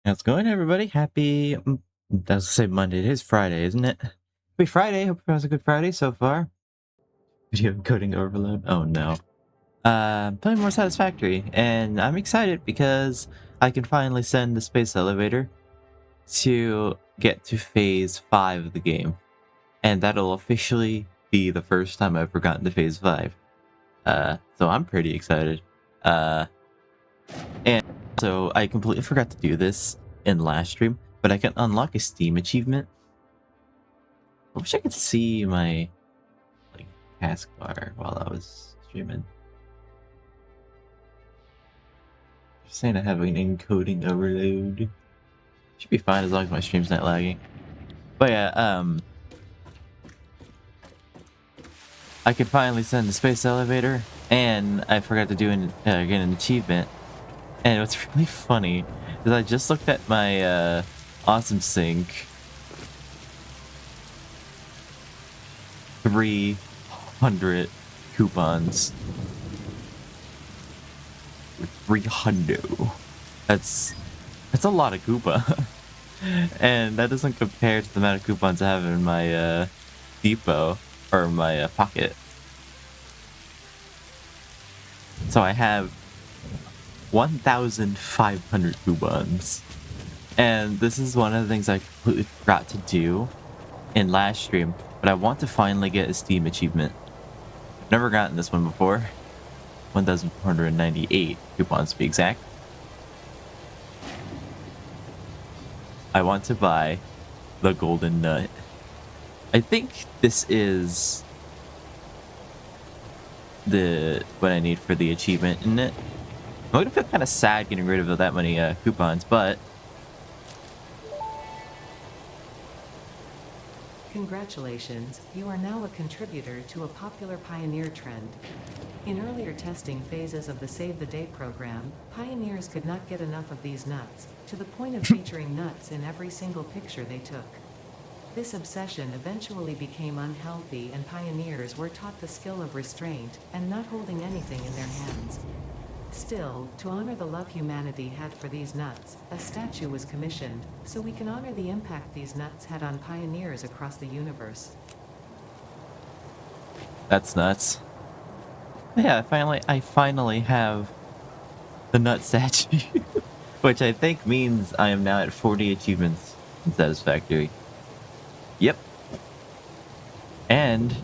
How's it going, everybody? Happy, I was say Monday. It is Friday, isn't it? Happy Friday. Hope it was a good Friday so far. Video coding overload. Oh no. Playing more Satisfactory, and I'm excited because I can finally send the space elevator to get to phase 5 of the game, and that'll officially be the first time I've ever gotten to phase 5. So I'm pretty excited. Uh, and so I completely forgot to do this in last stream, but I can unlock a Steam achievement. I wish I could see my taskbar while I was streaming. Just saying I have an encoding overload. Should be fine as long as my stream's not lagging. But yeah, I could finally send the space elevator, and I forgot to do get an achievement. And what's really funny is I just looked at my Awesome Sync 300 coupons. 300. That's a lot of Koopa. And that doesn't compare to the amount of coupons I have in my depot or my pocket. So I have 1,500 coupons. And this is one of the things I completely forgot to do in last stream, but I want to finally get a Steam achievement. I've never gotten this one before. 1,498 coupons to be exact. I want to buy the golden nut. I think this is what I need for the achievement, isn't it? I'm gonna feel kind of sad getting rid of that many coupons, but Congratulations, you are now a contributor to a popular Pioneer trend. In earlier testing phases of the Save the Day program, pioneers could not get enough of these nuts, to the point of featuring nuts in every single picture they took. This obsession eventually became unhealthy, and pioneers were taught the skill of restraint and not holding anything in their hands. Still, to honor the love humanity had for these nuts, a statue was commissioned, so we can honor the impact these nuts had on pioneers across the universe. that's nuts. Yeah, I finally have the nut statue, which I think means I am now at 40 achievements in Satisfactory. Yep. And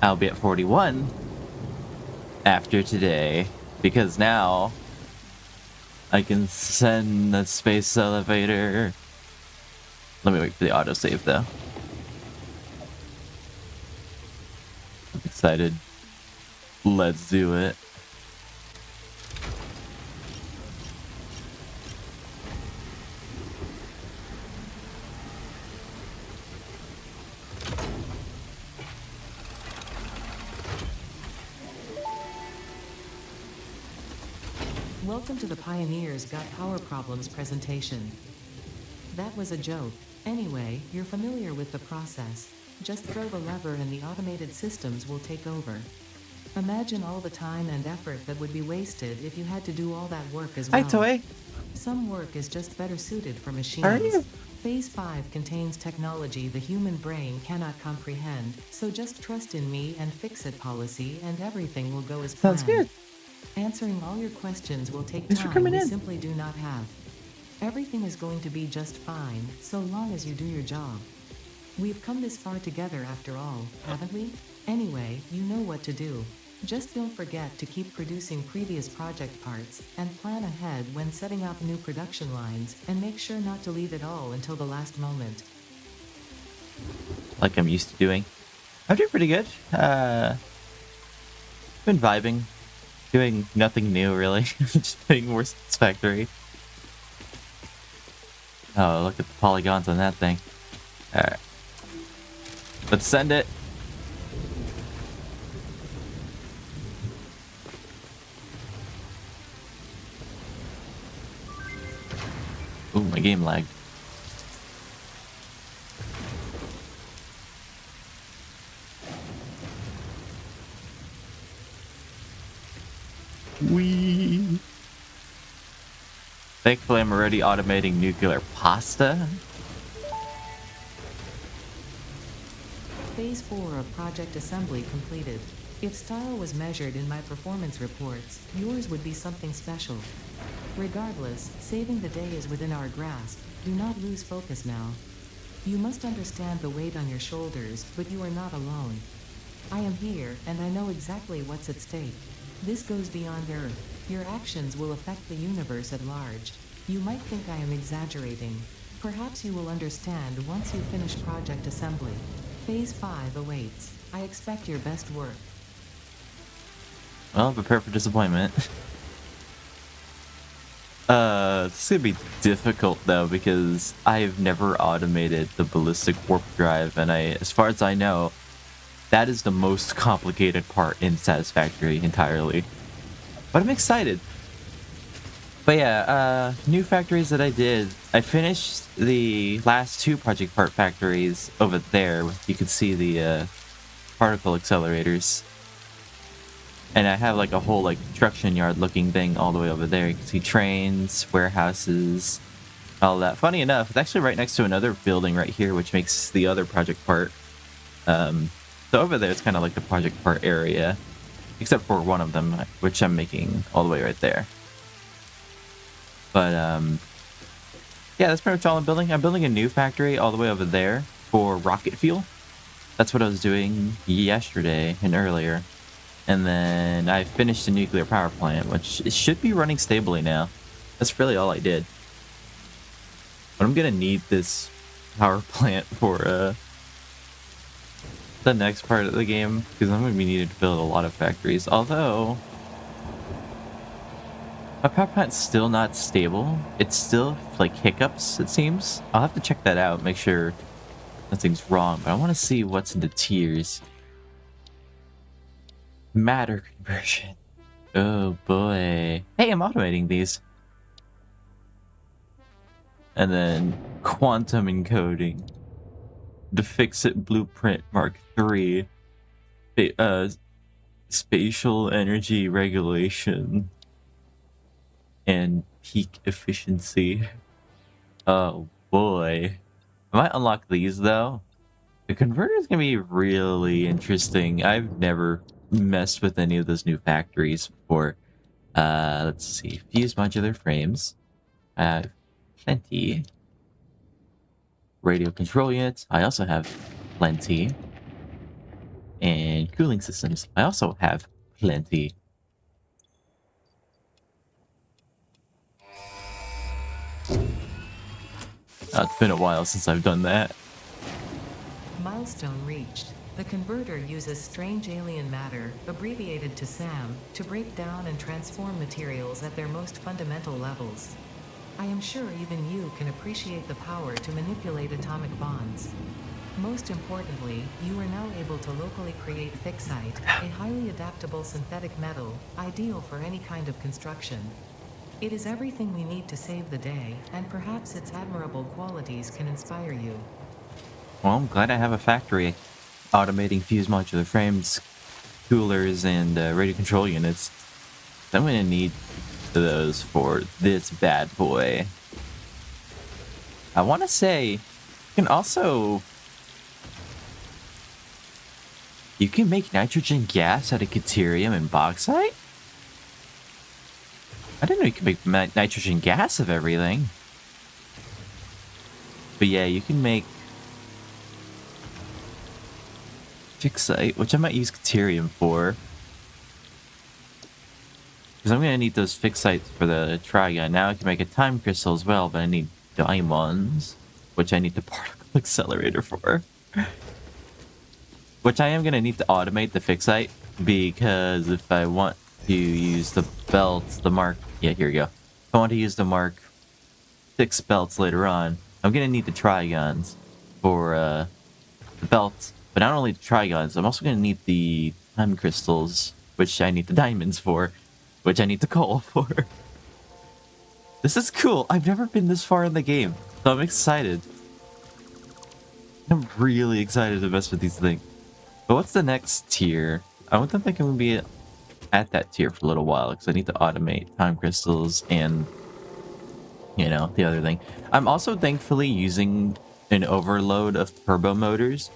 I'll be at 41 after today, because now I can send the space elevator. Let me wait for the autosave though. I'm excited. Let's do it. Welcome to the Pioneers Got Power Problems presentation. That was a joke. Anyway, you're familiar with the process. Just throw the lever and the automated systems will take over. Imagine all the time and effort that would be wasted if you had to do all that work as well. Hi, Toy. Some work is just better suited for machines. How are you? Phase 5 contains technology the human brain cannot comprehend, so just trust in me and fix-it policy and everything will go as planned. Sounds good. Answering all your questions will take Thanks for time coming we in. simply do not have. Everything is going to be just fine, so long as you do your job. We've come this far together after all, haven't we? Anyway, you know what to do. Just don't forget to keep producing previous project parts, and plan ahead when setting up new production lines, and make sure not to leave it all until the last moment. Like I'm used to doing. I'm doing pretty good. Been vibing. Doing nothing new, really. Just playing more Satisfactory. Oh, look at the polygons on that thing. Alright. Let's send it. Ooh, my game lagged. Wee. Thankfully, I'm already automating nuclear pasta. Phase 4 of Project Assembly completed. If style was measured in my performance reports, yours would be something special. Regardless, saving the day is within our grasp. Do not lose focus now. You must understand the weight on your shoulders, but you are not alone. I am here, and I know exactly what's at stake. This goes beyond Earth. Your actions will affect the universe at large. You might think I am exaggerating. Perhaps you will understand once you finish Project Assembly. Phase 5 awaits. I expect your best work. Well, prepare for disappointment. This is gonna be difficult though because I've never automated the ballistic warp drive, and as far as I know, that is the most complicated part in Satisfactory entirely. But I'm excited. But yeah, new factories that I did. I finished the last 2 project part factories over there. You can see the particle accelerators. And I have like a whole like construction yard looking thing all the way over there. You can see trains, warehouses, all that. Funny enough, it's actually right next to another building right here, which makes the other project part. So over there, it's kind of like the project part area, except for one of them, which I'm making all the way right there. But yeah, that's pretty much all I'm building. I'm building a new factory all the way over there for rocket fuel. That's what I was doing yesterday and earlier. And then I finished a nuclear power plant, which it should be running stably now. That's really all I did. But I'm gonna need this power plant for the next part of the game, because I'm gonna be needed to build a lot of factories. Although my power plant's still not stable. It's still like hiccups, it seems. I'll have to check that out, make sure nothing's wrong. But I want to see what's in the tiers. Matter conversion. Oh boy. Hey, I'm automating these. And then quantum encoding. The Fix-It Blueprint Mark III. Spatial energy regulation. And peak efficiency. Oh boy. I might unlock these though. The converter is going to be really interesting. I've never messed with any of those new factories before. Let's see. Fuse modular frames. I have plenty. Radio control units. I also have plenty. And cooling systems. I also have plenty. It's been a while since I've done that. Milestone reached. The converter uses strange alien matter, abbreviated to SAM, to break down and transform materials at their most fundamental levels. I am sure even you can appreciate the power to manipulate atomic bonds. Most importantly, you are now able to locally create fixite, a highly adaptable synthetic metal, ideal for any kind of construction. It is everything we need to save the day, and perhaps its admirable qualities can inspire you. Well, I'm glad I have a factory automating fuse modular frames, coolers, and radio control units. I'm going to need those for this bad boy. I want to say you can also... You can make nitrogen gas out of deuterium and bauxite? I didn't know you could make nitrogen gas of everything. But yeah, you can make fixite, which I might use deuterium for. Because I'm going to need those fixites for the trigon. Now I can make a time crystal as well, but I need diamonds, which I need the particle accelerator for. Which I am going to need to automate the fixite, because if I want to use the belts, the Mark... Yeah, here we go. If I want to use the Mark 6 belts later on, I'm going to need the trigons for the belts. But not only the trigons, I'm also going to need the time crystals, which I need the diamonds for, which I need the coal for. This is cool. I've never been this far in the game, so I'm excited. I'm really excited to mess with these things. But what's the next tier? I don't think I'm going to be at that tier for a little while, because I need to automate time crystals and you know, the other thing. I'm also thankfully using an overload of turbo motors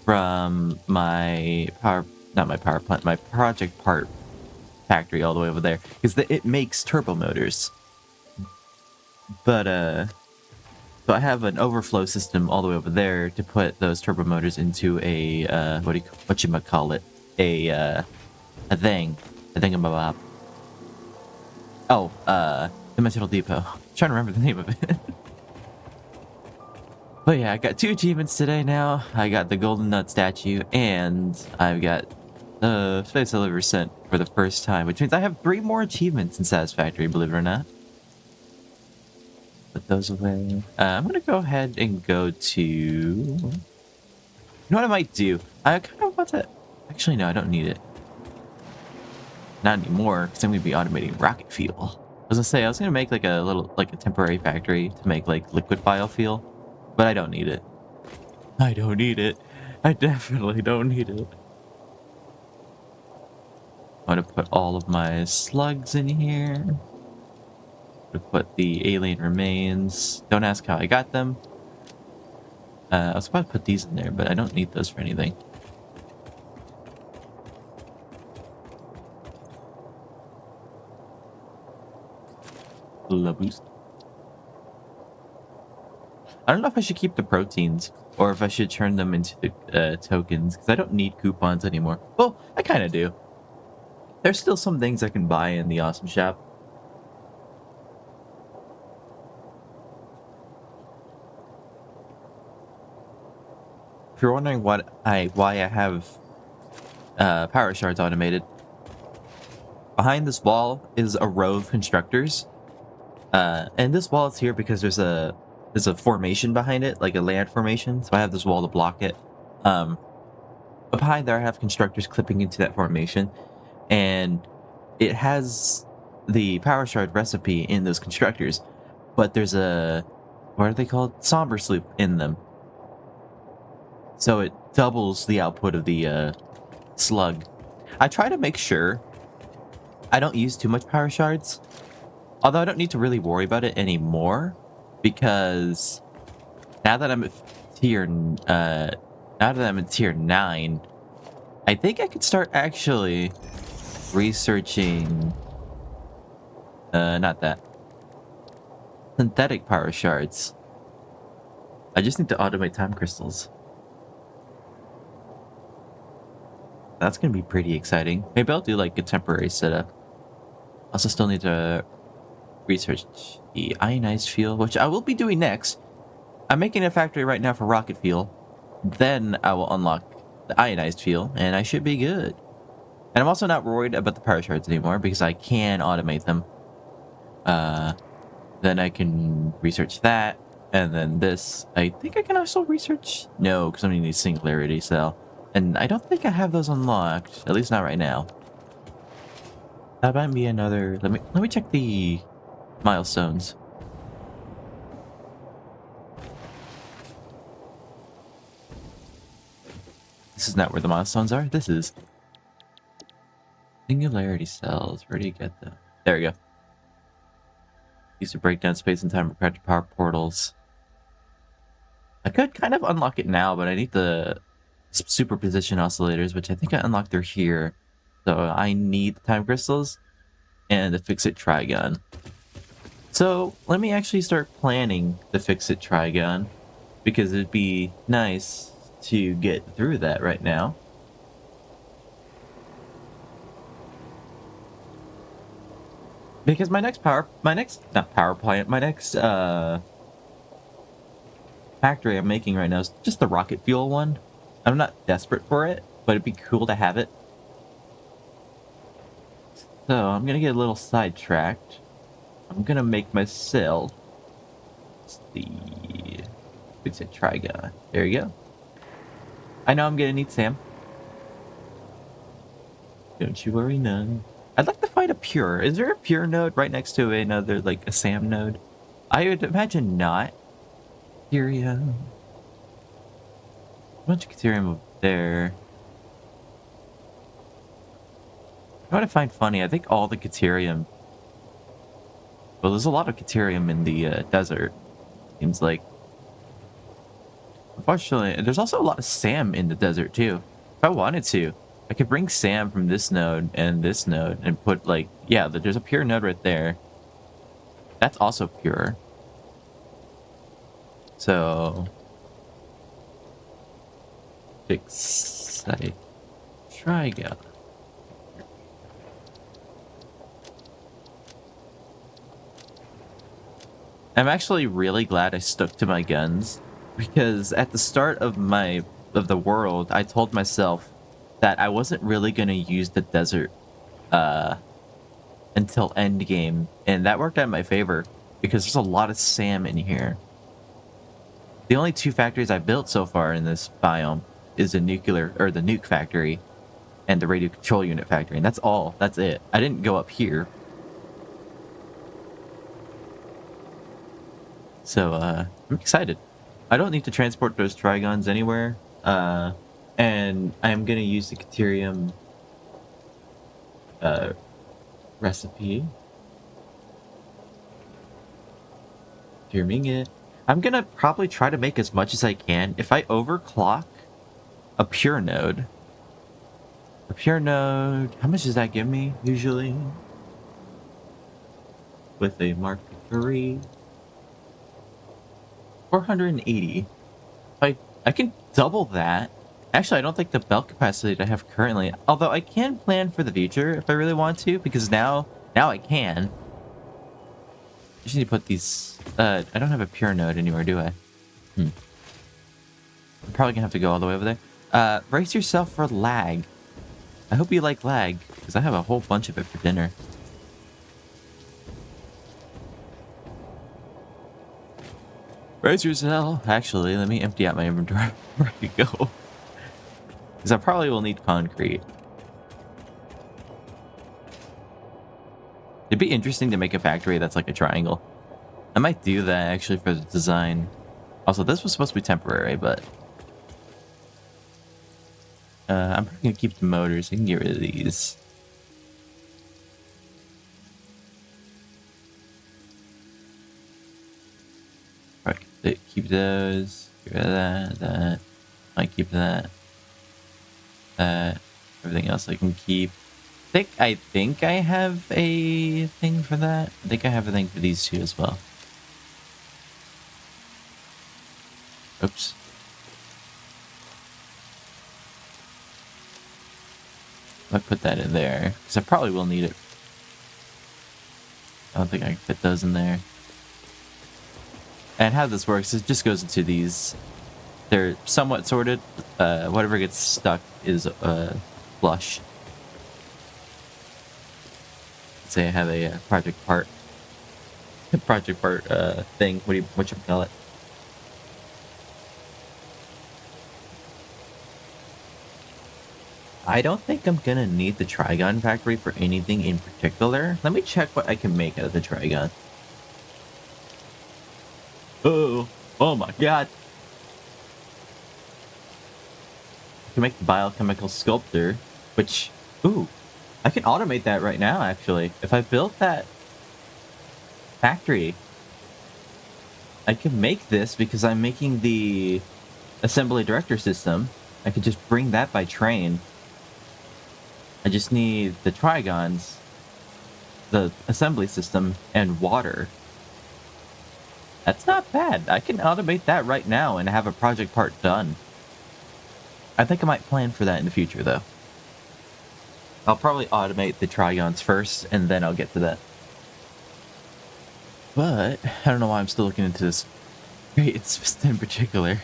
from my power, not my power plant, my project part factory all the way over there, because it makes turbo motors. But so I have an overflow system all the way over there to put those turbo motors into a what you might call it, a thingamabob. Oh, Dimensional Depot. I'm trying to remember the name of it. But yeah, I got 2 achievements today now. I got the Golden Nut statue, and I've got the Space Delivery Cent for the first time, which means I have 3 more achievements in Satisfactory, believe it or not. Put those away. I'm gonna go ahead and go to... You know what I might do? I kind of want to... Actually, no, I don't need it. Not anymore, because I'm gonna be automating rocket fuel. I was gonna make like a temporary factory to make like liquid biofuel, but I don't need it. I don't need it. I definitely don't need it. I'm gonna put all of my slugs in here. I'm gonna put the alien remains. Don't ask how I got them. I was about to put these in there, but I don't need those for anything. La boost. I don't know if I should keep the proteins or if I should turn them into the tokens, because I don't need coupons anymore. Well, I kind of do. There's still some things I can buy in the Awesome Shop. If you're wondering why I have power shards automated, behind this wall is a row of constructors. And this wall is here because there's a formation behind it, like a land formation. So I have this wall to block it. But behind there, I have constructors clipping into that formation, and it has the power shard recipe in those constructors. But there's a, what are they called? Somber sloop in them. So it doubles the output of the slug. I try to make sure I don't use too much power shards. Although I don't need to really worry about it anymore, because now that I'm at tier 9, I think I could start actually researching not that. Synthetic power shards. I just need to automate time crystals. That's gonna be pretty exciting. Maybe I'll do like a temporary setup. Also still need to research the ionized fuel, which I will be doing next. I'm making a factory right now for rocket fuel. Then I will unlock the ionized fuel, and I should be good. And I'm also not worried about the power shards anymore because I can automate them. Then I can research that, and then this. I think I can also research... No, because I'm going to need Singularity Cell. And I don't think I have those unlocked, at least not right now. That might be another... Let me check the milestones. This is not where the milestones are. This is Singularity Cells. Where do you get them? There we go. Used to break down space and time for practical power portals. I could kind of unlock it now, but I need the superposition oscillators, which I think I unlocked through here. So I need the time crystals and the Fix-It Trigon. So let me actually start planning the Fix-It Trigon, because it'd be nice to get through that right now. Because my next factory I'm making right now is just the rocket fuel one. I'm not desperate for it, but it'd be cool to have it. So I'm gonna get a little sidetracked. I'm gonna make myself the Fix-It Trigon. There you go. I know I'm gonna need Sam. Don't you worry none. I'd like to find a Pure. Is there a Pure node right next to another, like, a Sam node? I would imagine not. Caterium. A bunch of Caterium up there. What I find funny, I think all the Caterium Well, there's a lot of Caterium in the desert. Seems like. Unfortunately, there's also a lot of SAM in the desert too. If I wanted to, I could bring SAM from this node and put like, yeah, there's a pure node right there. That's also pure. So, fix site Trigon. I'm actually really glad I stuck to my guns, because at the start of the world, I told myself that I wasn't really gonna use the desert until endgame, and that worked out in my favor because there's a lot of SAM in here. The only two factories I built so far in this biome is the nuke factory and the radio control unit factory, and that's all. That's it. I didn't go up here. So, I'm excited. I don't need to transport those Trigons anywhere. And I'm gonna use the Caterium recipe. Hearing it. I'm gonna probably try to make as much as I can. If I overclock a pure node, how much does that give me usually? With a Mark III, 480. I can double that. Actually, I don't think the belt capacity that I have currently, although I can plan for the future if I really want to, because now I can. I just need to put these, I don't have a pure node anywhere, do I? I'm probably gonna have to go all the way over there. Brace yourself for lag. I hope you like lag, because I have a whole bunch of it for dinner. Brace yourself. Actually, let me empty out my inventory before I go. Because I probably will need concrete. It'd be interesting to make a factory that's like a triangle. I might do that actually for the design. Also, this was supposed to be temporary, but... I'm probably going to keep the motors. I can get rid of these. Right, keep those. Get rid of that. Might keep that. Everything else I can keep. I think I have a thing for that. I think I have a thing for these two as well. Oops. I put that in there because I probably will need it. I don't think I can fit those in there. And how this works is it just goes into these. They're somewhat sorted. Whatever gets stuck is flush. Let's say I have a project part thing. What you call it? I don't think I'm gonna need the Trigon factory for anything in particular. Let me check what I can make out of the Trigon. Oh my god. I can make the biochemical sculptor, which, ooh, I can automate that right now, actually. If I built that factory, I can make this because I'm making the assembly director system. I could just bring that by train. I just need the Trigons, the assembly system, and water. That's not bad. I can automate that right now and have a project part done. I think I might plan for that in the future, though. I'll probably automate the Trigons first, and then I'll get to that. But, I don't know why I'm still looking into this. It's in particular.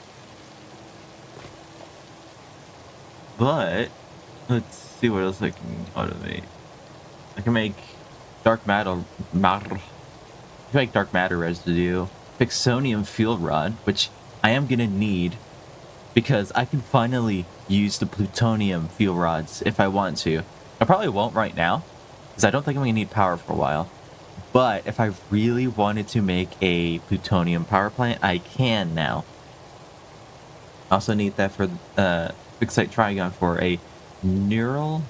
But, let's see what else I can automate. I can make dark matter residue, Pixonium fuel rod, which I am gonna need because I can finally use the plutonium fuel rods if I want to. I probably won't right now because I don't think I'm gonna need power for a while. But if I really wanted to make a plutonium power plant, I can now. I also need that for Fixite Trigon for a neural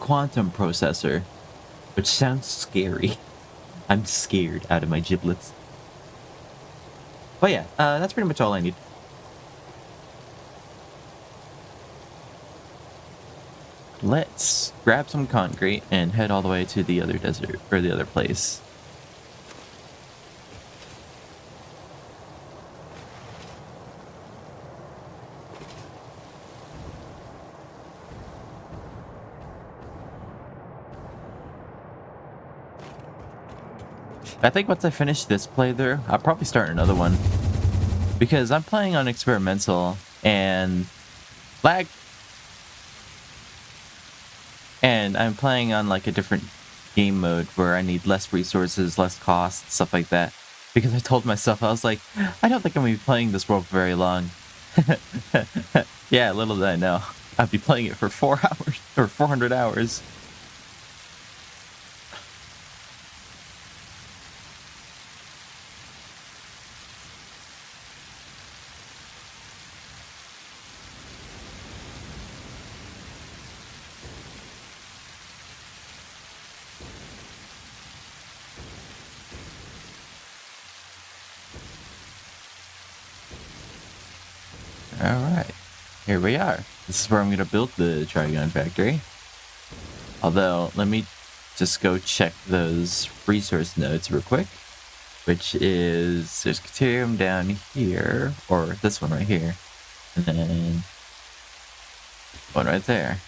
quantum processor, which sounds scary. I'm scared out of my giblets. But yeah, that's pretty much all I need. Let's grab some concrete and head all the way to the other desert, or the other place. I think once I finish this playthrough, I'll probably start another one. Because I'm playing on experimental and lag. And I'm playing on like a different game mode where I need less resources, less cost, stuff like that. Because I told myself, I was like, I don't think I'm going to be playing this world for very long. Yeah, little did I know. I'd be playing it for 4 hours or 400 hours. Alright, here we are. This is where I'm going to build the Trigon Factory. Although, let me just go check those resource nodes real quick. Which is, there's Caterium down here, or this one right here. And then one right there.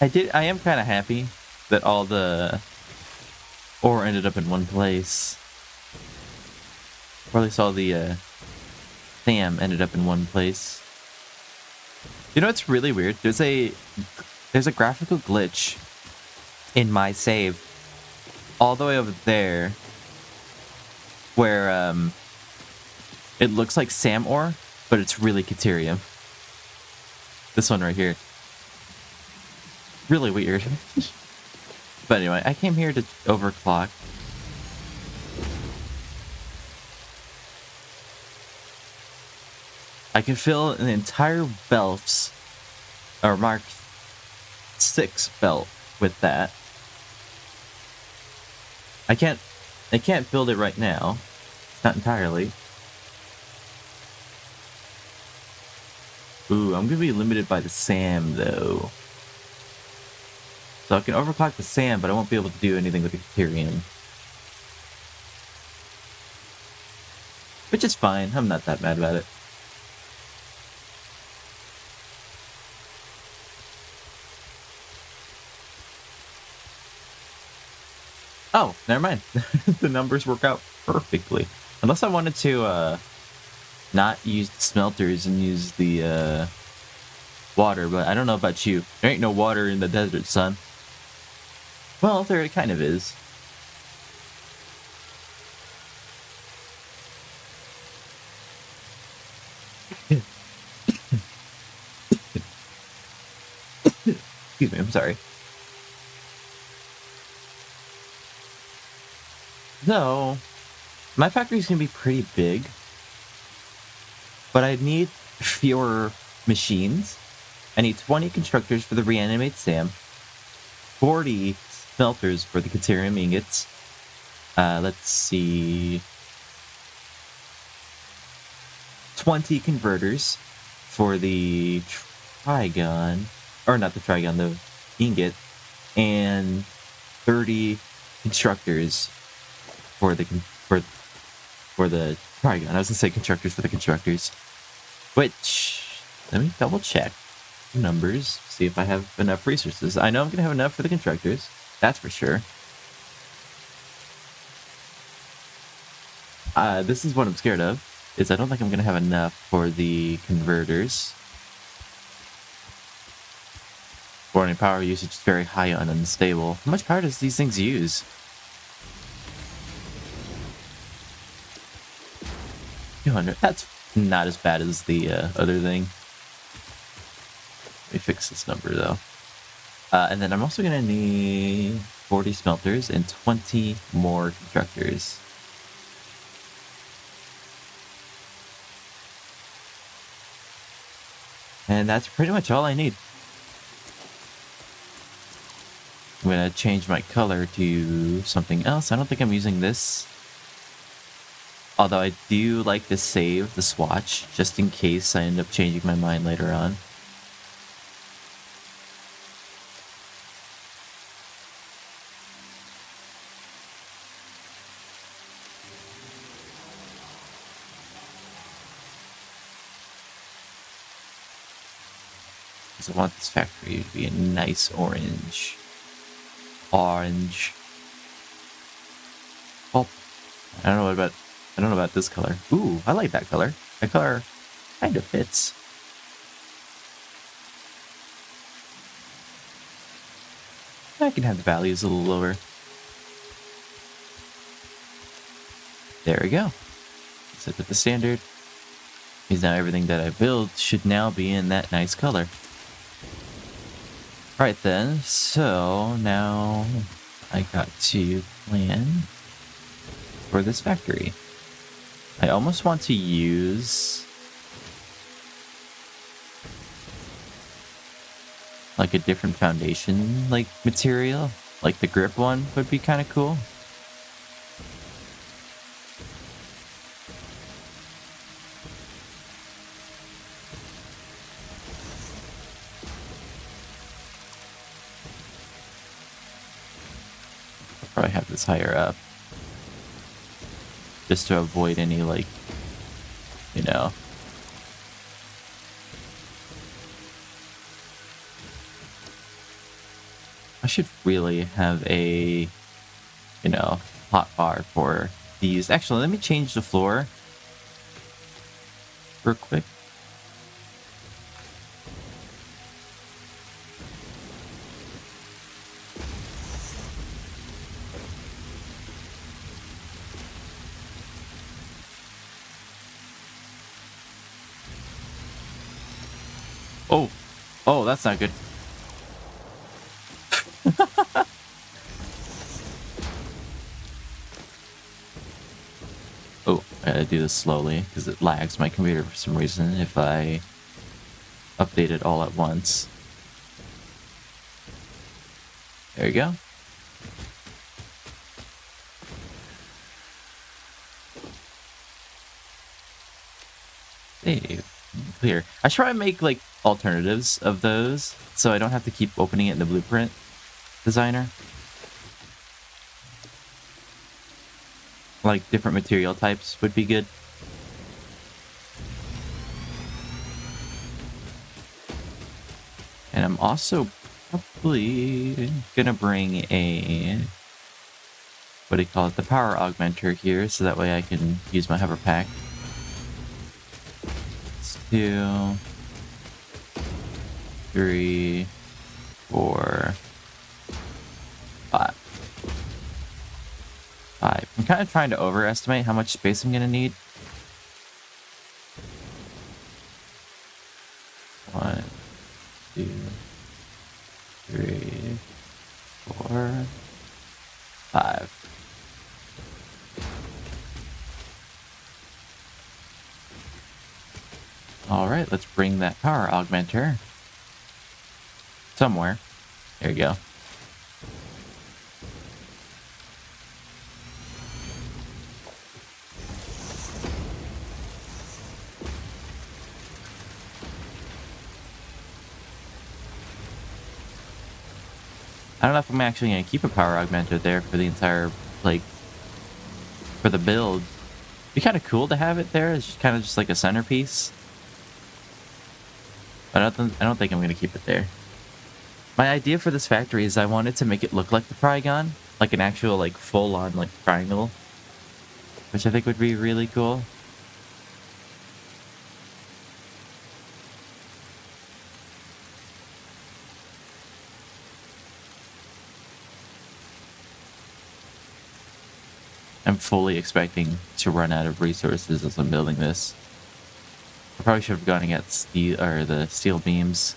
I am kind of happy that all the ore ended up in one place. Or at least all the SAM ended up in one place. You know what's really weird? There's a graphical glitch in my save all the way over there where it looks like SAM ore, but it's really Caterium. This one right here. Really weird. But anyway, I came here to overclock. I can fill an entire belts, or Mark 6 belt with that. I can't build it right now. Not entirely. Ooh, I'm gonna be limited by the SAM though. So I can overclock the SAM, but I won't be able to do anything with the Caterium. Which is fine, I'm not that mad about it. Oh, never mind. The numbers work out perfectly. Unless I wanted to not use the smelters and use the water, but I don't know about you. There ain't no water in the desert, son. Well, there kind of is. Excuse me, I'm sorry. No, my factory's gonna be pretty big, but I need fewer machines. I need 20 constructors for the reanimate SAM, 40 smelters for the Caterium ingots. Let's see, 20 converters for the Trigon, or not the Trigon, the ingot, and 30 constructors for the Trigon. I was gonna say constructors for the constructors. Which, let me double check the numbers, see if I have enough resources. I know I'm gonna have enough for the constructors, that's for sure. This is what I'm scared of, is I don't think I'm gonna have enough for the converters. Warning, power usage is very high and unstable. How much power does these things use? 200. That's not as bad as the other thing. Let me fix this number though. And then I'm also gonna need 40 smelters and 20 more constructors. And that's pretty much all I need. I'm gonna change my color to something else. I don't think I'm using this. Although I do like to save the swatch just in case I end up changing my mind later on. Because I want this factory to be a nice orange. Orange. Oh, I don't know about this color. Ooh, I like that color. That color kind of fits. I can have the values a little lower. There we go. Set the standard. Because now everything that I build should now be in that nice color. Alright then, so now I got to plan for this factory. I almost want to use like a different foundation like material. Like the grip one would be kind of cool. I'll probably have this higher up. Just to avoid any like, you know. I should really have a, you know, hot bar for these. Actually, let me change the floor real quick. Oh, that's not good. Oh, I gotta do this slowly because it lags my computer for some reason if I update it all at once. There you go. Hey, clear. I should try and make like alternatives of those so I don't have to keep opening it in the blueprint designer. Like different material types would be good. And I'm also probably gonna bring a, what do you call it, the power augmenter here so that way I can use my hover pack. 2, 3, 4, 5. I'm kind of trying to overestimate how much space I'm gonna need. 1, 2, 3, 4, 5. Alright, let's bring that power augmenter somewhere. There you go. I don't know if I'm actually going to keep a power augmenter there for the entire, like, for the build. It'd be kind of cool to have it there. It's just kind of just like a centerpiece. But I don't think I'm going to keep it there. My idea for this factory is I wanted to make it look like the Trigon. Like an actual, like, full-on, like, triangle. Which I think would be really cool. I'm fully expecting to run out of resources as I'm building this. I probably should have gone and got steel, or the steel beams.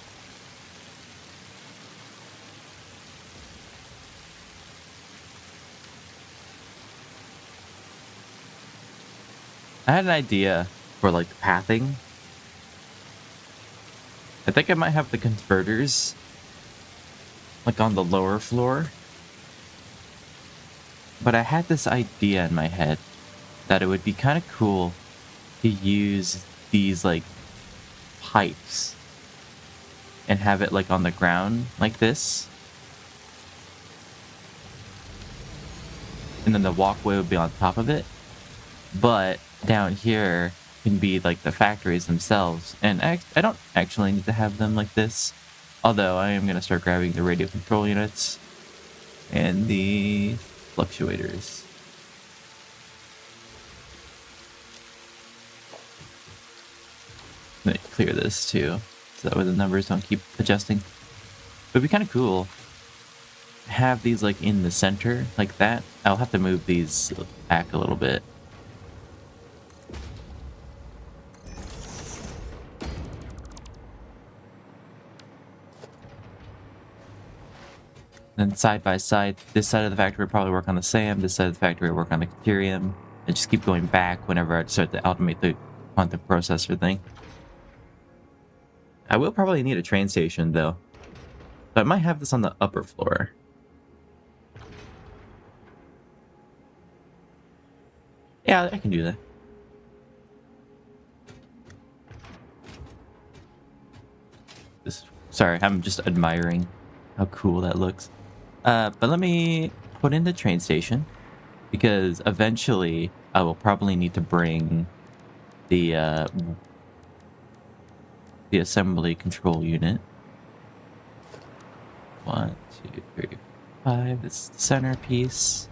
I had an idea for like pathing. I think I might have the converters like on the lower floor But I had this idea in my head that it would be kind of cool to use these like pipes and have it like on the ground like this. And then the walkway would be on top of it. But down here can be like the factories themselves. And I don't actually need to have them like this. Although I am going to start grabbing the radio control units and the fluctuators. Let me clear this too, so that way the numbers don't keep adjusting. But it'd be kind of cool to have these like in the center like that. I'll have to move these back a little bit. Then side by side, this side of the factory would probably work on the SAM, this side of the factory would work on the Caterium, and just keep going back whenever I start to automate the quantum processor thing. I will probably need a train station though, so I might have this on the upper floor. Yeah, I can do that. Sorry, I'm just admiring how cool that looks. But let me put in the train station, because eventually I will probably need to bring the assembly control unit. 1, 2, 3, 5. This is the centerpiece.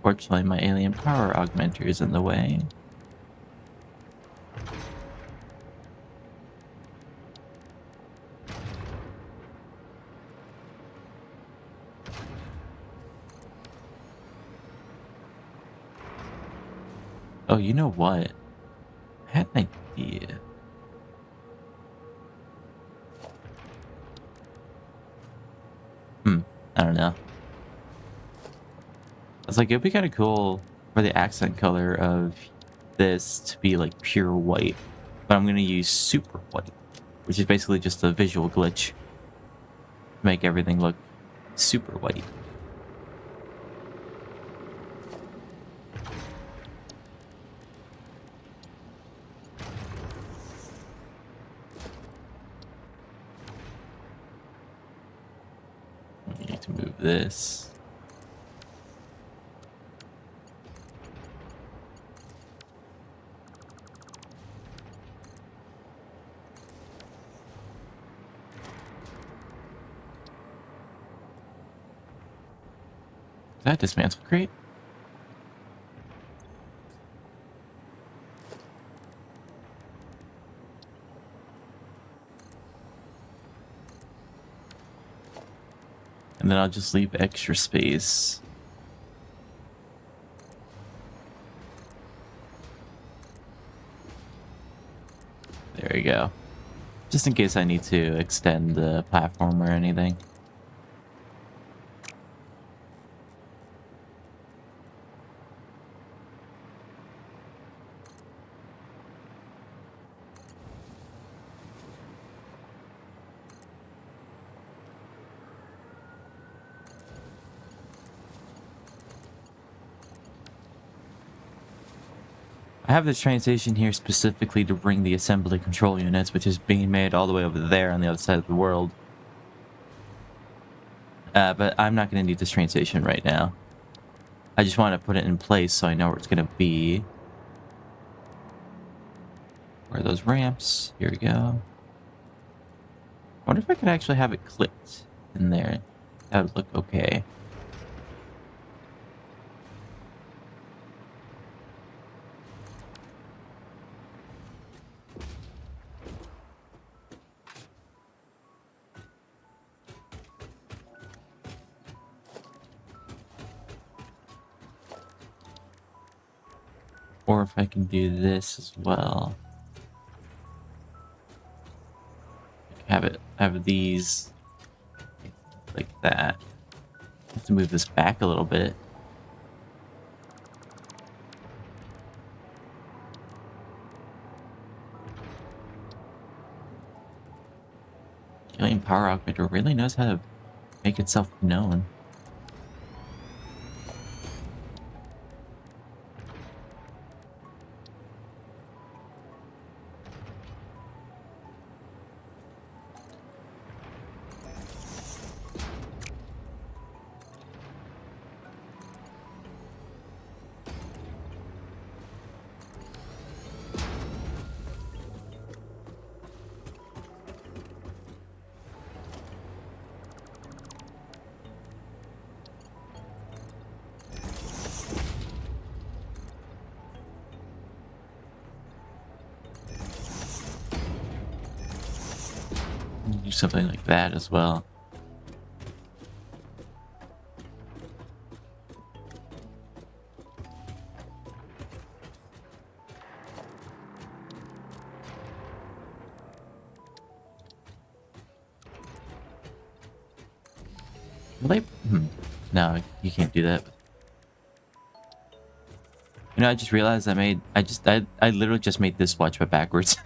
Fortunately, my alien power augmenter is in the way. Oh, you know what? I had an idea. I don't know. It's like, it'd be kind of cool for the accent color of this to be like pure white. But I'm going to use super white, which is basically just a visual glitch to make everything look super white. I need to move this. Is that dismantle crate? And then I'll just leave extra space. There you go. Just in case I need to extend the platform or anything. I have this train station here specifically to bring the assembly control units, which is being made all the way over there on the other side of the world. But I'm not going to need this train station right now. I just want to put it in place so I know where it's going to be. Where are those ramps? Here we go. I wonder if I could actually have it clipped in there. That would look okay. Or if I can do this as well. Have these like that. I have to move this back a little bit. Alien Power Augmenter really knows how to make itself known. do something like that as well. Like, no, you can't do that. You know, I just realized I literally just made this watch but backwards.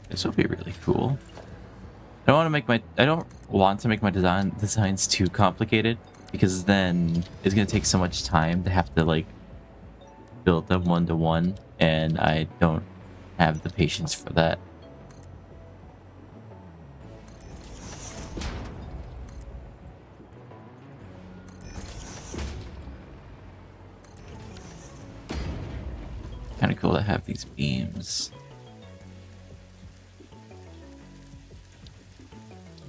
This will be really cool. I don't want to make my designs too complicated, because then it's gonna take so much time to have to like build them one to one, and I don't have the patience for that. Kind of cool to have these beams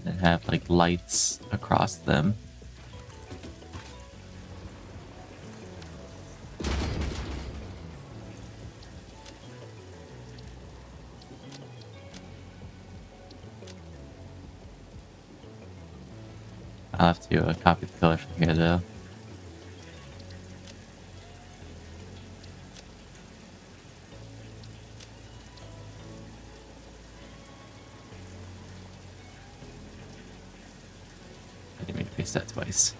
that have like lights across them. I'll have to copy the color from here though. I didn't mean to paste that twice.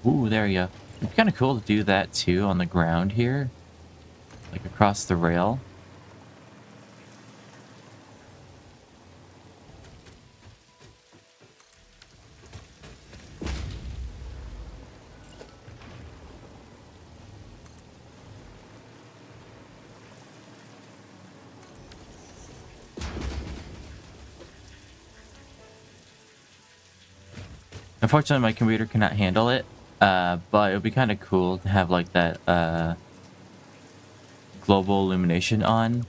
Ooh, there we go. It'd be kind of cool to do that too on the ground here, like across the rail. Unfortunately, my computer cannot handle it, but it would be kind of cool to have like that global illumination on,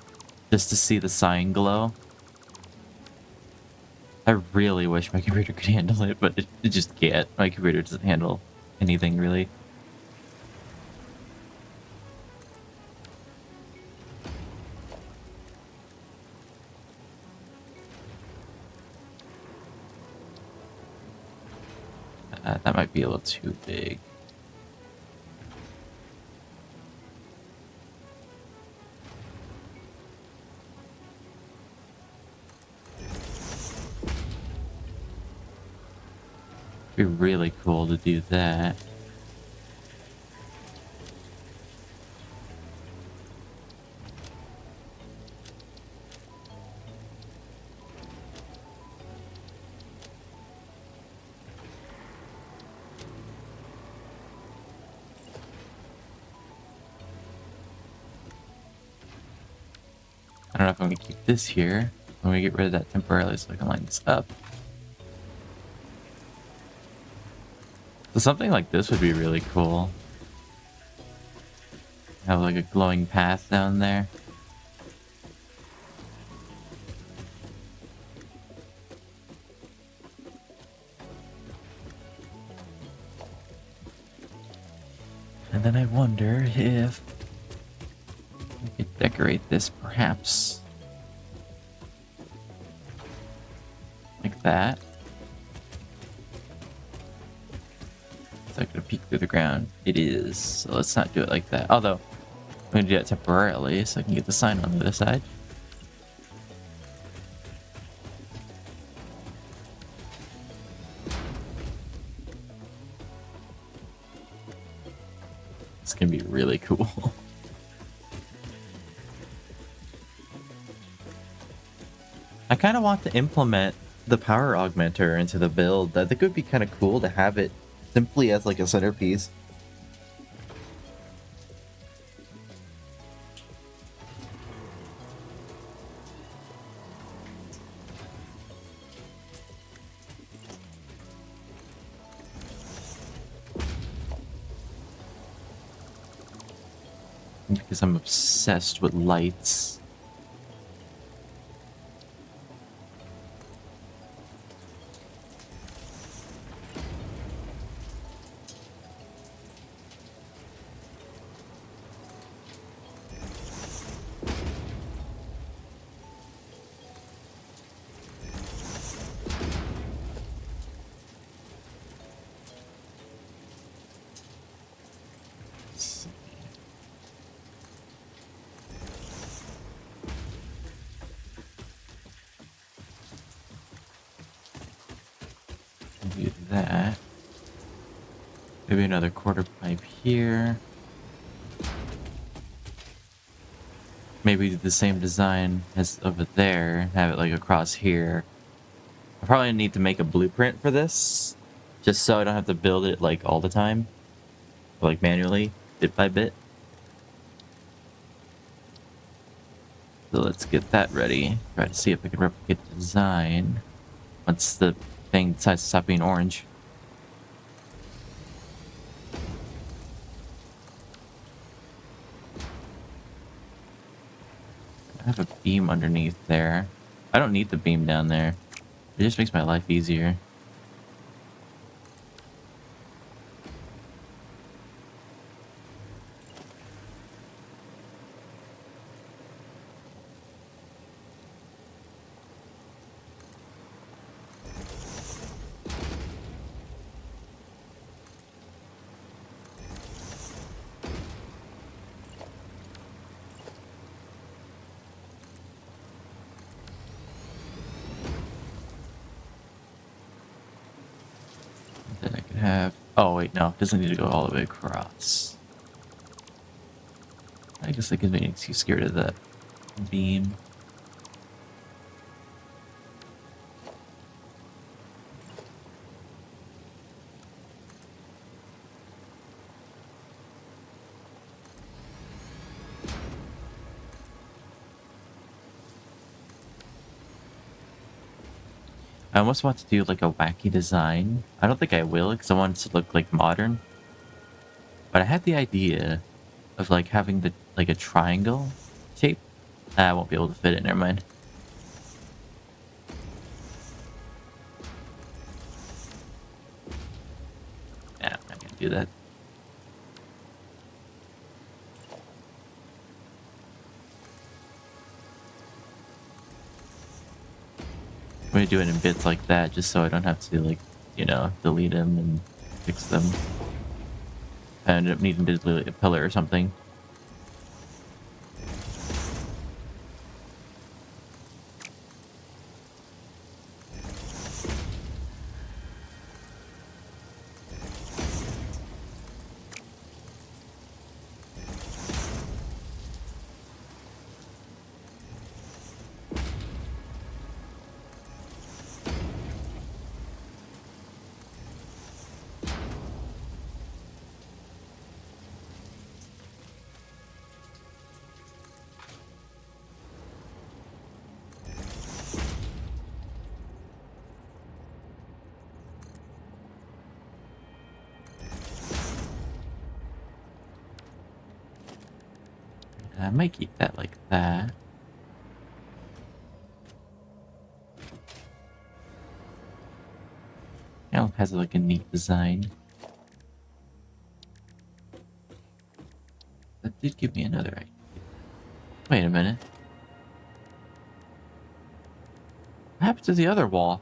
just to see the sign glow. I really wish my computer could handle it, but it just can't. My computer doesn't handle anything really. That might be a little too big. Be really cool to do that. I don't know if I'm gonna keep this here. I'm gonna get rid of that temporarily so I can line this up. So something like this would be really cool. Have like a glowing path down there. And then I wonder if we could decorate this perhaps like that. Is that gonna peek through the ground? It is. So let's not do it like that. Although I'm gonna do that temporarily so I can get the sign on the other side. It's gonna be really cool. I kind of want to implement the power augmenter into the build. I think it would be kind of cool to have it simply as like a centerpiece. because I'm obsessed with lights. Do that. Maybe another quarter pipe here. Maybe do the same design as over there. Have it like across here. I probably need to make a blueprint for this. Just so I don't have to build it like all the time. Or, like manually, bit by bit. So let's get that ready. Try to see if I can replicate the design. Once the thing decides to stop being orange. I have a beam underneath there. I don't need the beam down there. It just makes my life easier. Then I can have... Oh, wait, no. It doesn't need to go all the way across. I guess that gives me an excuse to get rid of that beam. I almost want to do like a wacky design. I don't think I will because I want it to look like modern. But I had the idea of like having the like a triangle shape. I won't be able to fit it, never mind. Yeah, I'm not gonna do that. I'm gonna do it in bits like that just so I don't have to like, you know, delete them and fix them. I ended up needing to delete a pillar or something. I might keep that like that. It has like a neat design. That did give me another idea. Wait a minute. What happened to the other wall?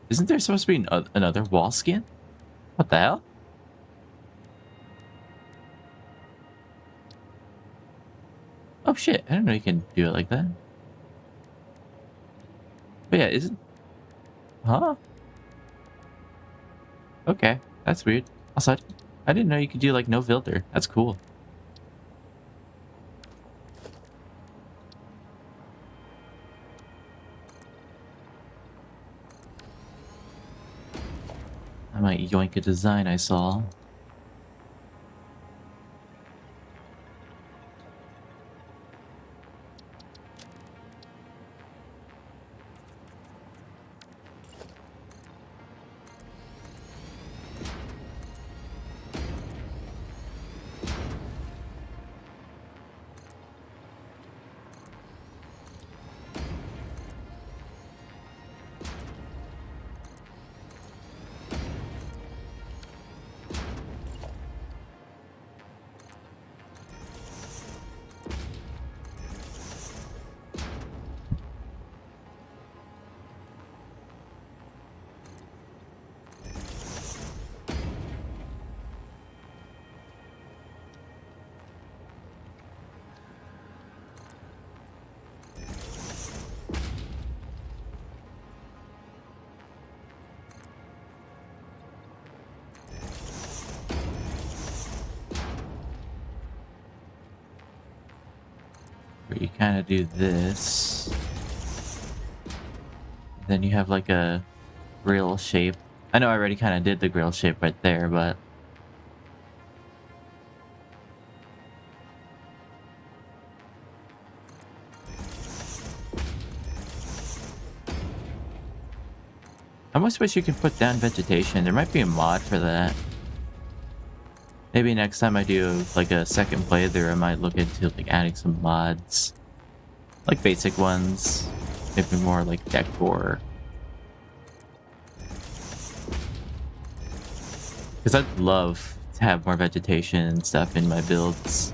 Isn't there supposed to be another wall skin? What the hell? Oh shit, I didn't know you can do it like that. But yeah, isn't... Huh? Okay, that's weird. Also, I didn't know you could do like no filter. That's cool. I might yoink a design I saw. kind of do this. Then you have like a grill shape. I know I already kind of did the grill shape right there, but I almost wish you could put down vegetation. There might be a mod for that. Maybe next time I do like a second playthrough, I might look into like adding some mods, like basic ones, maybe more like decor. Because I'd love to have more vegetation and stuff in my builds.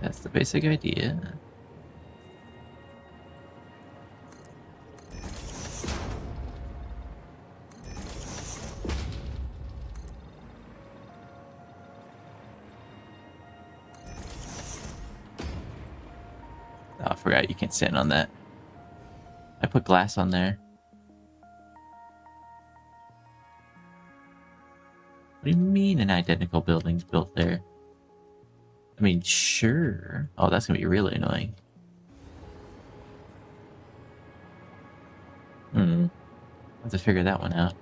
That's the basic idea. Oh, I forgot you can't stand on that. I put glass on there. What do you mean an identical building's built there? I mean, sure. Oh, that's gonna be really annoying. I have to figure that one out.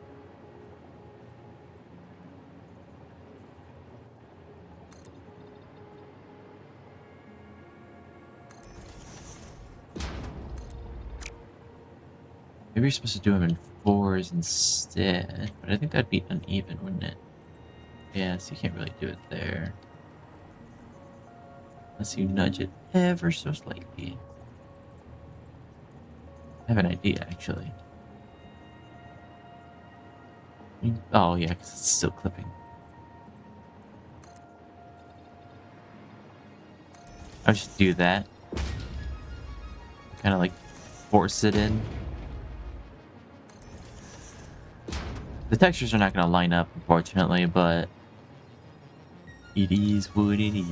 Maybe you're supposed to do them in 4s instead, but I think that'd be uneven, wouldn't it? Yeah, so you can't really do it there. Unless you nudge it ever so slightly. I have an idea, actually. Oh, yeah, because it's still clipping. I should do that. Kind of like force it in. The textures are not going to line up, unfortunately, but it is what it is.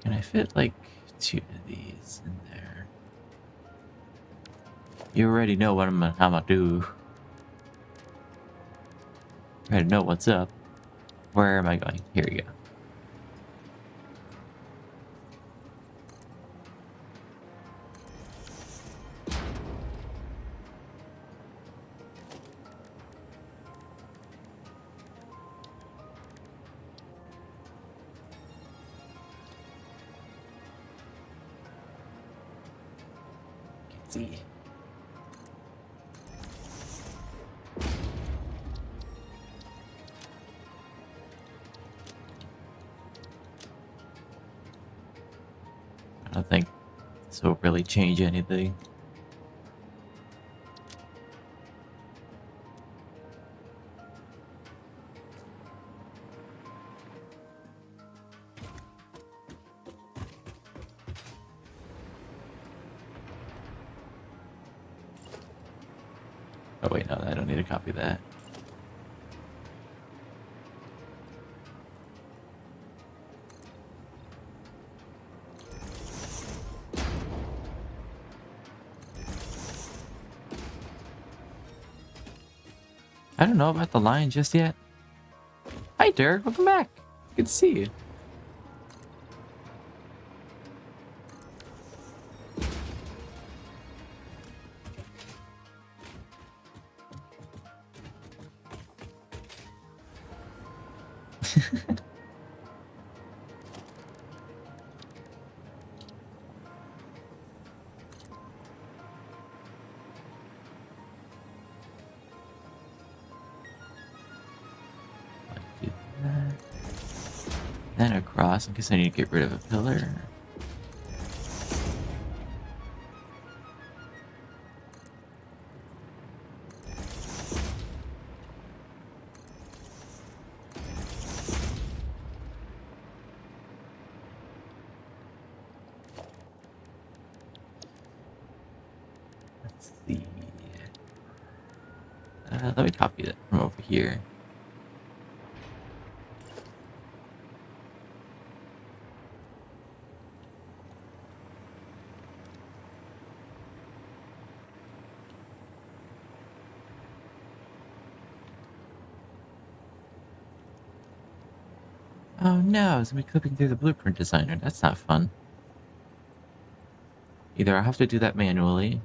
Can I fit like 2 of these in there? You already know what I'm gonna do. You already know what's up. Where am I going? Here we go. Let's see. I don't think this will really change anything. Oh wait, no, I don't need to copy that. I don't know about the lion just yet. Hi, Derek. Welcome back. Good to see you. Do that. Then across, in case I need to get rid of a pillar. Let me copy that from over here. Oh no, it's gonna be clipping through the blueprint designer. That's not fun. Either I have to do that manually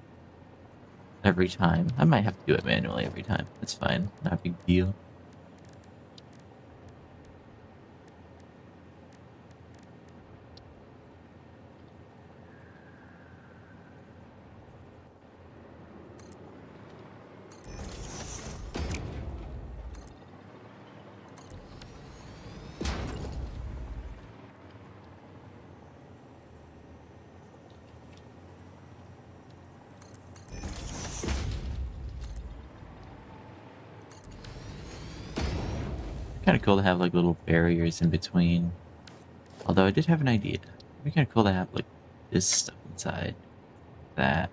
every time. I might have to do it manually every time. That's fine. Not a big deal. Kind of cool to have like little barriers in between. Although I did have an idea. It'd be kind of cool to have like this stuff inside. That.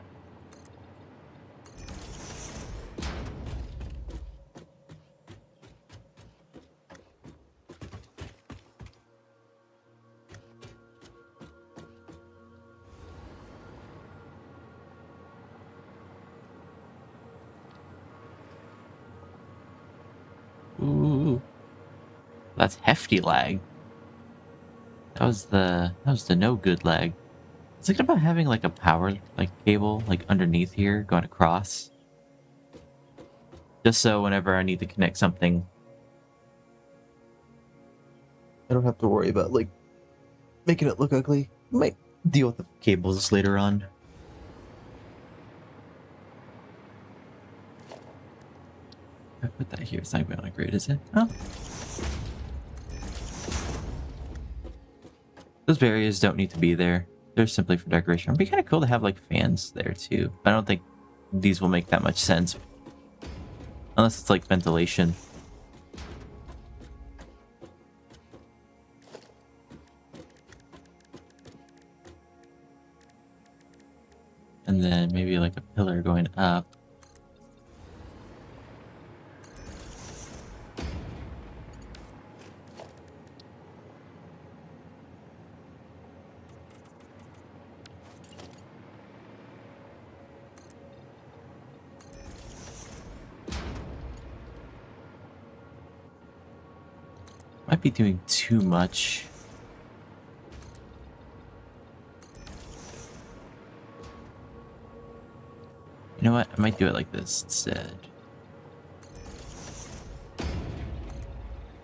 Ooh. That's hefty lag. That was the no good lag. I was thinking about having like a power like cable like underneath here going across. Just so whenever I need to connect something, I don't have to worry about like making it look ugly. Might deal with the cables later on. I put that here. It's not going on a grid, is it? Oh. Those barriers don't need to be there. They're simply for decoration. It'd be kind of cool to have like fans there too. I don't think these will make that much sense. Unless it's like ventilation. And then maybe like a pillar going up. Might be doing too much. You know what? I might do it like this instead. I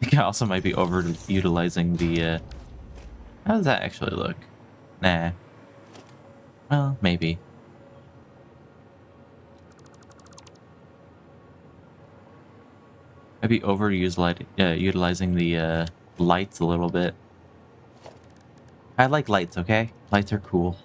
think I also might be overutilizing the, how does that actually look? Nah. Well, maybe. Maybe utilizing the lights a little bit. I like lights, okay? Lights are cool.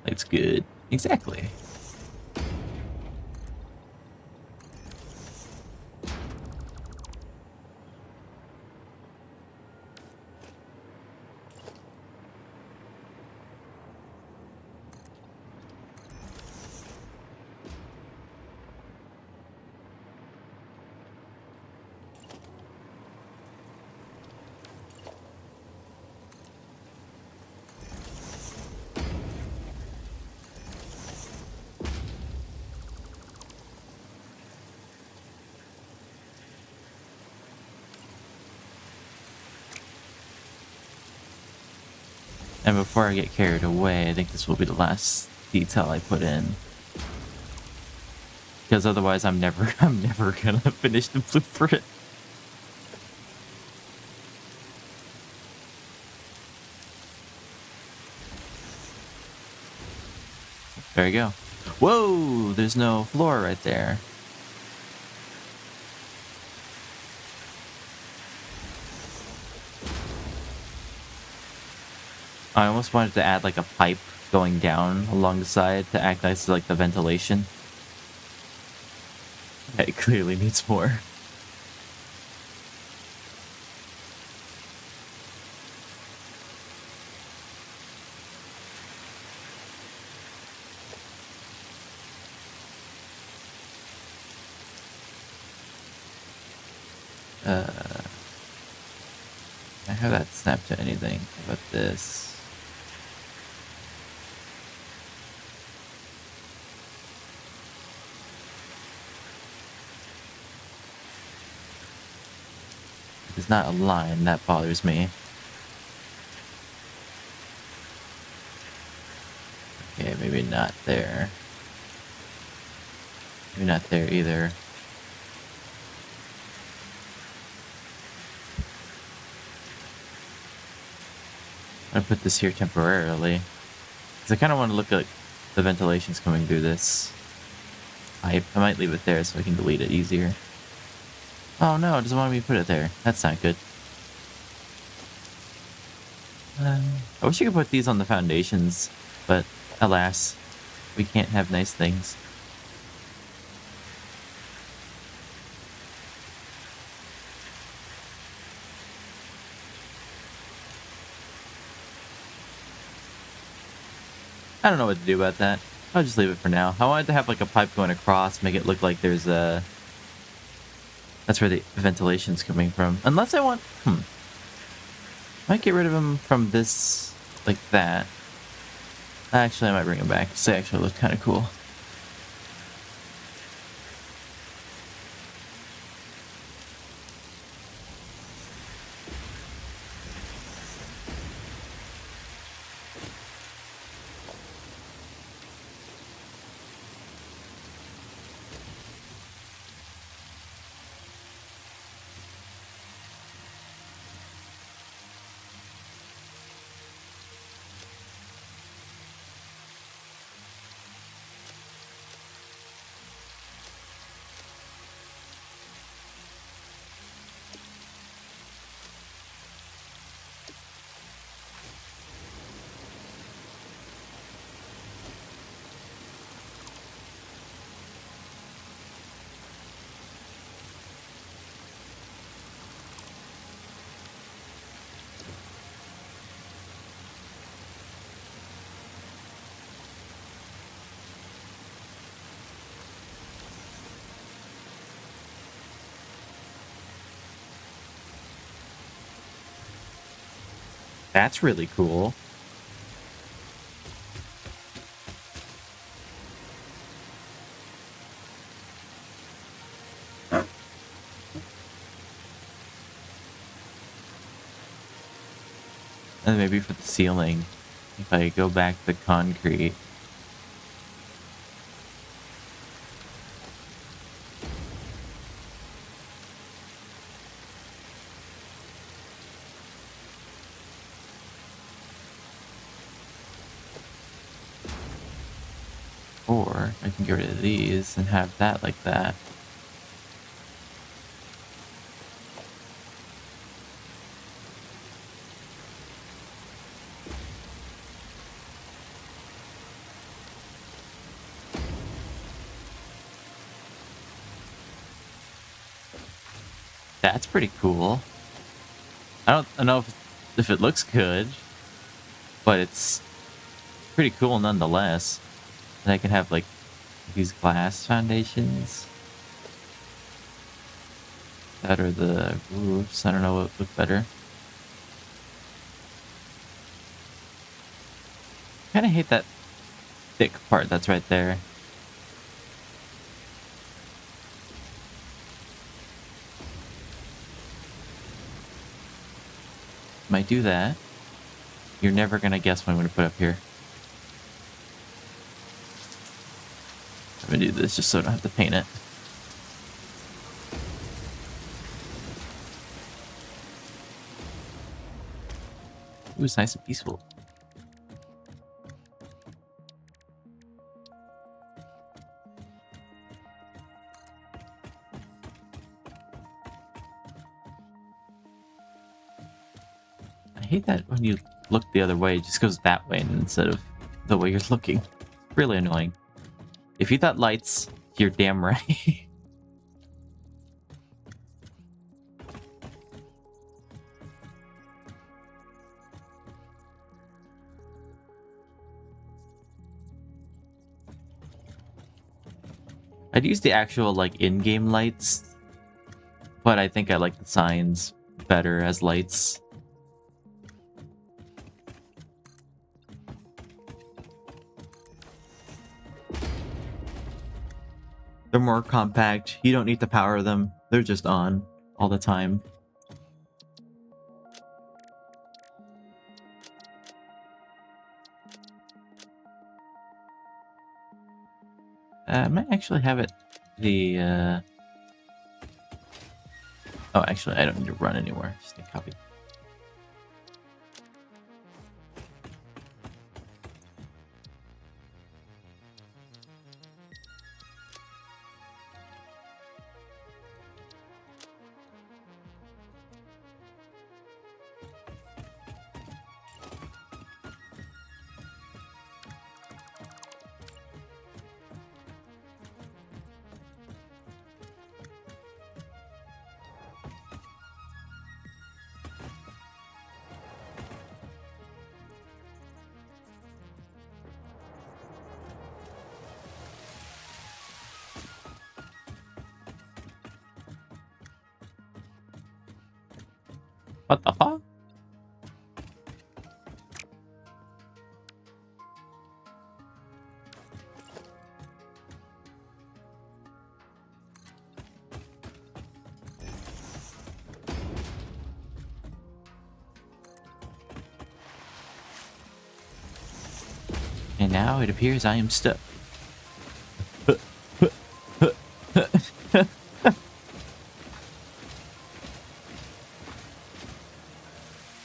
It's good. Exactly. And before I get carried away, I think this will be the last detail I put in. Because otherwise I'm never gonna finish the blueprint. There you go. Whoa, there's no floor right there. I almost wanted to add like a pipe going down along the side to act as like the ventilation. It clearly needs more. I have that snap to anything. How about this? It's not a line that bothers me. Okay, maybe not there. Maybe not there either. I'm gonna put this here temporarily. Because I kind of want to look at the ventilations coming through this pipe. I might leave it there so I can delete it easier. Oh no, it doesn't want me to put it there. That's not good. I wish you could put these on the foundations, but alas, we can't have nice things. I don't know what to do about that. I'll just leave it for now. I wanted to have like a pipe going across, make it look like there's a... That's where the ventilation's coming from. Unless I want... Might get rid of them from this, like that. Actually, I might bring them back. They actually look kind of cool. That's really cool. And maybe for the ceiling, if I go back to the concrete. Or I can get rid of these and have that like that. That's pretty cool. I don't know if it looks good, but it's pretty cool nonetheless. And I can have like these glass foundations. That or the roofs. I don't know what would look better. Kind of hate that thick part that's right there. Might do that. You're never gonna guess what I'm gonna put up here. I'm gonna do this just so I don't have to paint it. It was nice and peaceful. I hate that when you look the other way, it just goes that way instead of the way you're looking. Really annoying. If you thought lights, you're damn right. I'd use the actual, like, in-game lights, but I think I like the signs better as lights. They're more compact. You don't need to power them. They're just on all the time. I might actually have it the oh, actually I don't need to run anywhere. Just need copy. What the fuck? And now it appears I am stuck.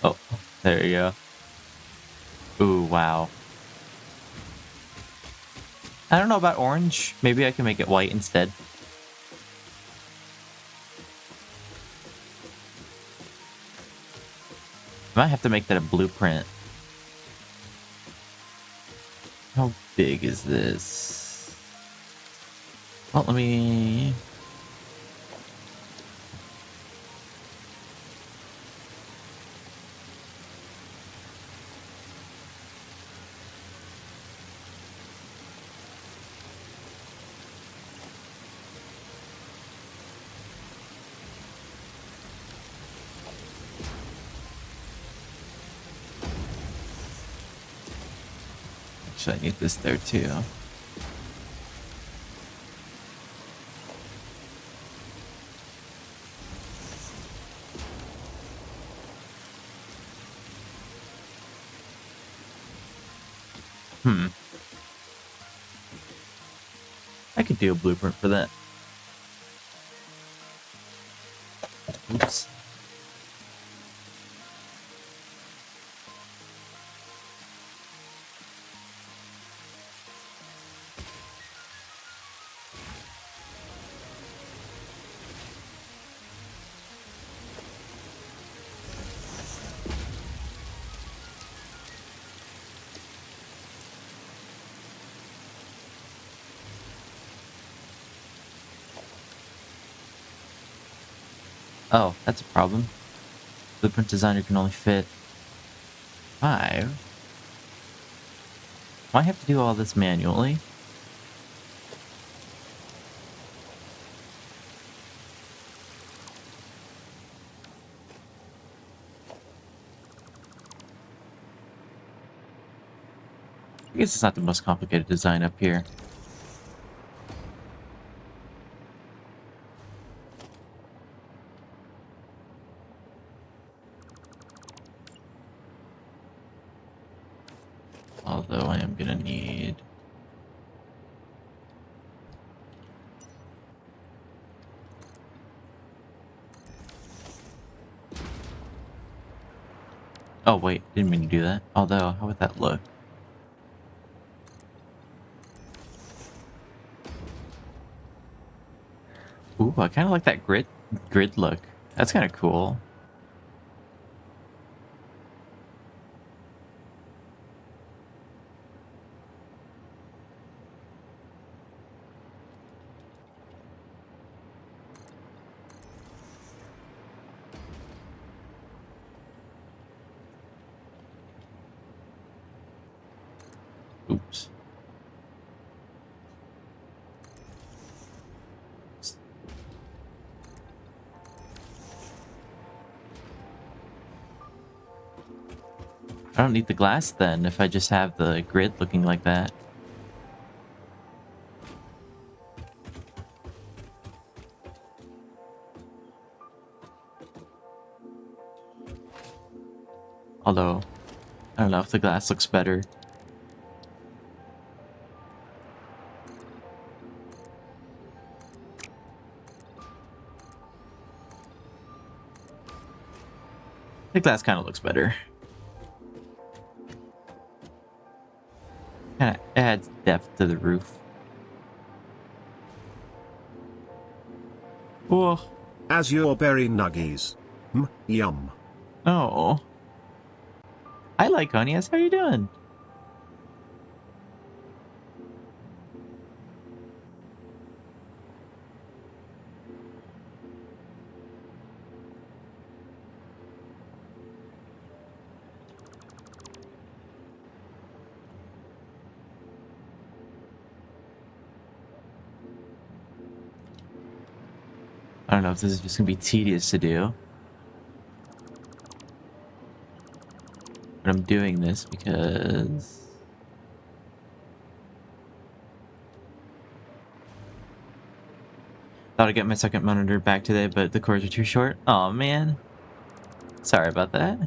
Oh, there you go. Ooh, wow. I don't know about orange. Maybe I can make it white instead. I might have to make that a blueprint. How big is this? Well, let me... Actually, I need this there too. I could do a blueprint for that. Oops. Oh, that's a problem. Blueprint designer can only fit 5. Do I have to do all this manually? I guess it's not the most complicated design up here. Although I am gonna need... Oh wait, didn't mean to do that. Although, how would that look? Ooh, I kind of like that grid look. That's kind of cool. Oops. I don't need the glass then if I just have the grid looking like that. Although, I don't know if the glass looks better. The glass kind of looks better. Kind of adds depth to the roof. Whoa. As your berry nuggies. Yum. Oh. I like Onias. How you doing? I don't know if this is just gonna be tedious to do. But I'm doing this because thought I'd get my second monitor back today, but the cords are too short. Oh man. Sorry about that.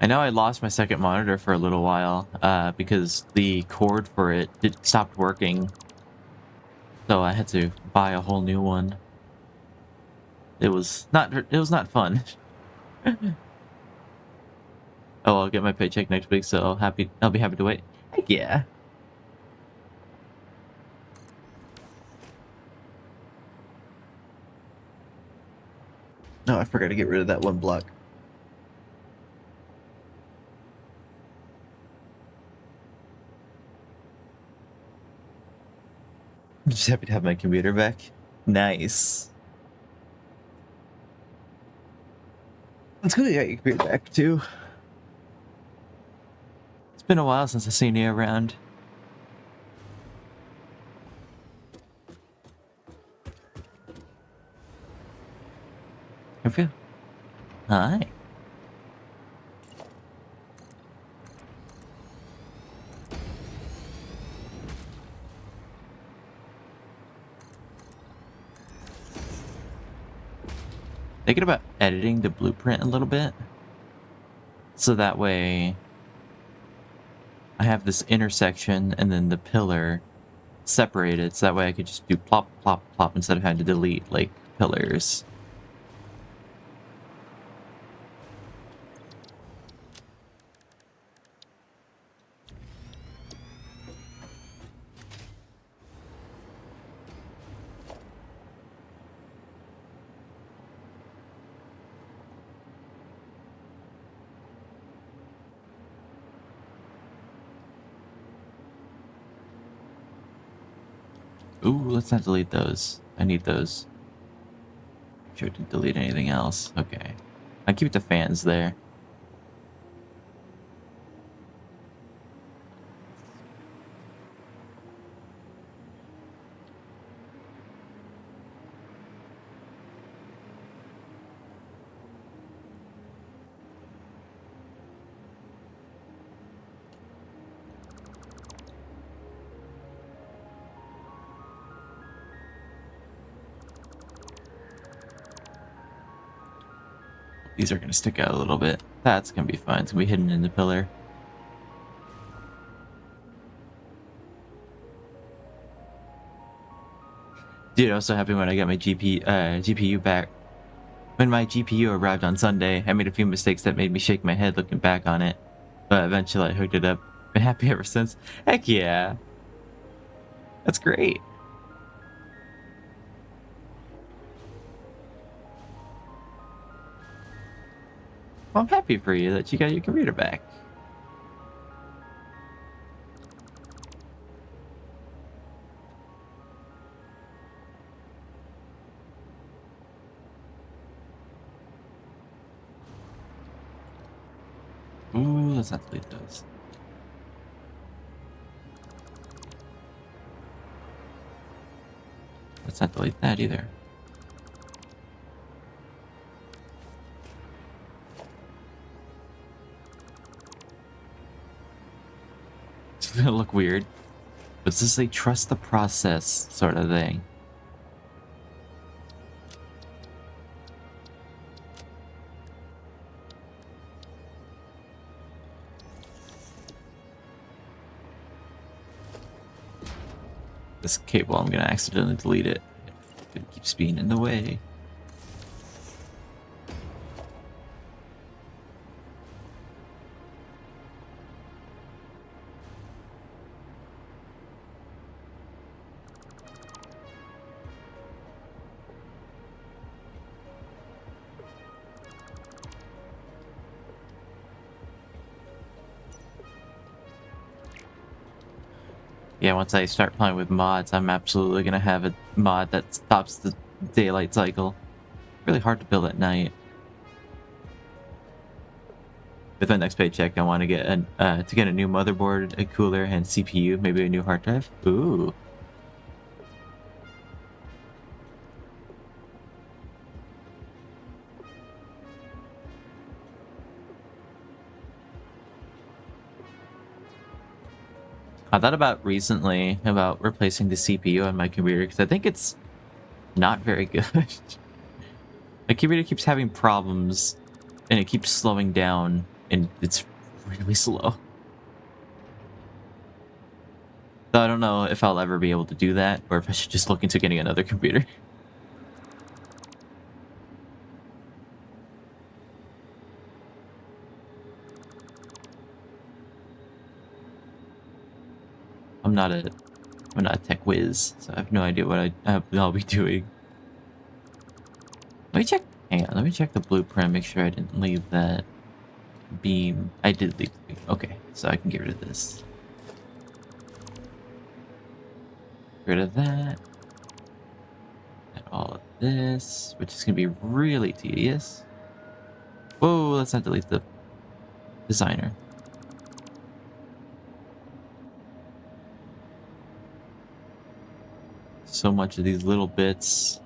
I know I lost my second monitor for a little while because the cord for it stopped working. So I had to buy a whole new one. It was not fun. Oh, I'll get my paycheck next week, so I'll be happy to wait. Heck yeah. No, I forgot to get rid of that one block. I'm just happy to have my computer back. Nice. It's cool you got your computer back too. It's been a while since I've seen you around. Have you? Hi. Thinking about editing the blueprint a little bit. So that way I have this intersection and then the pillar separated. So that way I could just do plop, plop, plop instead of having to delete like pillars. Ooh, let's not delete those. I need those. Make sure to delete anything else. Okay. I keep the fans there. These are going to stick out a little bit. That's going to be fine. It's going to be hidden in the pillar. Dude, I was so happy when I got my GPU back. When my GPU arrived on Sunday, I made a few mistakes that made me shake my head looking back on it. But eventually I hooked it up. Been happy ever since. Heck yeah. That's great. Well, I'm happy for you that you got your computer back. Ooh, let's not delete those. Let's not delete that either. It's gonna look weird. But it's just like trust the process sort of thing. This cable, I'm gonna accidentally delete it. It keeps being in the way. Yeah, once I start playing with mods, I'm absolutely gonna have a mod that stops the daylight cycle. Really hard to build at night. With my next paycheck, I want to get a new motherboard, a cooler, and CPU, maybe a new hard drive. Ooh. I thought about recently about replacing the CPU on my computer because I think it's not very good. My computer keeps having problems and it keeps slowing down and it's really slow. So I don't know if I'll ever be able to do that or if I should just look into getting another computer. I'm not a tech whiz, so I have no idea what I'll be doing. Let me check. Hang on, let me check the blueprint. Make sure I didn't leave that beam. I did leave the beam. Okay, so I can get rid of this. Get rid of that. And all of this, which is gonna be really tedious. Whoa, let's not delete the designer. So much of these little bits.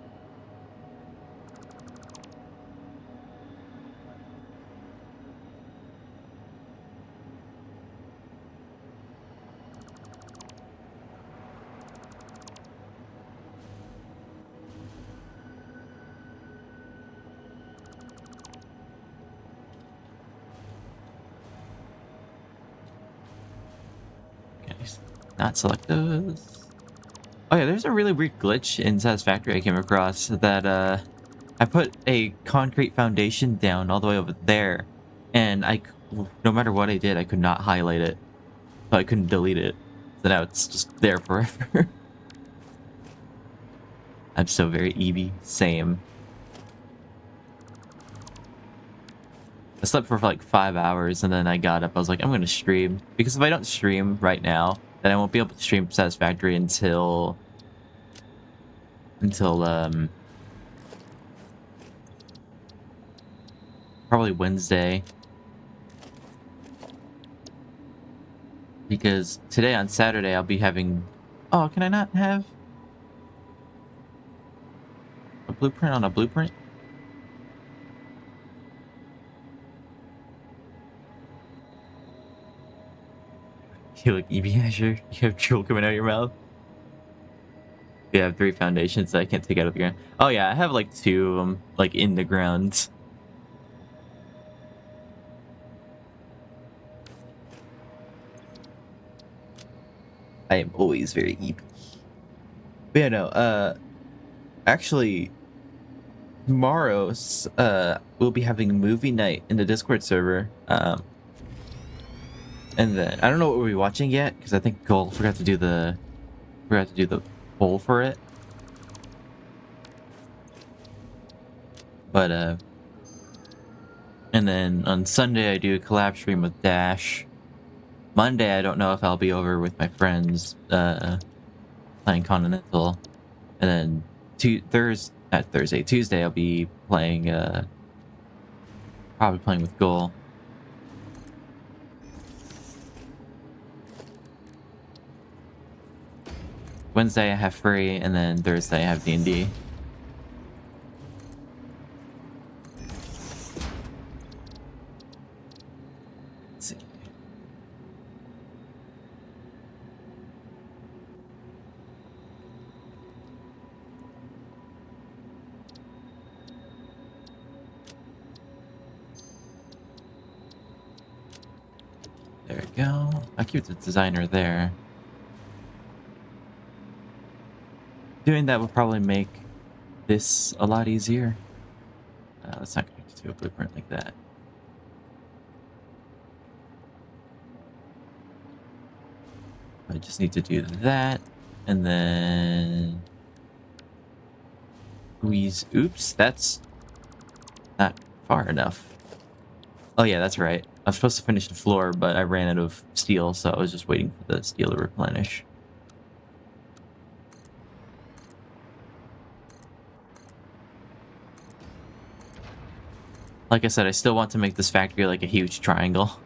Okay, not select those. Oh yeah, there's a really weird glitch in Satisfactory I came across that I put a concrete foundation down all the way over there, and no matter what I did, I could not highlight it, so I couldn't delete it. So now it's just there forever. I'm so very Eevee. Same. I slept for like 5 hours and then I got up. I was like, I'm gonna stream because if I don't stream right now, then I won't be able to stream Satisfactory until probably Wednesday. Because today on Saturday I'll be having... Oh, can I not have a blueprint on a blueprint? You look Eevee Asher. You have drool coming out of your mouth. You have 3 foundations that I can't take out of the ground. Oh yeah, I have like 2 of them, like in the ground. I am always very Eevee. But yeah, no, actually, tomorrow, we'll be having movie night in the Discord server. And then I don't know what we'll be watching yet because I think Gold forgot to do the poll for it. But and then on Sunday I do a collab stream with Dash. Monday I don't know if I'll be over with my friends playing Continental, and then Tuesday I'll be playing probably playing with Goal. Wednesday I have free, and then Thursday I have D&D. Let's see. There we go. I'll keep the designer there. Doing that would probably make this a lot easier. Let's not connect it to a blueprint like that. I just need to do that, and then squeeze. Oops, that's not far enough. Oh yeah, that's right. I was supposed to finish the floor, but I ran out of steel, so I was just waiting for the steel to replenish. Like I said, I still want to make this factory like a huge triangle.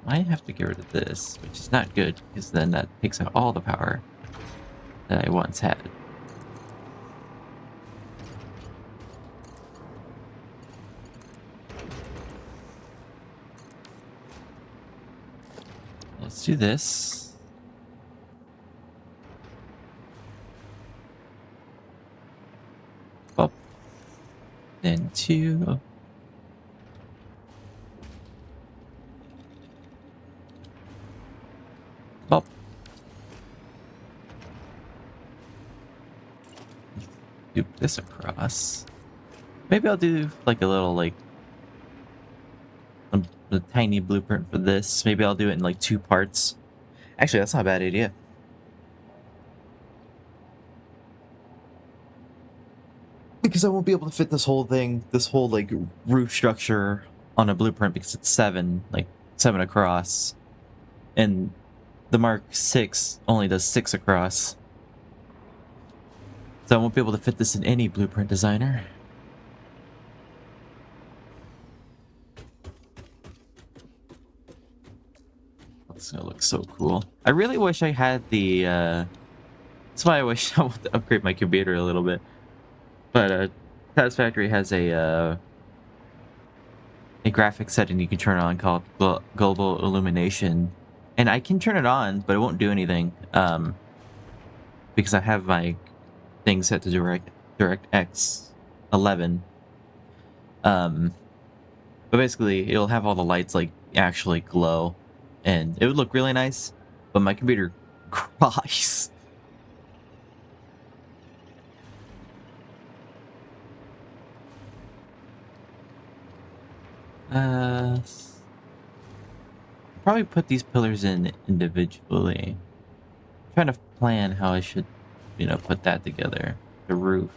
I have to get rid of this, which is not good, because then that takes out all the power that I once had. Let's do this. Up. Then 2. Up. Loop this across. Maybe I'll do like a little like a tiny blueprint for this. Maybe I'll do it in like 2 parts. Actually, that's not a bad idea. Because I won't be able to fit this whole thing, this whole like roof structure on a blueprint because it's 7 across. And the Mark 6 only does 6 across. So I won't be able to fit this in any blueprint designer. It's gonna look so cool. I really wish I had the that's why I wish I wanted to upgrade my computer a little bit. But Satisfactory has a graphic setting you can turn on called global illumination, and I can turn it on, but it won't do anything because I have my thing set to DirectX 11. But basically, it'll have all the lights like actually glow, and it would look really nice. But my computer cries. Probably put these pillars in individually. I'm trying to plan how I should, put that together. The roof.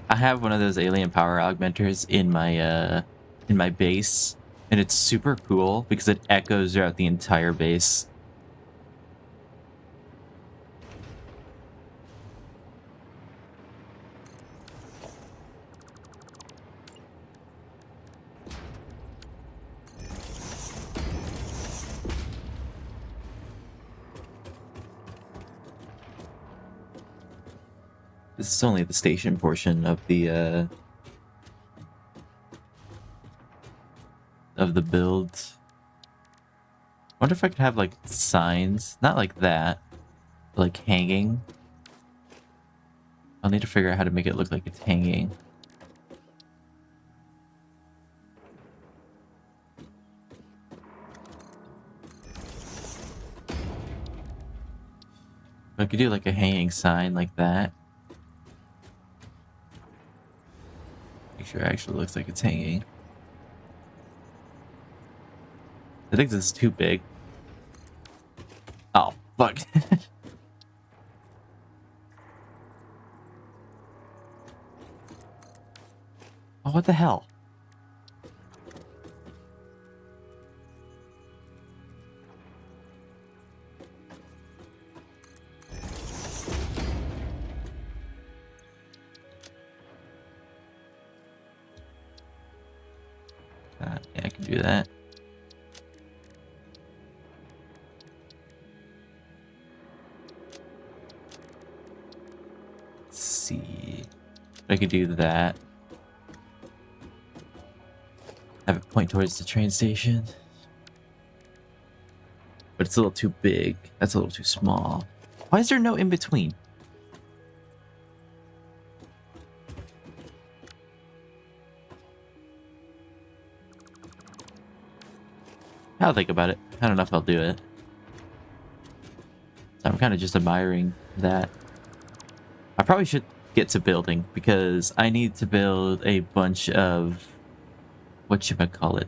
I have one of those alien power augmenters in my base, and it's super cool because it echoes throughout the entire base. This is only the station portion of the build. Wonder if I could have like signs, not like that, but like hanging. I'll need to figure out how to make it look like it's hanging. I could do like a hanging sign like that. Make sure it actually looks like it's hanging. I think this is too big. Oh, fuck. Oh, what the hell? Yeah, I can do that. Let's see. I could do that. Have it point towards the train station. But it's a little too big. That's a little too small. Why is there no in between? I'll think about it. I don't know if I'll do it. So I'm kind of just admiring that. I probably should get to building because I need to build a bunch of whatchamacallit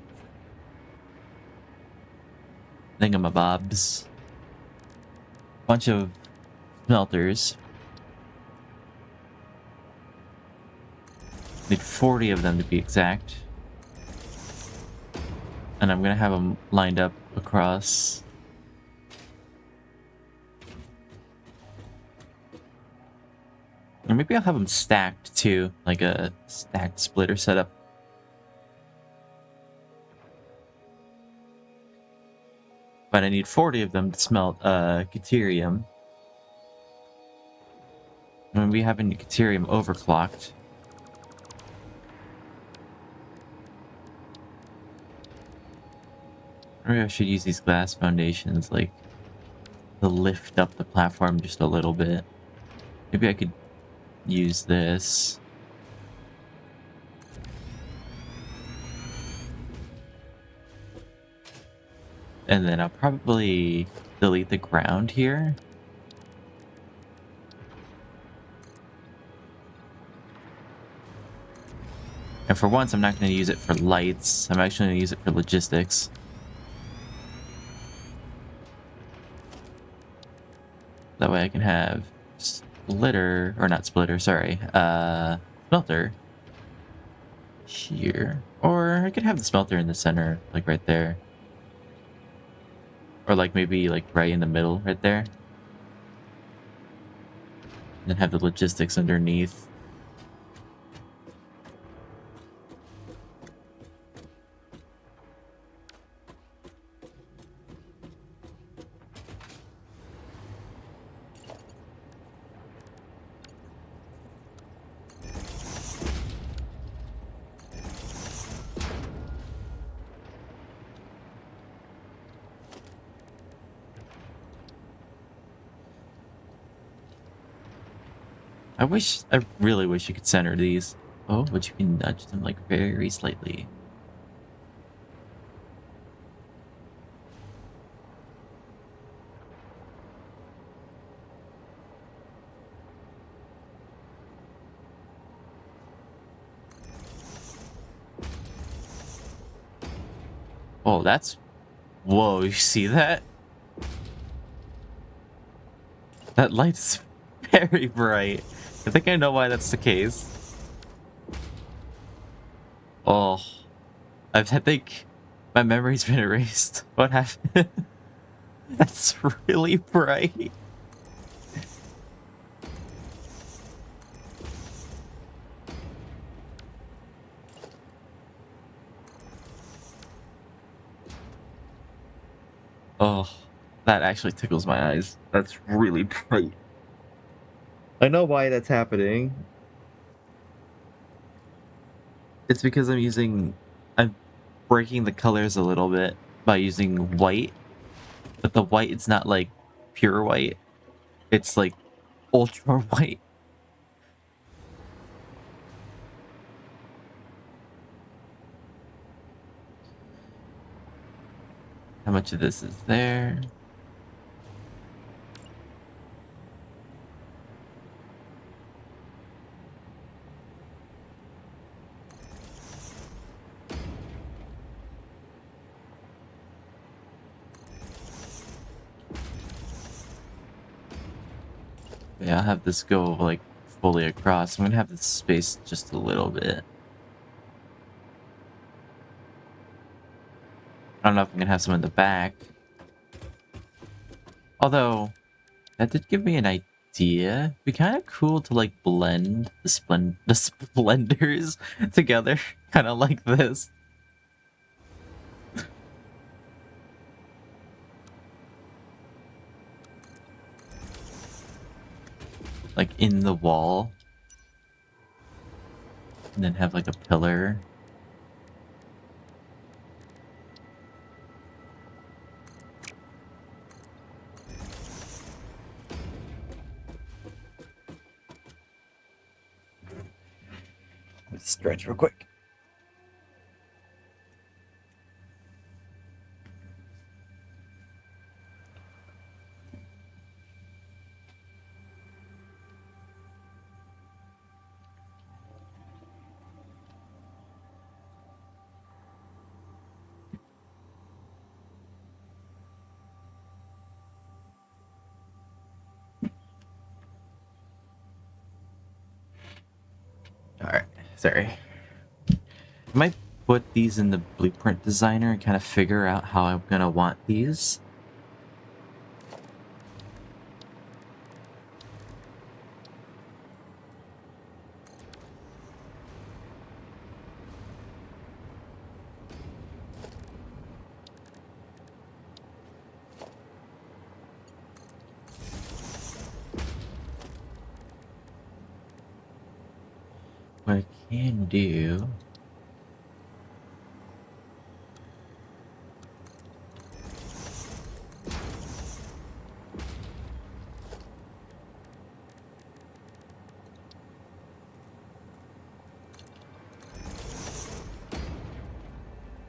thingamabobs. Bunch of smelters. Need 40 of them to be exact. And I'm gonna have them lined up across. Or maybe I'll have them stacked too, like a stacked splitter setup. But I need 40 of them to smelt Caterium. I'm gonna be having the Caterium overclocked. Maybe I should use these glass foundations, like, to lift up the platform just a little bit. Maybe I could use this. And then I'll probably delete the ground here. And for once, I'm not going to use it for lights. I'm actually going to use it for logistics. That way I can have splitter, or not splitter, sorry, smelter here. Or I could have the smelter in the center, like right there. Or like maybe like right in the middle, right there. And then have the logistics underneath. I really wish you could center these. Oh, but you can nudge them like very slightly. Oh, that's... Whoa, you see that? That light's very bright. I think I know why that's the case. Oh, I think my memory's been erased. What happened? That's really bright. Oh, that actually tickles my eyes. That's really bright. I know why that's happening. It's because I'm breaking the colors a little bit by using white, but the white it's not like pure white. It's like ultra white. How much of this is there? Yeah, I'll have this go like fully across. I'm gonna have this space just a little bit. I don't know if I'm gonna have some in the back. Although, that did give me an idea. It'd be kind of cool to like blend the splendors together, kind of like this. Like in the wall. And then have like a pillar. Let's stretch real quick. Alright, sorry. I might put these in the blueprint designer and kind of figure out how I'm gonna want these. What I can do...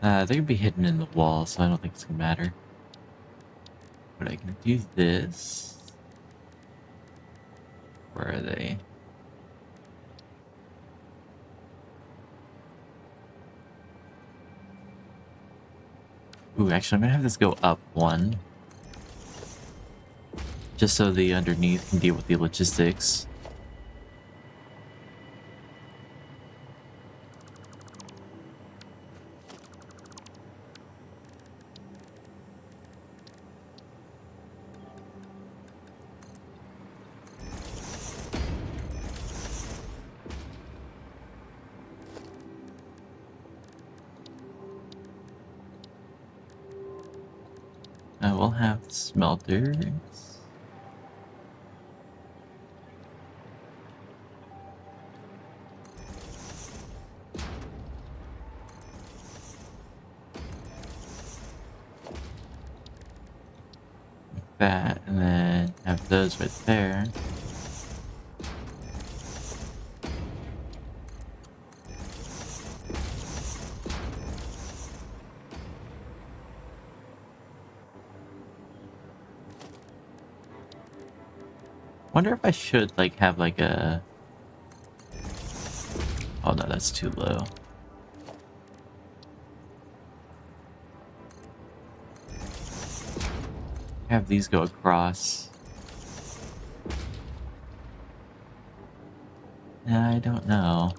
they're gonna be hidden in the wall, so I don't think it's gonna matter. But I can do this. Where are they? Ooh, actually, I'm gonna have this go up one. Just so the underneath can deal with the logistics. I will have smelters. That, and then have those right there. Wonder if I should like have like a... Oh no, that's too low. Have these go across. I don't know.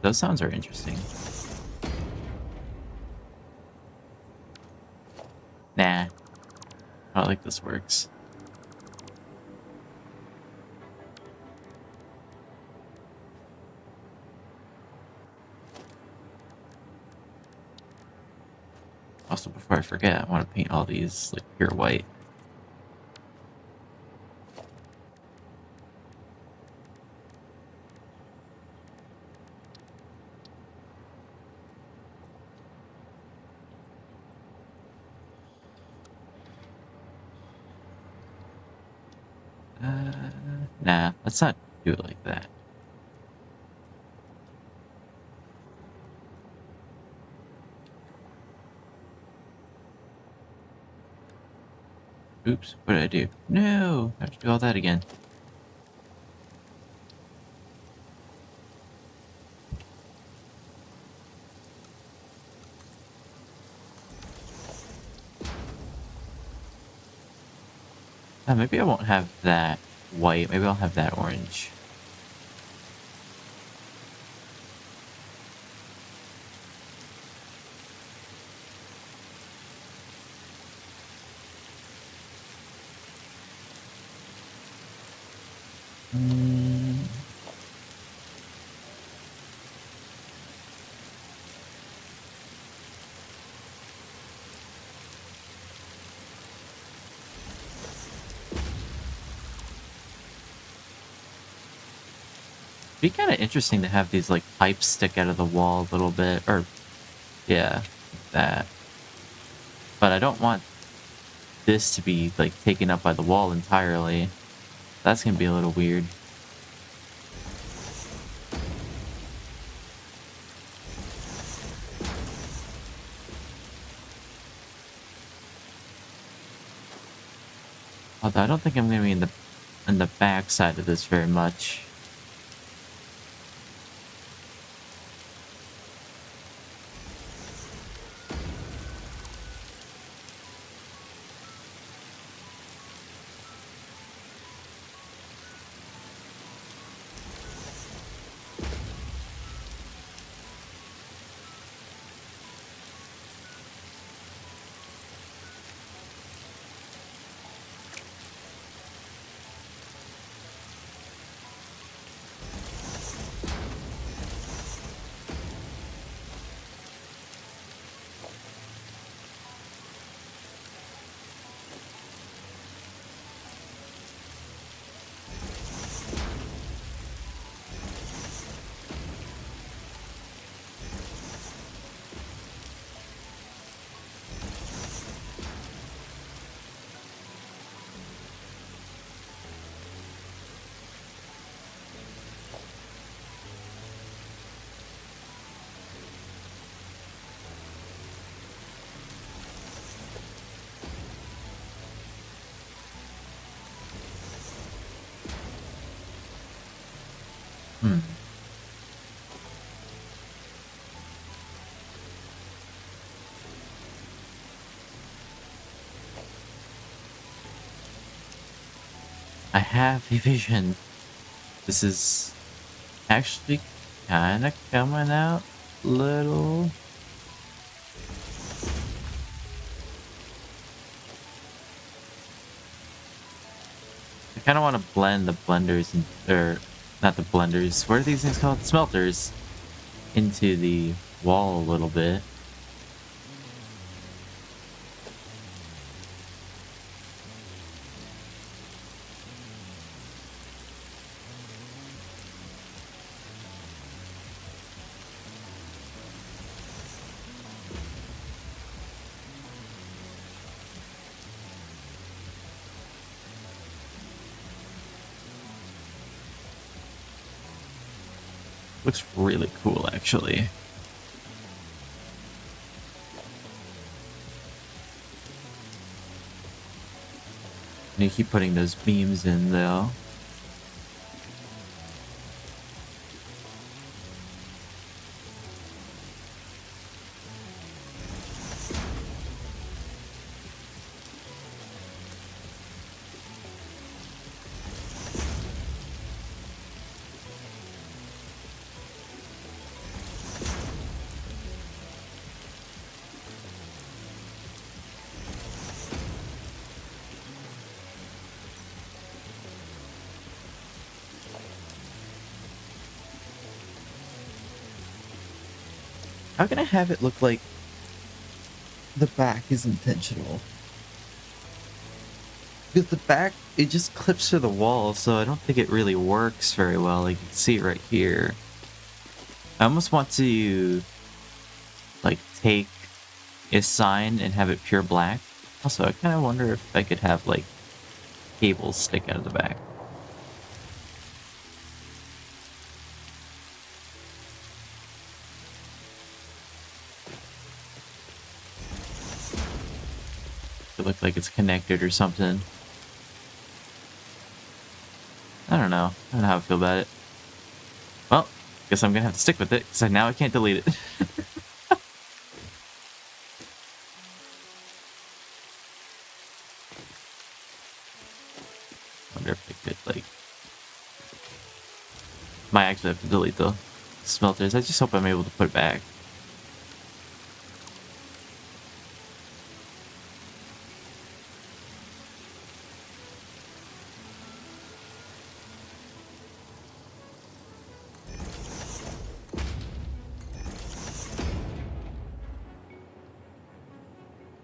Those sounds are interesting. Nah. I don't think this works. Also, before I forget, I want to paint all these like pure white. Nah, let's not do it like that. Oops, what did I do? No! I have to do all that again. Maybe I won't have that white. Maybe I'll have that orange. Mm. Be kind of interesting to have these like pipes stick out of the wall a little bit, or yeah, like that. But I don't want this to be like taken up by the wall entirely. That's gonna be a little weird. Although I don't think I'm gonna be in the back side of this very much. Hmm. I have a vision. This is actually kind of coming out little. I kind of want to blend the blenders, or not the blenders. What are these things called? Smelters into the wall a little bit. Looks really cool, actually. And you keep putting those beams in, though. How can I have it look like the back is intentional? Because the back, it just clips to the wall, so I don't think it really works very well. Like, you can see it right here. I almost want to, like, take a sign and have it pure black. Also, I kind of wonder if I could have, like, cables stick out of the back. It look like it's connected or something. I don't know. I don't know how I feel about it. Well, guess I'm gonna have to stick with it, because now I can't delete it. wonder if I could, like... Might actually have to delete the smelters. I just hope I'm able to put it back.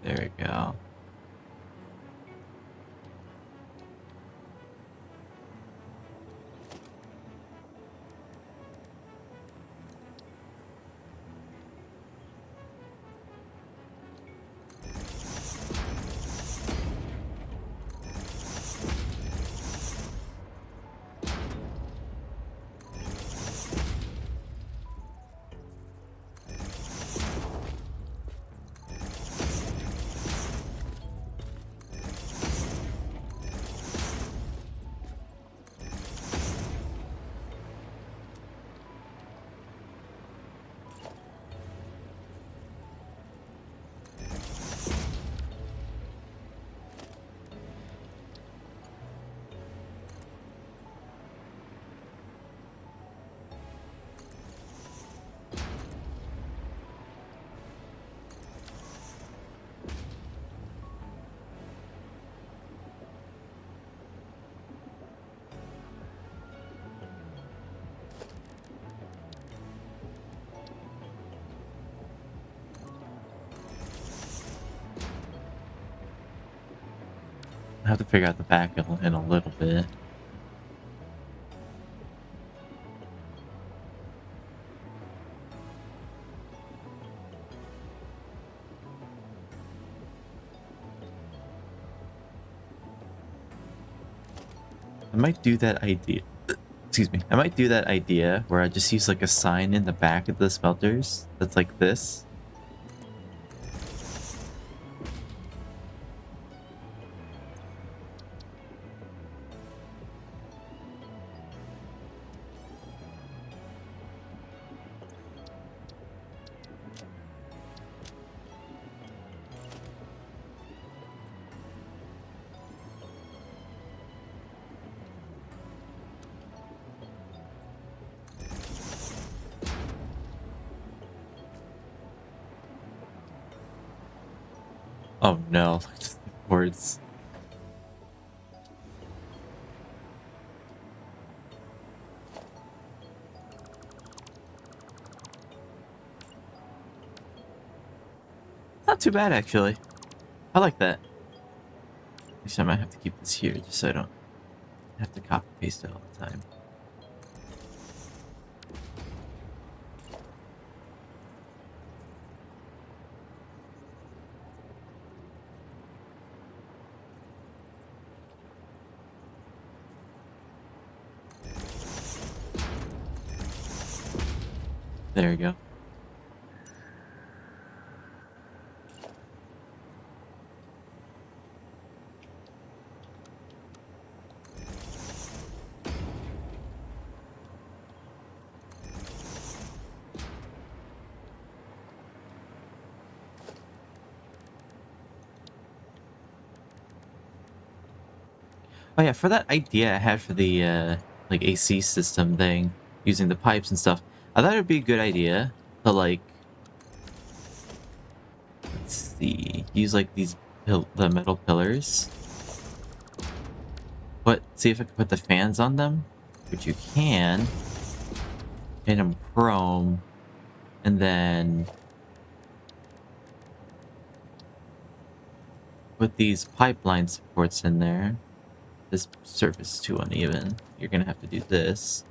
There we go. I have to figure out the back in a little bit. I might do that idea. Excuse me. I might do that idea where I just use like a sign in the back of the smelters that's like this. Oh no, just the words. Not too bad actually. I like that. At least I might have to keep this here just so I don't have to copy paste it all the time. There we go. Oh yeah, for that idea I had for the like AC system thing, using the pipes and stuff, I thought it would be a good idea to like, let's see, use like these the metal pillars. But see if I can put the fans on them, which you can. Paint them chrome, and then put these pipeline supports in there. This surface is too uneven. You're gonna have to do this.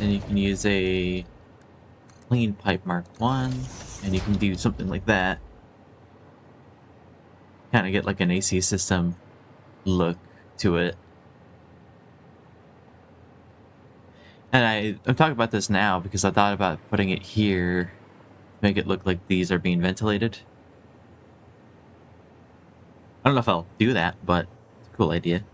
Then you can use a clean pipe Mark 1, and you can do something like that. Kind of get like an AC system look to it. And I'm talking about this now because I thought about putting it here to make it look like these are being ventilated. I don't know if I'll do that, but it's a cool idea.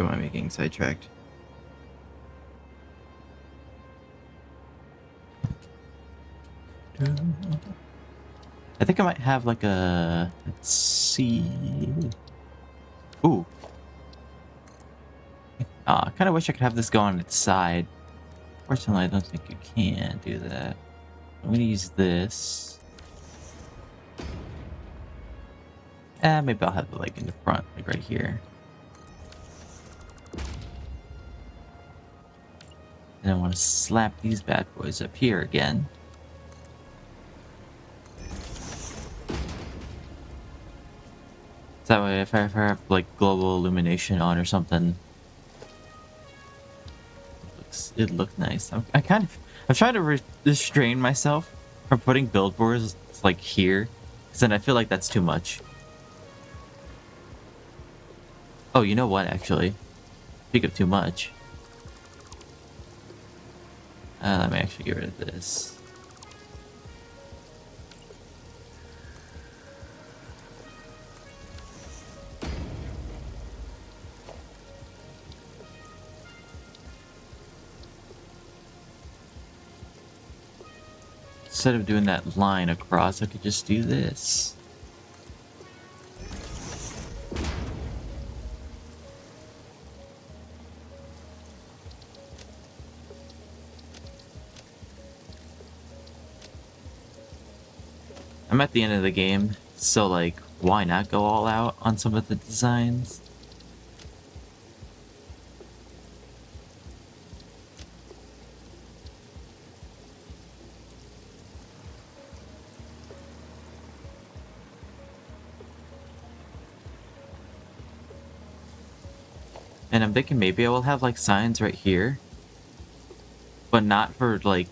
Don't mind me getting sidetracked. I think I might have like a... Let's see... Ooh. I kind of wish I could have this go on its side. Fortunately, I don't think you can do that. I'm gonna use this. Maybe I'll have it like in the front, like right here. And I want to slap these bad boys up here again. That way, if I ever have like global illumination on or something, it looks nice. I'm trying to restrain myself from putting billboards like here, because then I feel like that's too much. Oh, you know what? Actually, speak of too much. Let me actually get rid of this. Instead of doing that line across, I could just do this. I'm at the end of the game, so like, why not go all out on some of the designs? And I'm thinking maybe I will have like signs right here, but not for like...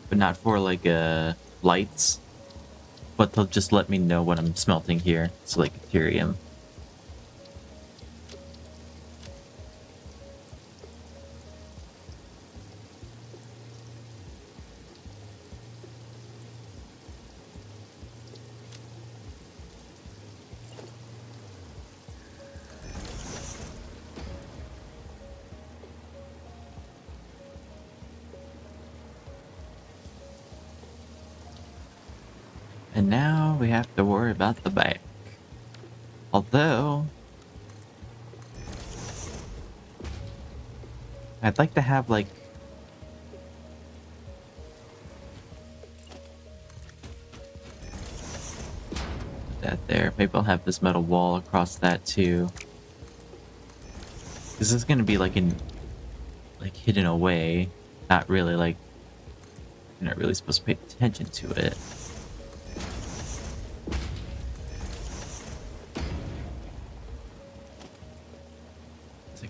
But not for like lights, but they'll just let me know when I'm smelting here. So like Ethereum. And now we have to worry about the back. Although... I'd like to have like... that there. Maybe I'll have this metal wall across that too. This is gonna be like in... like hidden away. Not really like... You're not really supposed to pay attention to it.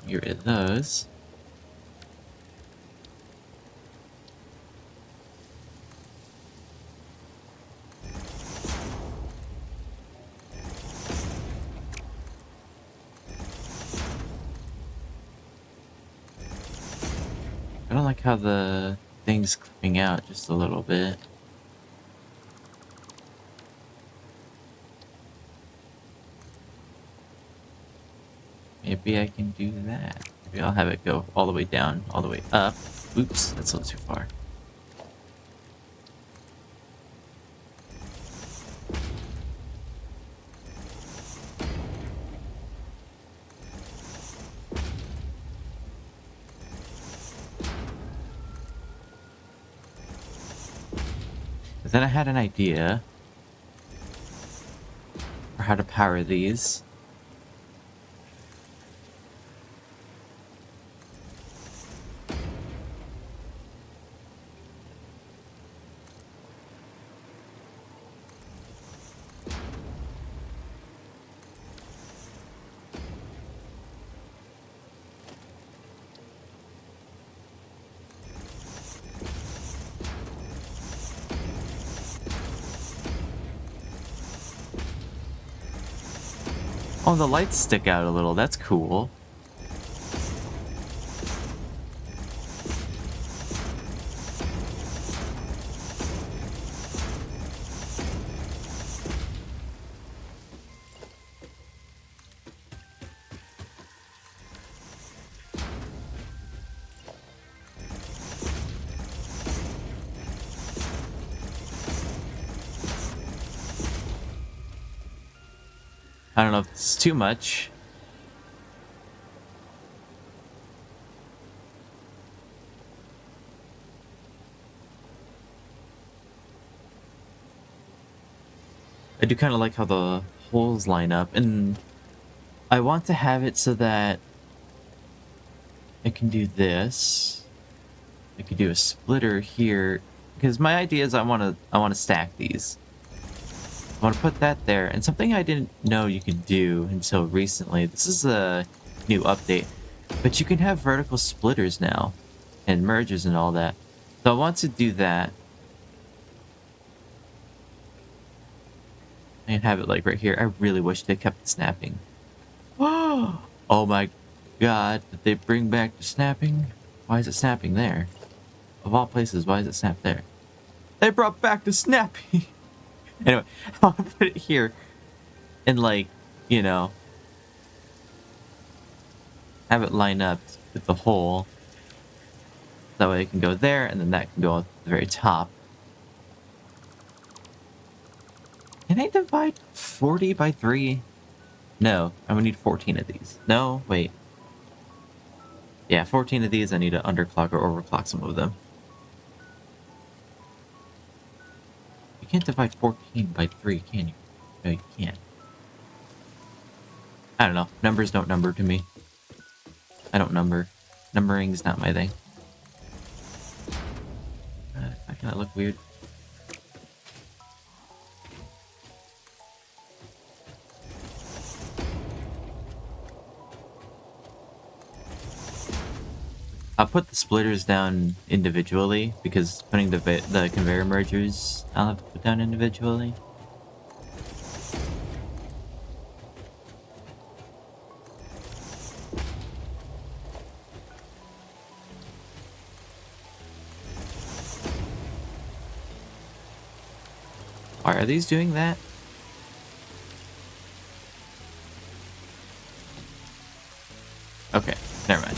Get rid of those. I don't like how the thing's clipping out just a little bit. Maybe I can do that. Maybe I'll have it go all the way down, all the way up. Oops, that's a little too far. But then I had an idea for how to power these. Oh, the lights stick out a little. That's cool. I don't know if it's too much. I do kind of like how the holes line up, and I want to have it so that I can do this. I could do a splitter here, because my idea is I want to stack these. I want to put that there, and something I didn't know you could do until recently. This is a new update, but you can have vertical splitters now, and mergers and all that. So I want to do that. And have it like right here. I really wish they kept the snapping. Oh my god, did they bring back the snapping? Why is it snapping there? Of all places, why is it snapped there? They brought back the snapping! Anyway, I'll put it here. And like, you know, have it line up with the hole. That way it can go there, and then that can go at the very top. Can I divide 40 by 3? No, I would need 14 of these. No, wait. Yeah, 14 of these. I need to underclock or overclock some of them. You can't divide 14 by 3, can you? No, you can't. I don't know. Numbers don't number to me. I don't number. Numbering's not my thing. Why can I look weird? I'll put the splitters down individually, because putting the conveyor mergers I'll have to put down individually. Why are these doing that? Okay, never mind.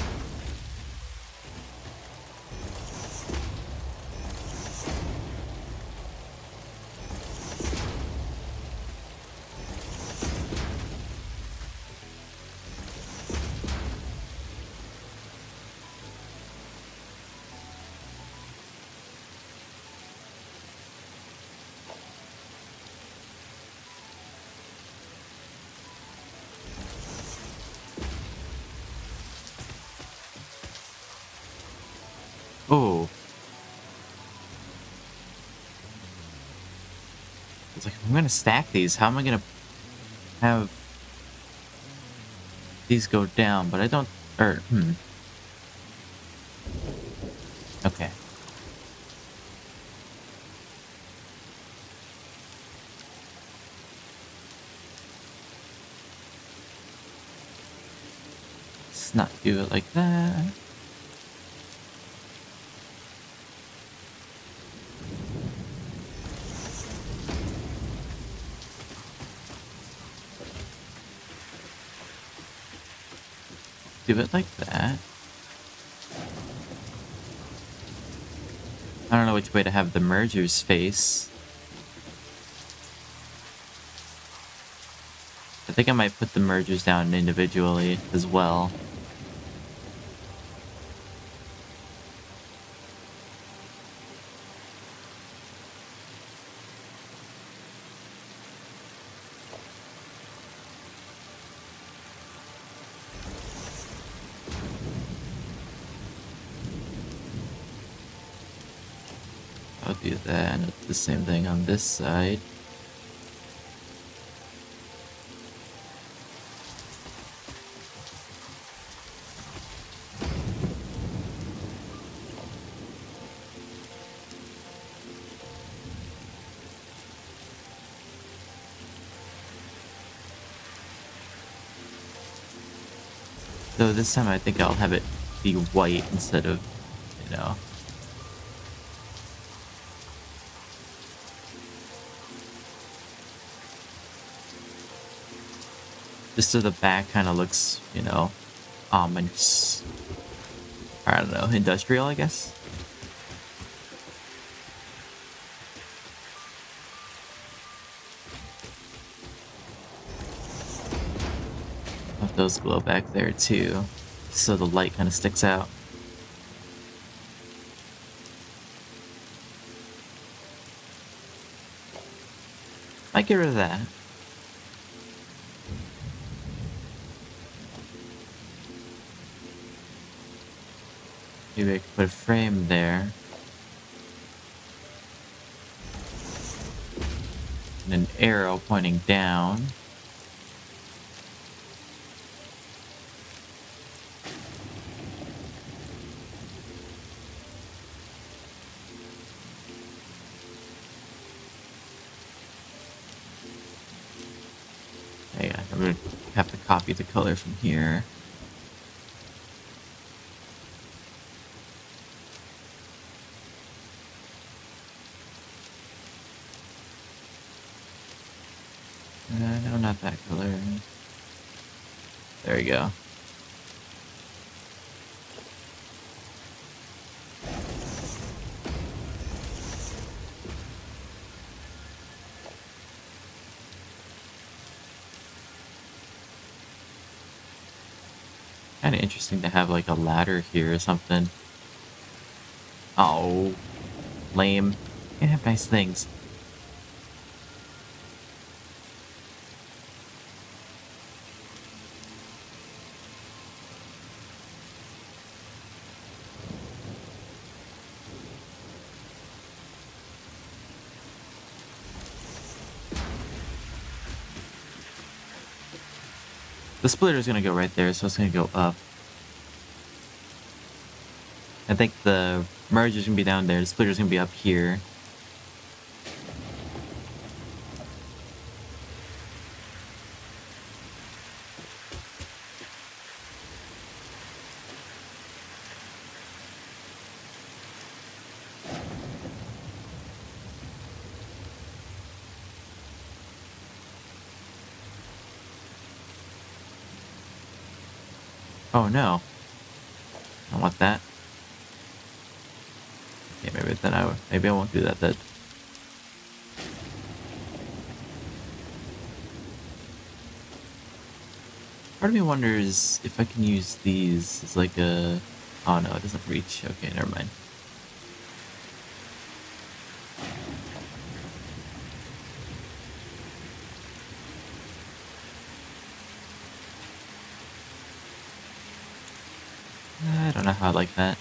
Oh. It's like, I'm gonna stack these. How am I gonna have these go down? But I don't... Okay. Let's not do it like that. Do it like that. I don't know which way to have the mergers face. I think I might put the mergers down individually as well. I'll do that, and the same thing on this side. Though this time I think I'll have it be white instead of, you know... Just so the back kind of looks, you know, ominous. I don't know, industrial, I guess? those glow back there too, so the light kind of sticks out. Might get rid of that. Maybe I could put a frame there. And an arrow pointing down. Yeah, I'm gonna have to copy the color from here. No, not that color. There we go. Kind of interesting to have like a ladder here or something. Oh, lame. Can't have nice things. The splitter's gonna go right there, so it's gonna go up. I think the merger's gonna be down there, the splitter's gonna be up here. Oh no. I don't want that. Okay, maybe I won't do that then. Part of me wonders if I can use these as like a... Oh no, it doesn't reach. Okay, never mind. I don't know how I like that.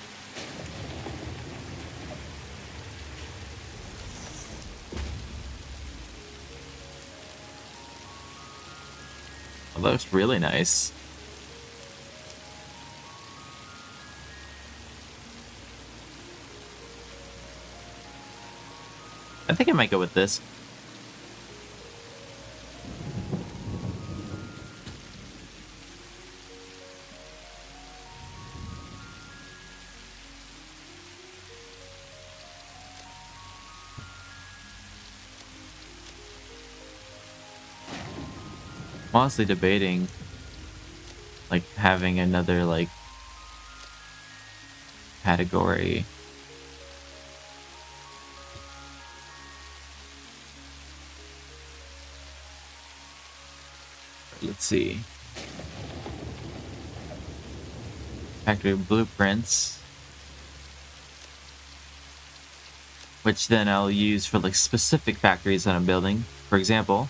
Well, that looks really nice. I think I might go with this. I'm honestly debating like having another like category. Let's see. Factory blueprints. Which then I'll use for like specific factories that I'm building. For example,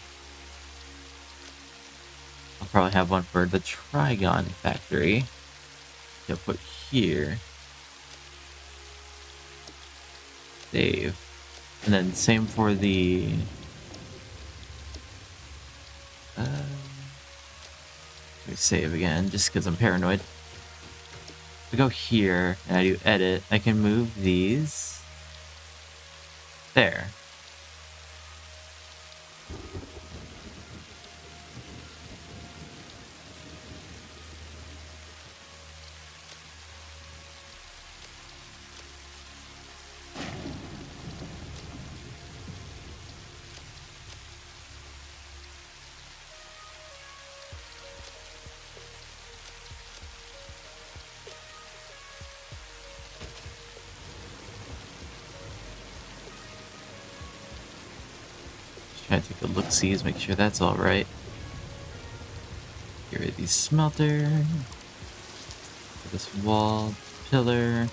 I'll probably have one for the Trigon factory. I'll put here. Save. And then same for the... let me save again, just because I'm paranoid. If I go here, and I do edit, I can move these. There. Try to take a look-sees, make sure that's all right. Here rid of these smelter. This wall, pillar.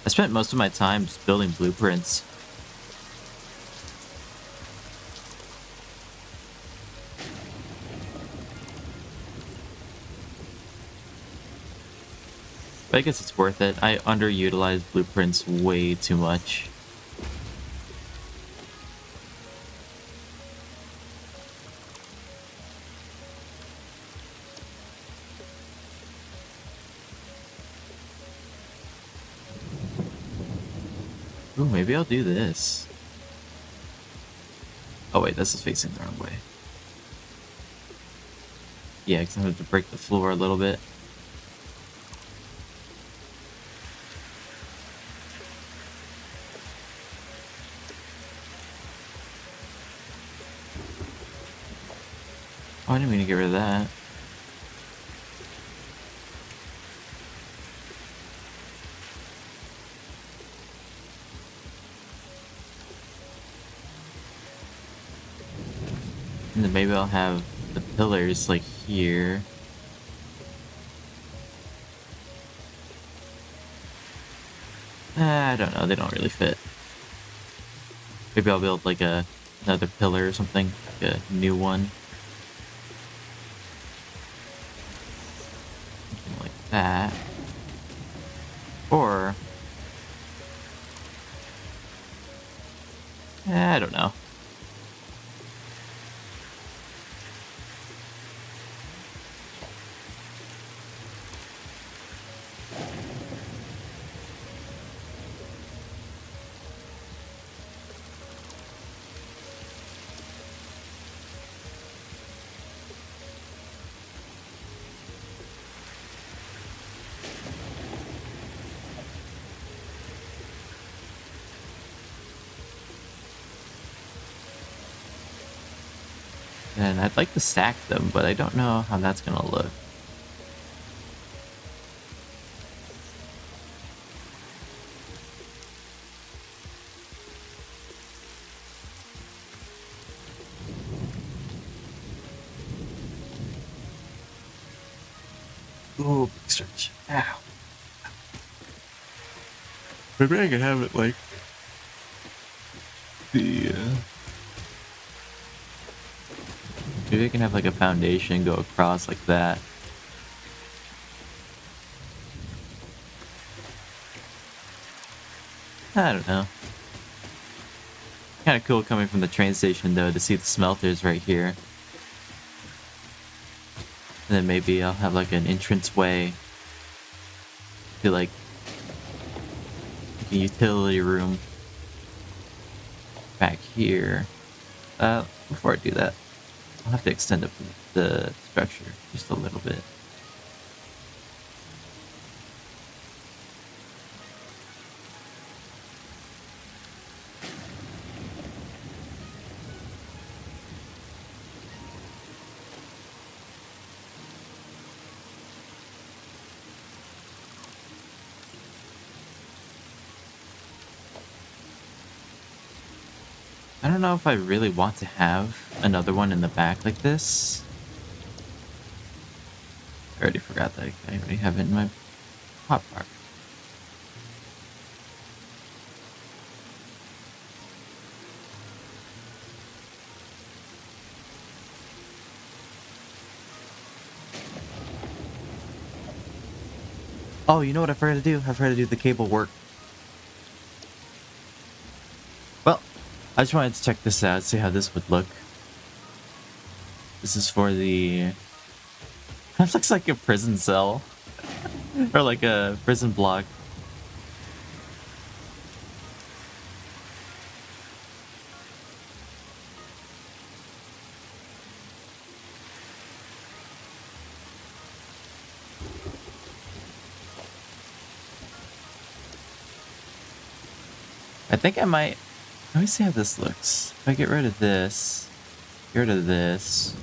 I spent most of my time just building blueprints. But I guess it's worth it. I underutilize blueprints way too much. Ooh, maybe I'll do this. Oh wait, this is facing the wrong way. Yeah, because I have to break the floor a little bit. Oh, I didn't mean to get rid of that. And then maybe I'll have the pillars like here. I don't know, they don't really fit. Maybe I'll build like another pillar or something, like a new one. Something like that. Or I don't know. And I'd like to stack them, but I don't know how that's gonna look. Ooh, big stretch. Ow. Maybe I could have it like the maybe I can have like a foundation go across like that. I don't know. Kind of cool coming from the train station though to see the smelters right here. And then maybe I'll have like an entrance way to like a utility room back here. Before I do that, I'll have to extend up the structure just a little bit. I don't know if I really want to have another one in the back like this. I already forgot that I already have it in my hot bar. Oh, you know what I forgot to do? I forgot to do the cable work. Well, I just wanted to check this out, see how this would look. This is for the... That looks like a prison cell. Or like a prison block. I think I might... Let me see how this looks. If I get rid of this, get rid of this.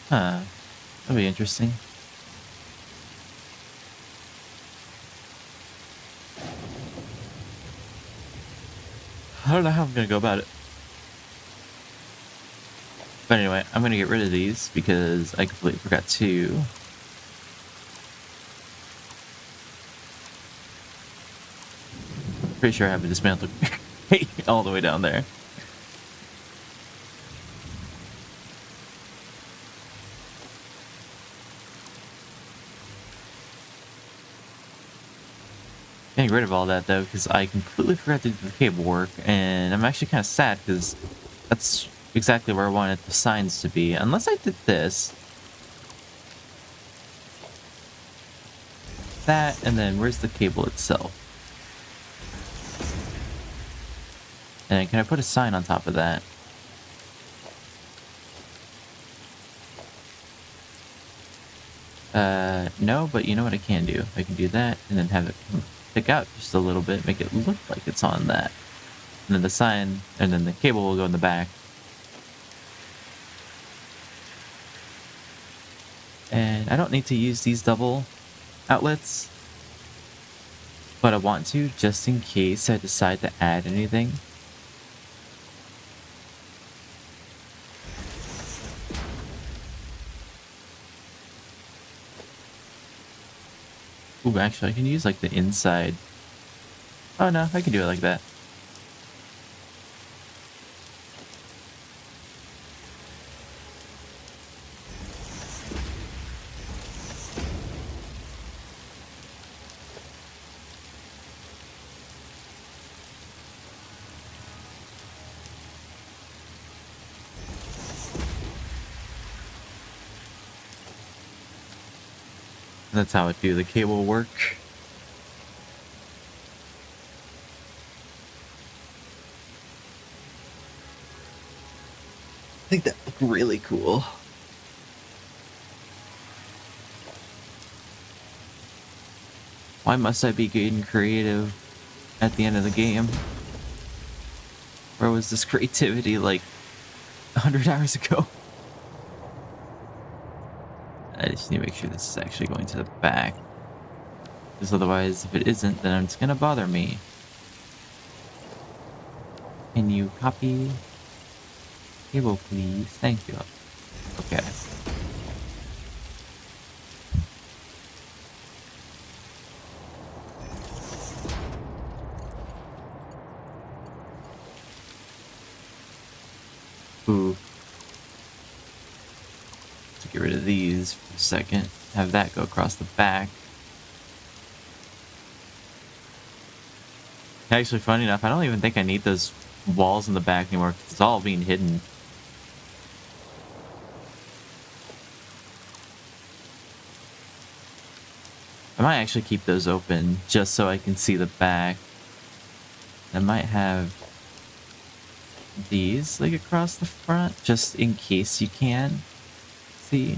Huh. That'll be interesting. I don't know how I'm gonna go about it. But anyway, I'm gonna get rid of these because I completely forgot to. Pretty sure I have a dismantled crate all the way down there. Getting rid of all that though, because I completely forgot to do the cable work, and I'm actually kind of sad because that's exactly where I wanted the signs to be. Unless I did this, that, and then where's the cable itself? And then can I put a sign on top of that? No, but you know what I can do? I can do that, and then have it stick out just a little bit, make it look like it's on that. And then the sign, and then the cable will go in the back. And I don't need to use these double outlets, but I want to just in case I decide to add anything. Ooh, actually I can use like the inside. Oh no, I can do it like that. That's how I do the cable work. I think that looked really cool. Why must I be getting creative at the end of the game? Where was this creativity like 100 hours ago? I just need to make sure this is actually going to the back. Because otherwise, if it isn't, then it's going to bother me. Can you copy cable, please? Thank you. Okay. Ooh. Let's get rid of these for a second. Have that go across the back. Actually, funny enough, I don't even think I need those walls in the back anymore because it's all being hidden. I might actually keep those open just so I can see the back. I might have these like across the front just in case you can see.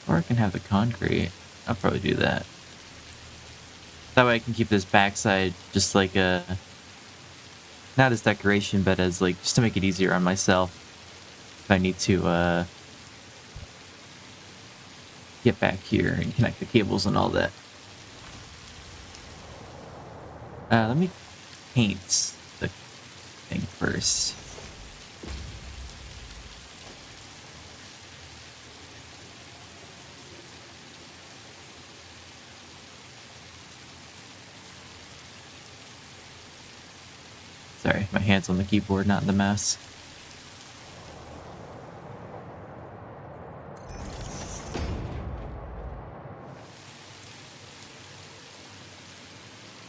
Or I can have the concrete. I'll probably do that. That way I can keep this backside just like a, not as decoration, but as like, just to make it easier on myself if I need to get back here and connect the cables and all that. Let me paint the thing first. Sorry, my hand's on the keyboard, not the mouse.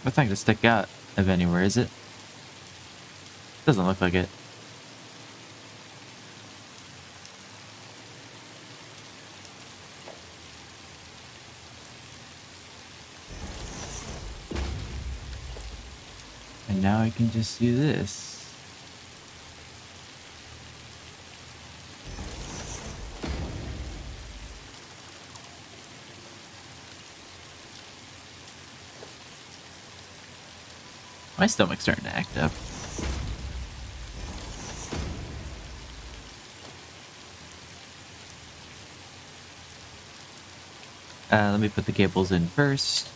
That's not gonna stick out of anywhere, is it? Doesn't look like it. And now I can just do this. My stomach's starting to act up. Let me put the cables in first.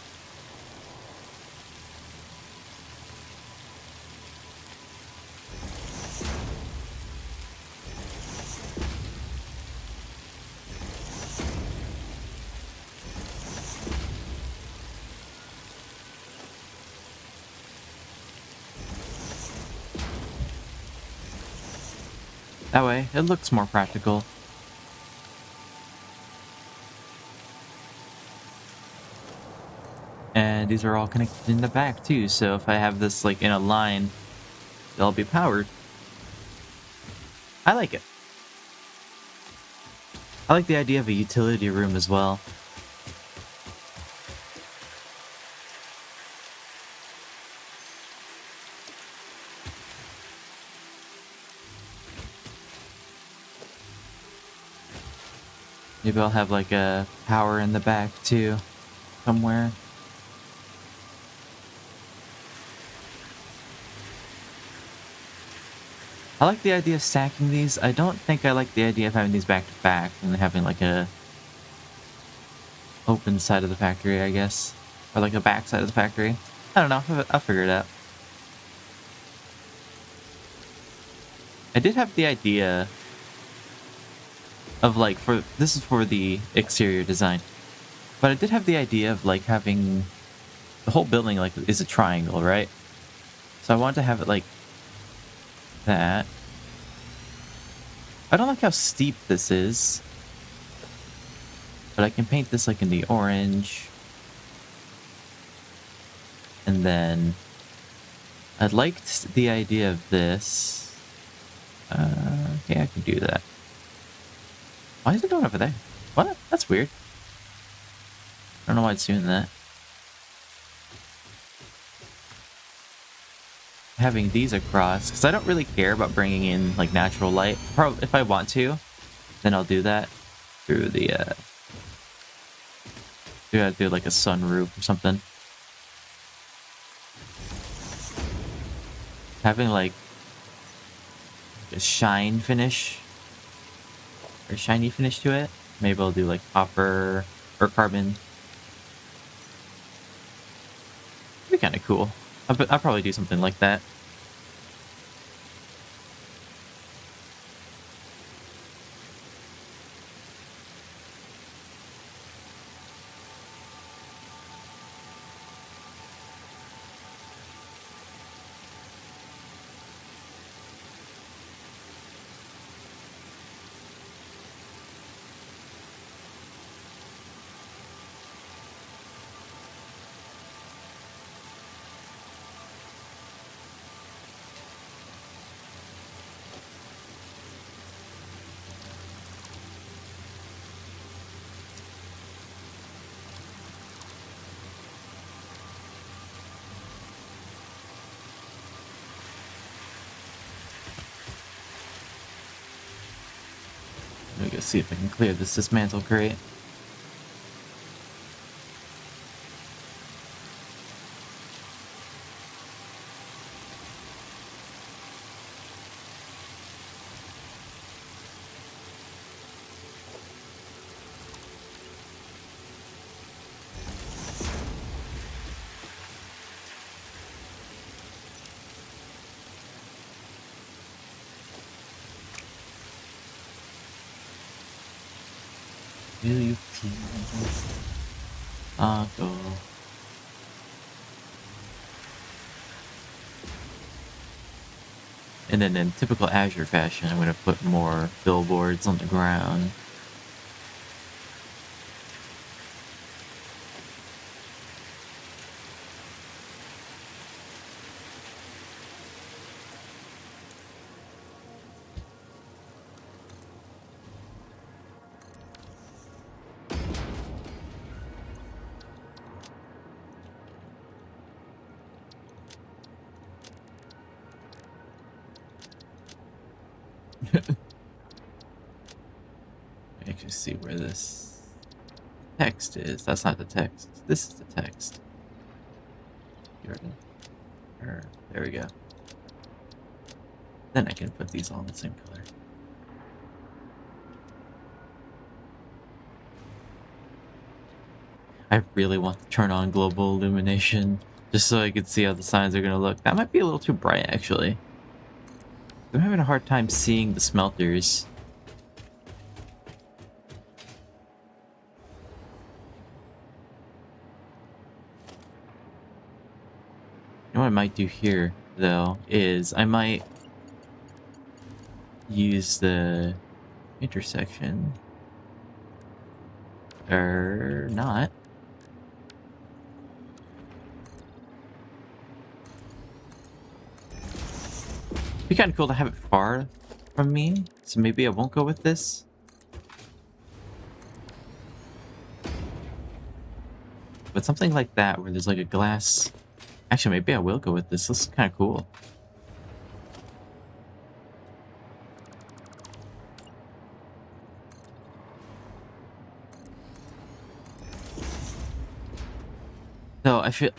That way, it looks more practical. And these are all connected in the back too, so if I have this like in a line, they'll be powered. I like it. I like the idea of a utility room as well. Maybe I'll have like a power in the back too, somewhere. I like the idea of stacking these. I don't think I like the idea of having these back to back and having like a open side of the factory, I guess. Or like a back side of the factory. I don't know. I'll figure it out. I did have the idea of like, this is for the exterior design, but I did have the idea of like having the whole building like is a triangle, right? So I wanted to have it like that. I don't like how steep this is, but I can paint this like in the orange. And then I liked the idea of this. Okay, I can do that. Why is it going over there? What? That's weird. I don't know why it's doing that. Having these across, because I don't really care about bringing in like natural light. Probably if I want to, then I'll do that through the do like a sunroof or something. Having like a shine finish or shiny finish to it. Maybe I'll do like copper or carbon. It'd be kind of cool. I'll probably do something like that. Let me go see if I can clear this dismantle crate. Will you please? Go. And then in typical Azure fashion, I'm going to put more billboards on the ground. Actually see where this text is. That's not the text. This is the text. There we go. Then I can put these all in the same color. I really want to turn on global illumination just so I can see how the signs are going to look. That might be a little too bright, actually. I'm having a hard time seeing the smelters. You know what I might do here, though, is I might use the intersection. Or not. Be kind of cool to have it far from me, so maybe I won't go with this. But something like that, where there's like a glass... Actually, maybe I will go with this. This is kind of cool. So I feel...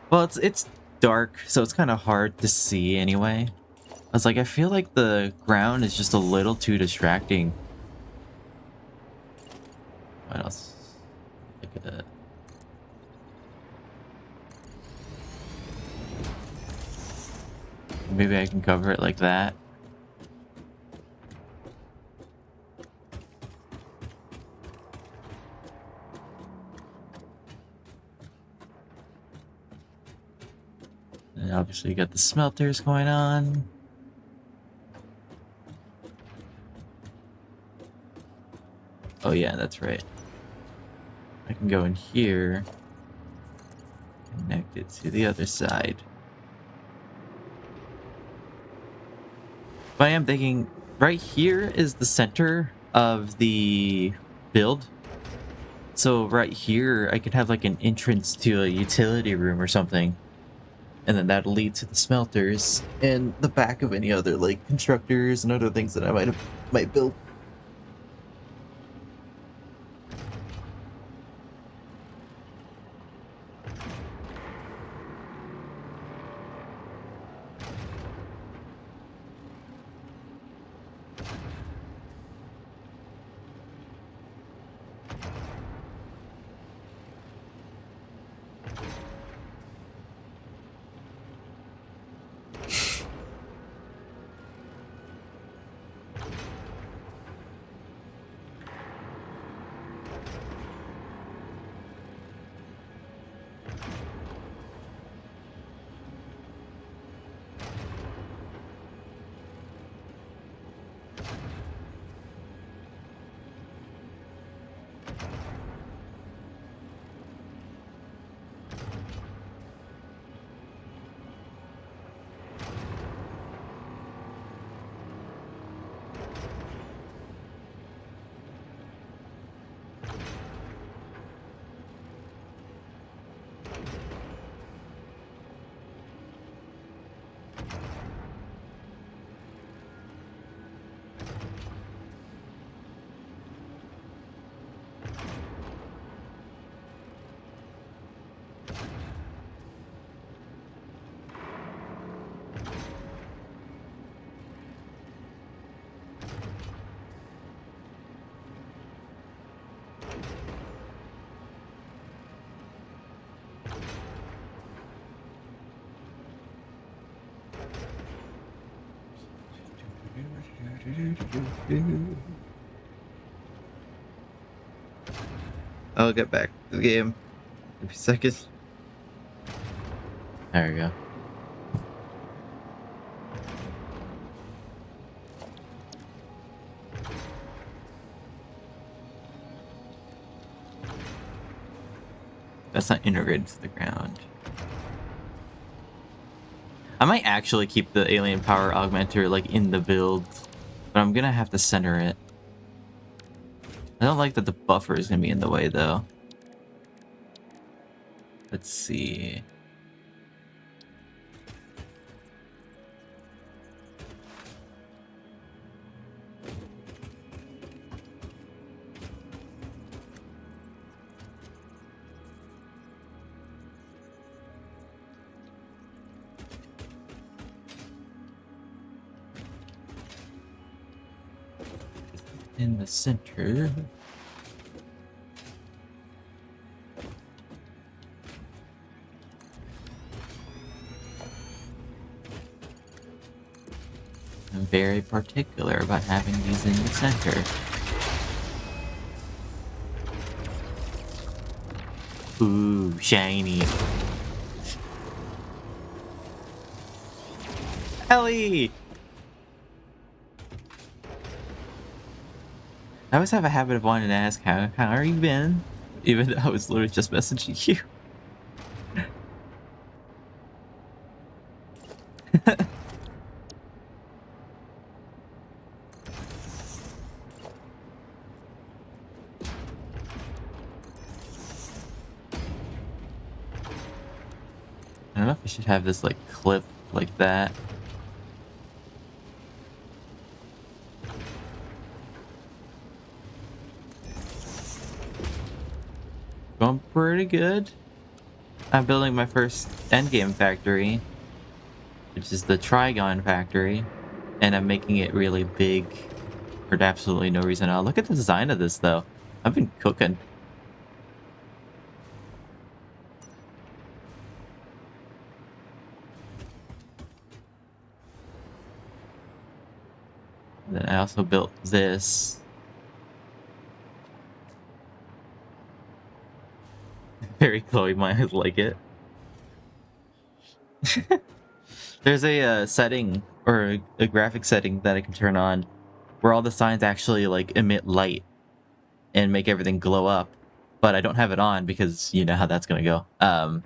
Well, it's dark, so it's kind of hard to see anyway. I was like, I feel like the ground is just a little too distracting. What else? Look at that. Maybe I can cover it like that. And obviously you got the smelters going on. Oh yeah, that's right. I can go in here, connect it to the other side. But I am thinking, right here is the center of the build. So right here, I could have like an entrance to a utility room or something. And then that'll lead to the smelters and the back of any other like constructors and other things that I might build. I'll get back to the game in a few seconds. There we go. That's not integrated to the ground. I might actually keep the alien power augmenter like in the build, but I'm gonna have to center it. I don't like that the buffer is gonna be in the way though. Let's see. In the center. I'm very particular about having these in the center. Ooh, shiny. Ellie! I always have a habit of wanting to ask how are you been? Even though I was literally just messaging you. I don't know if I should have this like clip like that. Going pretty good. I'm building my first endgame factory, which is the Trigon factory, and I'm making it really big for absolutely no reason at all. Look at the design of this though. I've been cooking. Then I also built this. Very Chloe might like it. There's a setting or a graphic setting that I can turn on where all the signs actually like emit light and make everything glow up. But I don't have it on because you know how that's gonna go. But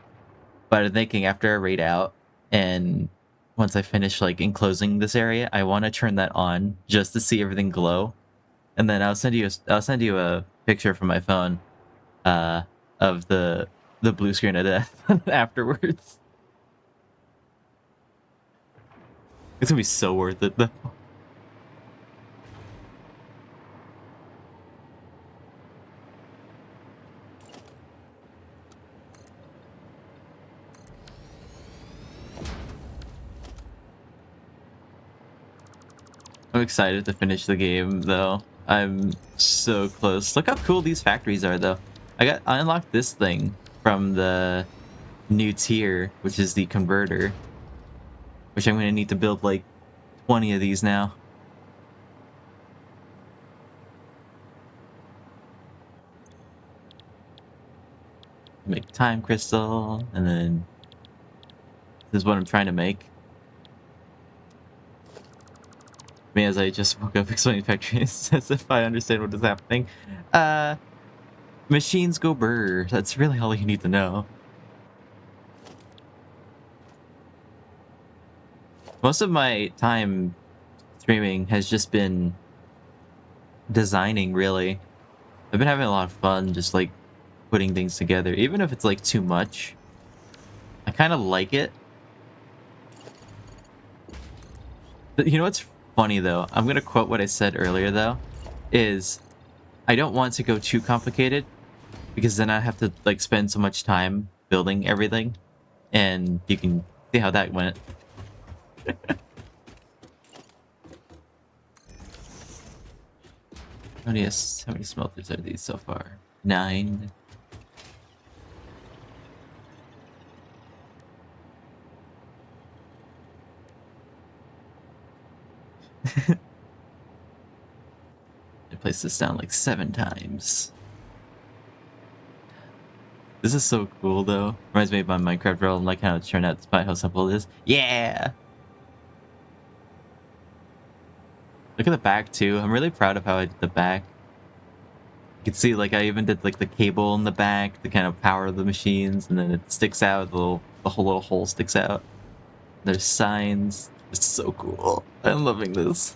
I'm thinking after I raid out and once I finish like enclosing this area, I want to turn that on just to see everything glow, and then I'll send you a picture from my phone, of the blue screen of death afterwards. It's gonna be so worth it though. I'm excited to finish the game though. I'm so close. Look how cool these factories are though. I unlocked this thing from the new tier, which is the converter, which I'm gonna need to build like 20 of these now. Make time crystal, and then this is what I'm trying to make. Me as I just woke up explaining factories as if I understand what is happening. Machines go brr. That's really all you need to know. Most of my time streaming has just been designing, really. I've been having a lot of fun just like putting things together, even if it's like too much. I kind of like it. You know what's funny though? I'm gonna quote what I said earlier though, is I don't want to go too complicated because then I have to like spend so much time building everything, and you can see how that went. How many smelters are these so far? 9. I placed this down like 7 times. This is so cool though. Reminds me of my Minecraft world and like how it turned out despite how simple it is. Yeah! Look at the back too. I'm really proud of how I did the back. You can see like I even did like the cable in the back to kind of power the machines, and then it sticks out, the whole little hole sticks out. There's signs. It's so cool. I'm loving this.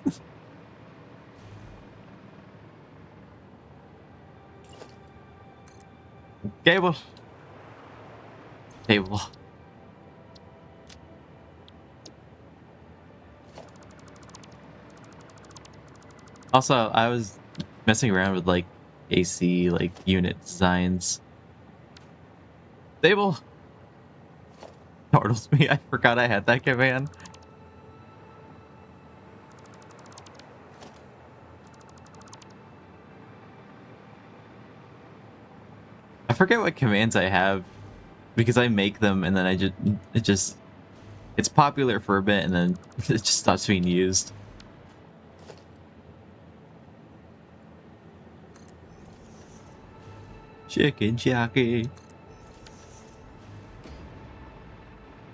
Cable. Table. Also, I was messing around with like AC like unit designs. Table. Startles me. I forgot I had that command. I forget what commands I have because I make them and then it's popular for a bit and then it just stops being used. Chicken jockey.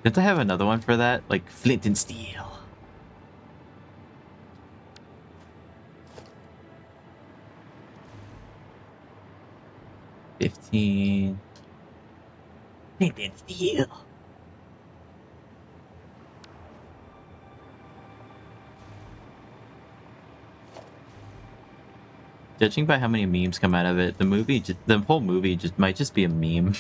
Didn't I have another one for that? Like flint and steel. 15. Nathan Steel. Judging by how many memes come out of it, the whole movie might just be a meme.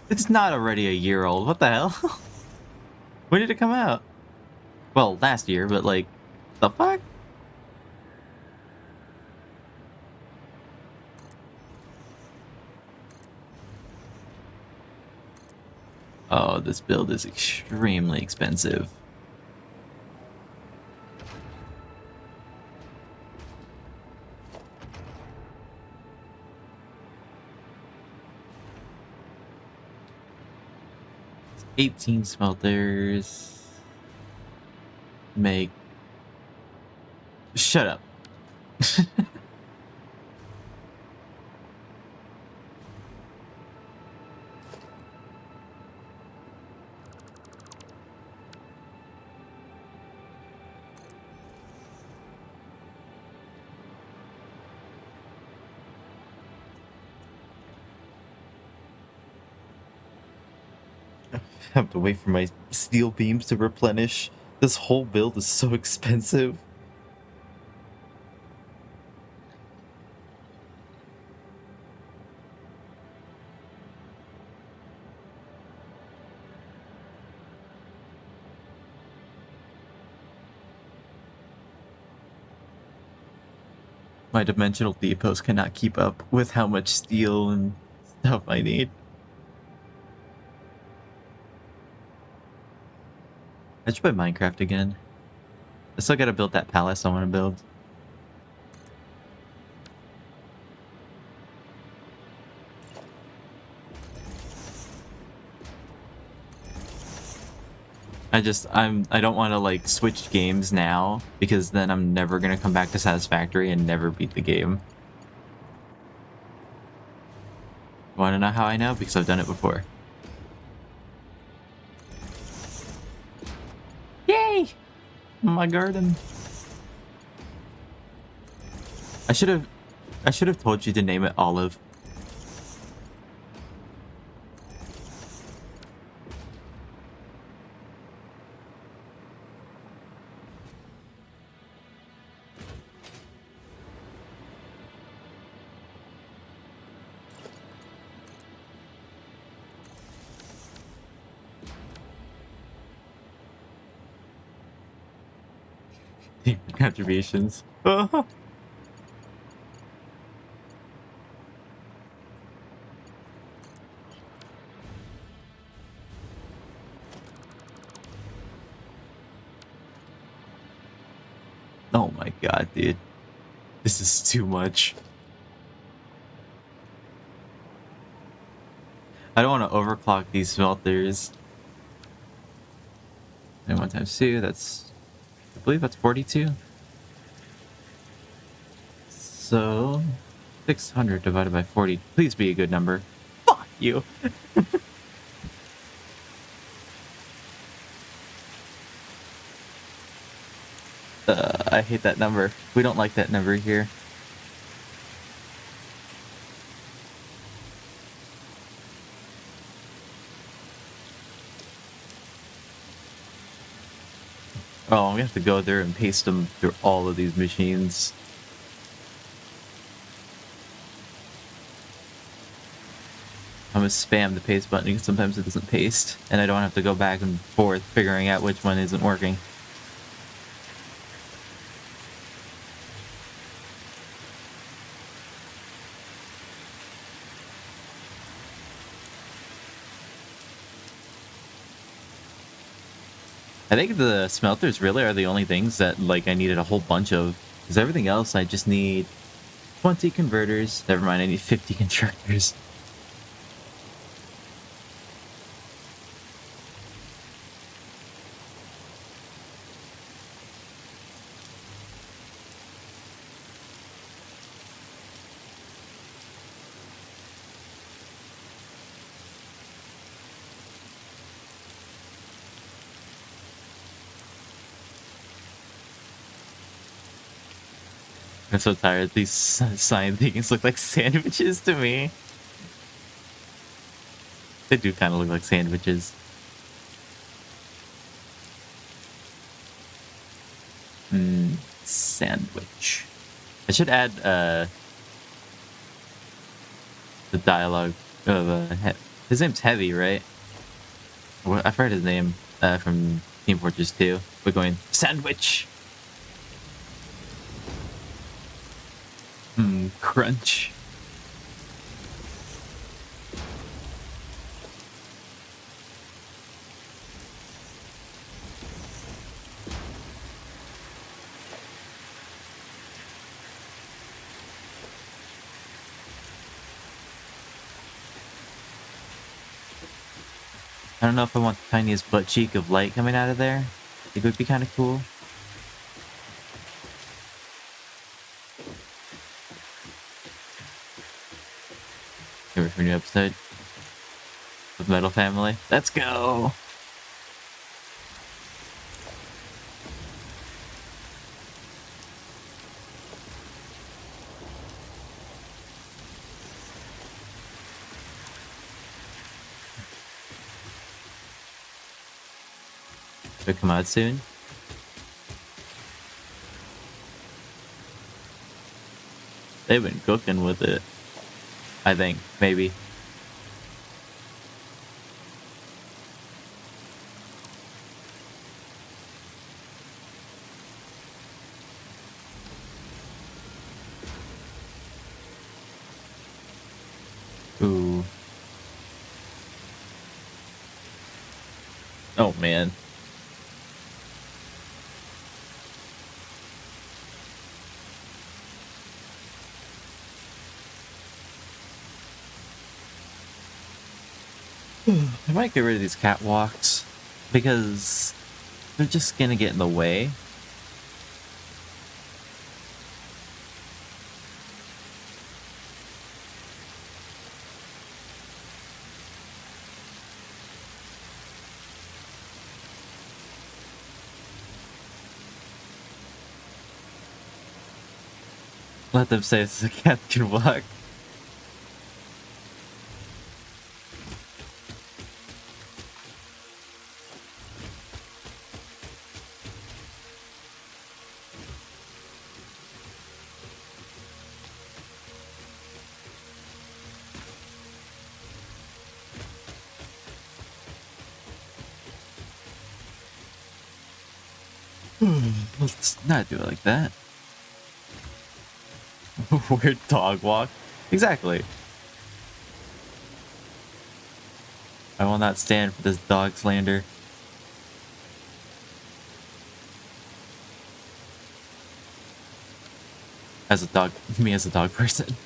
It's not already a year old. What the hell? When did it come out? Well, last year, but like, the fuck? Oh, this build is extremely expensive. It's 18 smelters. Make. Shut up. I have to wait for my steel beams to replenish. This whole build is so expensive. My dimensional depots cannot keep up with how much steel and stuff I need. I should play Minecraft again. I still gotta build that palace I want to build. I don't want to like switch games now because then I'm never gonna come back to Satisfactory and never beat the game. Want to know how I know? Because I've done it before. Yay! My garden. I should have told you to name it Olive. Contributions. Oh my god, dude. This is too much. I don't want to overclock these smelters. And 1 times 2, that's... I believe that's 42. So... 600 divided by 40. Please be a good number. Fuck you! I hate that number. We don't like that number here. Oh, I'm gonna have to go there and paste them through all of these machines. I'm gonna spam the paste button because sometimes it doesn't paste, and I don't have to go back and forth figuring out which one isn't working. I think the smelters really are the only things that like I needed a whole bunch of, because everything else I just need 20 converters. Never mind, I need 50 constructors. I'm so tired. These sign things look like sandwiches to me. They do kind of look like sandwiches. Sandwich. I should add the dialogue of his name's Heavy, right? I've heard his name from Team Fortress 2. We're going sandwich. Crunch. I don't know if I want the tiniest butt cheek of light coming out of there. It would be kind of cool. Here for a new episode of Metal Family. Let's go! Should it come out soon? They've been cooking with it. I think, maybe. Ooh. Oh man. I might get rid of these catwalks because they're just gonna get in the way. Let them say it's a cat can walk. Let's not do it like that. Weird dog walk. Exactly. I will not stand for this dog slander. As a dog, me as a dog person.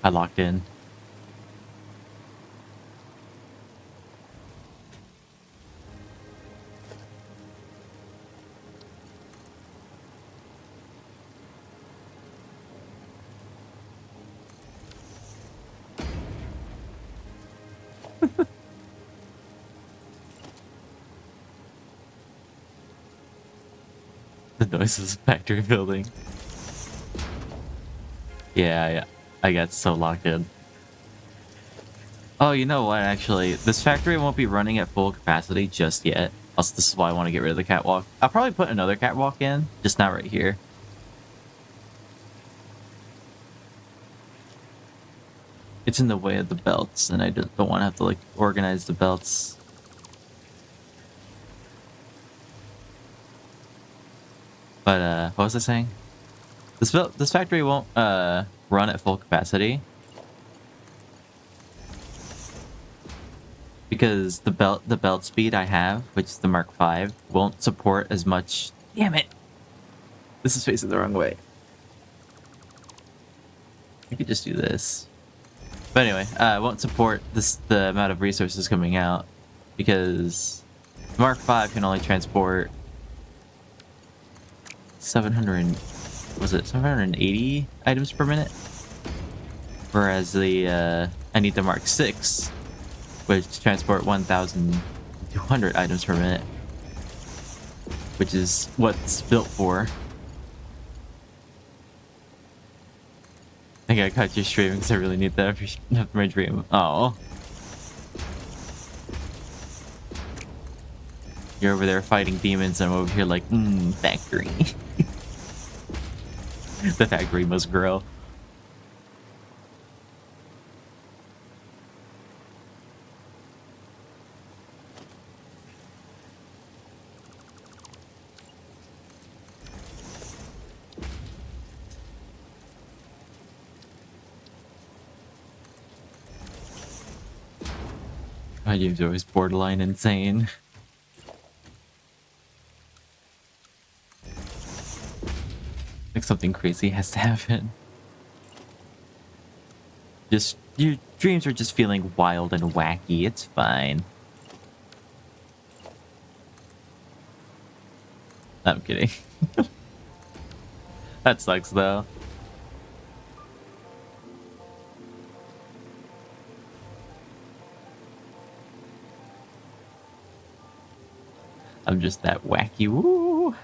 I locked in. noises of factory building. Yeah, I got so locked in. Oh, you know what, actually? This factory won't be running at full capacity just yet. Also, this is why I want to get rid of the catwalk. I'll probably put another catwalk in, just not right here. It's in the way of the belts, and I don't want to have to, like, organize the belts. But, what was I saying? This factory won't, run at full capacity. Because the belt speed I have, which is the Mark V, won't support as much. Damn it! This is facing the wrong way. I could just do this. But anyway, won't support the amount of resources coming out because Mark V can only transport 780 items per minute, whereas the I need the Mark VI, which transport 1,200 items per minute, which is what it's built for. I think I cut your stream because I really need that for my dream. Oh. You're over there fighting demons, and I'm over here like, factory. The factory must grow. My game's always borderline insane. Like something crazy has to happen. Just, your dreams are just feeling wild and wacky. It's fine. I'm kidding. That sucks though. I'm just that wacky. Woo!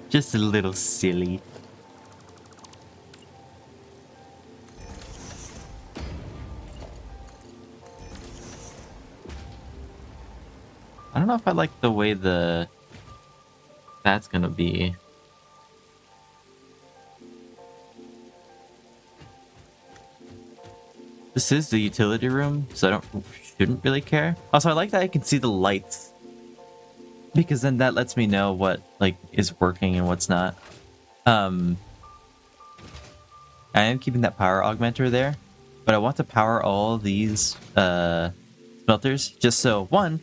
Just a little silly. I don't know if I like the way that's gonna be. This is the utility room, so I shouldn't really care. Also, I like that I can see the lights, because then that lets me know what like is working and what's not. I am keeping that power augmenter there, but I want to power all these smelters just so, one,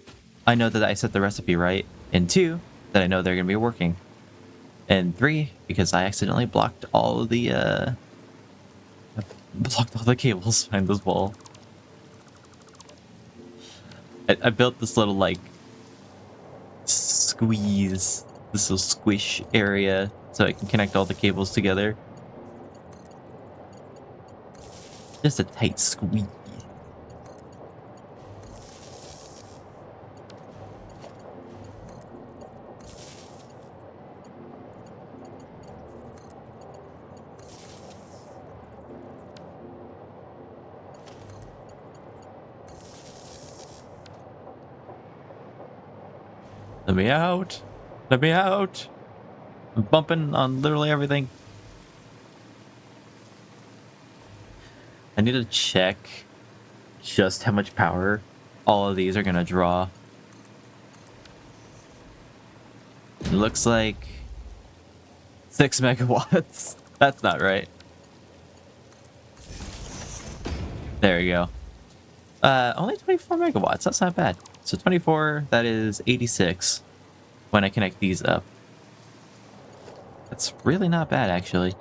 I know that I set the recipe right, and two, that I know they're gonna be working, and three, because I accidentally blocked all of the cables behind this wall. I built this little like squeeze, this little squish area so I can connect all the cables together. Just a tight squeeze. Let me out! Let me out! I'm bumping on literally everything. I need to check just how much power all of these are gonna draw. It looks like 6 megawatts. That's not right. There you go. Only 24 megawatts. That's not bad. So 24, that is 86 when I connect these up. That's really not bad, actually.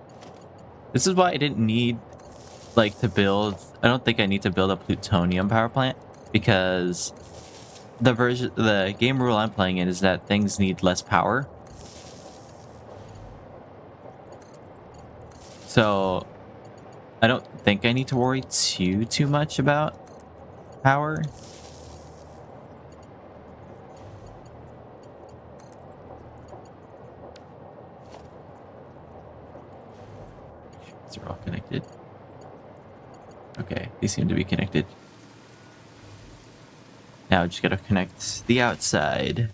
This is why I didn't need, like, to build... I don't think I need to build a plutonium power plant, because the game rule I'm playing in is that things need less power. So I don't think I need to worry too much about power. These are all connected. Okay, these seem to be connected. Now I just gotta connect the outside.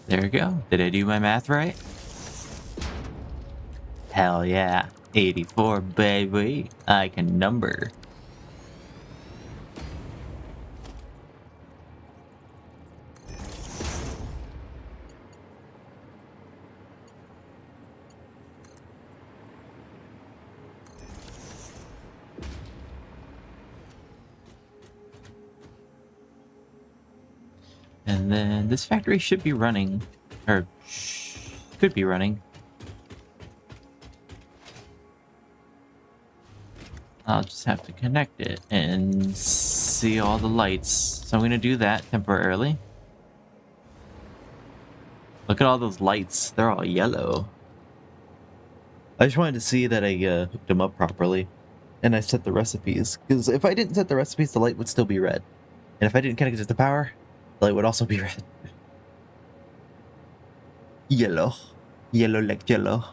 There we go. Did I do my math right? Hell yeah. 84, baby. I can number. And then this factory should be running, or could be running. I'll just have to connect it and see all the lights. So I'm going to do that temporarily. Look at all those lights. They're all yellow. I just wanted to see that I hooked them up properly. And I set the recipes. Because if I didn't set the recipes, the light would still be red. And if I didn't connect it to the power, the light would also be red. Yellow. Yellow like yellow.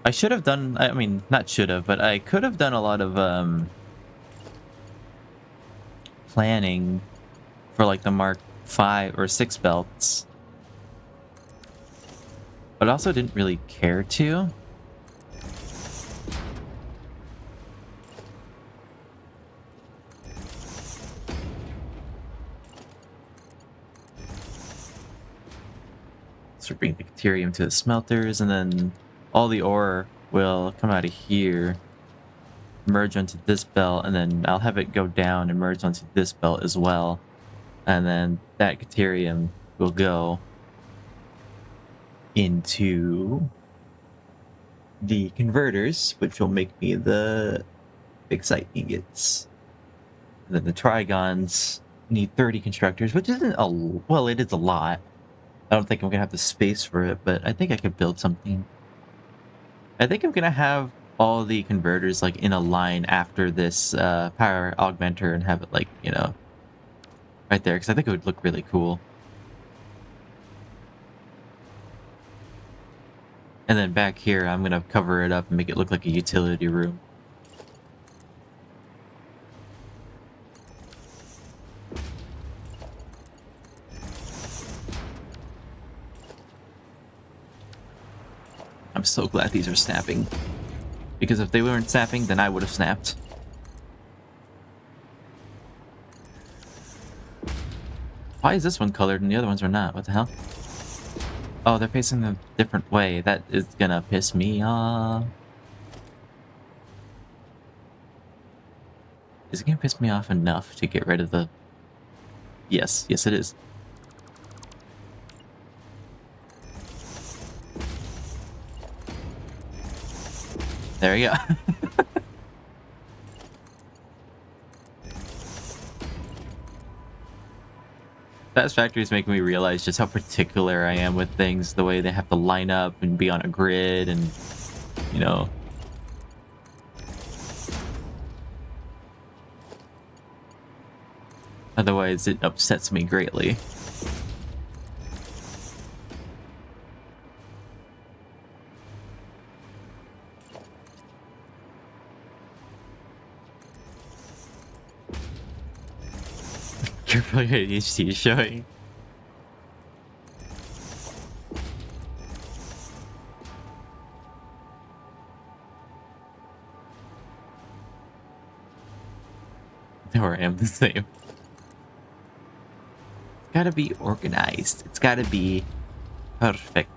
I should have done, I mean, not should have, but I could have done a lot of planning for like the Mark 5 or 6 belts. But I also didn't really care to. So bring the Caterium to the smelters, and then all the ore will come out of here, merge onto this belt, and then I'll have it go down and merge onto this belt as well. And then that Caterium will go into the converters, which will make me the big site ingots. And then the Trigons need 30 constructors, which isn't a, well, it is a lot. I don't think I'm gonna have the space for it, but I think I could build something. I think I'm gonna have all the converters like in a line after this power augmenter and have it like, you know, right there, because I think it would look really cool. And then back here, I'm gonna cover it up and make it look like a utility room. I'm so glad these are snapping. Because if they weren't snapping, then I would have snapped. Why is this one colored and the other ones are not? What the hell? Oh, they're facing a different way. That is gonna piss me off. Is it gonna piss me off enough to get rid of the... Yes, yes it is. There we go. Fast Factory is making me realize just how particular I am with things, the way they have to line up and be on a grid and, you know. Otherwise, it upsets me greatly. Careful, your ADHD is showing. Or I am the same. It's gotta be organized. It's gotta be Perfect.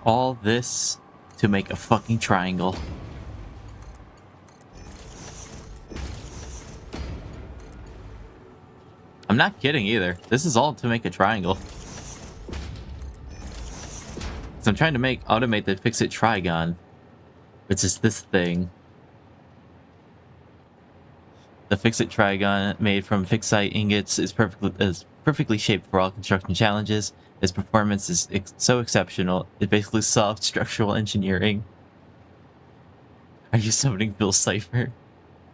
All this to make a fucking triangle. I'm not kidding either. This is all to make a triangle. So I'm trying to automate the Fix-It Trigon, which is this thing. The Fix-It Trigon, made from Fixite ingots, is perfectly shaped for all construction challenges. Its performance is so exceptional, it basically solved structural engineering. Are you summoning Bill Cipher?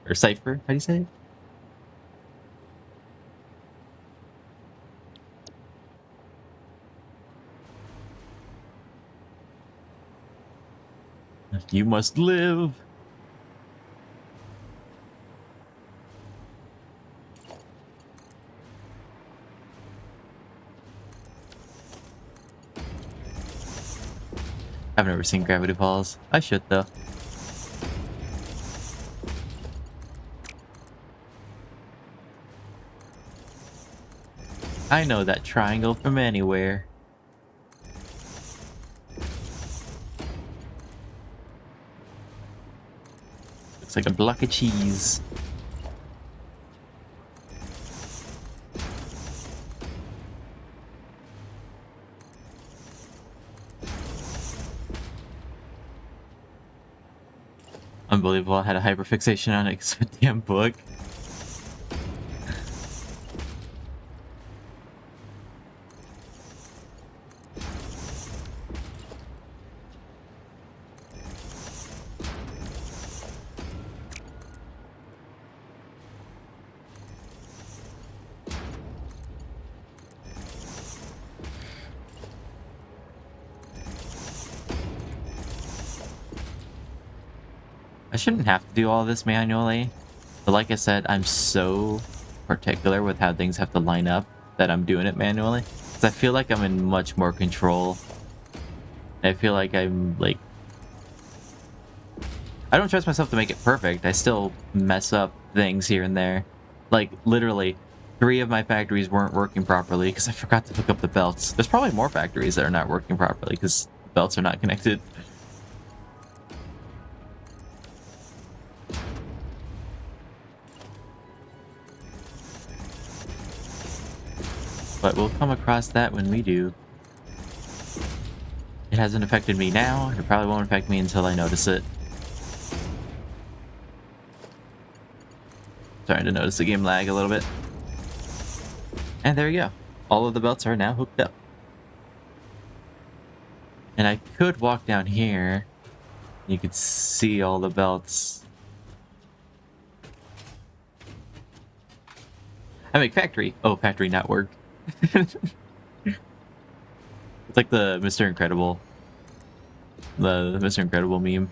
Or Cipher? How do you say it? You must live! I've never seen Gravity Falls. I should, though. I know that triangle from anywhere. Looks like a block of cheese. Unbelievable, I had a hyperfixation on it because of a damn book. I shouldn't have to do all this manually, but like I said, I'm so particular with how things have to line up that I'm doing it manually. Because I feel like I'm in much more control. I feel like I'm like... I don't trust myself to make it perfect. I still mess up things here and there. Like, literally, 3 of my factories weren't working properly because I forgot to hook up the belts. There's probably more factories that are not working properly because the belts are not connected. But we'll come across that when we do. It hasn't affected me now. It probably won't affect me until I notice it. Starting to notice the game lag a little bit. And there you go. All of the belts are now hooked up. And I could walk down here. You could see all the belts. I make factory. Oh, factory not work. It's like the Mr. Incredible. The Mr. Incredible meme.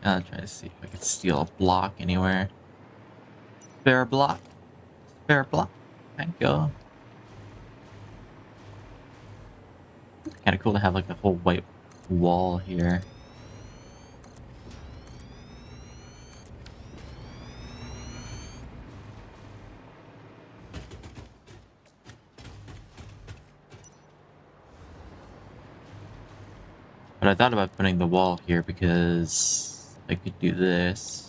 I'll try to see if I can steal a block anywhere. Spare block. Spare block. Thank you. Kind of cool to have like a whole white wall here. But I thought about putting the wall here because I could do this.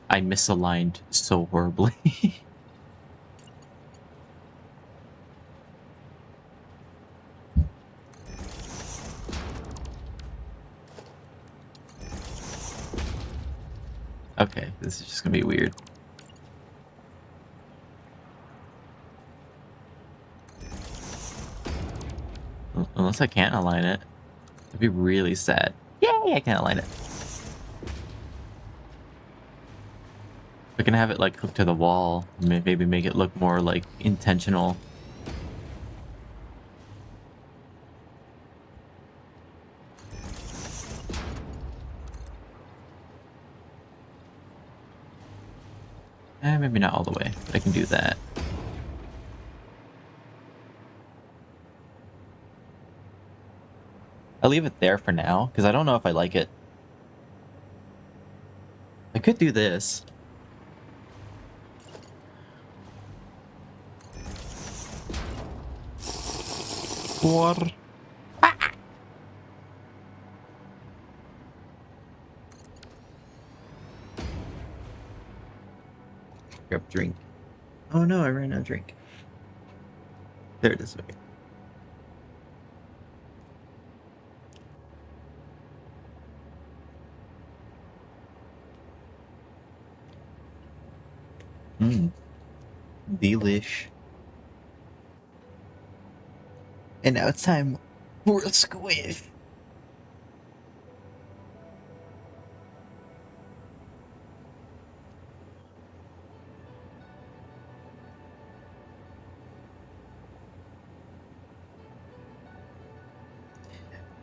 I misaligned so horribly. Okay, this is just gonna be weird. Unless I can't align it. It'd be really sad. Yay, I can't align it. I can have it like hooked to the wall. Maybe make it look more like intentional. Maybe not all the way, but I can do that. I'll leave it there for now, because I don't know if I like it. I could do this. What? Grab drink. Oh no, I ran out of drink. There it is. Okay. Mmm. Delish. And now it's time for a squish.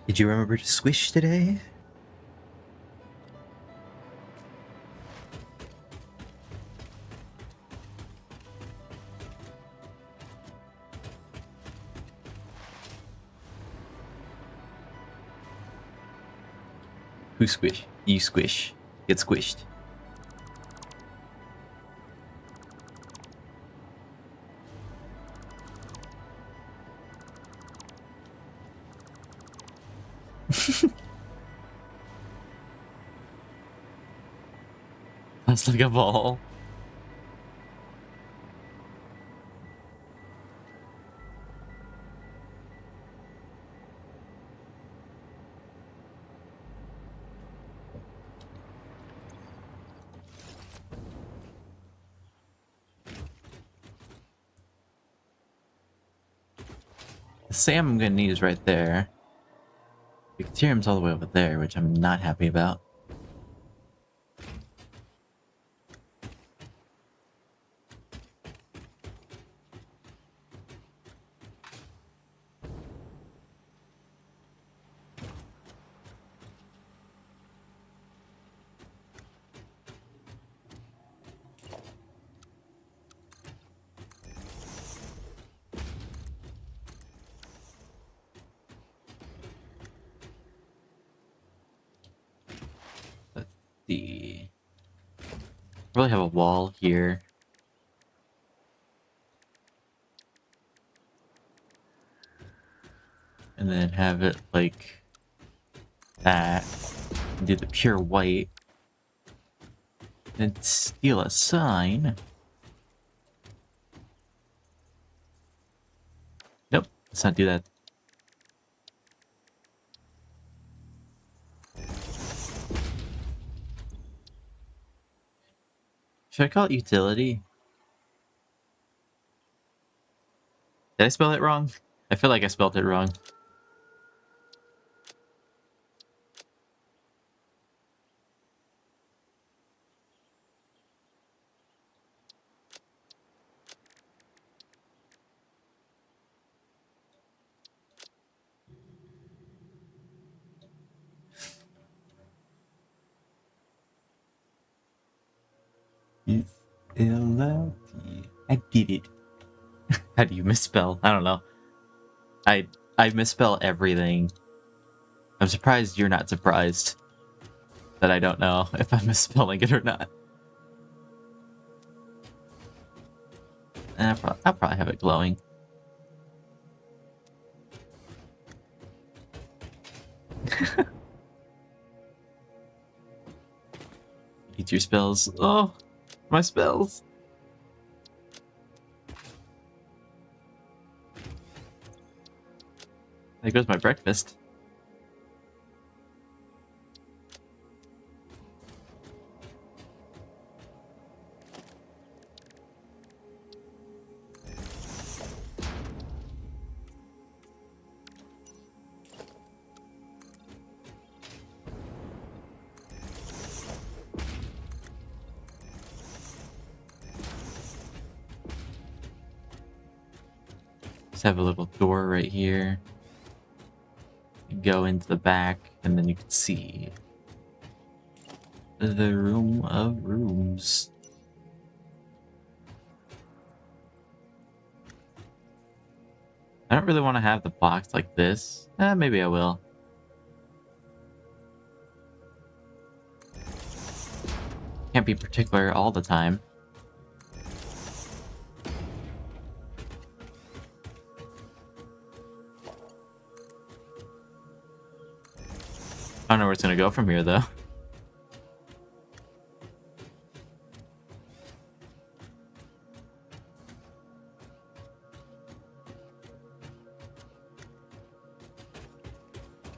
Did you remember to squish today? Who squish? You squish. Get squished. That's like a ball. The Sam I'm gonna need is right there. The Ethereum's all the way over there, which I'm not happy about. Let's see. Really have a wall here. And then have it like that. Do the pure white. Then steal a sign. Nope, let's not do that. Should I call it utility? Did I spell it wrong? I feel like I spelled it wrong. Utility. I did it. How do you misspell? I don't know. I misspell everything. I'm surprised you're not surprised that I don't know if I'm misspelling it or not. I'll probably have it glowing. Eat your spells. Oh, my spells. There goes my breakfast. just have a little door right here. You go into the back, and then you can see the room of rooms. I don't really want to have the box like this. Maybe I will. Can't be particular all the time. I don't know where it's gonna go from here, though.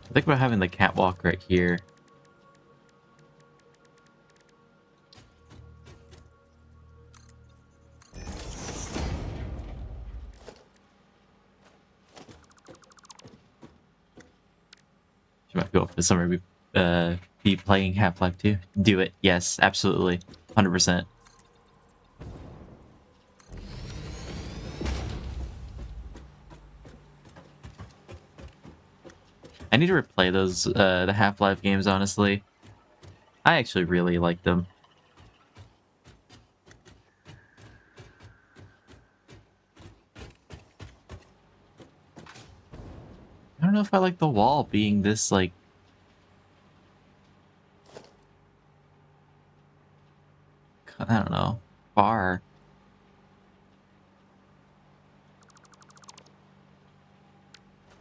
I think about having the catwalk right here. She might go up this summer, be playing Half-Life 2. Do it. Yes, absolutely. 100%. I need to replay those, the Half-Life games, honestly. I actually really like them. I don't know if I like the wall being this, like... I don't know. Far.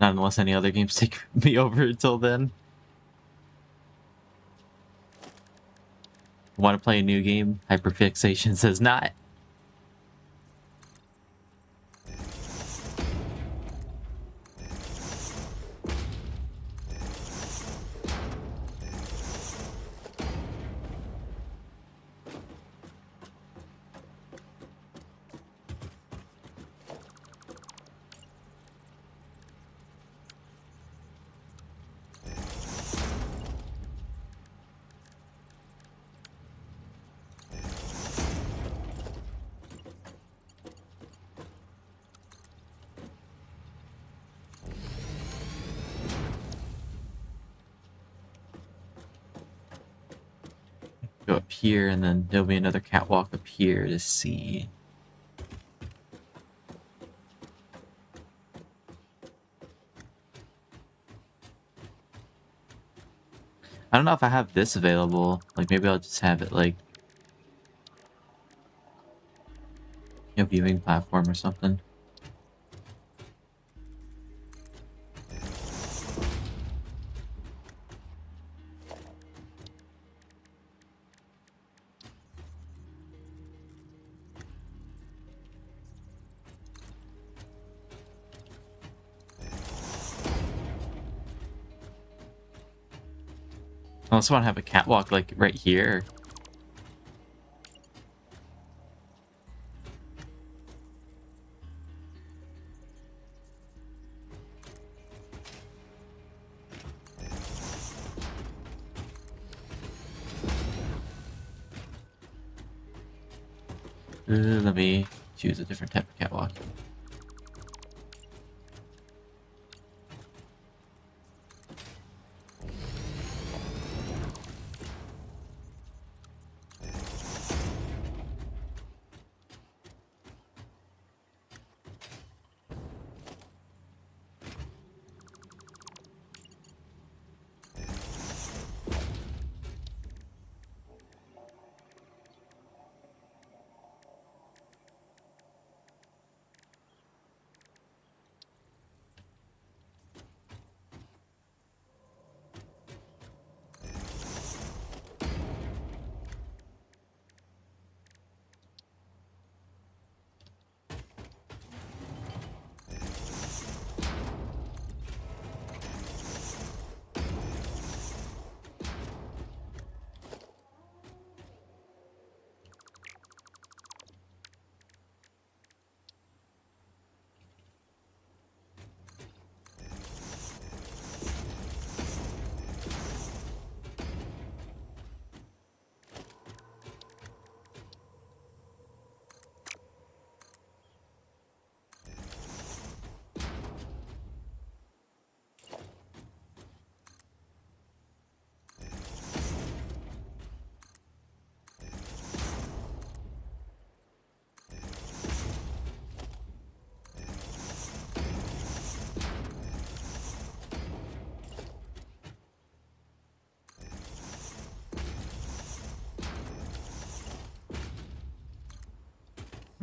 Not unless any other games take me over until then. Want to play a new game? Hyperfixation says not. Go up here, and then there'll be another catwalk up here to see. I don't know if I have this available. Like, maybe I'll just have it, like... a viewing platform or something. I also want to have a catwalk, like, right here. Let me choose a different type of catwalk.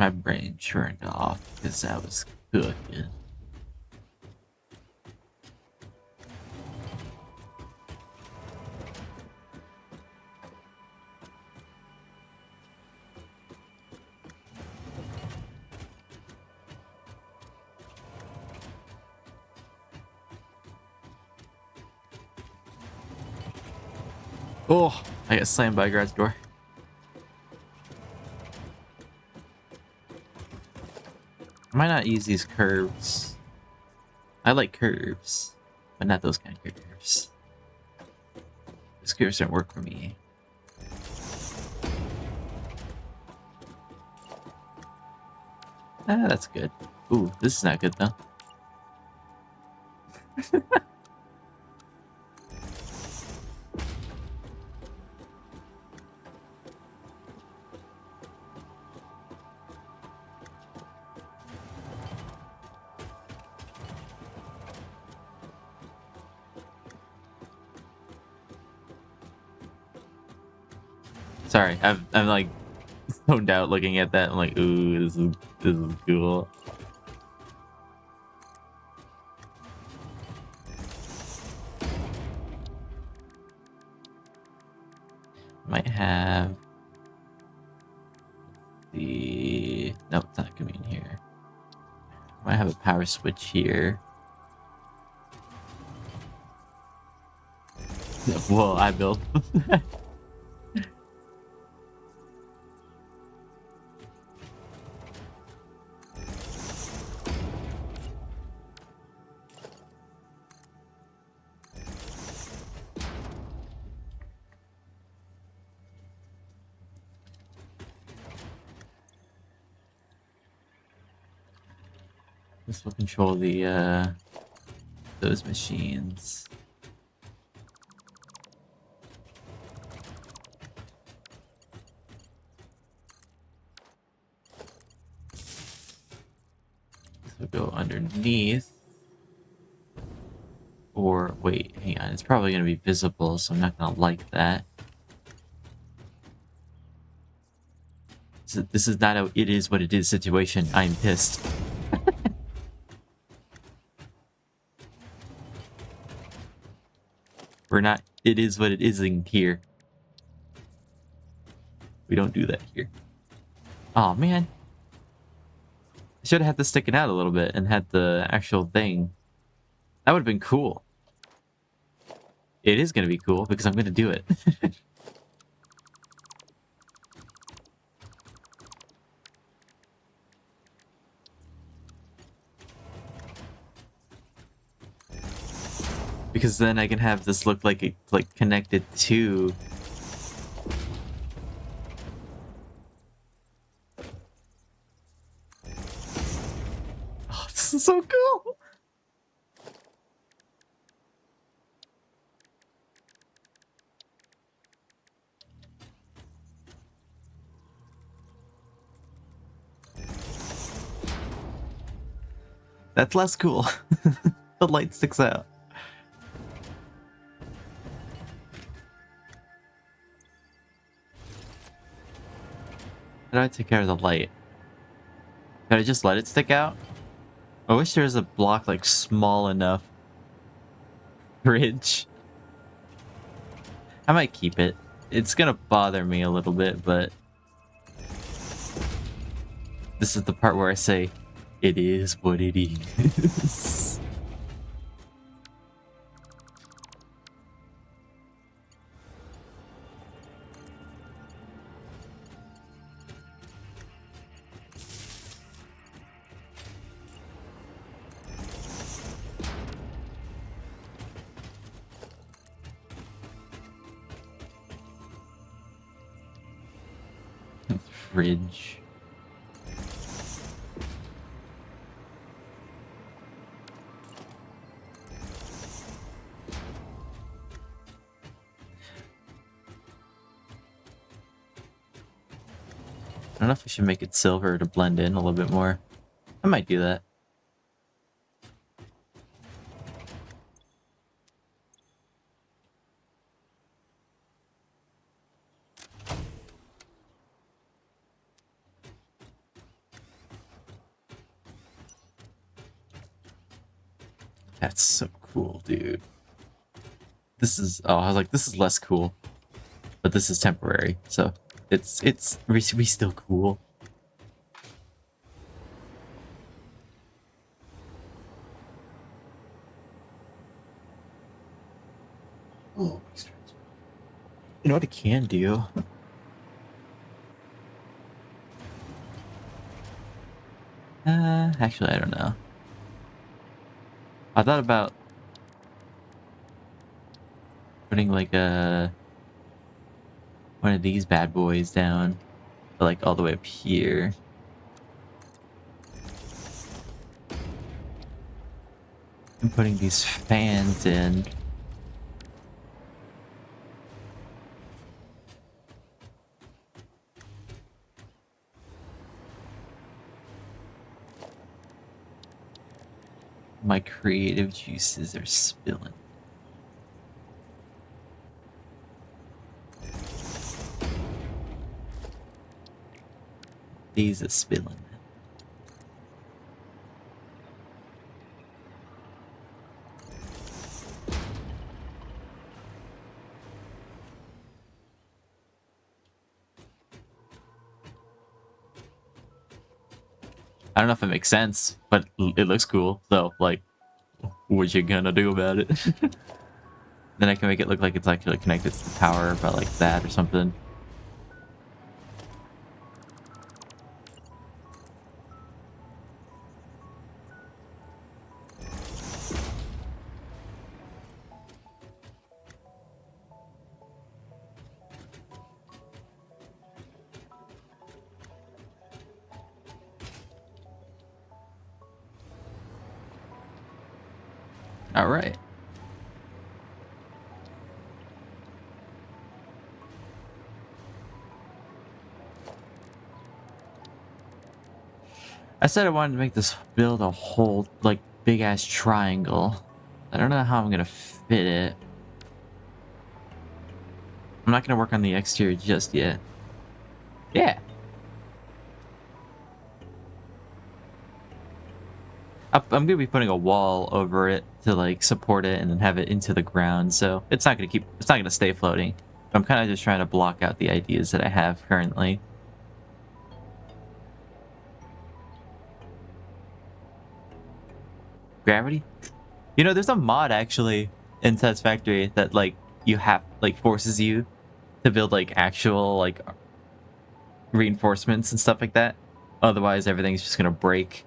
My brain turned off because I was cooking. Oh, I got slammed by a garage door. I might not use these curves. I like curves, but not those kind of curves. These curves don't work for me. Ah, that's good. Ooh, this is not good though. Sorry, I'm like zoned out looking at that. I'm like, ooh, this is cool. Might have the nope, it's not gonna be in here. Might have a power switch here. Well, I built. This will control the those machines. This will go underneath. Or wait, hang on, it's probably gonna be visible, so I'm not gonna like that. This is not a it is what it is situation. I'm pissed. We're not it is what it isn't here. We don't do that here. Oh man. I should have had this sticking out a little bit and had the actual thing. That would have been cool. It is gonna be cool because I'm gonna do it. Because then I can have this look like it's like connected to. Oh, this is so cool. That's less cool. The light sticks out. How do I take care of the light? Can I just let it stick out? I wish there was a block like small enough. Bridge. I might keep it. It's gonna bother me a little bit, but this is the part where I say, it is what it is. Fridge. I don't know if I should make it silver to blend in a little bit more. I might do that. That's so cool, dude. This is, oh, I was like, this is less cool, but this is temporary, so we still cool. Oh, you know what it can do? Actually, I don't know. I thought about putting like one of these bad boys down, like all the way up here. And putting these fans in. My creative juices are spilling. These are spilling. I don't know if it makes sense, but it looks cool. So, like, what you gonna do about it? Then I can make it look like it's actually connected to the power by like that or something. All right. I said I wanted to make this build a whole, like, big-ass triangle. I don't know how I'm gonna fit it. I'm not gonna work on the exterior just yet. Yeah. I'm gonna be putting a wall over it to, like, support it and then have it into the ground, so it's not gonna stay floating. I'm kind of just trying to block out the ideas that I have currently. Gravity? You know, there's a mod actually in Satisfactory that like forces you to build like actual like reinforcements and stuff like that. Otherwise everything's just gonna break.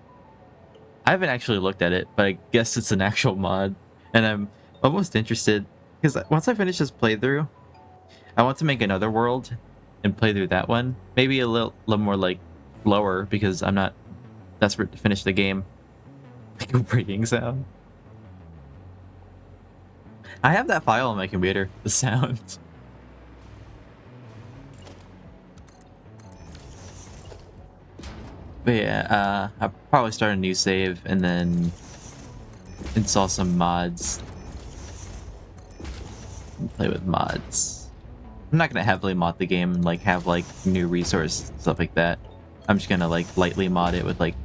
I haven't actually looked at it, but I guess it's an actual mod. And I'm almost interested because once I finish this playthrough, I want to make another world and play through that one. Maybe a little more like lower because I'm not desperate to finish the game. Like a breaking sound. I have that file on my computer, the sound. But yeah, I'll probably start a new save and then install some mods. And play with mods. I'm not gonna heavily mod the game and like have like new resource stuff like that. I'm just gonna like lightly mod it with like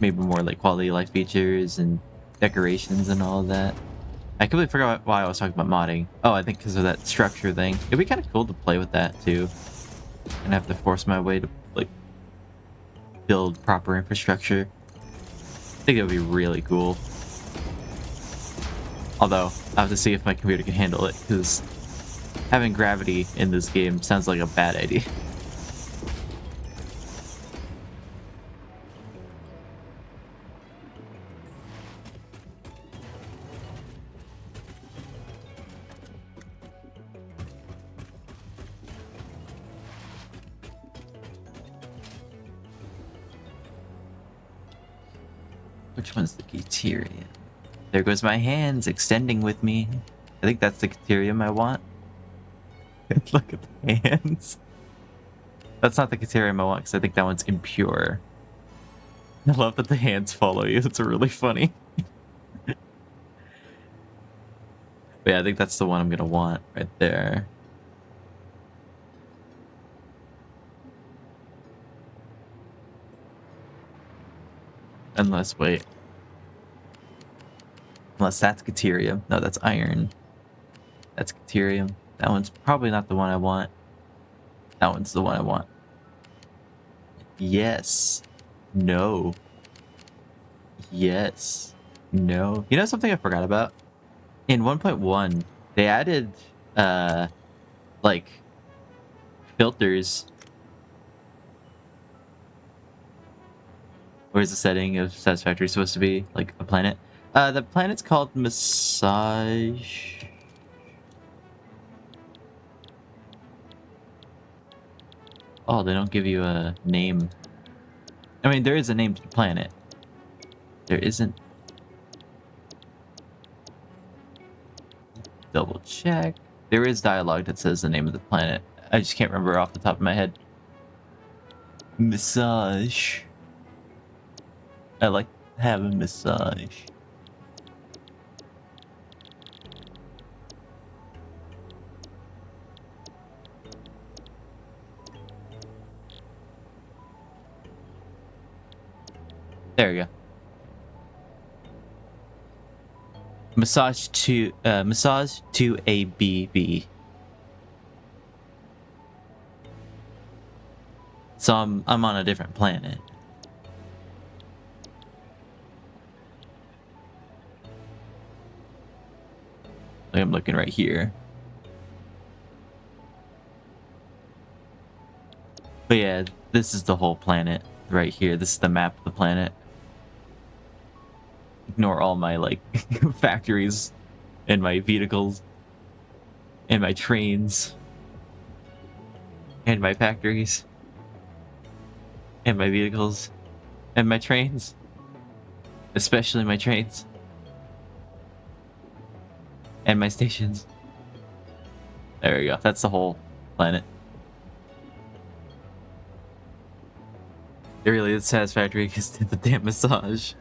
maybe more like quality of life features and decorations and all of that. I completely forgot why I was talking about modding. Oh, I think because of that structure thing. It'd be kind of cool to play with that too. And have to force my way to like build proper infrastructure. I think it would be really cool. Although, I have to see if my computer can handle it, because having gravity in this game sounds like a bad idea. Which one's the Caterium? There goes my hands extending with me. I think that's the Caterium I want. Look at the hands. That's not the Caterium I want because I think that one's impure. I love that the hands follow you. It's really funny. But yeah, I think that's the one I'm gonna want right there. Unless Unless that's Caterium. No, that's iron. That's Caterium. That one's probably not the one I want. That one's the one I want. Yes. No. Yes. No. You know something I forgot about? In 1.1, they added like filters. Where's the setting of Satisfactory supposed to be? Like a planet? The planet's called Massage. Oh, they don't give you a name. I mean, there is a name to the planet. There isn't. Double check. There is dialogue that says the name of the planet. I just can't remember off the top of my head. Massage. I like to have a massage. There we go. Massage to a BB. So I'm on a different planet. Like I'm looking right here. But yeah, this is the whole planet right here. This is the map of the planet. Ignore all my like factories and my vehicles and my trains and my factories and my vehicles and my trains, especially my trains and my stations. There we go. That's the whole planet. It really is satisfactory because did the damn massage.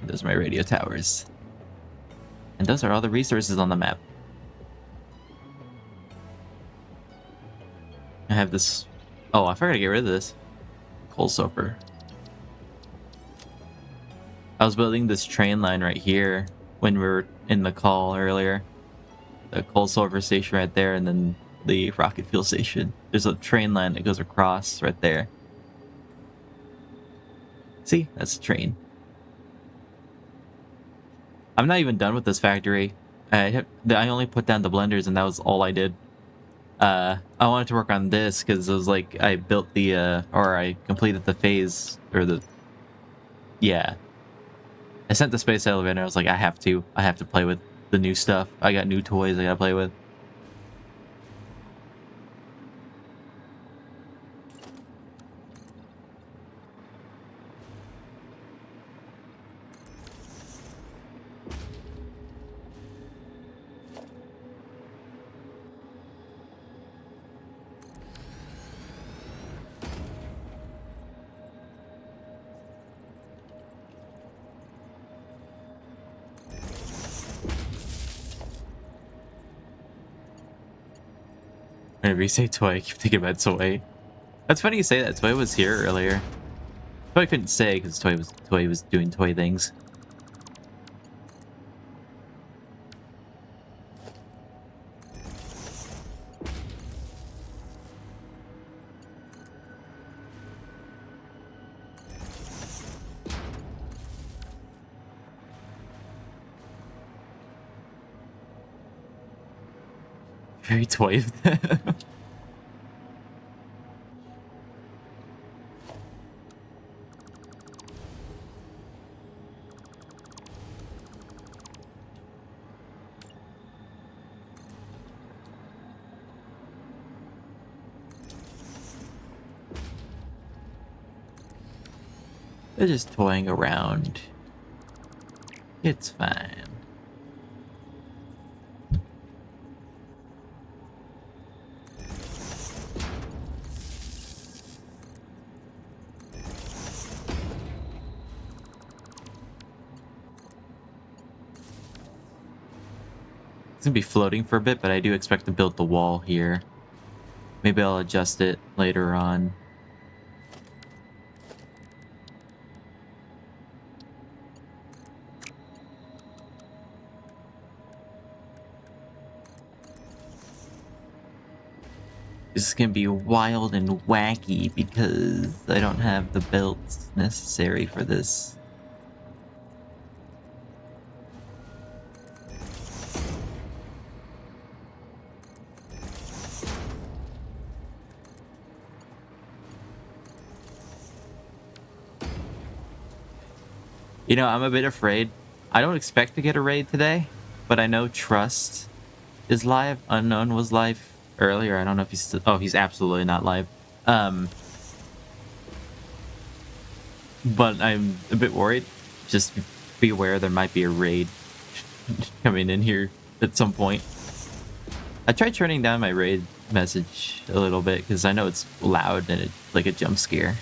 Those are my radio towers. And those are all the resources on the map. I have this... Oh, I forgot to get rid of this. Coal sulfur. I was building this train line right here when we were in the call earlier. The coal sulfur station right there, and then the rocket fuel station. There's a train line that goes across right there. See? That's a train. I'm not even done with this factory. I only put down the blenders and that was all I did. I wanted to work on this because it was like I built the or I completed the phase or the yeah. I sent the space elevator. I was like, I have to play with the new stuff. I got new toys I gotta play with. Whenever you say toy, I keep thinking about toy. That's funny you say that. Toy was here earlier. Toy couldn't say because toy was doing toy things. Very toy of them. They're just toying around. It's fine. It's gonna be floating for a bit, but I do expect to build the wall here. Maybe I'll adjust it later on. This is gonna be wild and wacky because I don't have the builds necessary for this. You know, I'm a bit afraid. I don't expect to get a raid today, but I know Trust is live. Unknown was live earlier. I don't know if he's still... Oh, he's absolutely not live. But I'm a bit worried. Just be aware there might be a raid coming in here at some point. I tried turning down my raid message a little bit because I know it's loud and it's like a jump scare.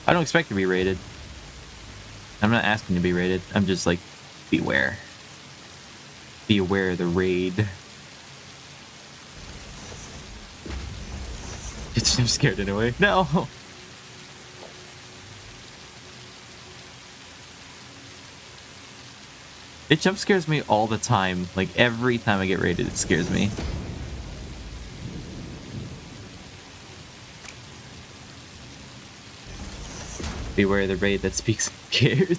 I don't expect to be raided. I'm not asking to be raided. I'm just like, beware. Be aware of the raid. I'm scared anyway. No! It jump scares me all the time. Like, every time I get raided, it scares me. Beware the raid that speaks scared.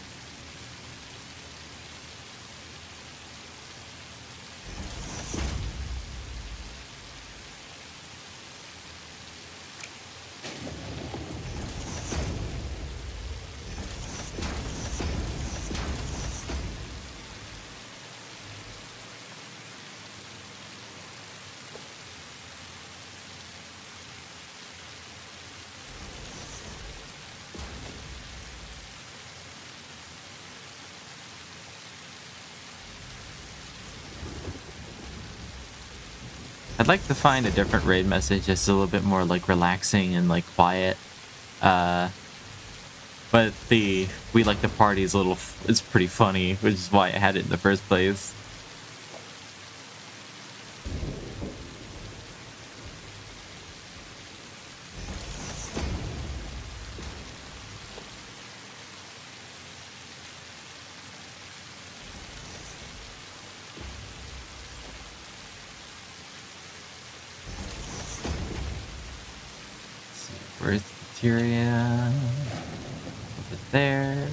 I'd like to find a different raid message that's a little bit more like relaxing and like quiet. But we like the party is a little, it's pretty funny, which is why I had it in the first place. Where's the materia? Over there.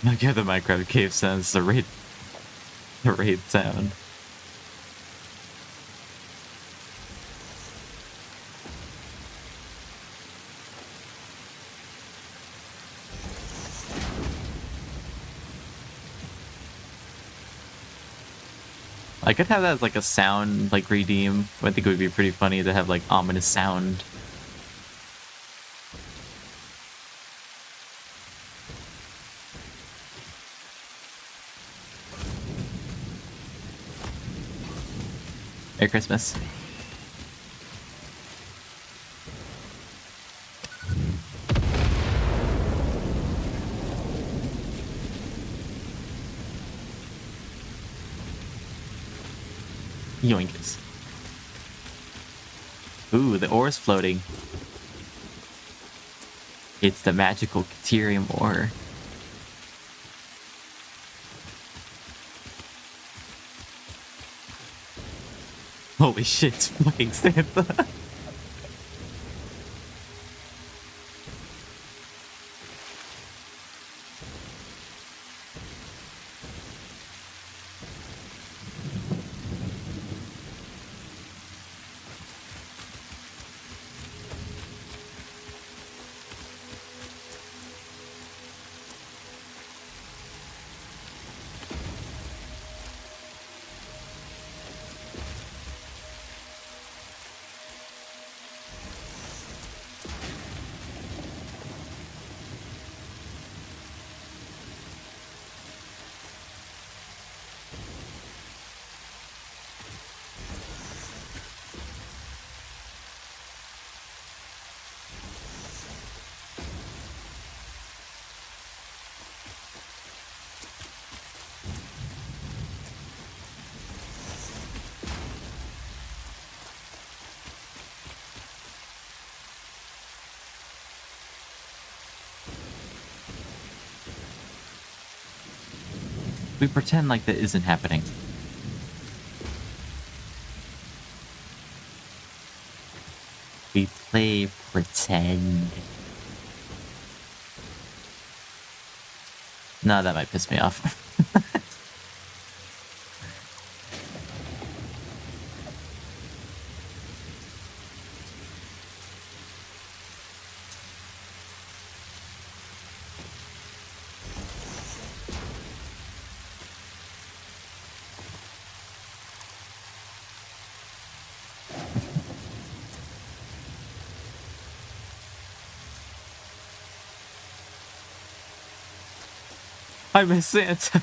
I get the Minecraft cave sounds, the raid sound. I could have that as like a sound, like redeem. I think it would be pretty funny to have like ominous sound. Merry Christmas. Yoinkus. Ooh, the ore's floating. It's the magical Caterium ore. Holy shit, it's fucking Santa. We pretend like that isn't happening. We play pretend. No, that might piss me off. I miss Santa.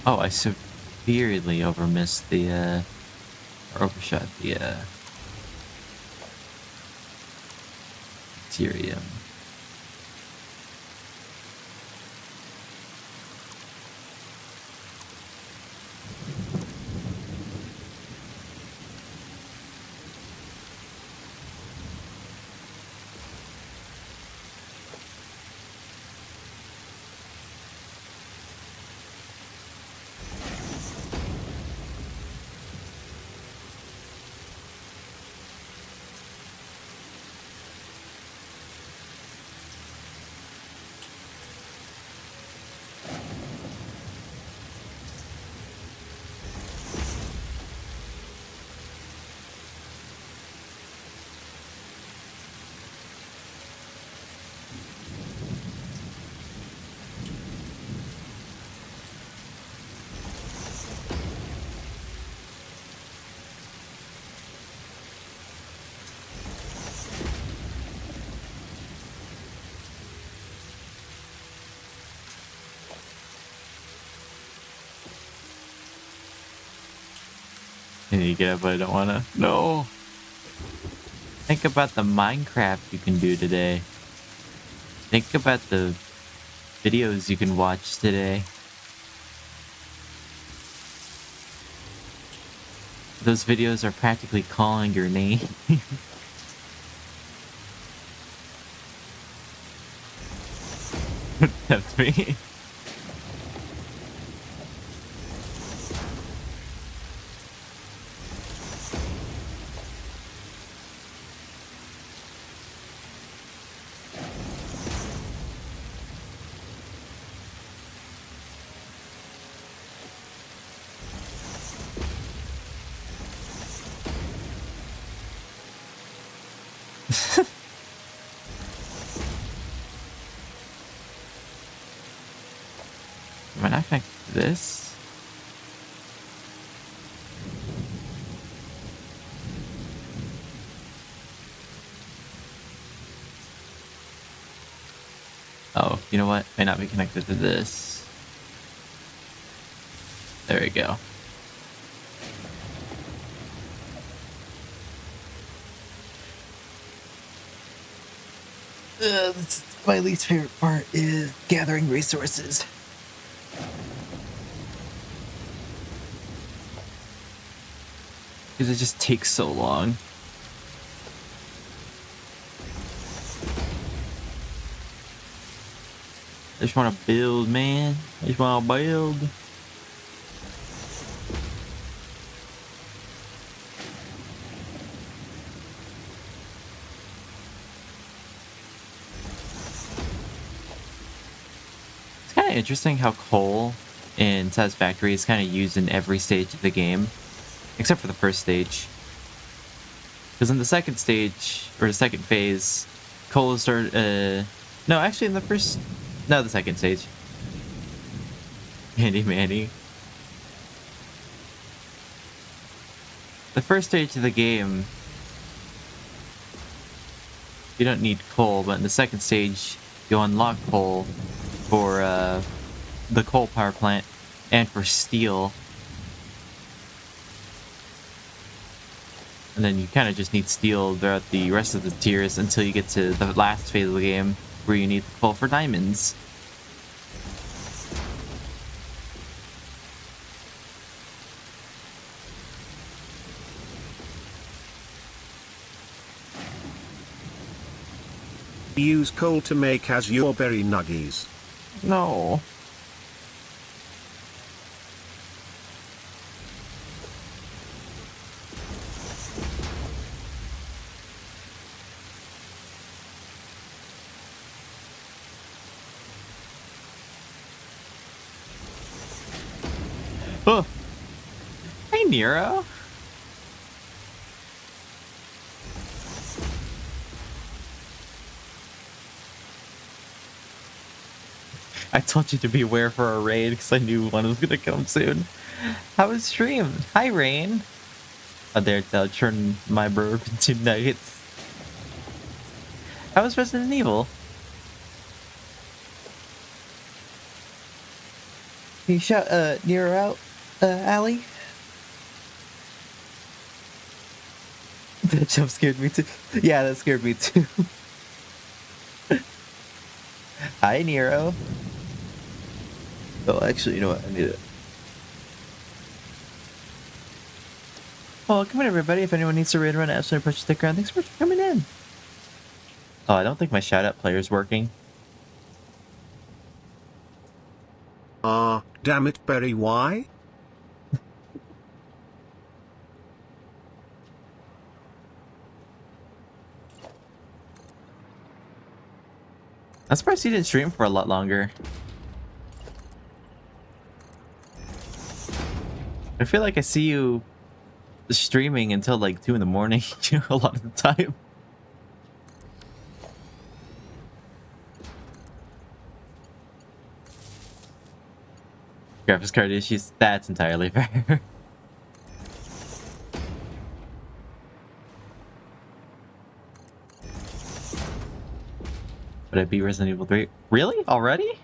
Oh, I severely overmissed the, or overshot the, Ethereum. I need to get up, but I don't wanna. No! Think about the Minecraft you can do today. Think about the videos you can watch today. Those videos are practically calling your name. That's me. Am I not connected to this? Oh, you know what? May not be connected to this. There we go. That's my least favorite part is gathering resources. Because it just takes so long. I just want to build, man. I just want to build. kind of interesting how coal in Satisfactory is kind of used in every stage of the game, except for the first stage. Because in the second stage, or the second phase, coal started, no, actually in the first, no, the second stage. Handy Manny. The first stage of the game, you don't need coal, but in the second stage, you unlock coal for the coal power plant and for steel. And then you kind of just need steel throughout the rest of the tiers until you get to the last phase of the game where you need the coal for diamonds. Use coal to make Azure Berry Nuggies. No. Oh. Hey, Nero. I told you to beware for a raid because I knew one was gonna come soon. How was stream? Hi, Rain. I dare to turn my burp into nuggets. How was Resident Evil? Can you shout Nero out, Allie? That jump scared me too. Yeah, that scared me too. Hi, Nero. Oh, actually, you know what? I need it. Well, come in, everybody. If anyone needs to raid run, absolutely push the stick around. Thanks for coming in. Oh, I don't think my shout out player is working. Damn it, Berry, why? I'm surprised you didn't stream for a lot longer. I feel like I see you streaming until like 2 in the morning, you know, a lot of the time. Graphics card issues, that's entirely fair. Would I beat Resident Evil 3? Really? Already?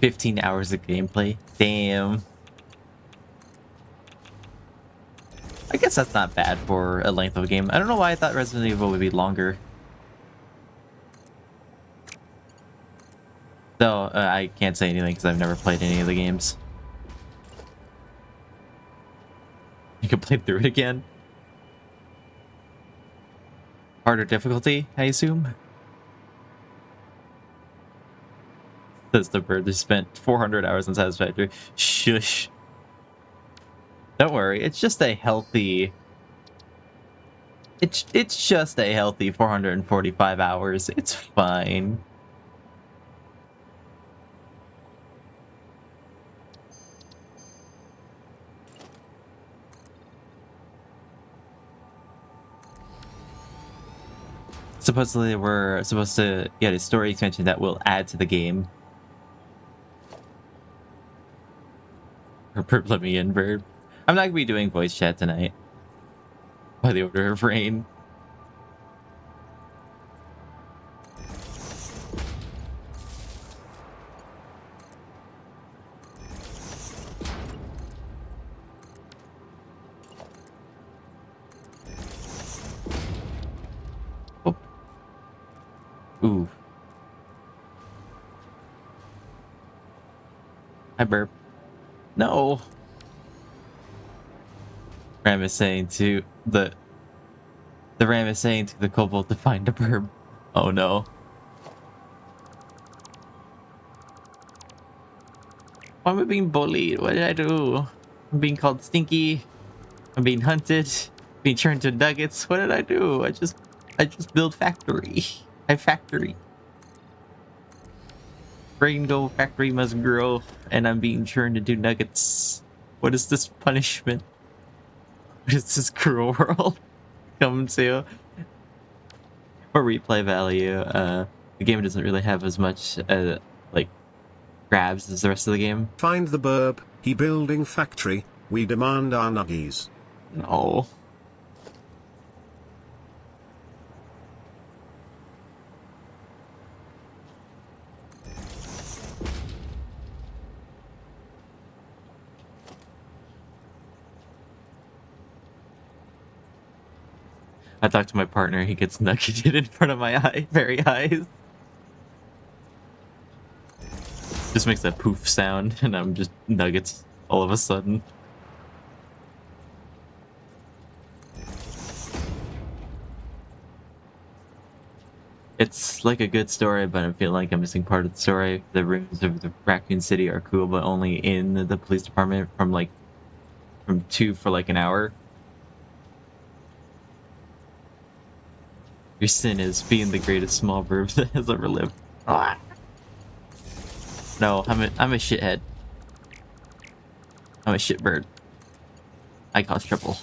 "15 hours of gameplay? Damn. I guess that's not bad for a length of a game. I don't know why I thought Resident Evil would be longer. Though, I can't say anything because I've never played any of the games. You can play through it again? Harder difficulty, I assume? Says the bird who spent 400 hours on Satisfactory. Shush. Don't worry, it's just a healthy... It's just a healthy 445 hours. It's fine. Supposedly we're supposed to get a story extension that will add to the game. Or let me in, bird. I'm not gonna be doing voice chat tonight. By the order of rain. Oh. Ooh. I burp. No. Ram is saying to the Ram is saying to the kobold to find a burb. Oh no. Why am I being bullied? What did I do? I'm being called stinky. I'm being hunted. Being turned to nuggets. What did I do? I just build factory. I factory. Brain go factory must grow, and I'm being turned into nuggets. What is this punishment? What is this cruel world come to? For replay value, the game doesn't really have as much like grabs as the rest of the game. Find the burb, he building factory, we demand our nuggies. No. I talk to my partner, he gets nuggeted in front of my very eyes. Just makes that poof sound, and I'm just nuggets all of a sudden. It's like a good story, but I feel like I'm missing part of the story. The rooms of the Raccoon City are cool, but only in the police department from 2 for like an hour. Your sin is being the greatest small verb that has ever lived. Ah. No, I'm a shithead. I'm a shitbird. I cause trouble.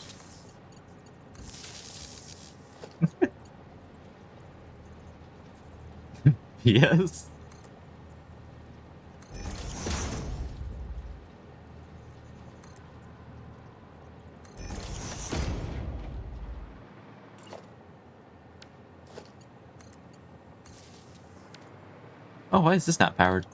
Yes. Oh, why is this not powered?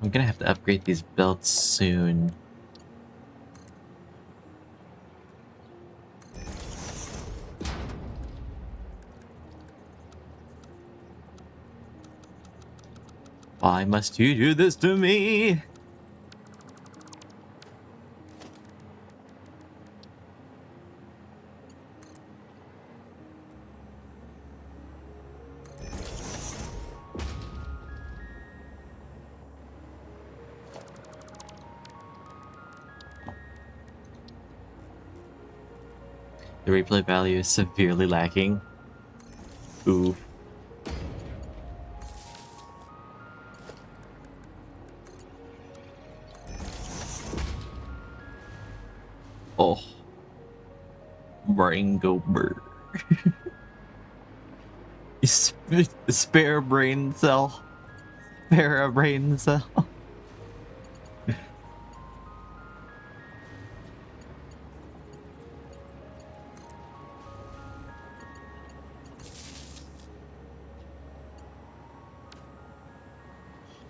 I'm gonna have to upgrade these belts soon. Why must you do this to me? The replay value is severely lacking. Ooh. Oh. Brain go bird. Spare brain cell. Spare a brain cell.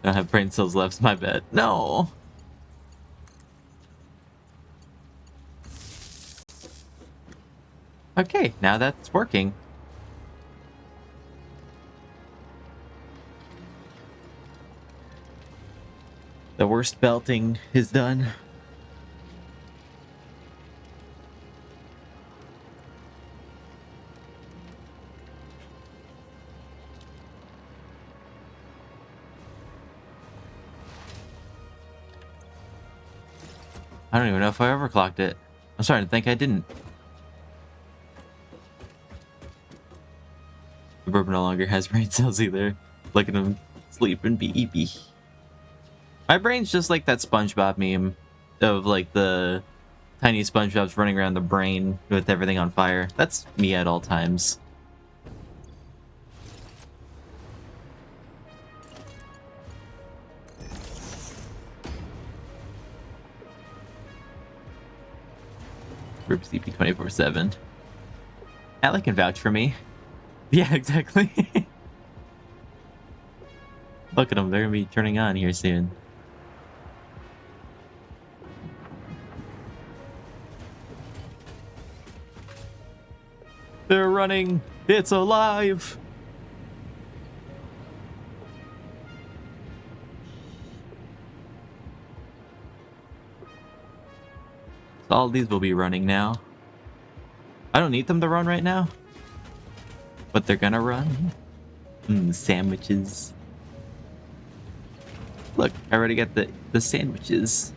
I don't have brain cells left, my bad. No. Okay, now that's working. The worst belting is done. I don't even know if I overclocked it. I'm starting to think I didn't. The Burb no longer has brain cells either. Look at him sleep and be eepy. My brain's just like that SpongeBob meme of like the tiny SpongeBob's running around the brain with everything on fire. That's me at all times. Burb sleepy 24/7. Alec can vouch for me. Yeah, exactly. Look at them, they're gonna be turning on here soon. They're running. It's alive. So all these will be running now. I don't need them to run right now, but they're gonna run. Sandwiches. Look, I already got the sandwiches.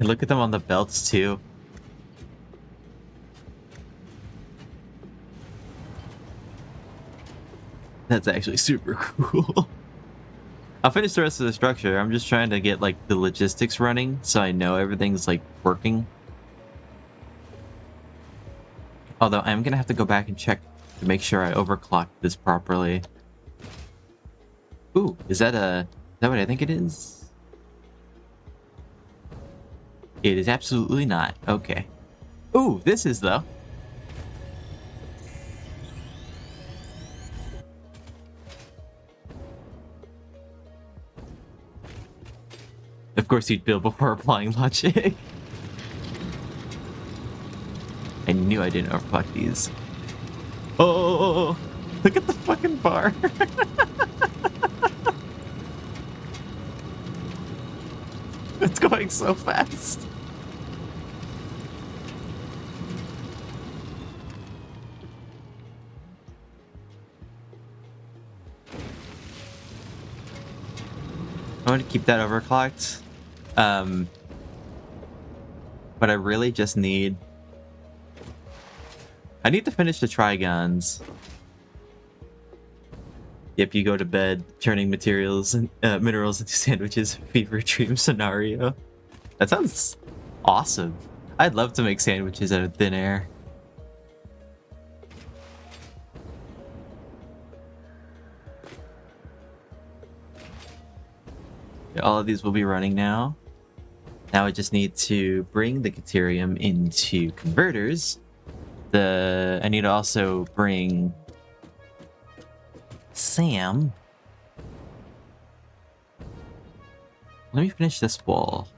Look at them on the belts too. That's actually super cool. I'll finish the rest of the structure. I'm just trying to get like the logistics running so I know everything's like working. Although I'm gonna have to go back and check to make sure I overclocked this properly. Ooh, is that what I think it is? It is absolutely not. Okay. Ooh, this is though. Of course you'd build before applying logic. I knew I didn't overclock these. Oh, look at the fucking bar. It's going so fast. I want to keep that overclocked. But I really just need... I need to finish the Trigons. Yep, you go to bed, turning materials and minerals into sandwiches, fever dream scenario. That sounds awesome. I'd love to make sandwiches out of thin air. Yeah, all of these will be running now. Now I just need to bring the Caterium into converters. I need to also bring Sam. Let me finish this wall.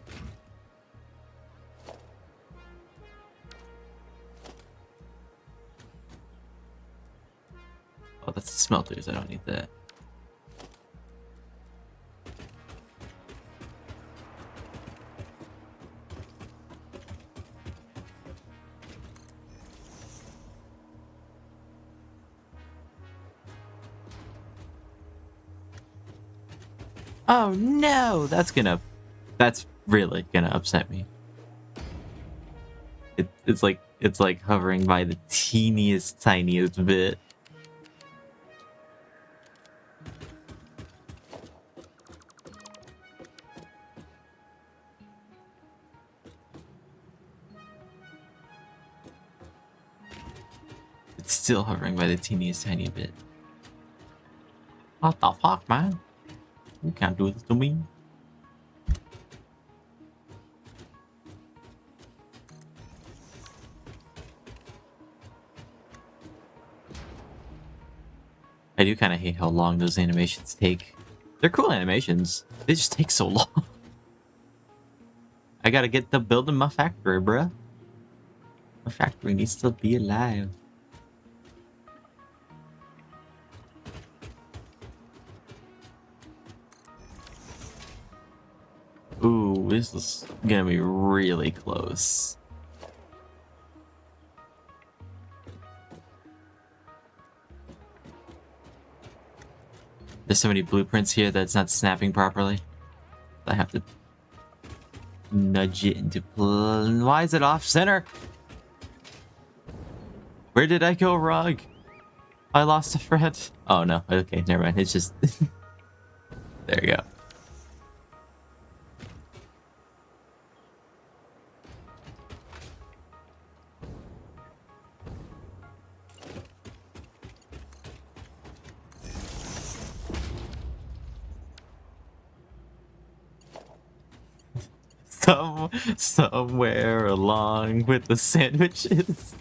Oh, that's the smelters. I don't need that. Oh no, that's really gonna upset me. It's like hovering by the teeniest, tiniest bit. It's still hovering by the teeniest, tiny bit. What the fuck, man? You can't do this to me. I do kind of hate how long those animations take. They're cool animations. They just take so long. I gotta get to building my factory, bruh. My factory needs to be alive. Ooh, this is gonna be really close. There's so many blueprints here that's not snapping properly. I have to nudge it into play. Why is it off center? Where did I go wrong? I lost a thread. Oh no, okay, never mind. It's just... There you go. Somewhere along with the sandwiches.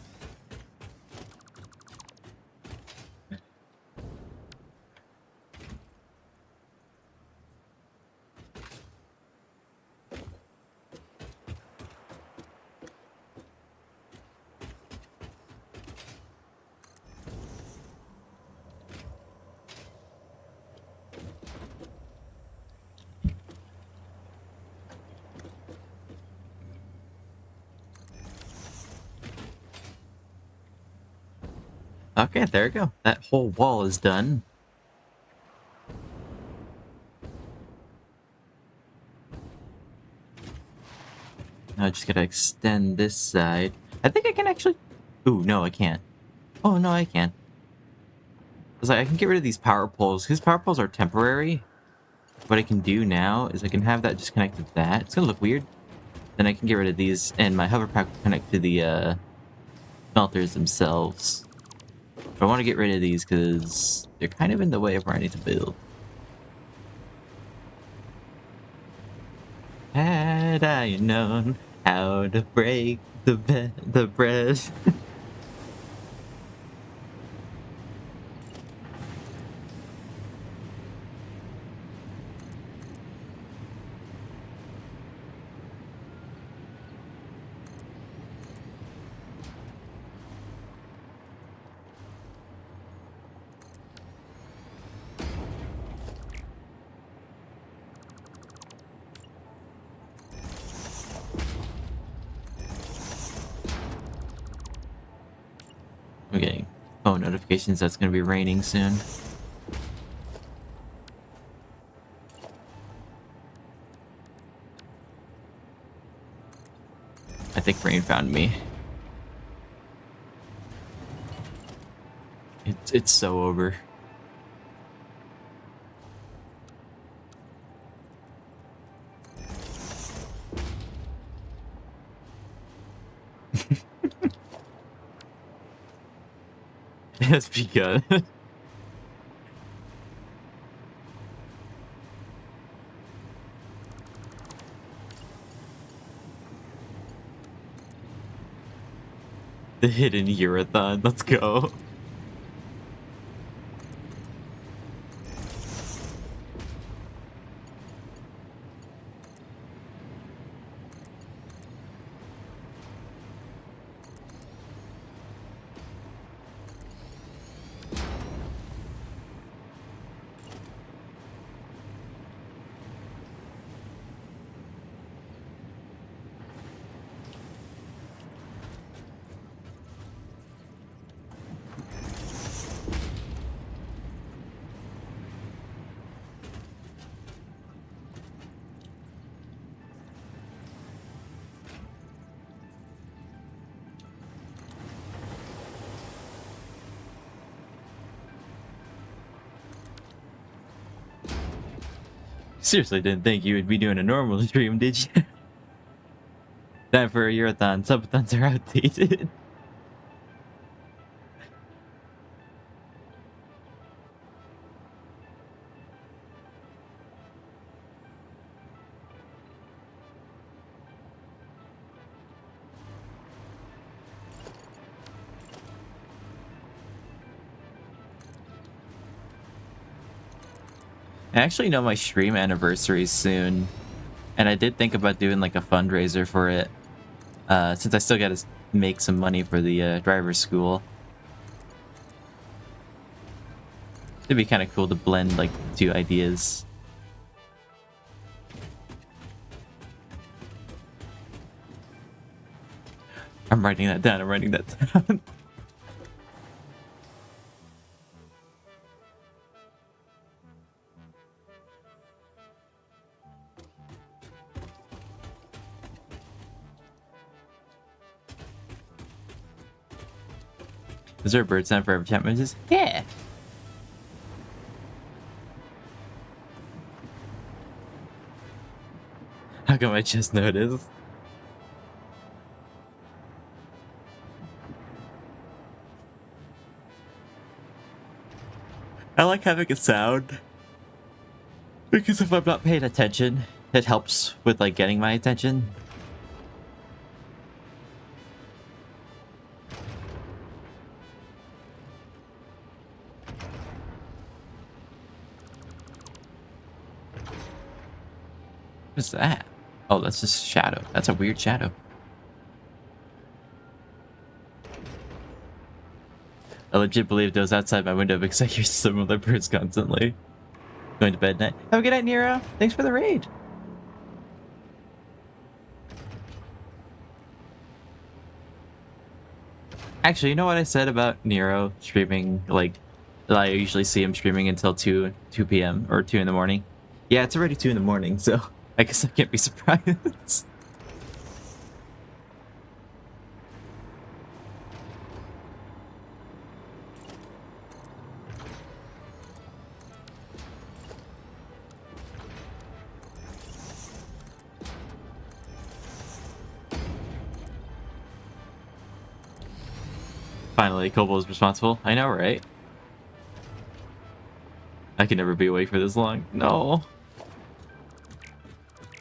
Okay, there we go. That whole wall is done. Now I just gotta extend this side. I think I can actually... Ooh, no, I can't. Oh, no, I can. I was like, I can get rid of these power poles. His power poles are temporary. What I can do now is I can have that just connect to that. It's gonna look weird. Then I can get rid of these, and my hover pack will connect to the smelters themselves. But I want to get rid of these because they're kind of in the way of where I need to build. Had I known how to break the bread. I'm getting phone notifications that's going to be raining soon. I think rain found me. It's so over. It has begun. The hidden Urathon. Let's go. Seriously didn't think you would be doing a normal stream, did you? Time for a Urathon. Subathons are outdated. I actually know my stream anniversary is soon, and I did think about doing like a fundraiser for it, since I still gotta make some money for the driver's school. It'd be kind of cool to blend like two ideas. I'm writing that down. I'm writing that down. Is there a bird sound for every chat messages? Yeah. How come I just noticed? I like having a sound because if I'm not paying attention, it helps with like getting my attention. What's that? Oh, that's just shadow. That's a weird shadow. I legit believe those outside my window because I hear similar birds constantly. Going to bed night. Have a good night, Nero. Thanks for the raid. Actually, you know what I said about Nero streaming? Like, that I usually see him streaming until 2 p.m. or 2 in the morning. Yeah, it's already 2 in the morning, so I guess I can't be surprised. Finally, Kobold's responsible. I know, right? I can never be awake for this long. No.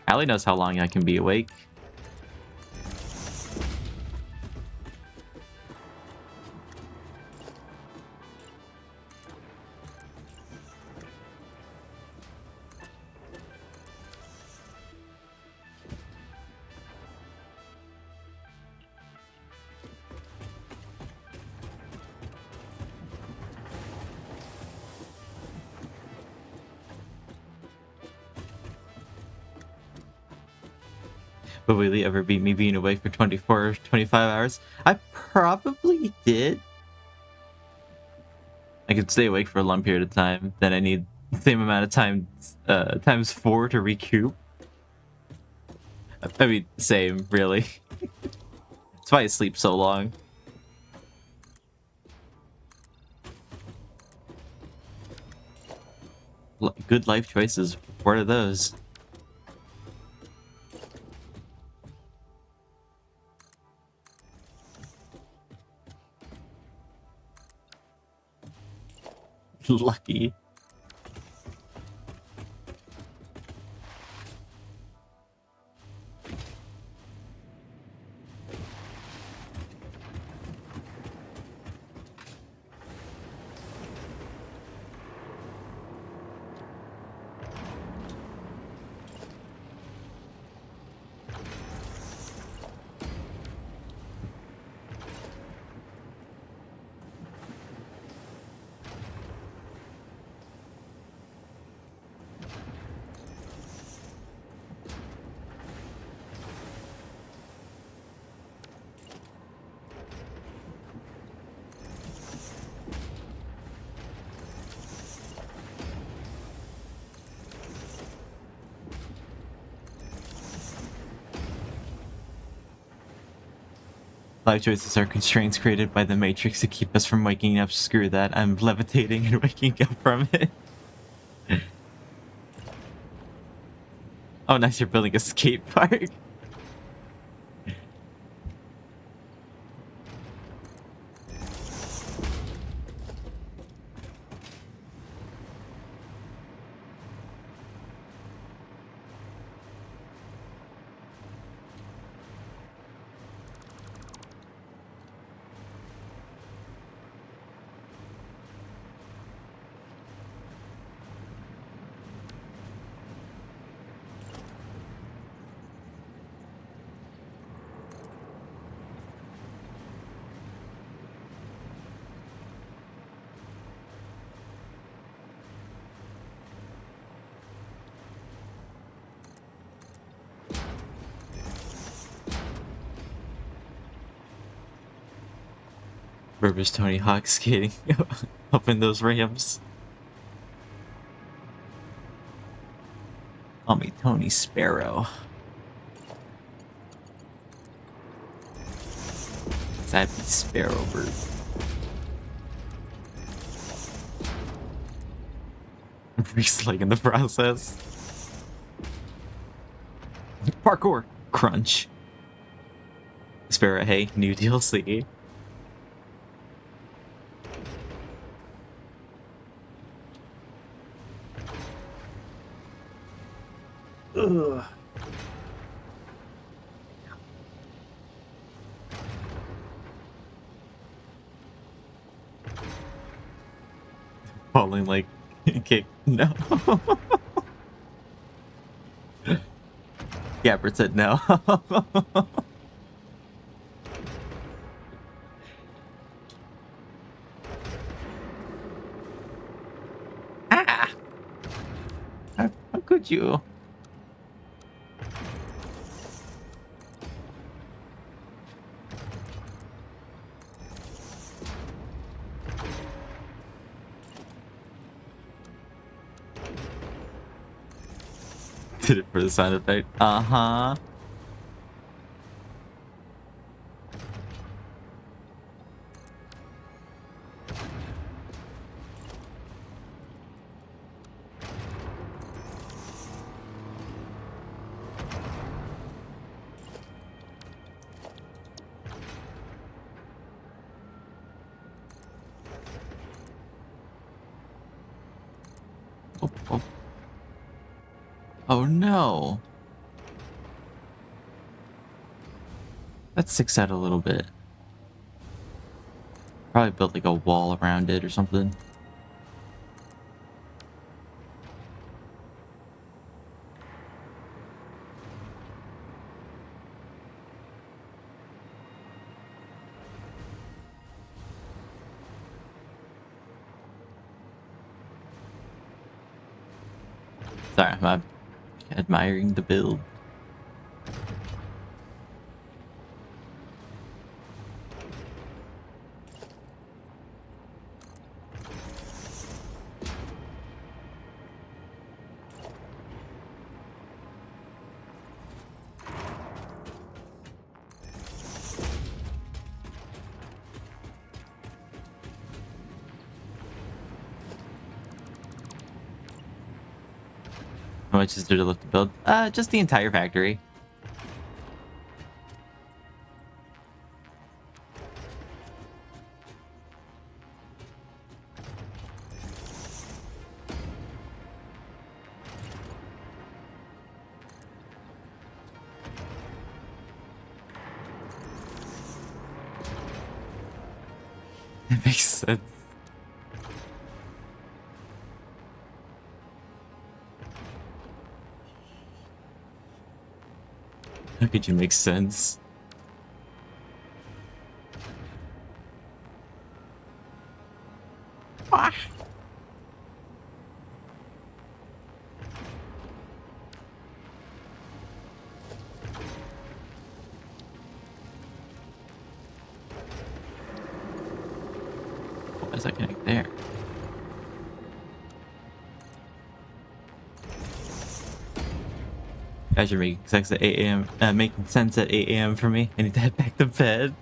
Allie knows how long I can be awake. But will he ever beat me being awake for 24 or 25 hours? I probably did. I could stay awake for a long period of time. Then I need the same amount of time, times 4 to recoup. I mean, same, really. That's why I sleep so long. Good life choices. What are those? Lucky. Life choices are constraints created by the Matrix to keep us from waking up. Screw that. I'm levitating and waking up from it. Oh, nice, you're building a skate park. Where's Tony Hawk skating up in those ramps? Call me Tony Sparrow. That'd be Sparrowbird. Recycling in the process. Parkour. Crunch. Sparrow, hey, new DLC. Ugh. Falling like kick. No. Gabbert said no. Ah! How could you? Did it for the sound effect. Uh-huh. Oh, oh. Oh no. That sticks out a little bit. Probably built like a wall around it or something. Sorry, I'm admiring the build. How much is there to look to build? Just the entire factory. It makes sense. How could you make sense? Ah. Why is that connect there? Guys, you're making sense at 8 a.m. Making sense at 8 a.m. for me. I need to head back to bed.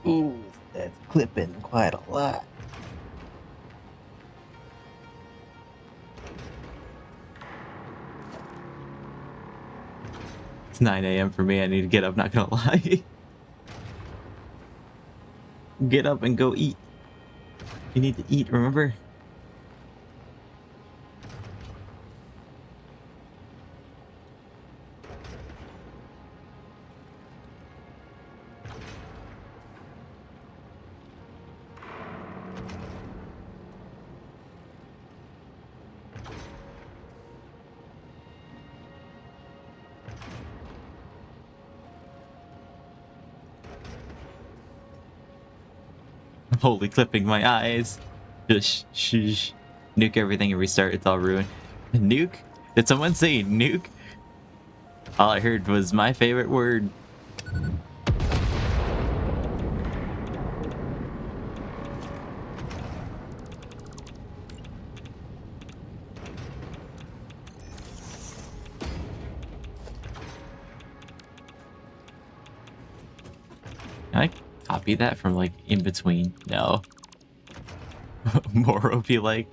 Ooh, that's clipping quite a lot. It's 9 a.m. for me. I need to get up, not gonna lie. Get up and go eat. You need to eat, remember? Holy clipping my eyes. Just shh. Nuke everything and restart. It's all ruined. Nuke? Did someone say nuke? All I heard was my favorite word. Can I copy that from like in between? No. More OP like.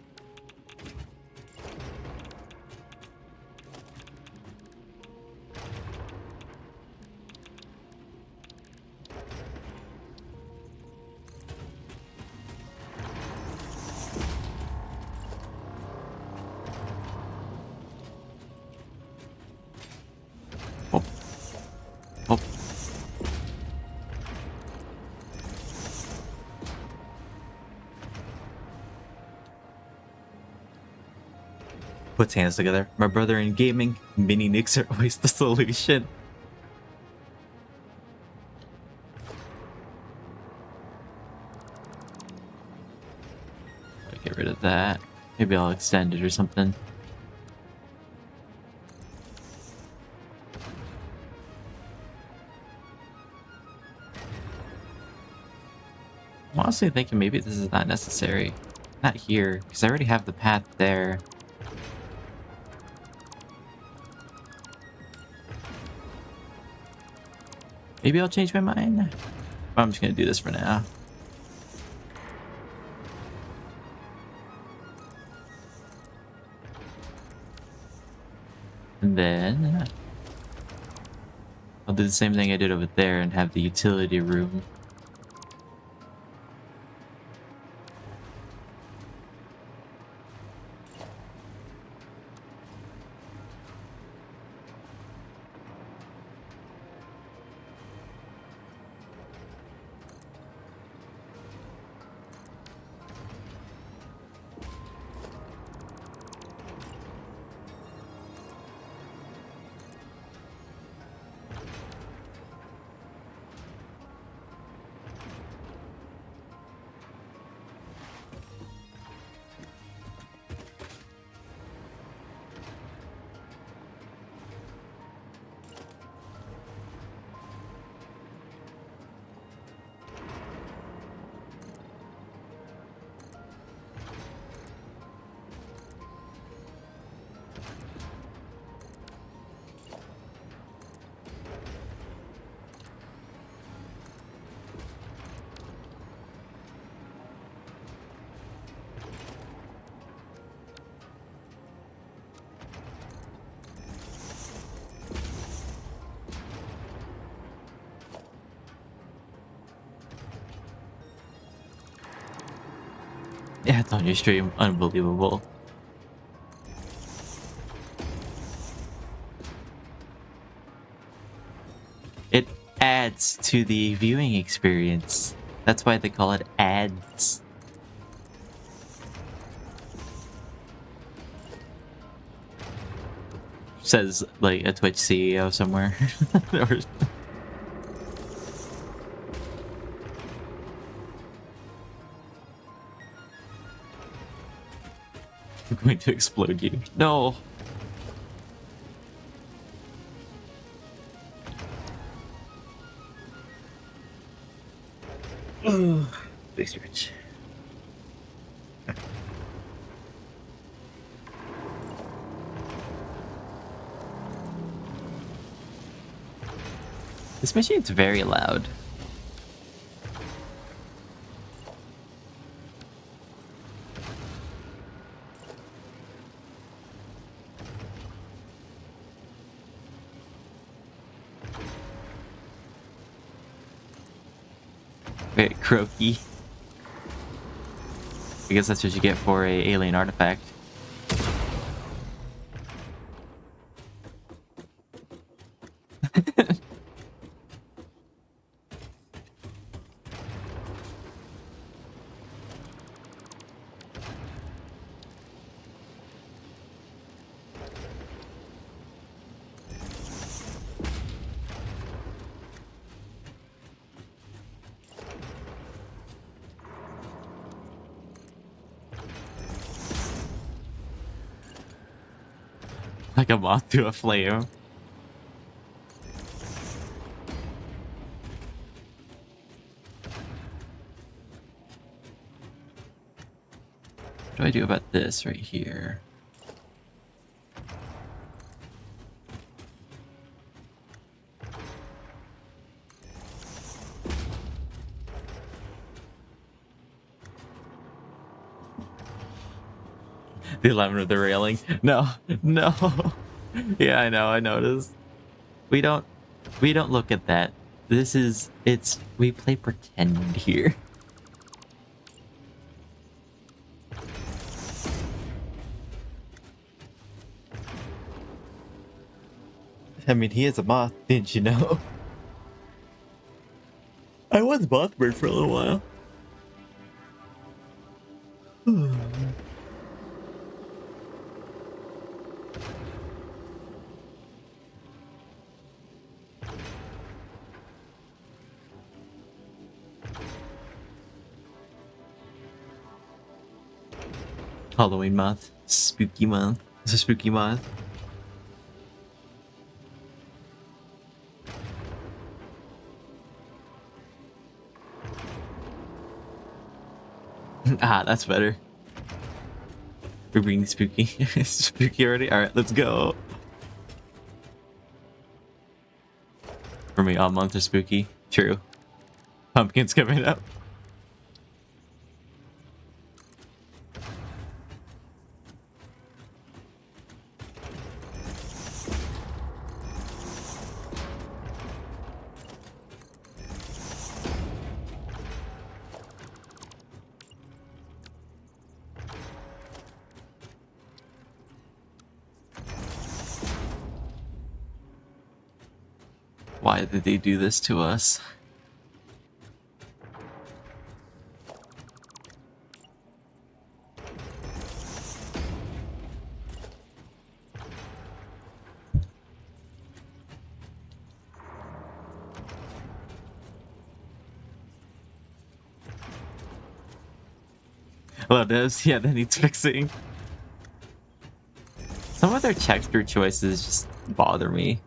Oh. Oh. Puts hands together. My brother in gaming, mini nukes are always the solution. Get rid of that. Maybe I'll extend it or something. I'm honestly thinking maybe this is not necessary. Not here, because I already have the path there. Maybe I'll change my mind. But I'm just gonna do this for now. And then I'll do the same thing I did over there and have the utility room. Yeah, it's on your stream. Unbelievable. It adds to the viewing experience. That's why they call it ads. Says like a Twitch CEO somewhere. Or I'm going to explode you. No. Big stretch. This machine's very loud. Wait, croaky. I guess that's what you get for a alien artifact. Like a moth to a flame. What do I do about this right here? The alignment of the railing. No, no. Yeah, I know, I noticed. We don't look at that. This is, we play pretend here. I mean, he is a moth, didn't you know? I was Mothbird for a little while. Halloween month. Spooky month. It's a spooky month. Ah, that's better. We're being spooky. Spooky already? Alright, let's go. For me, all months are spooky. True. Pumpkin's coming up. Why did they do this to us? Hello, devs. Yeah, that needs fixing. Some of their texture choices just bother me.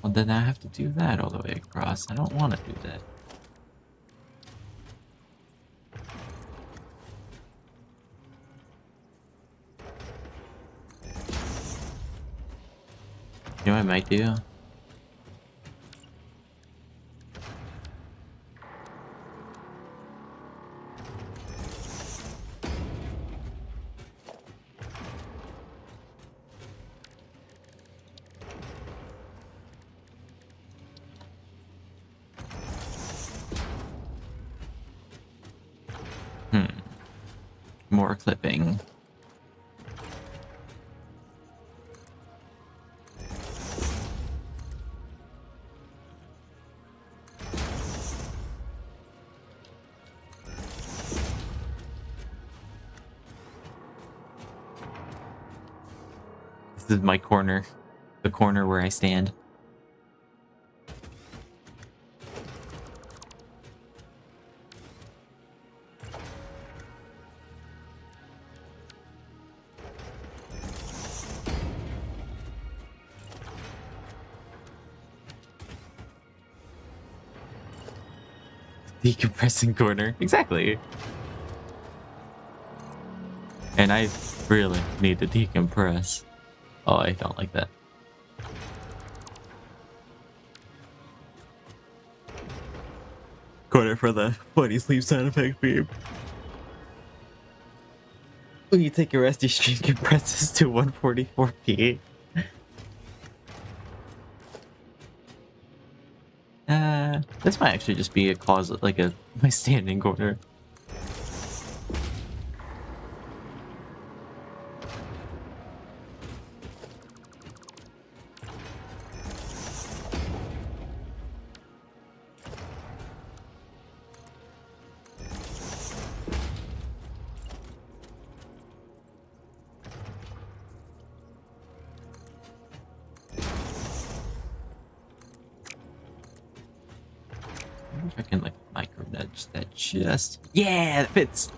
Well, then I have to do that all the way across. I don't want to do that. You know what I might do? More clipping. This is my corner. The corner where I stand. Decompressing corner. Exactly. And I really need to decompress. Oh, I don't like that. Corner for the funny sleep sound effect beam. When you take a rest, your stream compresses to 144p. This might actually just be a closet, like my standing corner. I can like micro nudge that just. Yeah, it fits.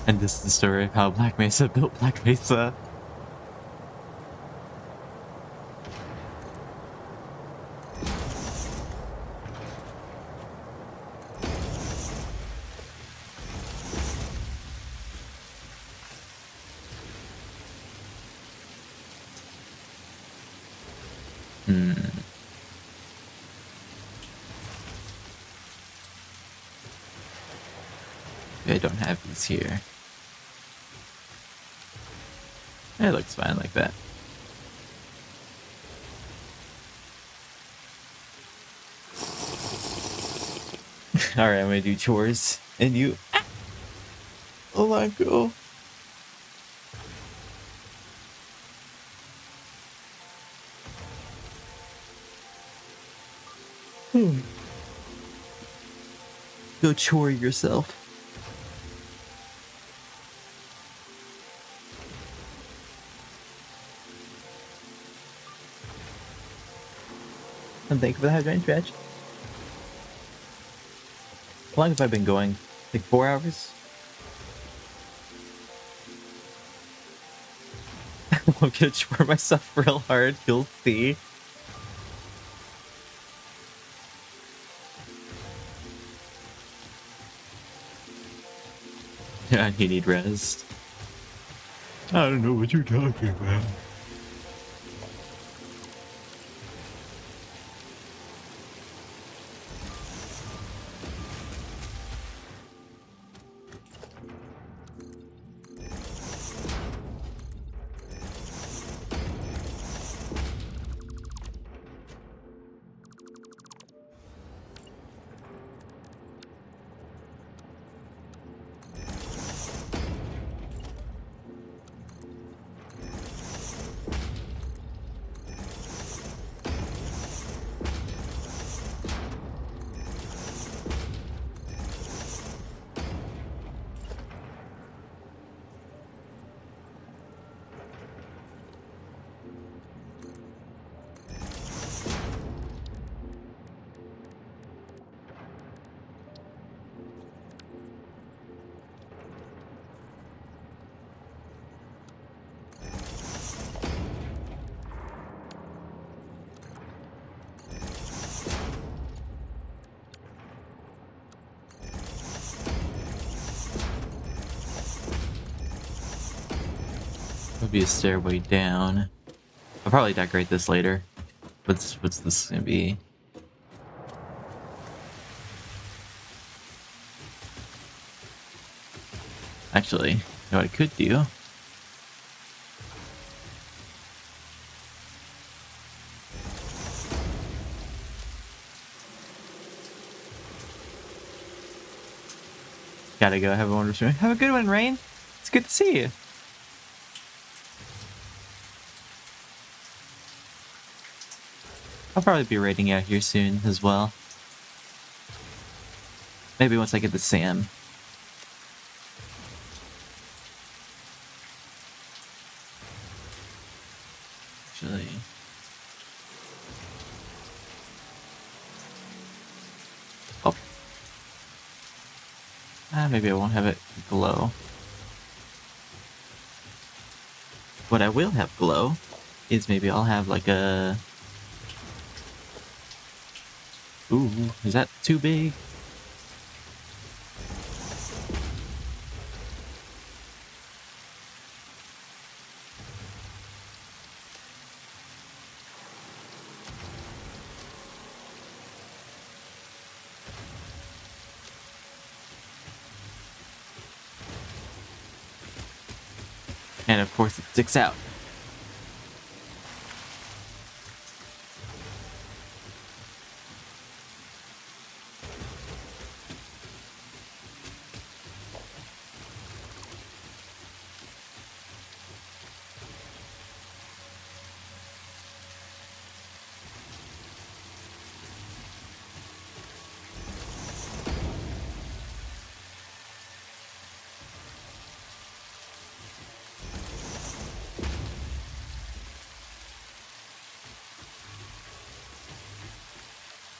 And this is the story of how Black Mesa built Black Mesa. Hmm. I don't have these here. It looks fine like that. Alright, I'm gonna do chores. And you... Oh my god. Go chore yourself. And thank you for the hydrant stretch. How long have I been going? Like 4 hours? I'm gonna chore myself real hard, you'll see. Yeah, you need rest. I don't know what you're talking about. There'll be a stairway down. I'll probably decorate this later. What's this gonna be? Actually, you know what I could do? Gotta go. Have a wonderful day. Have a good one, Rain. It's good to see you. I'll probably be raiding out here soon as well. Maybe once I get the Sam. Actually. Oh. Maybe I won't have it glow. What I will have glow is maybe I'll have like a... Ooh, is that too big? And of course it sticks out.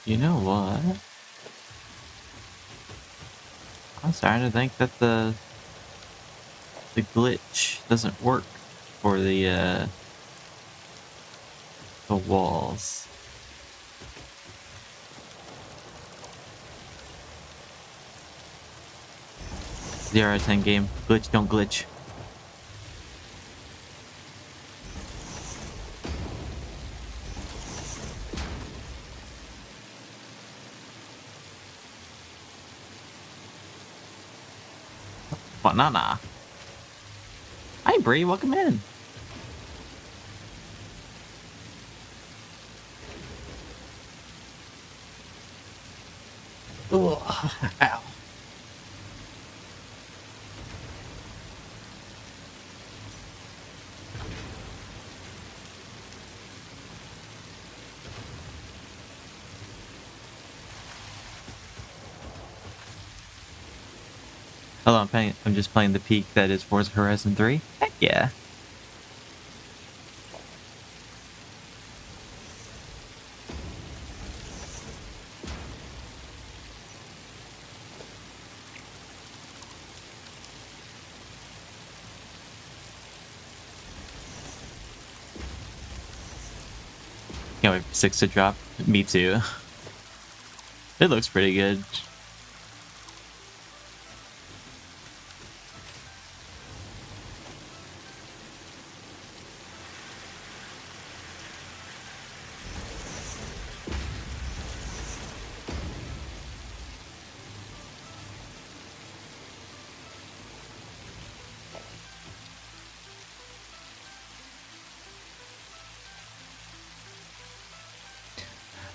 You know what? I'm starting to think that the glitch doesn't work for the walls. 0 out of 10 game. Glitch, don't glitch. Banana. Hi, Bree. Welcome in. Oh, ow. Hello, I'm just playing the peak that is Forza Horizon 3. Heck yeah. Can't wait for 6 to drop. Me too. It looks pretty good.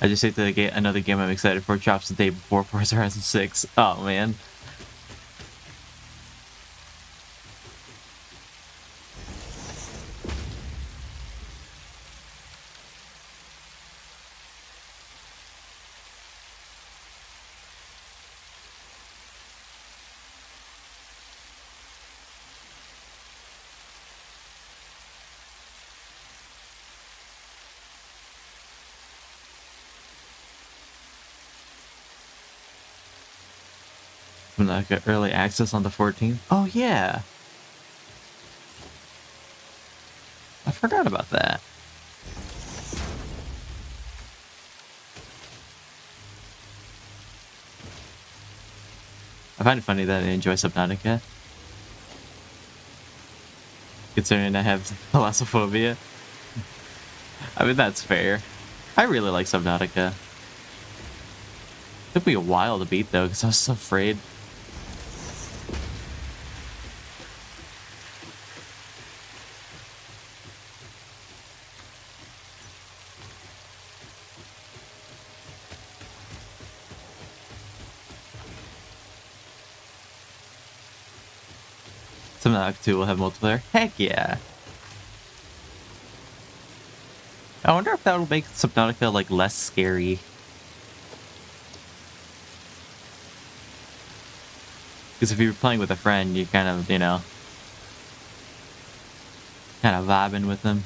I just hate that another game I'm excited for drops the day before Forza Horizon 6. Oh man. Like early access on the 14th. Oh yeah. I forgot about that. I find it funny that I enjoy Subnautica. Considering I have thalassophobia. I mean, that's fair. I really like Subnautica. Took me a while to beat though, because I was so afraid. Subnautica 2 will have multiplayer. Heck yeah. I wonder if that will make Subnautica like less scary. Because if you're playing with a friend, you kind of, you know, kind of vibing with them.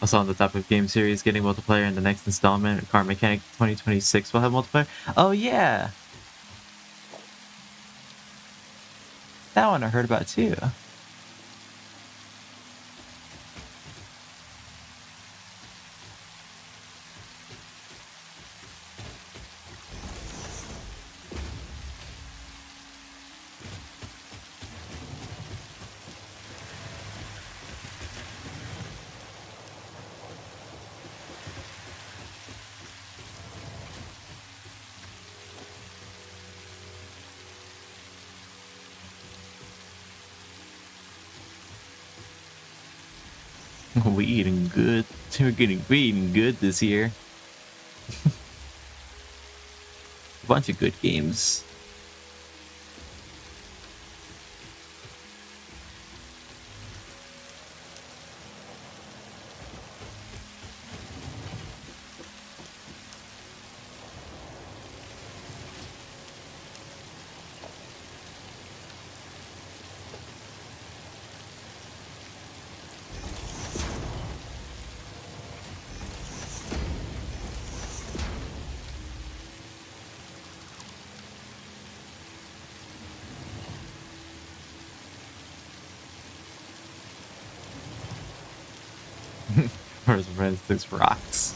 Also on the topic of game series, getting multiplayer in the next installment, Car Mechanic 2026 will have multiplayer. Oh yeah! That one I heard about too. We eating good. We eating good this year. A bunch of good games. Horizon 6 rocks.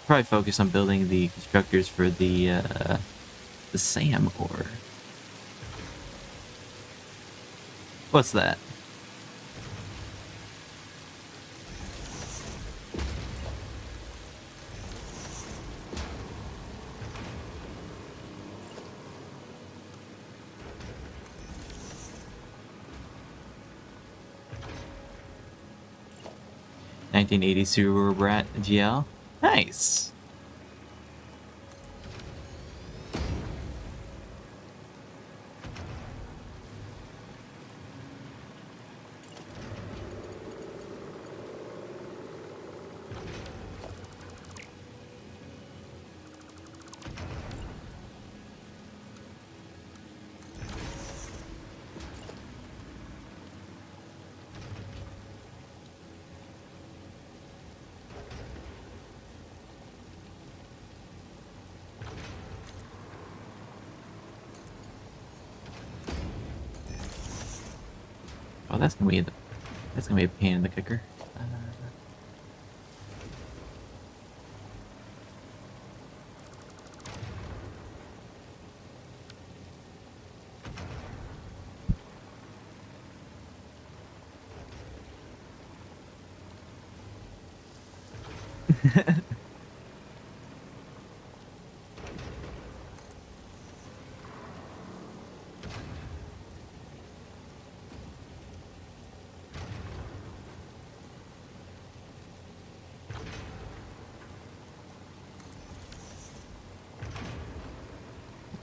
Probably focus on building the constructors for the SAM ore. What's that? $1980 Subaru Brat GL. Nice. Oh, that's gonna be a pain in the kicker.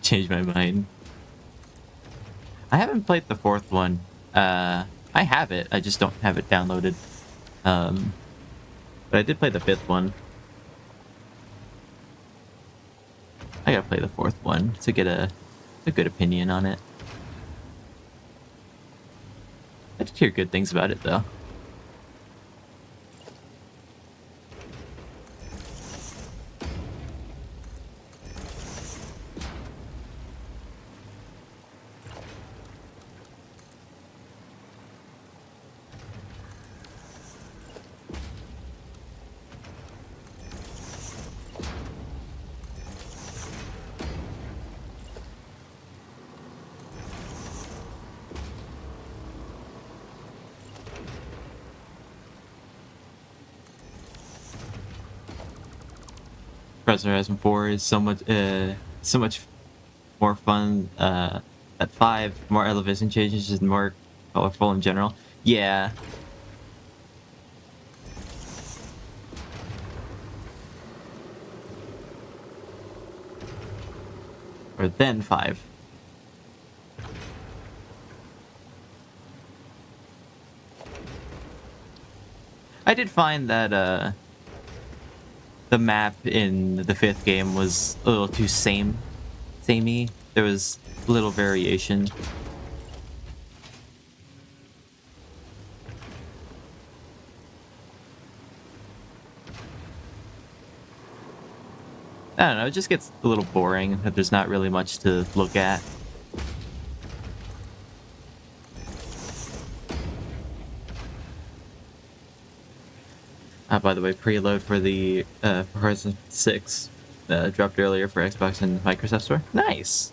Changed my mind. I haven't played the fourth one. I have it. I just don't have it downloaded. But I did play the fifth one. I gotta play the fourth one to get a good opinion on it. I did hear good things about it though. Forza Horizon 4 is so much more fun. At 5, more elevation changes, just more colorful in general. Yeah. Or then 5. I did find that the map in the fifth game was a little too samey. There was little variation. I don't know, it just gets a little boring that there's not really much to look at. By the way, preload for the Horizon 6 dropped earlier for Xbox and Microsoft Store. Nice!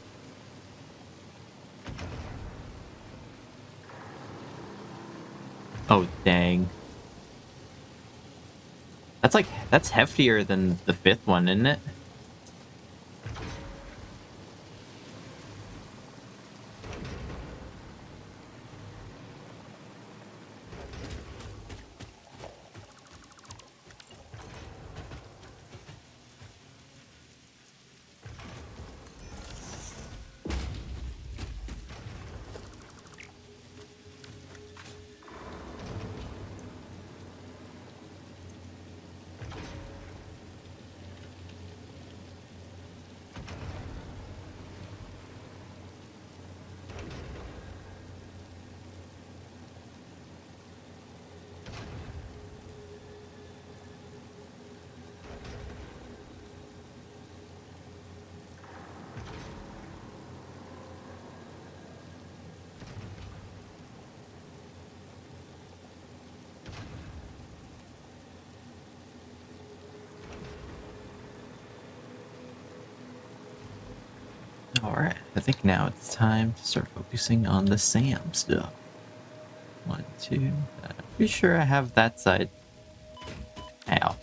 Oh, dang. That's heftier than the fifth one, isn't it? Alright, I think now it's time to start focusing on the Sam stuff. 1, 2. I'm pretty sure I have that side. Ow.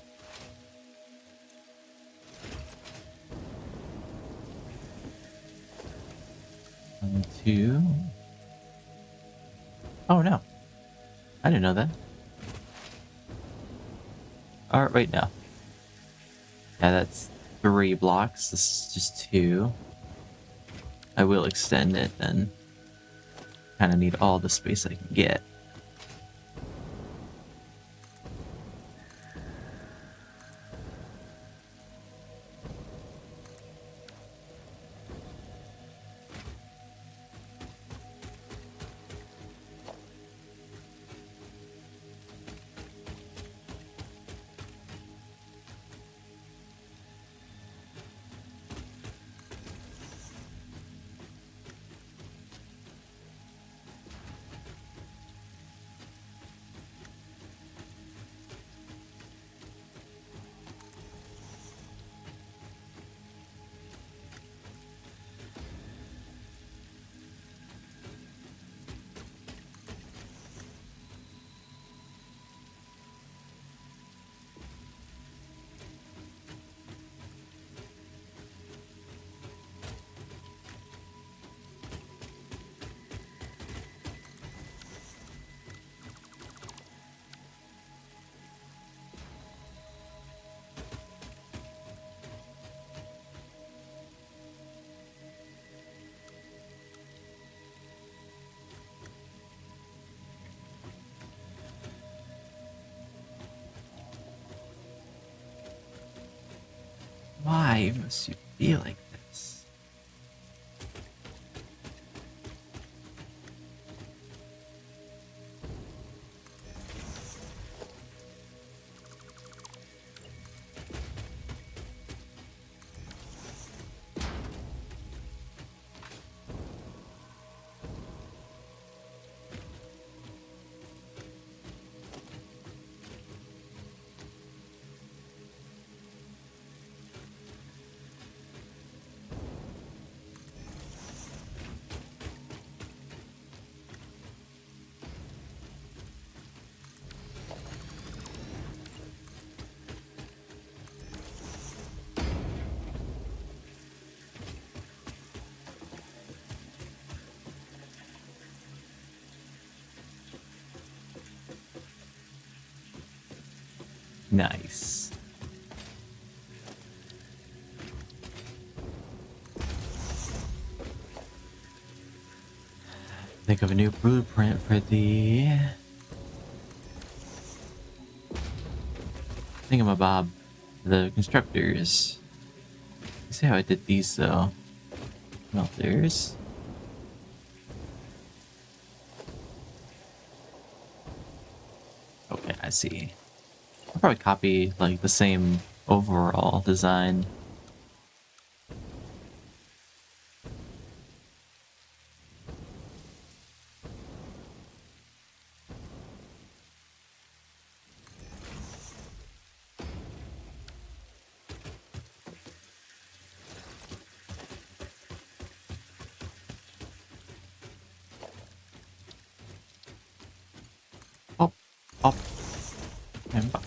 One, two. Oh no. I didn't know that. Alright, wait, no. Yeah, that's 3 blocks. This is just 2. I will extend it then. Kind of need all the space I can get. Why must you be like this? Nice. Think of a new blueprint for the thingamabob, the constructors. You see how I did these though? Melters. Okay, I see. I'll probably copy like the same overall design. Up, up, and back.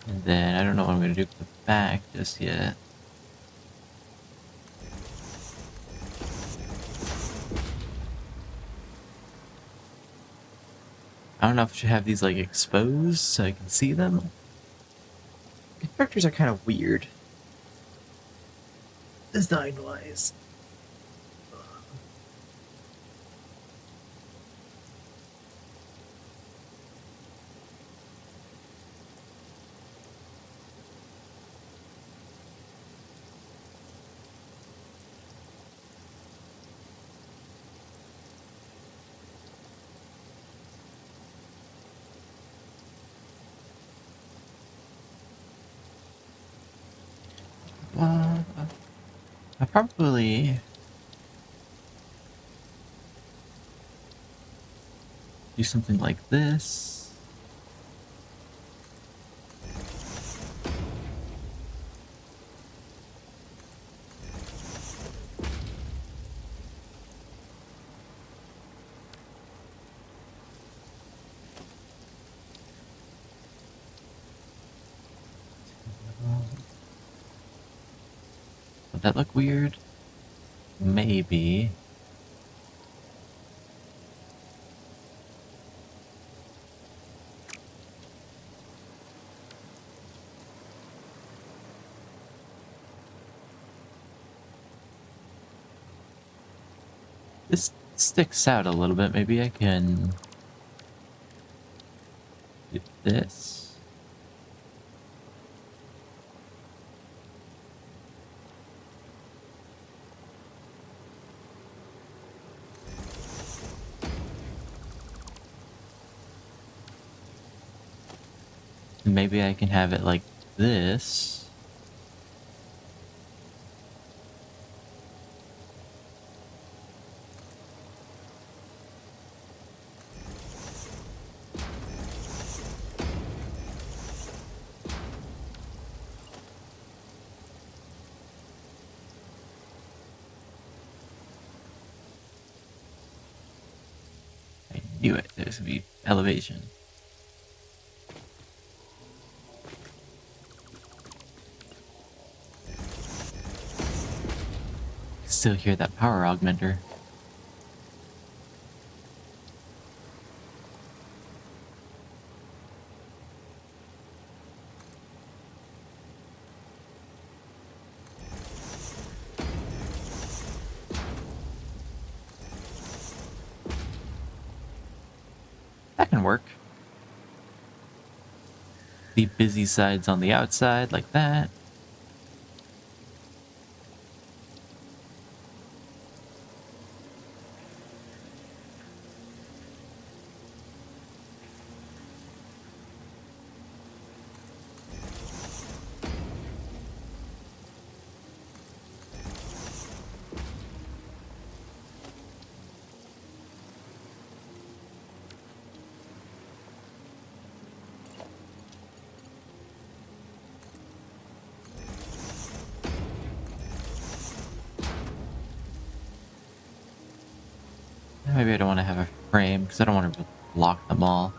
And then I don't know what I'm gonna do with the back just yet. I don't know if I should have these like exposed so I can see them. The characters are kind of weird. Design-wise. I probably do something like this. Would that look weird? Maybe. This sticks out a little bit. Maybe I can do this. Maybe I can have it like this. I knew it. There's gonna be elevation. Still hear that power augmenter. That can work. The busy sides on the outside like that. Maybe I don't want to have a frame because I don't want to block them all.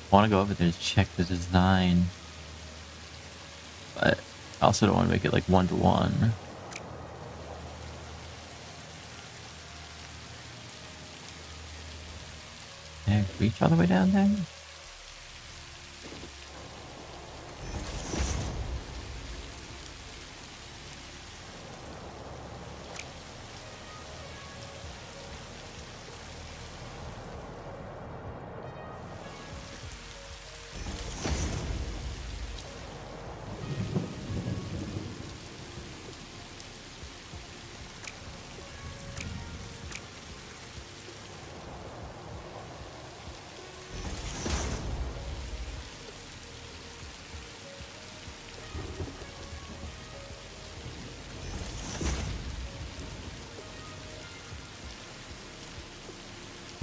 I want to go over there and check the design, but I also don't want to make it like 1-to-1. Can I reach all the way down there?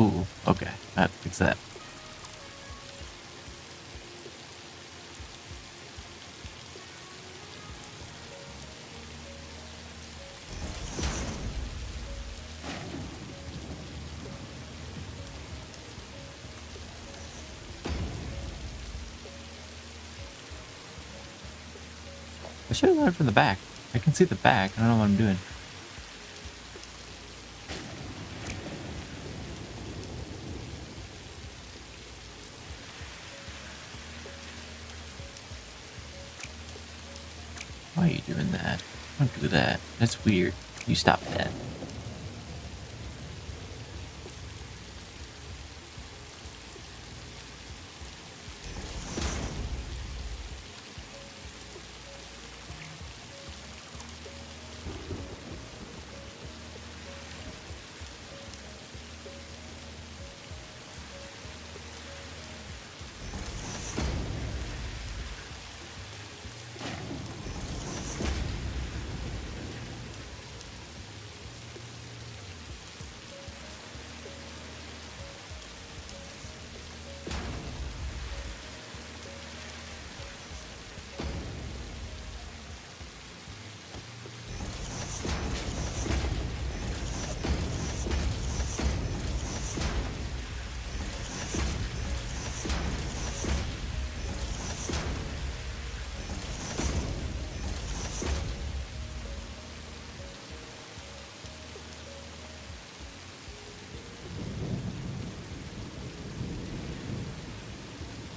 Ooh, okay. I have to fix that. I should have learned from the back. I can see the back. I don't know what I'm doing. Why are you doing that? Don't do that. That's weird. You stop that.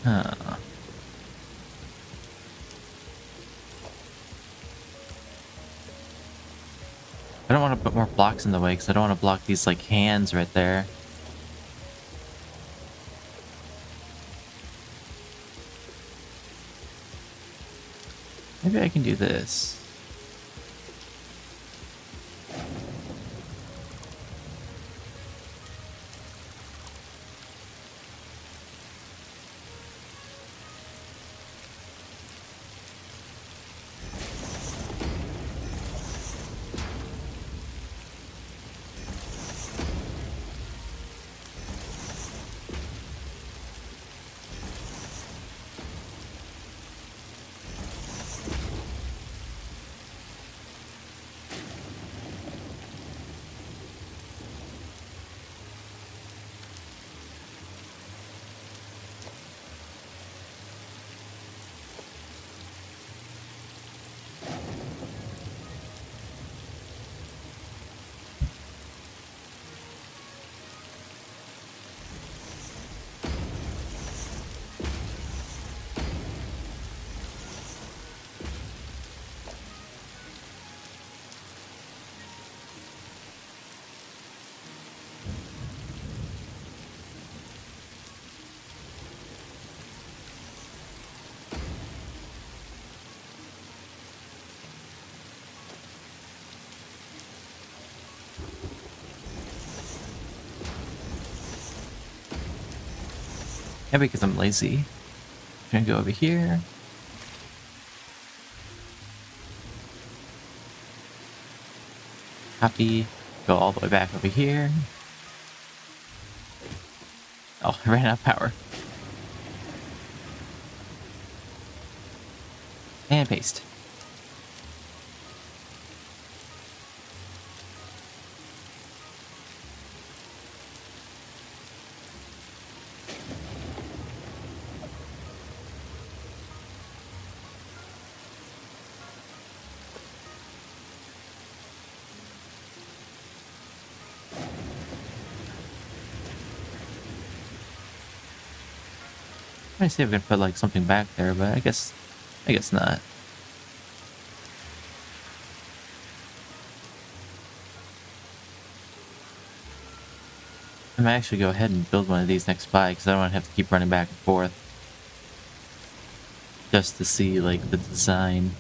Huh. I don't want to put more blocks in the way because I don't want to block these like hands right there. Maybe I can do this. Yeah, because I'm lazy. I'm gonna go over here. Copy. Go all the way back over here. Oh, I ran out of power. And paste. I'm gonna see if I can put like something back there, but I guess not. I might actually go ahead and build one of these next by because I don't want to have to keep running back and forth just to see like the design.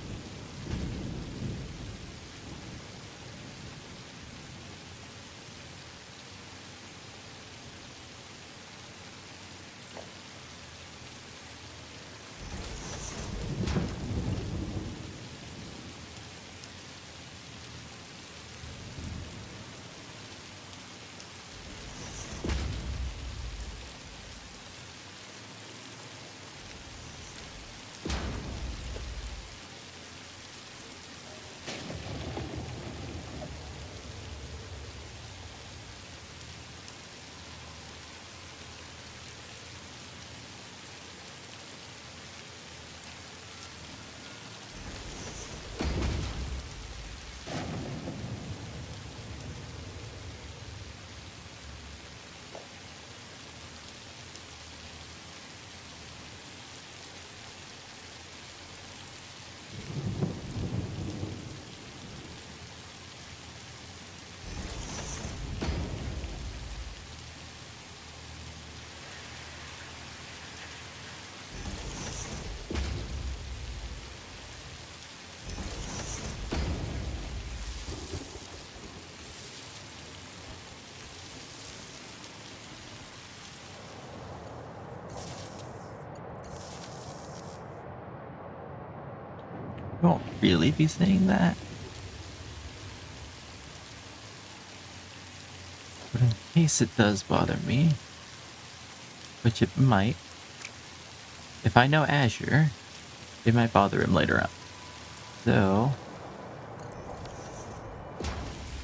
won't really be saying that. But in case it does bother me, which it might, if I know Azure, it might bother him later on. So,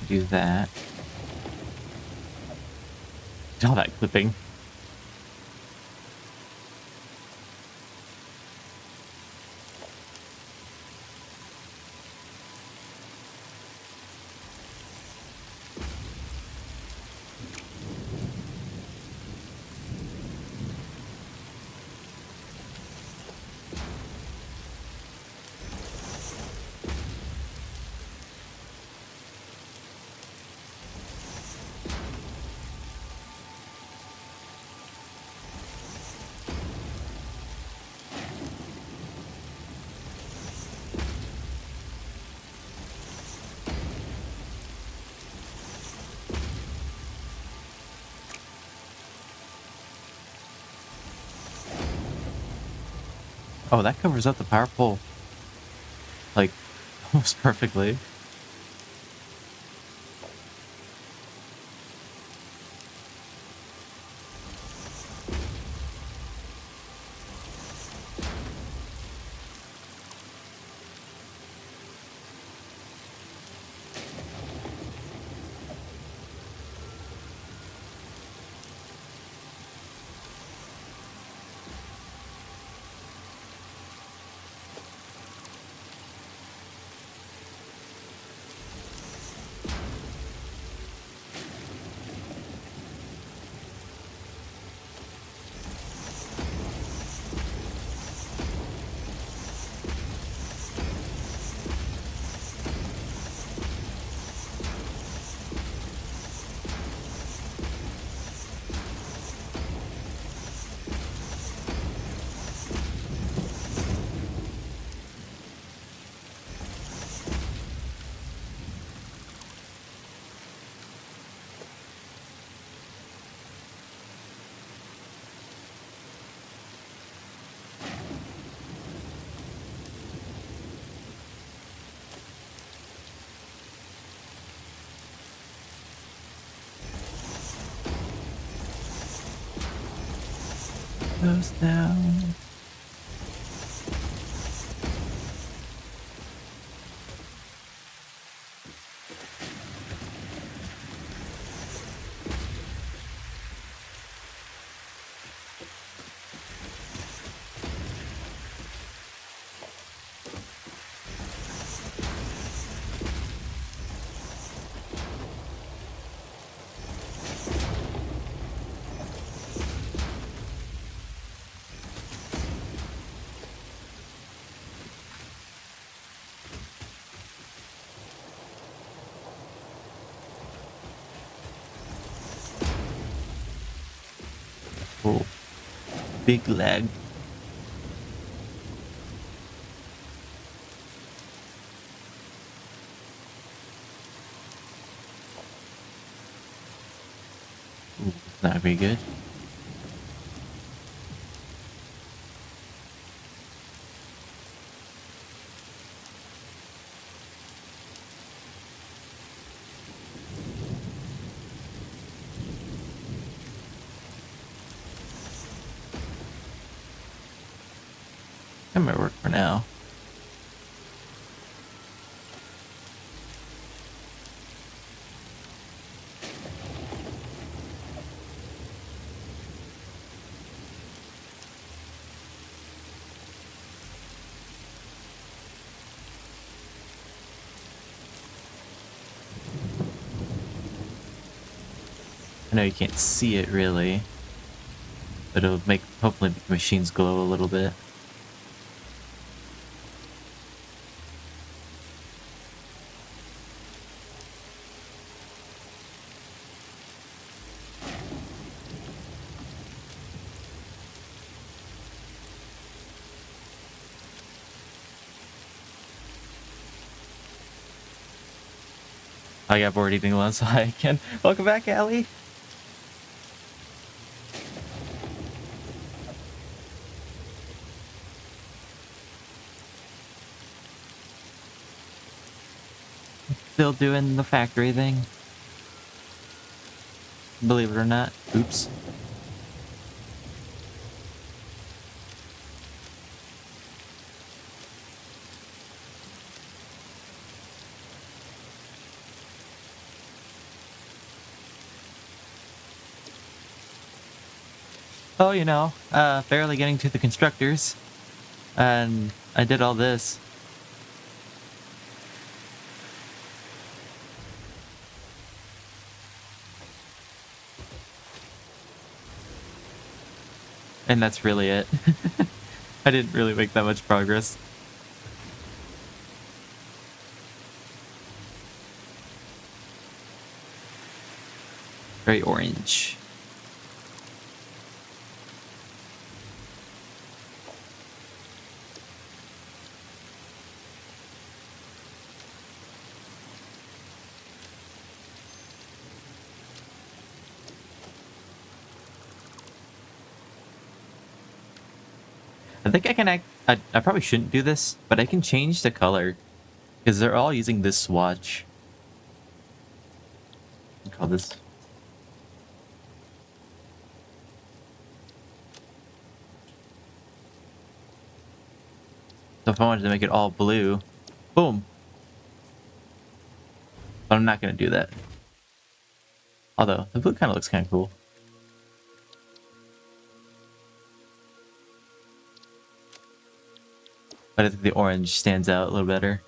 do that. All that clipping. Oh, that covers up the power pole. Like, almost perfectly. Goes down. Oh, big lag. Ooh, that'd be good. That might work for now. I know you can't see it really, but it'll make hopefully make the machines glow a little bit. I got bored eating lunch, so I can. Welcome back, Allie. still doing the factory thing. Believe it or not. Oops. Oh, you know, barely getting to the constructors. And I did all this. And that's really it. I didn't really make that much progress. Very orange. I think I can I probably shouldn't do this, but I can change the color. Because they're all using this swatch. Call this. So if I wanted to make it all blue, boom. But I'm not going to do that. Although, the blue kind of looks kind of cool. But I think the orange stands out a little better.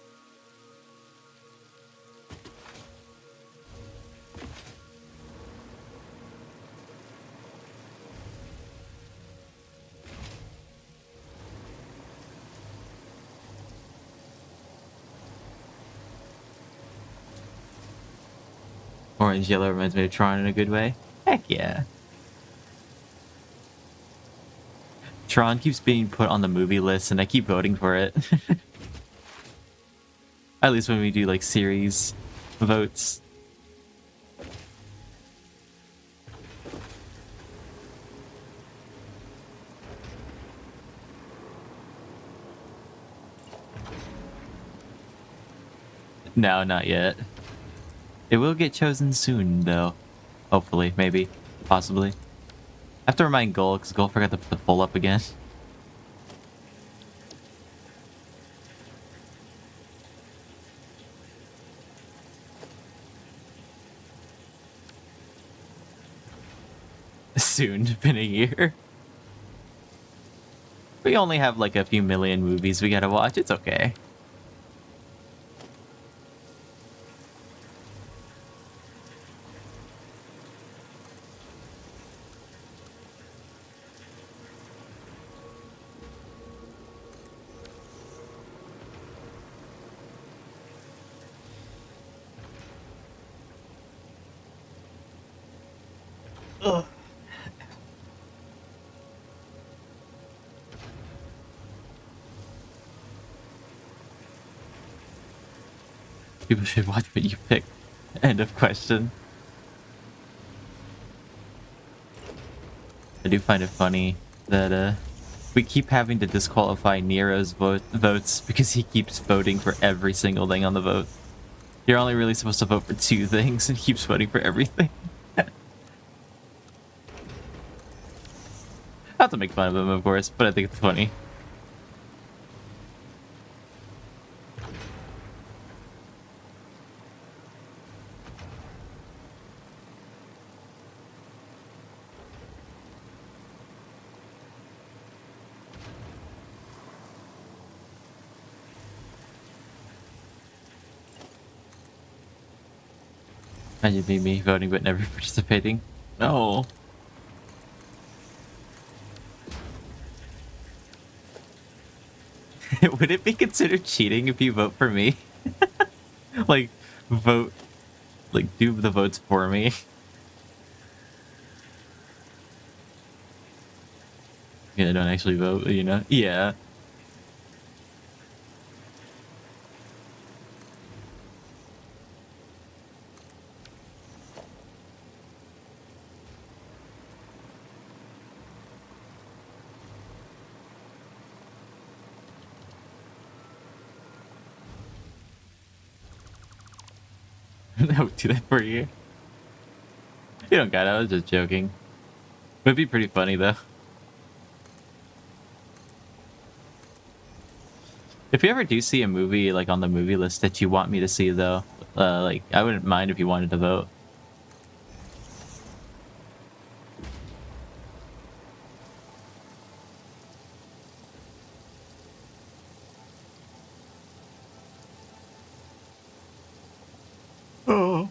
Orange yellow reminds me of Tron in a good way. Heck yeah. Tron keeps being put on the movie list and I keep voting for it. At least when we do like series votes. No, not yet. It will get chosen soon, though. Hopefully, maybe, possibly. I have to remind Gull, because Gull forgot to put the poll up again. Soon, been a year. We only have like a few million movies we gotta watch, it's okay. Ugh. People should watch what you pick. End of question. I do find it funny that we keep having to disqualify Nero's votes because he keeps voting for every single thing on the vote. You're only really supposed to vote for 2 things and he keeps voting for everything. Not to make fun of him, of course, but I think it's funny. Imagine being me voting but never participating. No. Would it be considered cheating if you vote for me? Like, vote, like, do the votes for me? Yeah, don't actually vote, you know? Yeah. That would do that for you. You don't got it. I was just joking. It'd be pretty funny though. If you ever do see a movie like on the movie list that you want me to see though, like I wouldn't mind if you wanted to vote. Oh.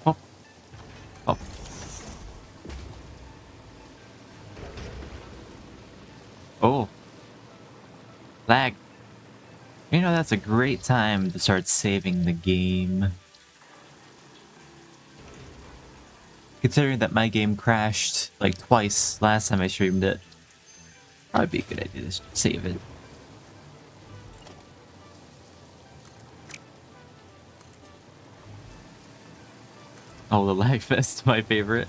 Oh. Oh. Oh. Lag. You know, that's a great time to start saving the game. Considering that my game crashed like twice last time I streamed it, probably be a good idea to save it. Oh, the lag fest, my favorite.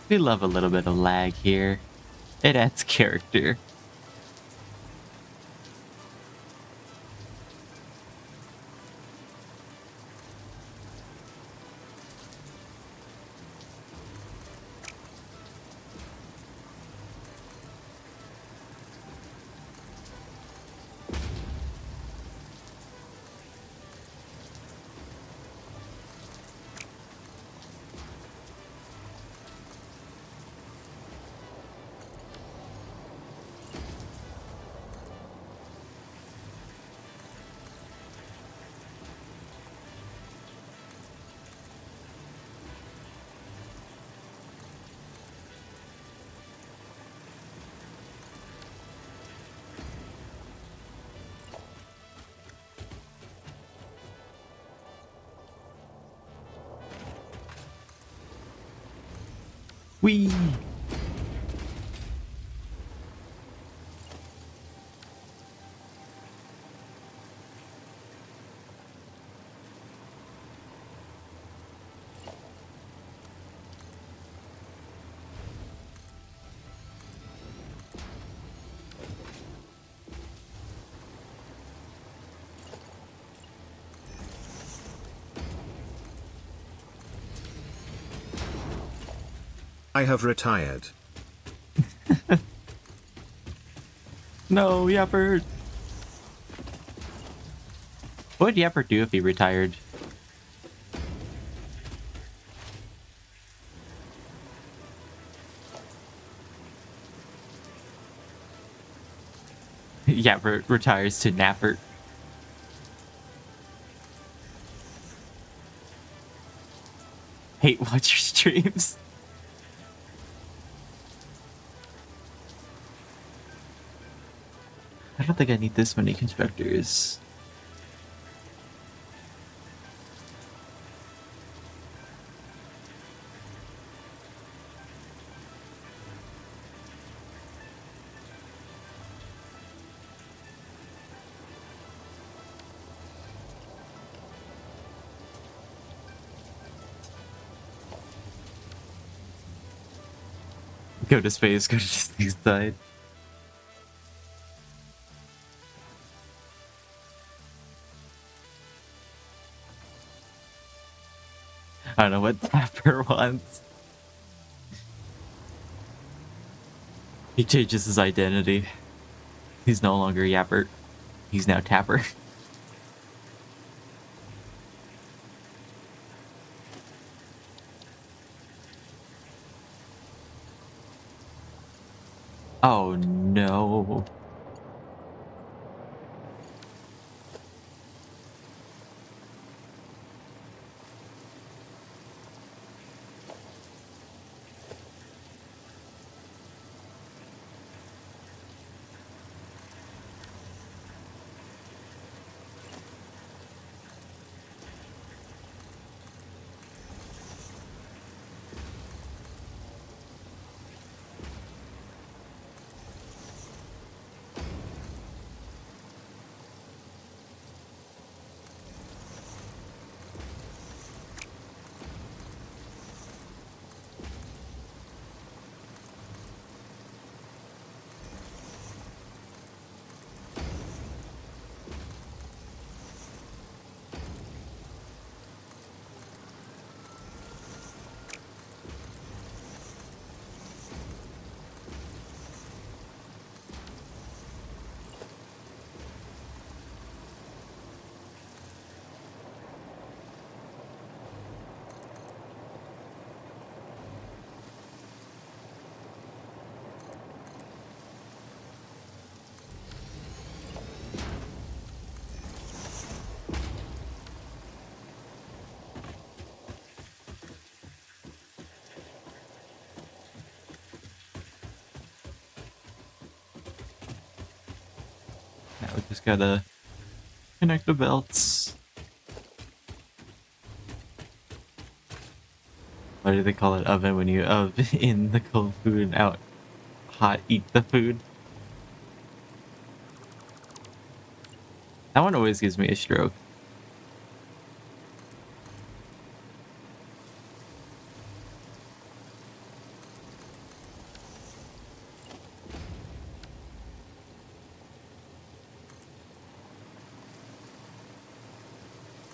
We love a little bit of lag here. It adds character. Whee! I have retired. No, Yapper! What would Yapper do if he retired? Yapper retires to Napper. Hate watch your streams. I don't think I need this many constructors. Go to space, go to Disney's side. I don't know what Tapper wants. He changes his identity. He's no longer Yapper. He's now Tapper. Oh no. Now we just gotta connect the belts. Why do they call it oven when you in the cold food and out hot eat the food? That one always gives me a stroke.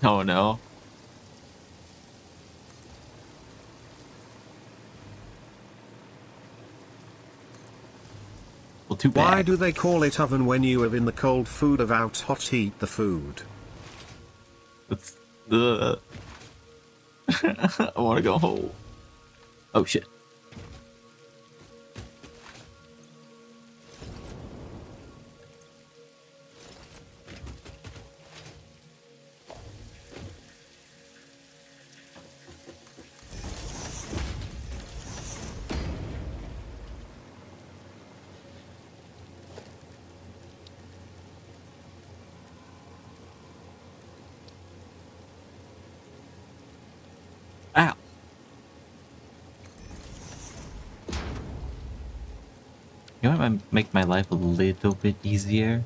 Oh no. Well, too Why bad. do they call it oven when you have in the cold food of out hot heat the food? It's the. I want to go home. Oh shit. Ow. You know what might make my life a little bit easier?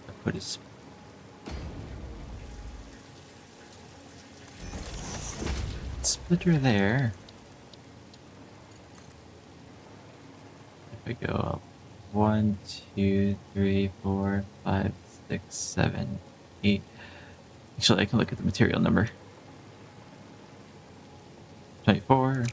I put a splitter there. If I go up 1, 2, 3, 4, 5, 6, 7, 8. Actually, I can look at the material number. 24.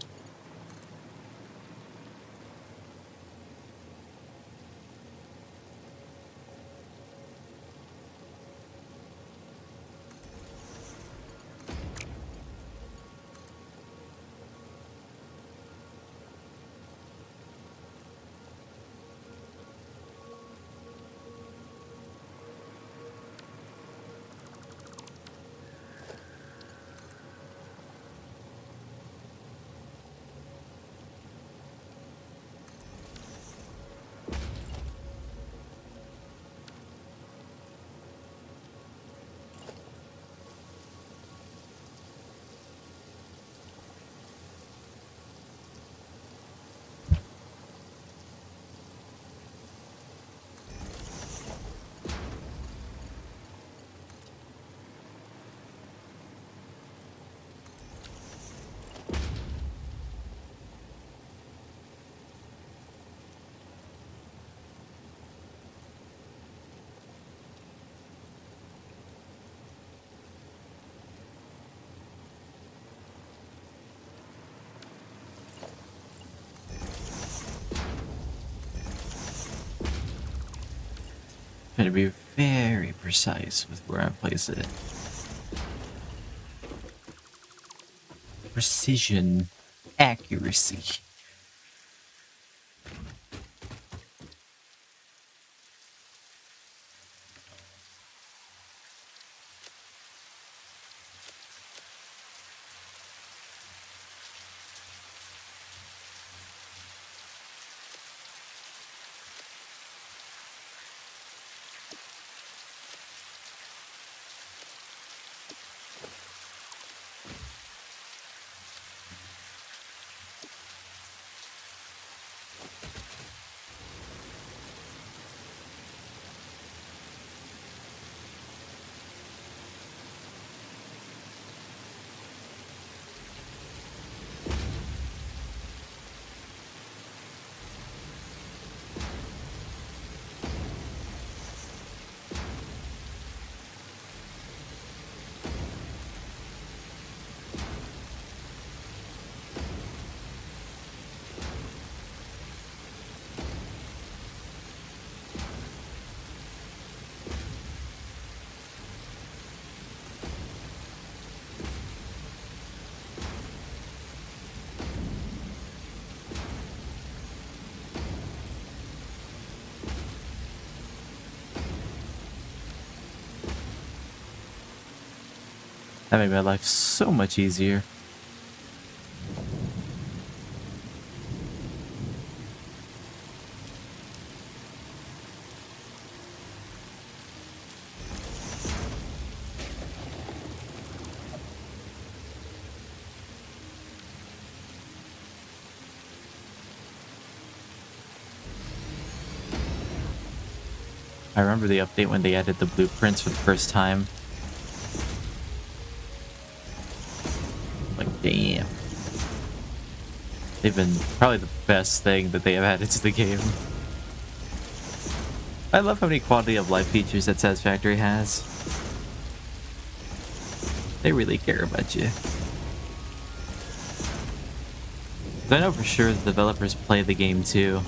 Trying to be very precise with where I place it. Precision, accuracy. That made my life so much easier. I remember the update when they added the blueprints for the first time. Like, damn. They've been probably the best thing that they have added to the game. I love how many quality of life features that Satisfactory has. They really care about you. 'Cause I know for sure the developers play the game too.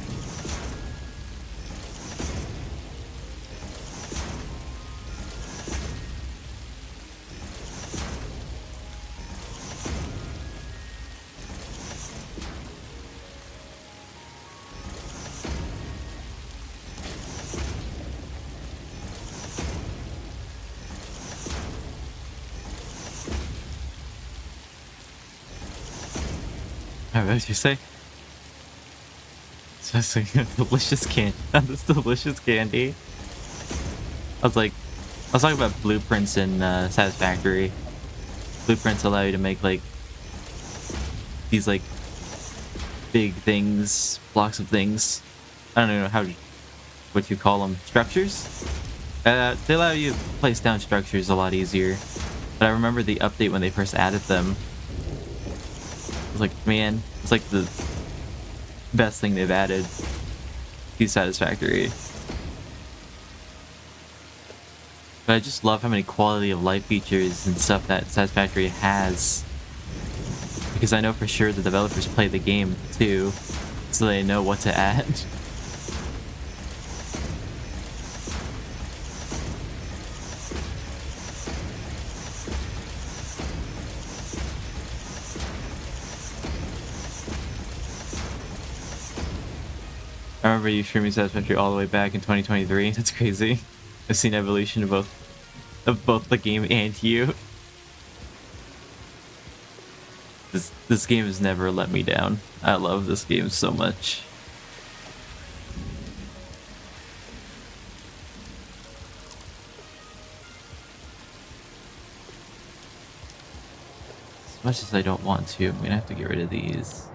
What did you say? Especially delicious candy. This delicious candy. I was talking about blueprints in Satisfactory. Blueprints allow you to make like these like big things, blocks of things. I don't know what you call them, structures. They allow you to place down structures a lot easier. But I remember the update when they first added them. I was like, man, it's like the best thing they've added to Satisfactory. But I just love how many quality of life features and stuff that Satisfactory has. Because I know for sure the developers play the game too, so they know what to add. I remember you streaming Satisfactory all the way back in 2023. That's crazy. I've seen evolution of both the game and you. This game has never let me down. I love this game so much. As much as I don't want to, I'm gonna have to get rid of these.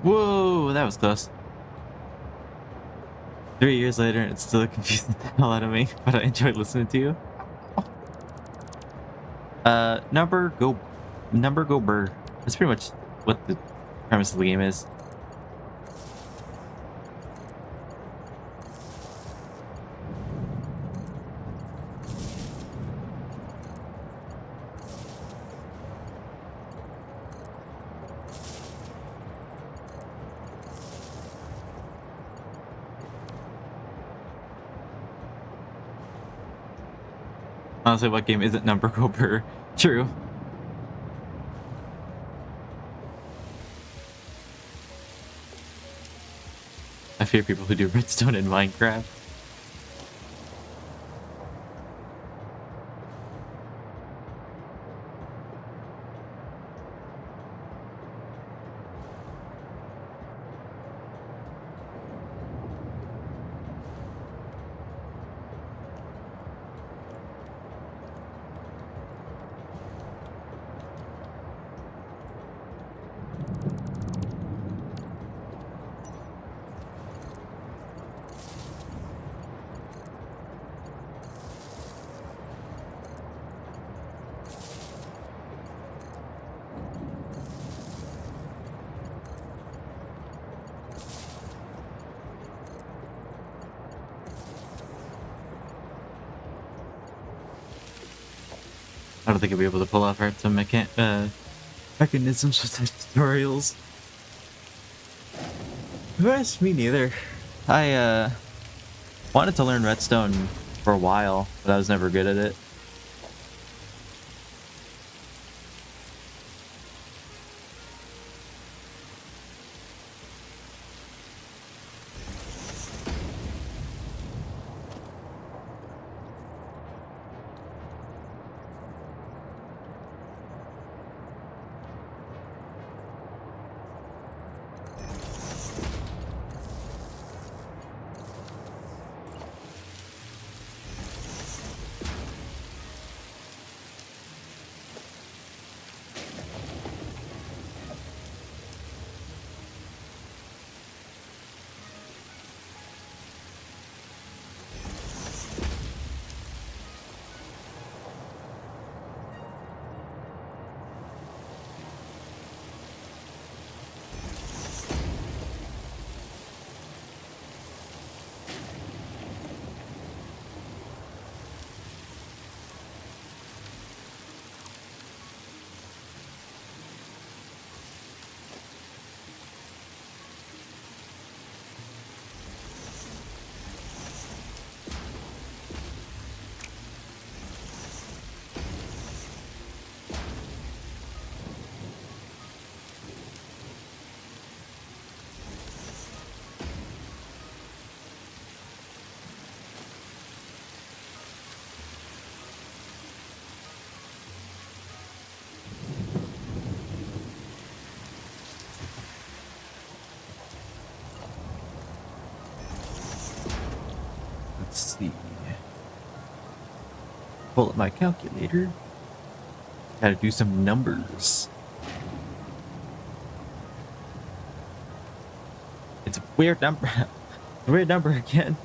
Whoa, that was close. 3 years later, and it's still confusing the hell out of me, but I enjoyed listening to you. Number go burr. That's pretty much what the premise of the game is. Honestly, what game isn't number go burr? True. I fear people who do redstone in Minecraft. I don't think I'll be able to pull off some mechanisms with the tutorials. Yes, me neither. I wanted to learn redstone for a while, but I was never good at it. Let's see. Pull up my calculator. Gotta do some numbers. It's a weird number. A weird number again.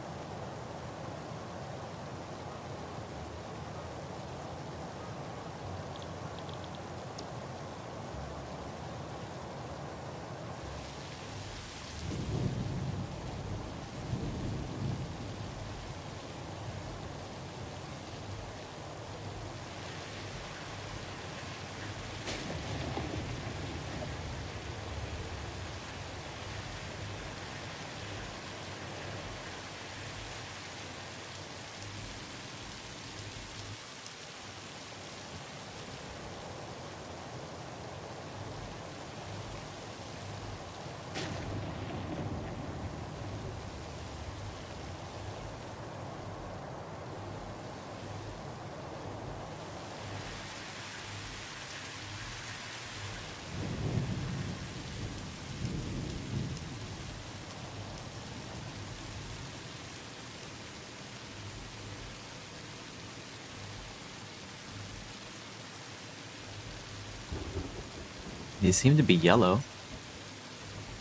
They seem to be yellow.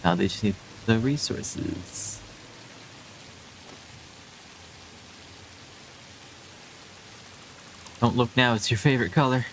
Now they just need the resources. Don't look now, it's your favorite color.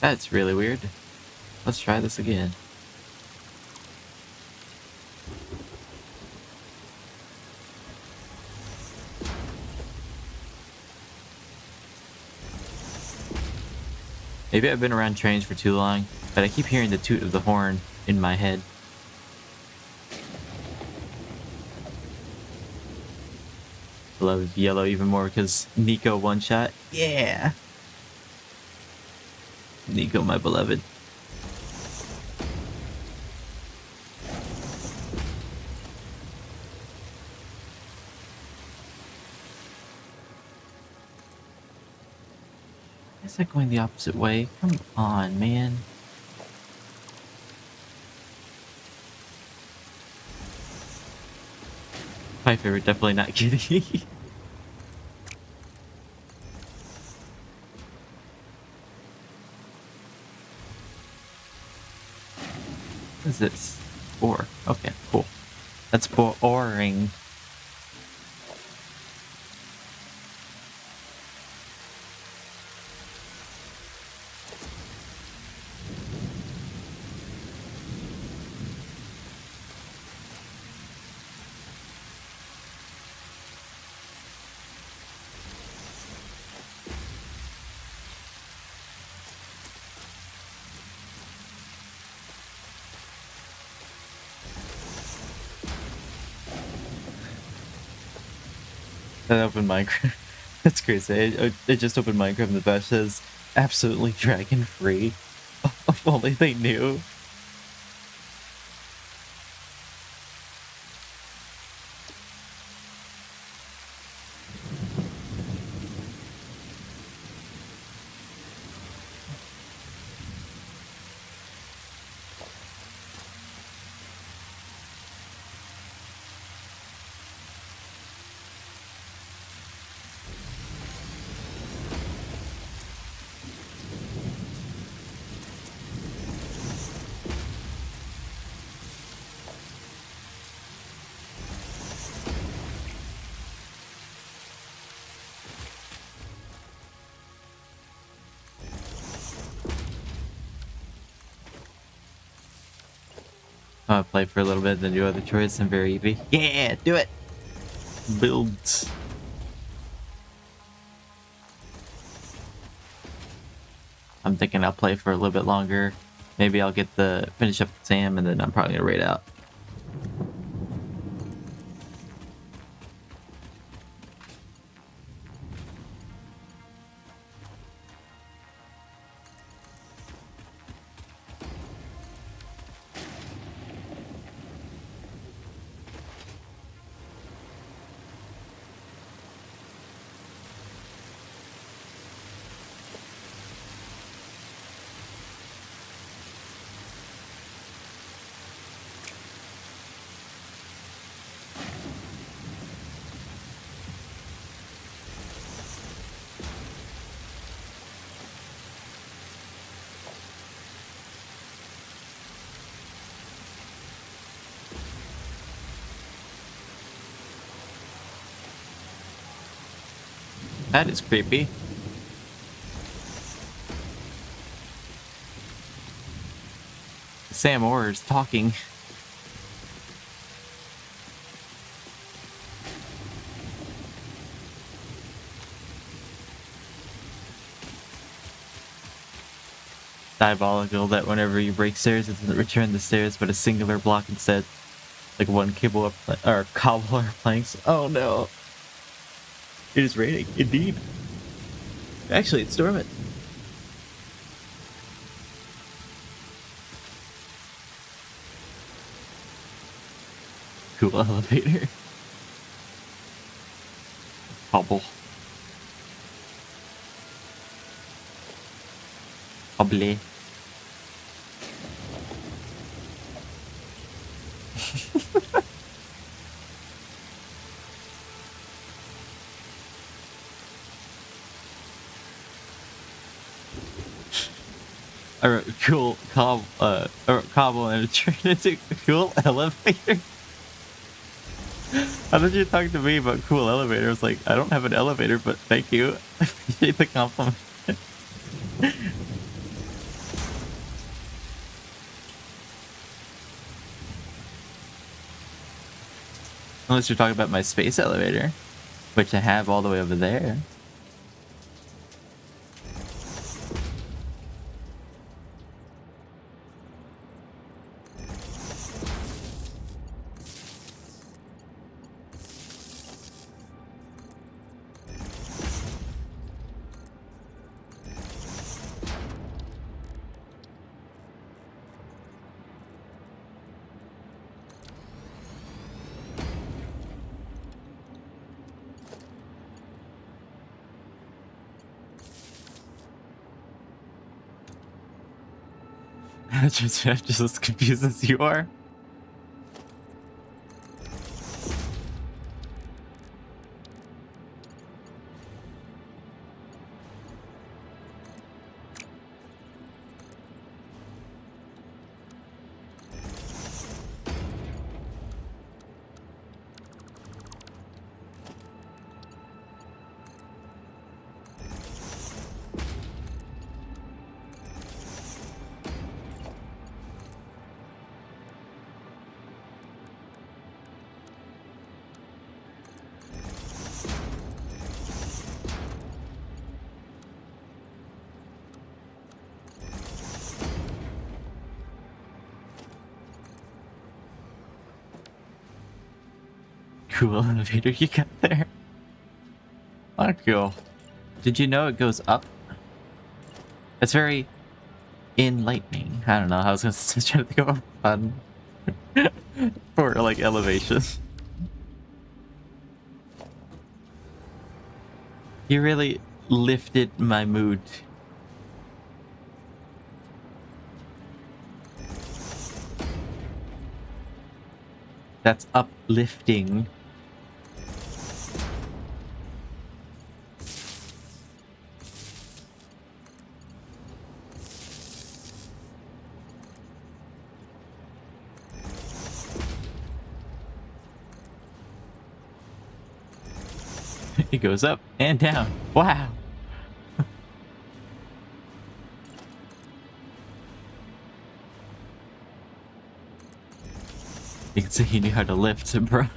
That's really weird. Let's try this again. Maybe I've been around trains for too long, but I keep hearing the toot of the horn in my head. I love yellow even more because Nico one shot. Yeah! Nico, my beloved. Is that going the opposite way? Come on, man. My favorite, definitely not Kitty. What is this? Ore. Okay, cool. That's boring. That opened Minecraft. That's crazy. I just opened Minecraft and the badge says absolutely dragon free. If only they knew. I'll play for a little bit, then do other chores. I'm very easy. Yeah, do it. Builds. I'm thinking I'll play for a little bit longer. Maybe I'll get the finish up Sam, and then I'm probably gonna raid out. That is creepy. Sam Orr is talking. Diabolical that whenever you break stairs, it doesn't return the stairs, but a singular block instead. Like one cable up or cobbler planks. Oh no. It is raining, indeed. Actually, it's dormant. Cool elevator. Cobble. Cobble. I wrote cool cobble and it turned into cool elevator. I thought you were talking to me about cool elevator. I was like, I don't have an elevator, but thank you. I appreciate the compliment. Unless you're talking about my space elevator, which I have all the way over there. just as confused as you are. Cool elevator you got there. Oh, cool. Did you know it goes up? It's very enlightening. I don't know. I was gonna try to think of a fun for like elevation. You really lifted my mood. That's uplifting. It goes up and down. Wow. You can see he knew how to lift, bro.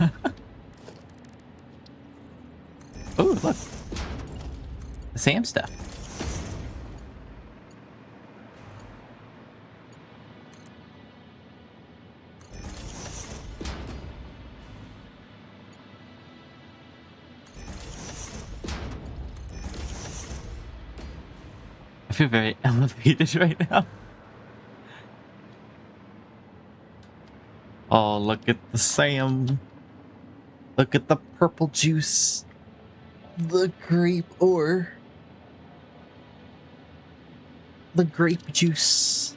Oh, look. The Sam stuff. I feel very elevated right now. Oh, look at the Sam. Look at the purple juice. The grape ore. The grape juice.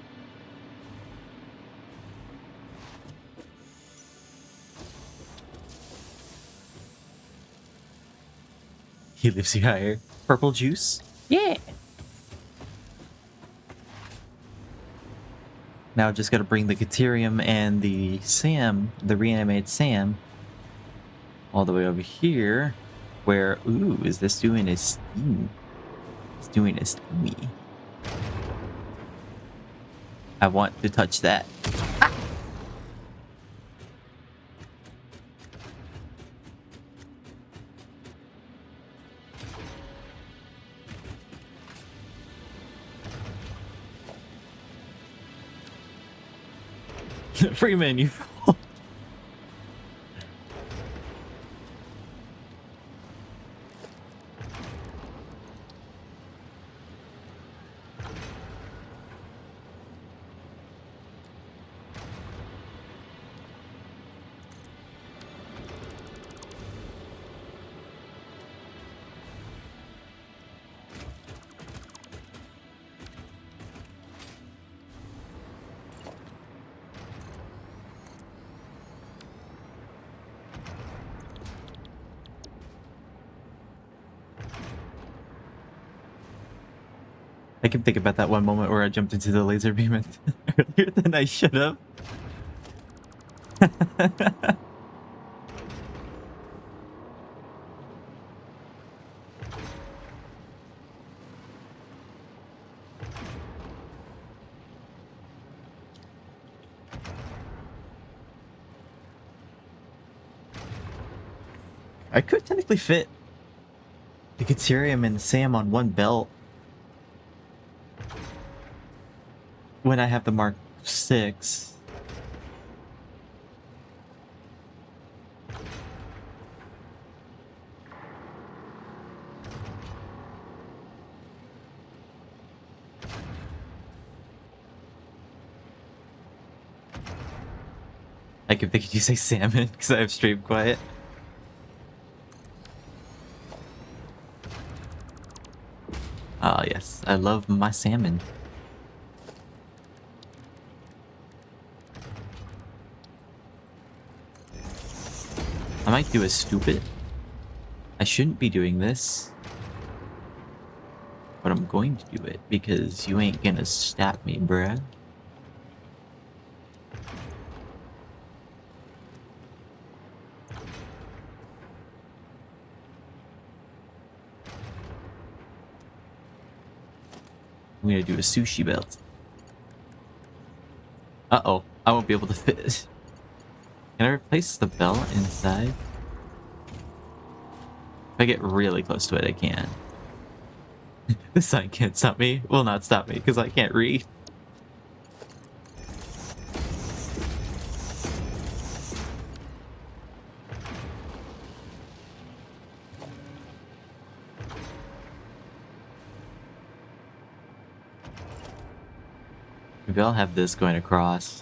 He lifts you higher. Purple juice? Yeah. Now just gotta bring the Caterium and the Sam, the reanimated Sam, all the way over here, where, ooh, is this doing a steam? It's doing a steamy. I want to touch that. Ah! Free menu. I can think about that one moment where I jumped into the laser beam earlier than I should have. I could technically fit the Caterium and Sam on one belt when I have the Mark 6. I keep thinking you say salmon because I have stream quiet. Oh yes, I love my salmon. I might do a stupid. I shouldn't be doing this. But I'm going to do it because you ain't gonna stop me, bruh. I'm gonna do a sushi belt. Uh-oh, I won't be able to fit. Can I replace the belt inside? If I get really close to it, I can. The sign can't stop me. Will not stop me because I can't read. Maybe I'll have this going across.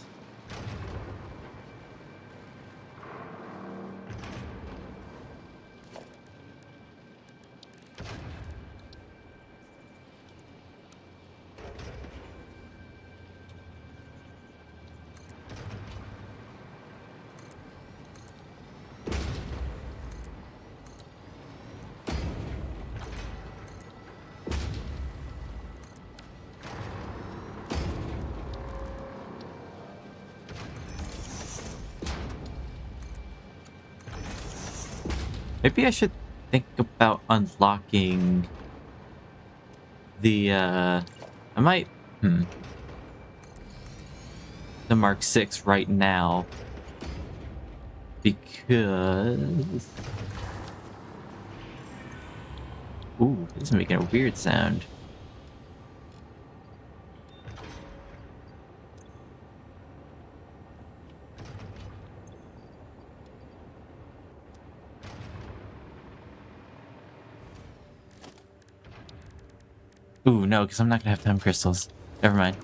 Maybe I should think about unlocking the, I might, the Mark 6 right now. Because... Ooh, this is making a weird sound. Ooh, no, because I'm not gonna have time crystals. Never mind.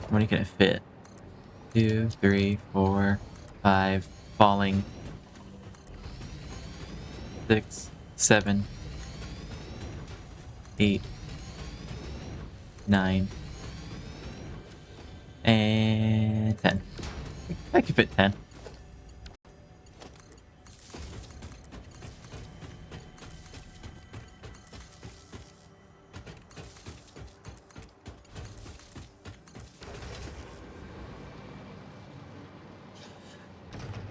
How many can I fit? 2, 3, 4, 5, falling. 6, 7, 8, 9, and 10. I can fit 10.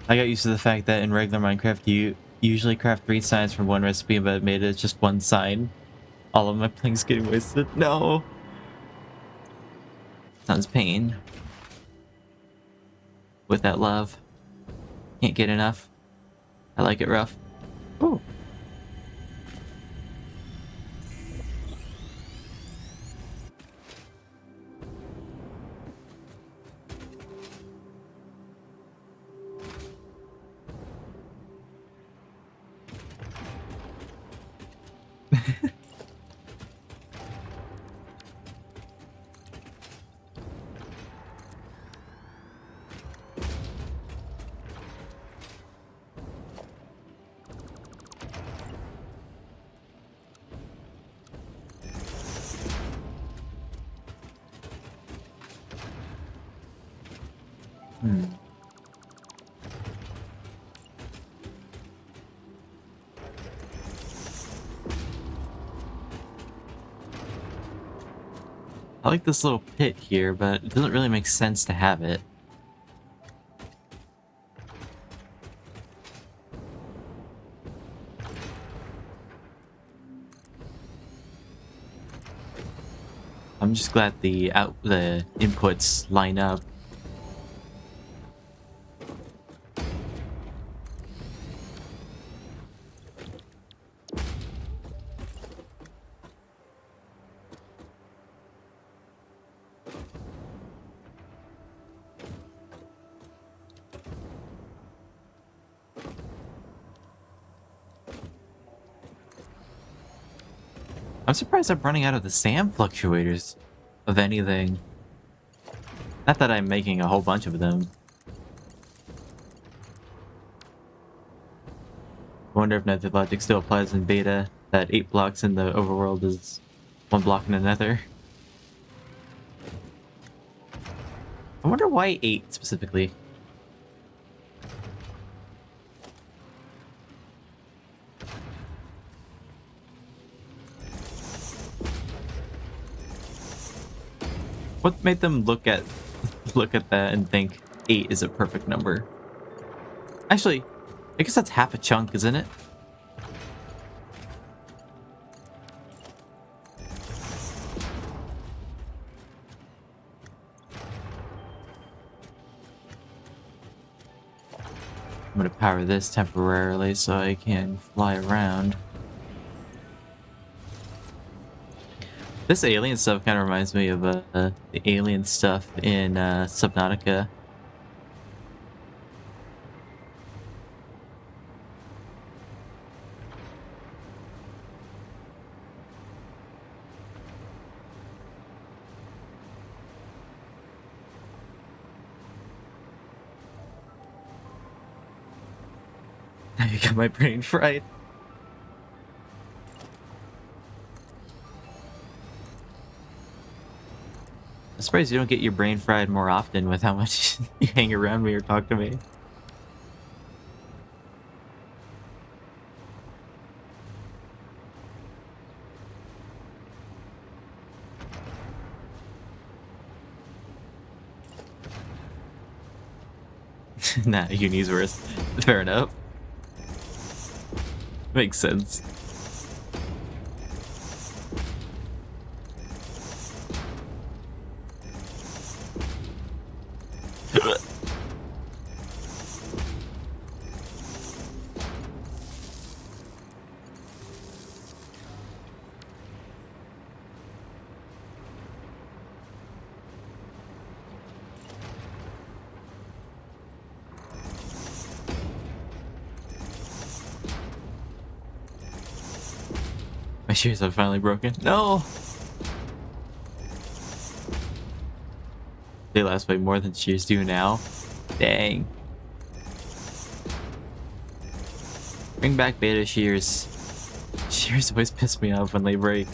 I got used to the fact that in regular Minecraft you usually craft 3 signs from one recipe, but it made it just 1 sign. All of my planks getting wasted. No! Sounds pain. With that love. Can't get enough. I like it rough. Ooh. like this little pit here, but it doesn't really make sense to have it. I'm just glad the inputs line up. I'm surprised I'm running out of the SAM fluctuators of anything. Not that I'm making a whole bunch of them. I wonder if Nether logic still applies in beta, that 8 blocks in the overworld is 1 block in the Nether. I wonder why 8 specifically. What made them look at that and think 8 is a perfect number? Actually, I guess that's half a chunk, isn't it? I'm gonna power this temporarily so I can fly around. This alien stuff kind of reminds me of the alien stuff in Subnautica. Now you got my brain fried. I'm surprised you don't get your brain fried more often with how much you hang around me or talk to me. Nah, uni's worse. Fair enough. Makes sense. My shears have finally broken. No! They last way more than shears do now. Dang. Bring back beta shears. Shears always piss me off when they break.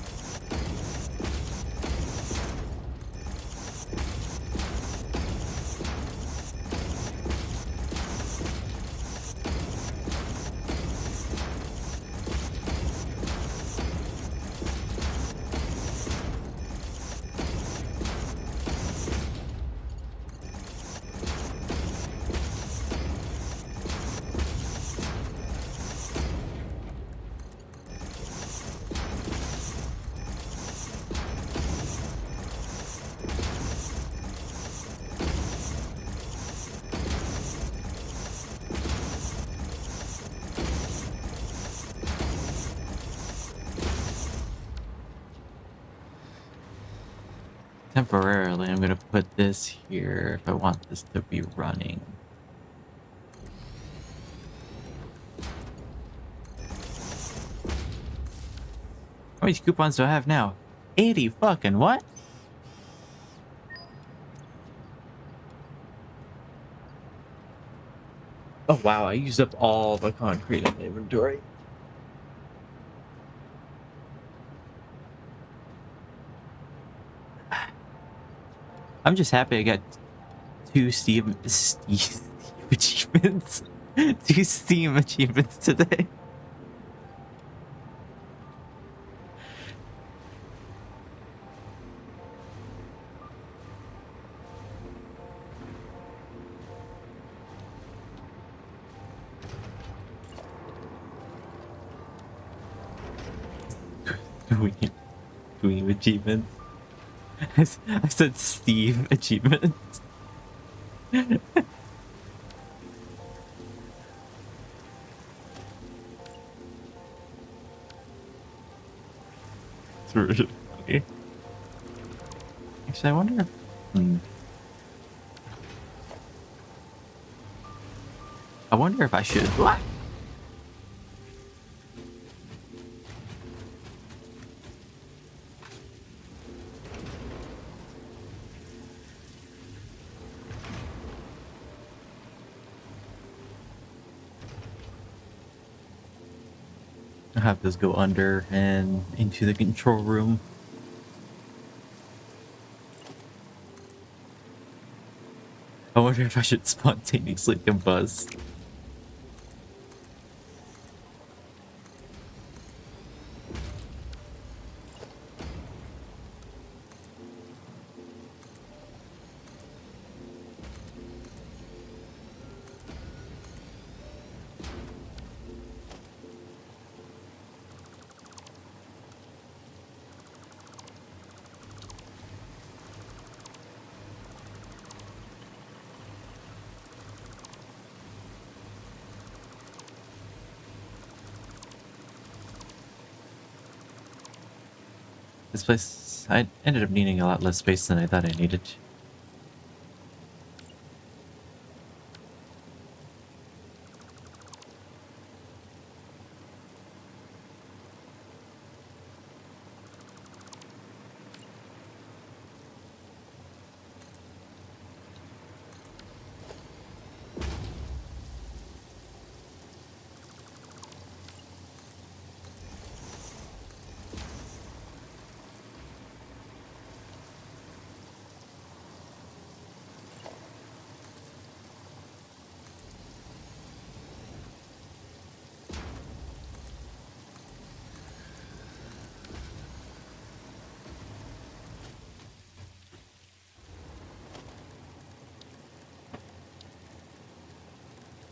Temporarily, I'm gonna put this here if I want this to be running. How many coupons do I have now? 80 fucking what? Oh wow, I used up all the concrete in the inventory. I'm just happy I got two Steam achievements. 2 Steam achievements today. Dweeb, Dweeb achievements. I said Steve achievements. It's really funny. Actually, I wonder if... I wonder if I should... What? I'll have this go under and into the control room. I wonder if I should spontaneously combust. This place, I ended up needing a lot less space than I thought I needed.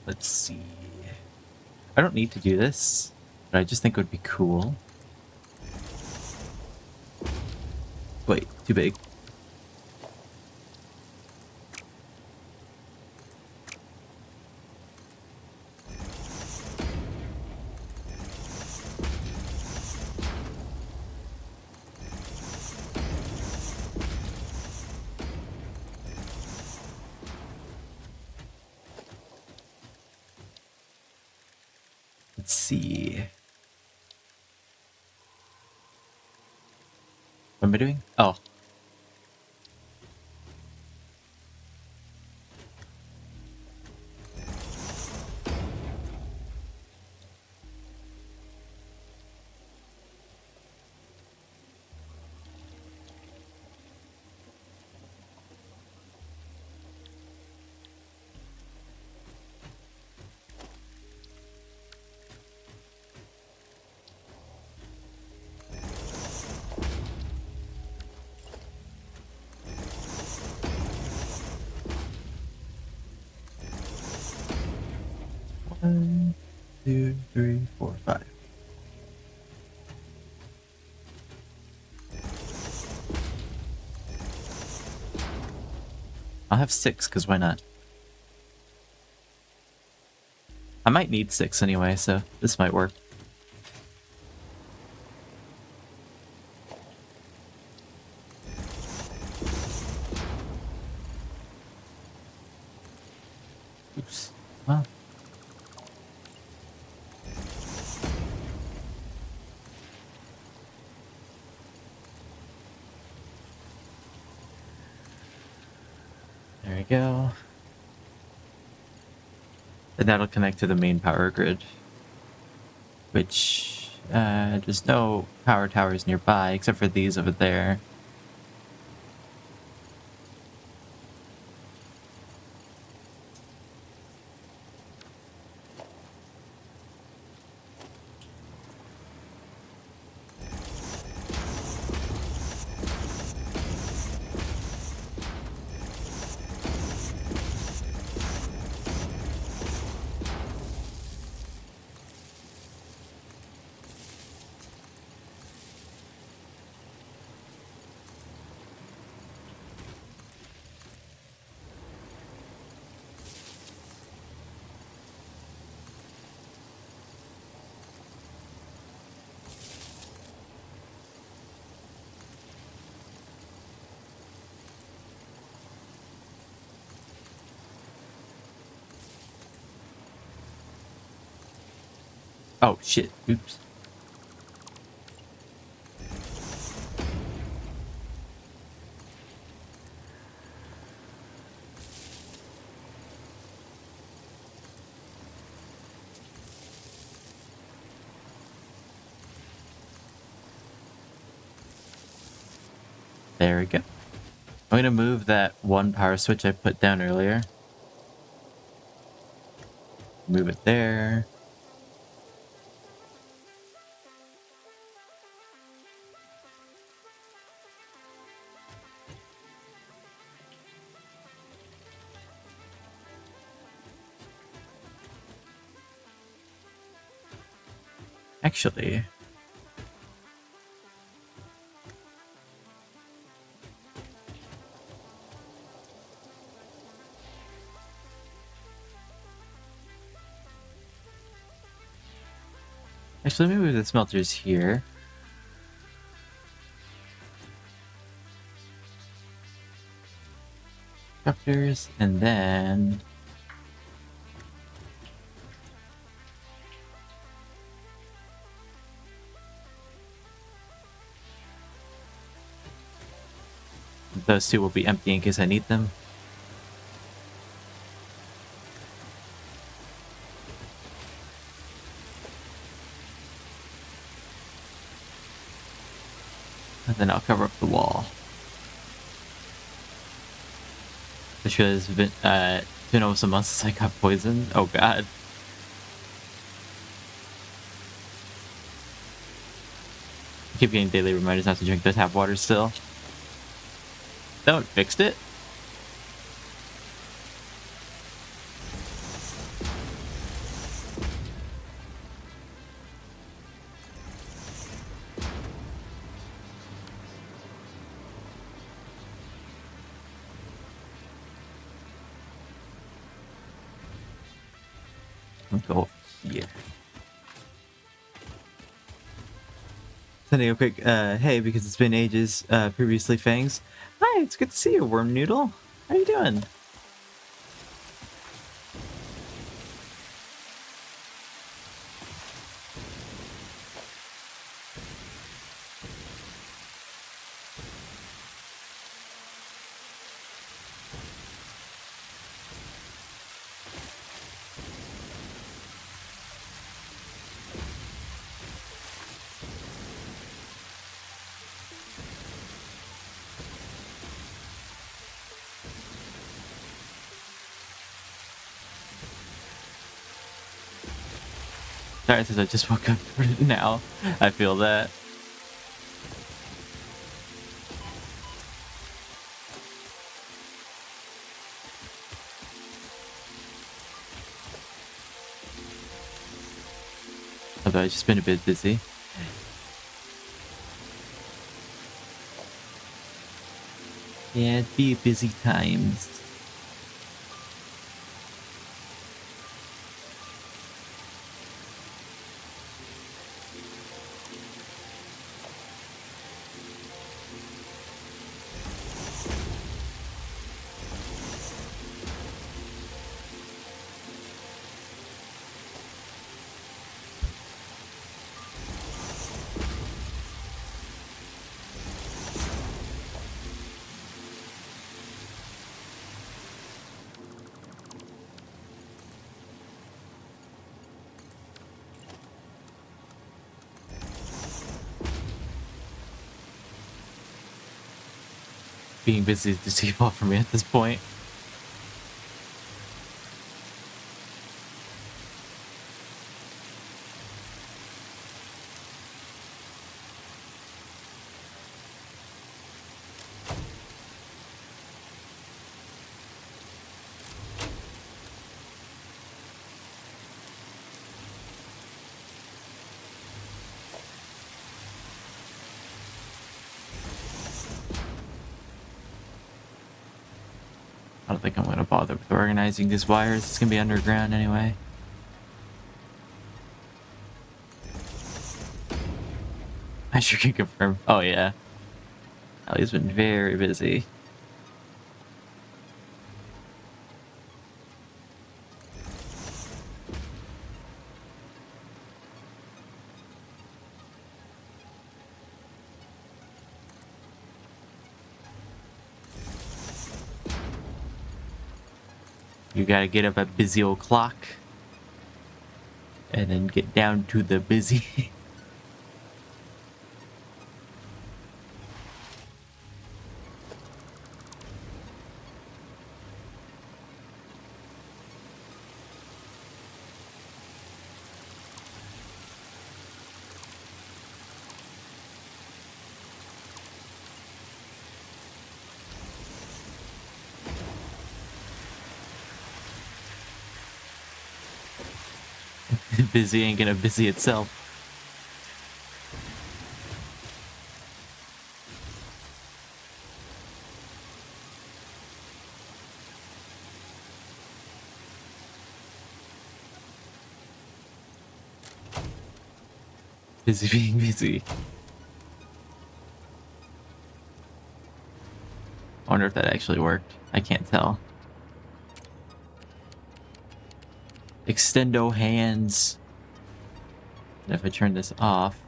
Let's see. I don't need to do this, but I just think it would be cool. Wait, too big. Let's see. What am I doing? Oh. One, two, three, four, five. I'll have 6, because why not? I might need 6 anyway, so this might work. Oops. Well. There we go. And that'll connect to the main power grid, which there's no power towers nearby except for these over there. Oh shit! Oops. There we go. I'm gonna move that one power switch I put down earlier. Move it there. Actually, let me move the smelters here. Structures, and then those two will be empty in case I need them. And then I'll cover up the wall. Which has been almost a month since I got poisoned. Oh god. I keep getting daily reminders not to drink the tap water still. That one fixed it? I'll go here. Sending a quick hey, because it's been ages, previously Fangs. Hi, it's good to see you, Worm Noodle. How you doing? Sorry, since I just woke up now. I feel that. Although I've just been a bit busy. Yeah, it'd be busy times. Being busy is the default for me at this point. I don't think I'm going to bother with organizing these wires. It's going to be underground anyway. I sure can confirm. Oh, yeah. Ellie's been very busy. You gotta get up at busy old clock. And then get down to the busy. Busy ain't gonna busy itself. Busy being busy. I wonder if that actually worked. I can't tell. Extendo hands. And if I turn this off.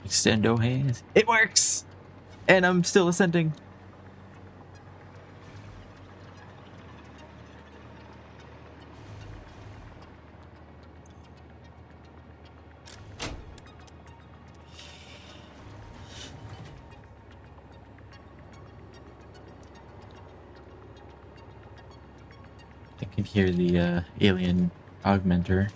Extendo hands. It works! And I'm still ascending. I can hear the alien augmenter.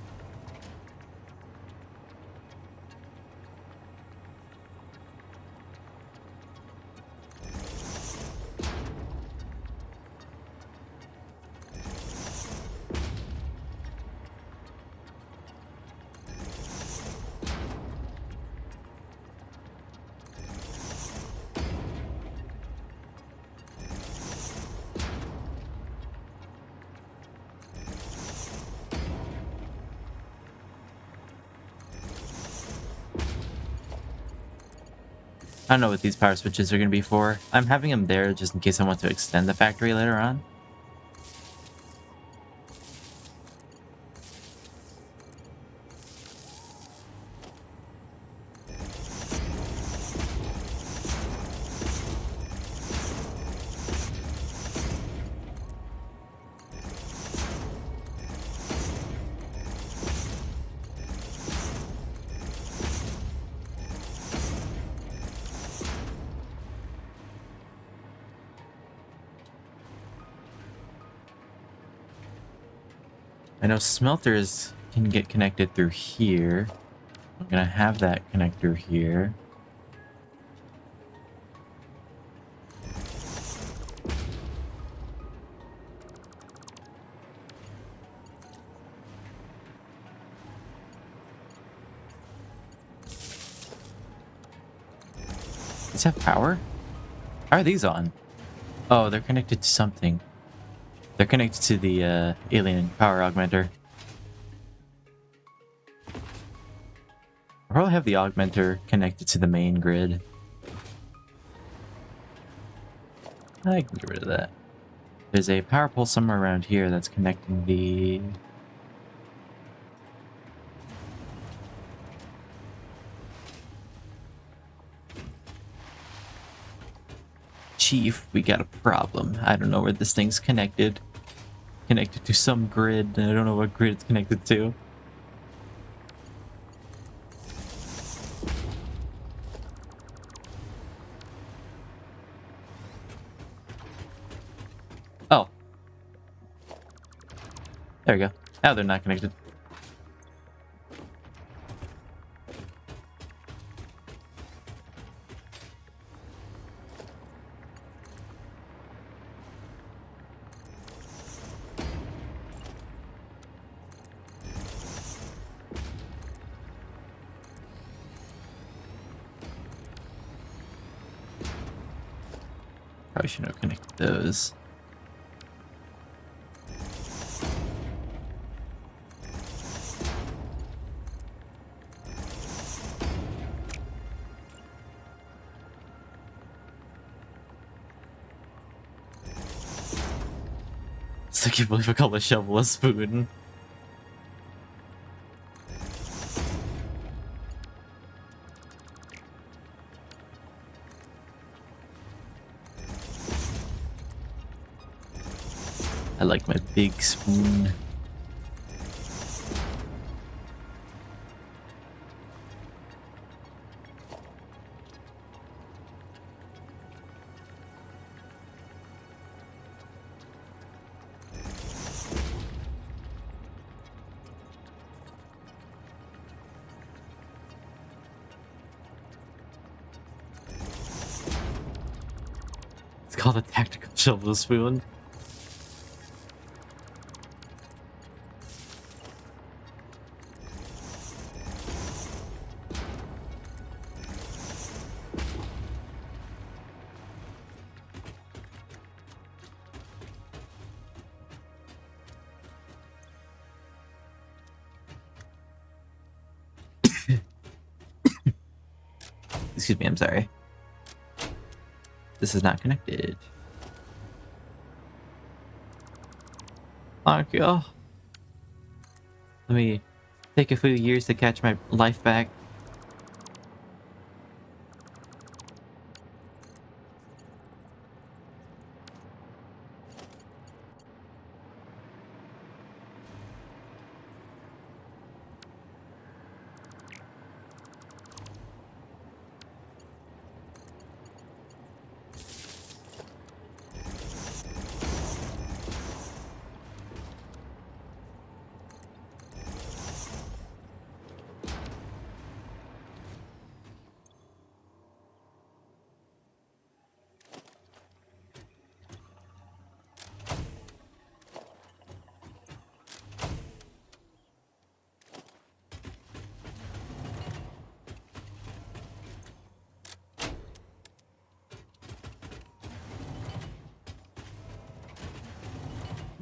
I don't know what these power switches are going to be for. I'm having them there just in case I want to extend the factory later on. I know smelters can get connected through here. I'm gonna have that connector here. These have power? How are these on? Oh, they're connected to something. They're connected to the alien power augmenter. I'll probably have the augmenter connected to the main grid. I can get rid of that. There's a power pole somewhere around here that's connecting the... Chief, we got a problem. I don't know where this thing's connected. Connected to some grid, and I don't know what grid it's connected to. Oh. There we go. Now they're not connected. Probably shouldn't have connected those. I can't believe I call a shovel a spoon. I like my big spoon. It's called a tactical shovel spoon. Excuse me, I'm sorry. This is not connected. Thank you. Let me take a few years to catch my life back.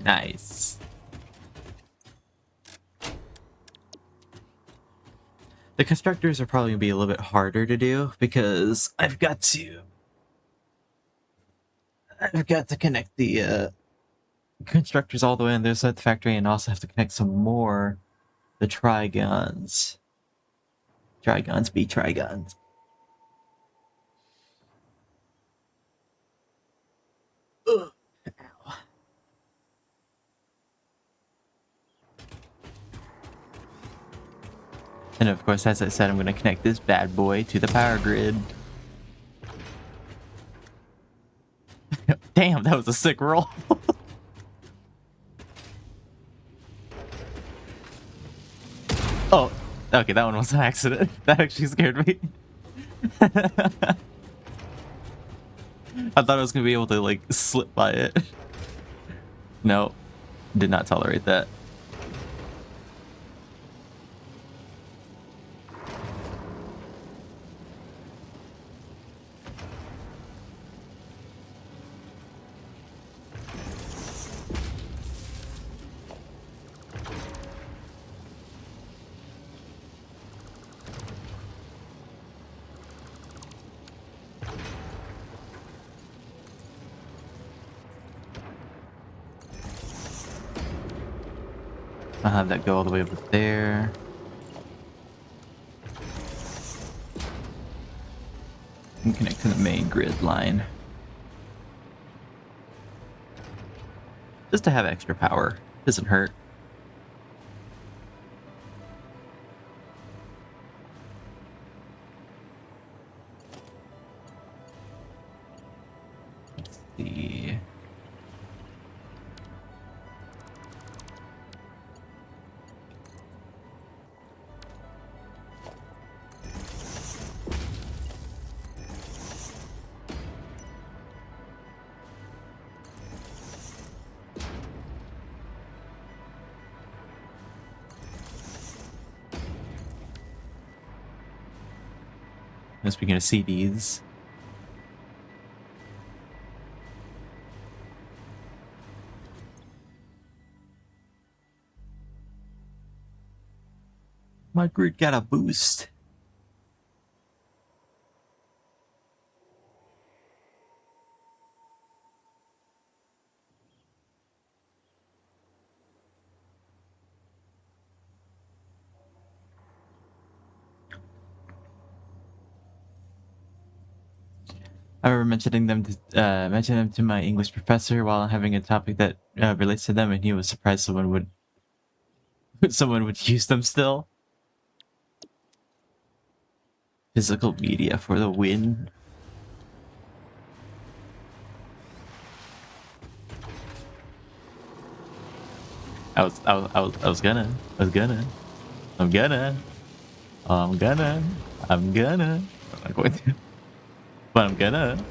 Nice. The constructors are probably gonna be a little bit harder to do because I've got to connect the constructors all the way in this at the factory and also have to connect some more the trigons. Trigons be trigons. Ugh. Ow. And of course, as I said, I'm going to connect this bad boy to the power grid. Damn, that was a sick roll. Oh, okay, that one was an accident. That actually scared me. I thought I was going to be able to, like, slip by it. No, did not tolerate that. I'll have that go all the way over there. And connect to the main grid line. Just to have extra power. Doesn't hurt. Let's see. And speaking of CDs, my grid got a boost. I remember mentioning them to my English professor while having a topic that relates to them, and he was surprised someone would someone would use them still. Physical media for the win. I was gonna. I'm gonna. I'm not going to. But I'm gonna.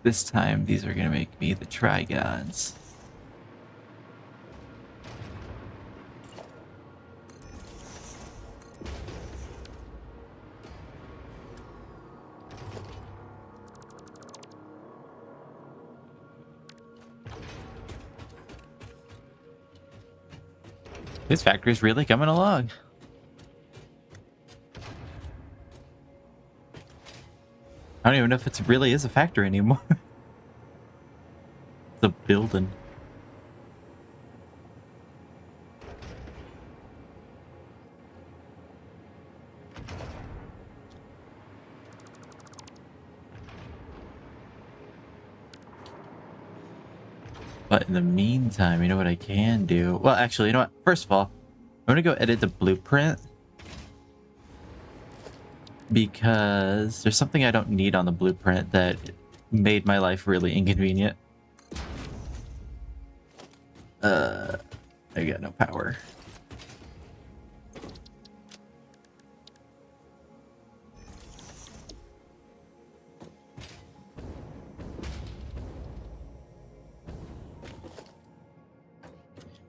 This time, these are gonna make me the Trigons. This factory's really coming along. I don't even know if it really is a factory anymore. It's a building. But in the meantime, you know what I can do? Well, actually, you know what? First of all, I'm gonna go edit the blueprint because there's something I don't need on the blueprint that made my life really inconvenient. I got no power.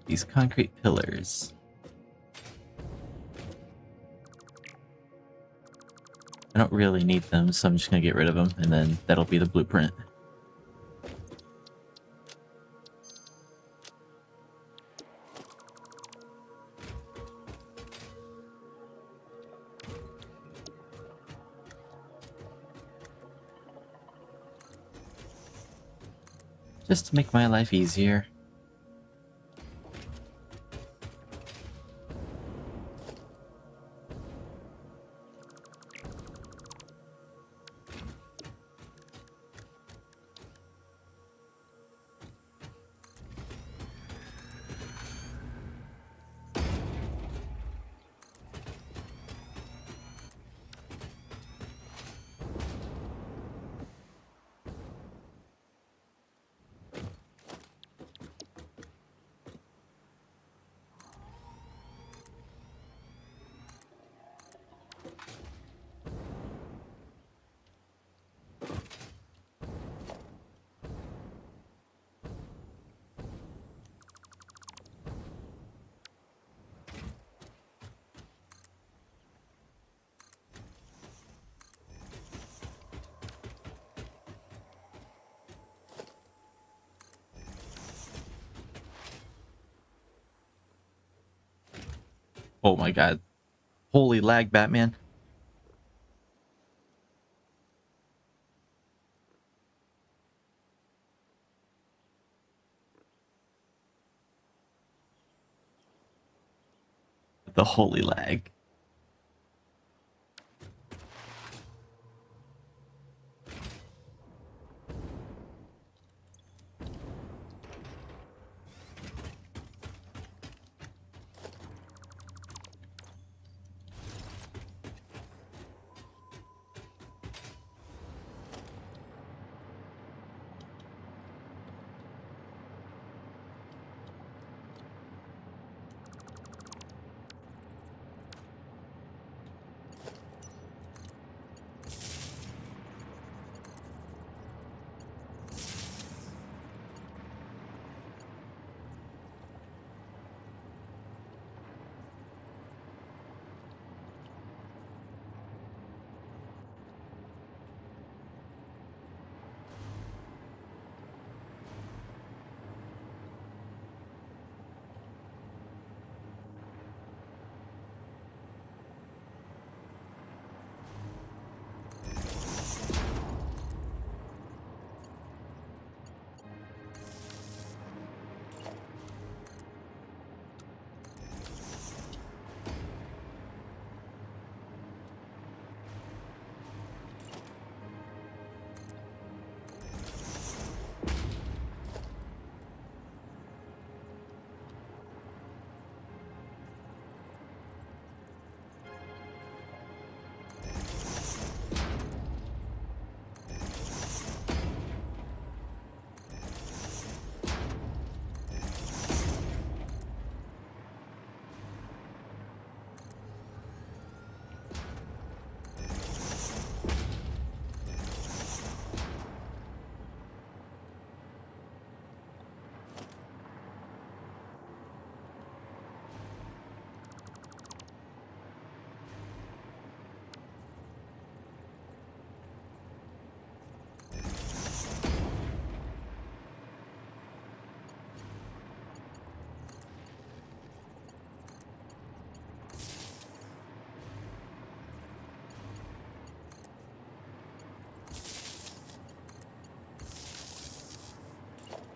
These concrete pillars. I don't really need them, so I'm just gonna get rid of them, and then that'll be the blueprint. Just to make my life easier. Oh my god. Holy lag, Batman. The holy lag.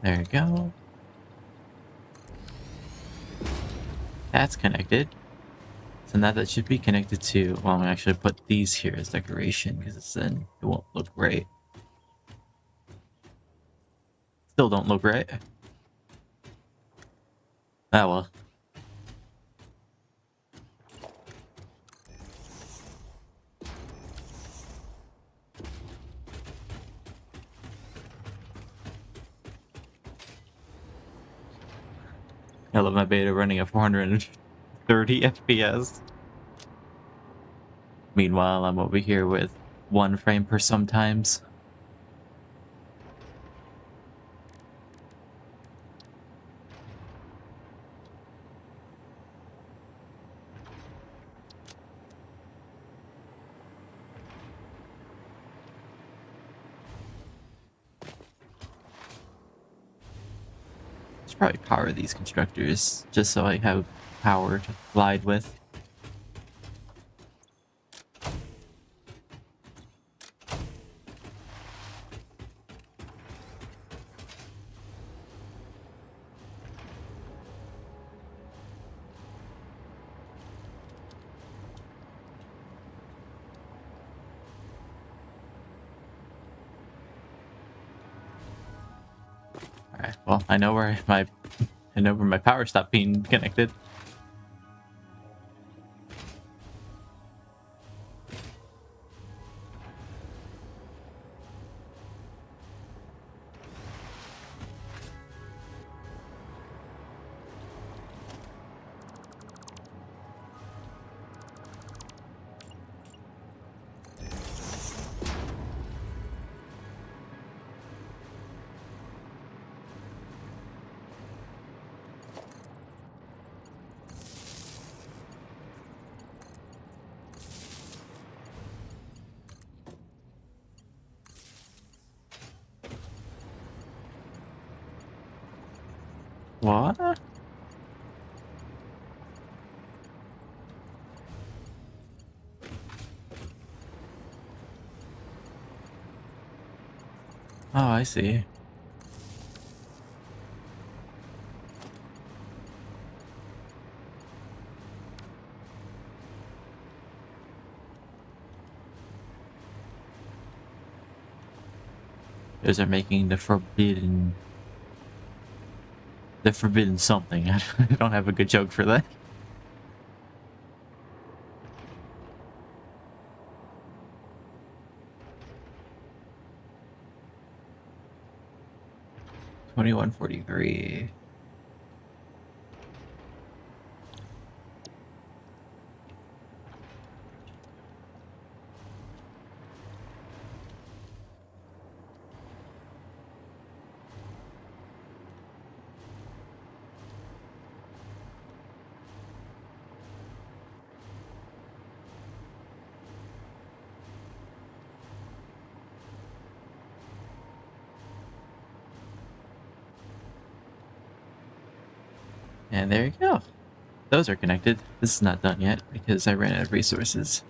There you go. That's connected. So now that should be connected to, well, I'm gonna actually put these here as decoration because then it won't look right. Still don't look right. Ah, well. I love my beta running at 430 FPS. Meanwhile, I'm over here with 1 frame per sometimes. Should probably power these constructors just so I have power to glide with. Alright, well, I know where my power stopped being connected. What? Oh, I see. Those are making the forbidden something. I don't have a good joke for that. $21.43. And there you go. Those are connected. This is not done yet because I ran out of resources.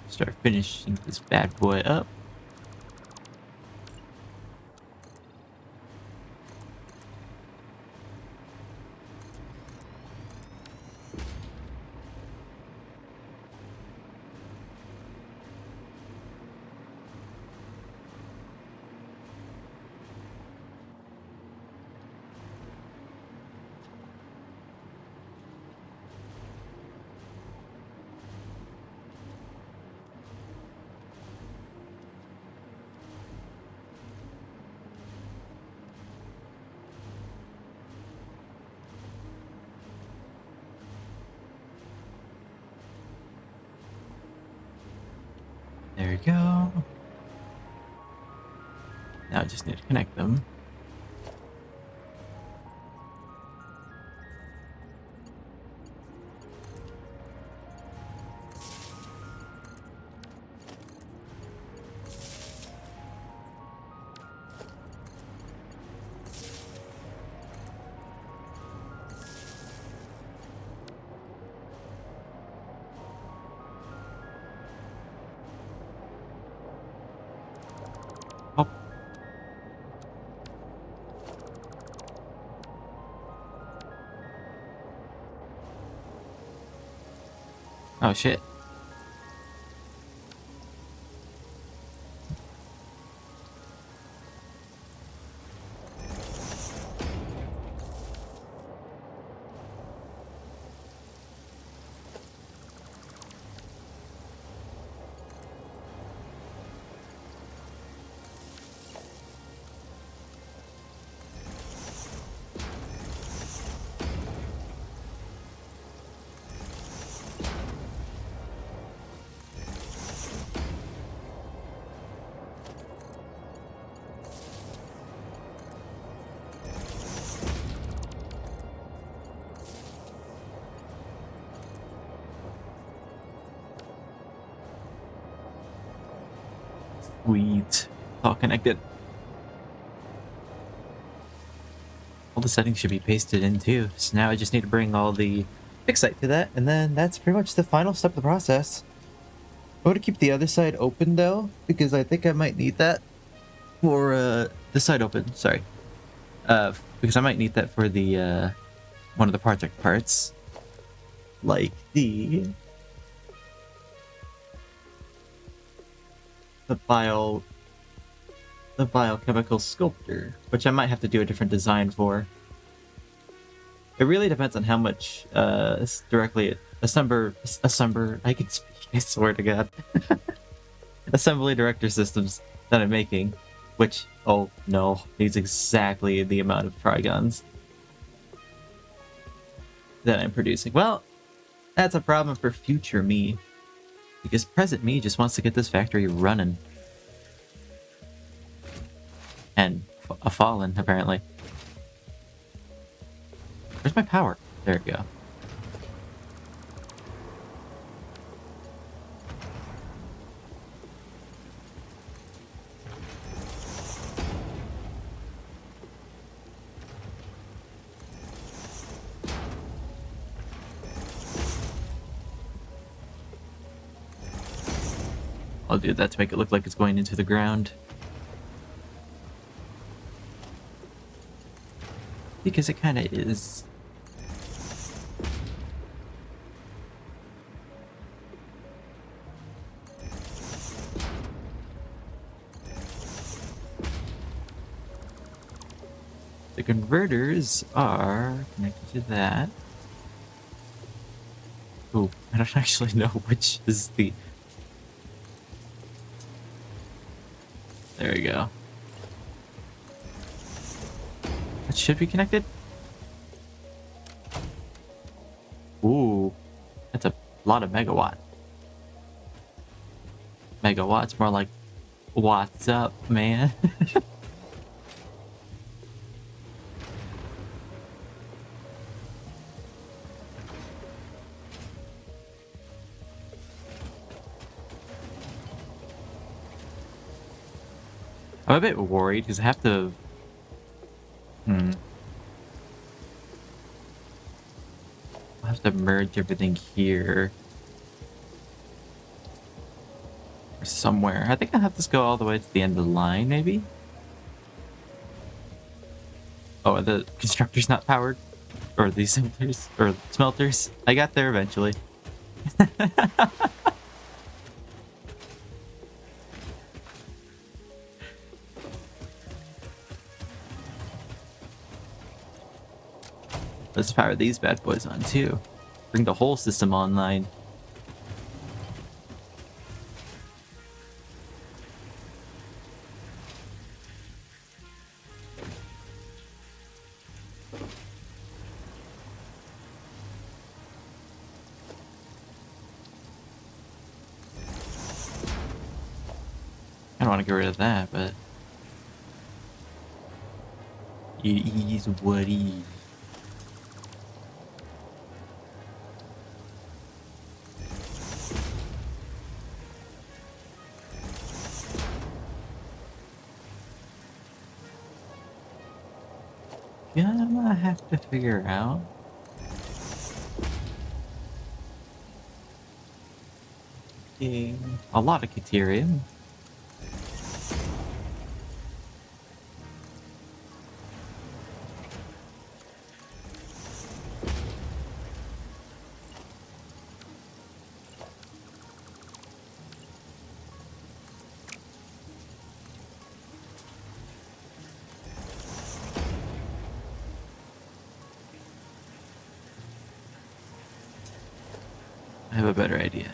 Start finishing this bad boy up. go. Now I just need to connect them. Oh. Oh shit. Sweet. All connected. All the settings should be pasted in too. So now I just need to bring all the Fixite to that, and then that's pretty much the final step of the process. I want to keep the other side open though, because I think I might need that for this side open, sorry. Because I might need that for the one of the project parts. Like the biochemical sculptor, which I might have to do a different design for. It really depends on how much directly assembler I can speak, I swear to god. Assembly director systems that I'm making, which, oh no, needs exactly the amount of trigons that I'm producing. Well, that's a problem for future me, because present me just wants to get this factory running. And a fallen, apparently. Where's my power? There we go. I'll do that to make it look like it's going into the ground. Because it kind of is. The converters are connected to that. Oh, I don't actually know which is the... There we go. That should be connected. Ooh, that's a lot of megawatt. Megawatts, more like what's up, man. I'm a bit worried because I have to... I have to merge everything here. Or somewhere. I think I'll have this go all the way to the end of the line, maybe? Oh, are the constructor's not powered? Or the assemblers? Or smelters? I got there eventually. Let's power these bad boys on too. Bring the whole system online. want to get rid of that, but it is what it is. Gonna have to figure out. A lot of Caterium. I have a better idea.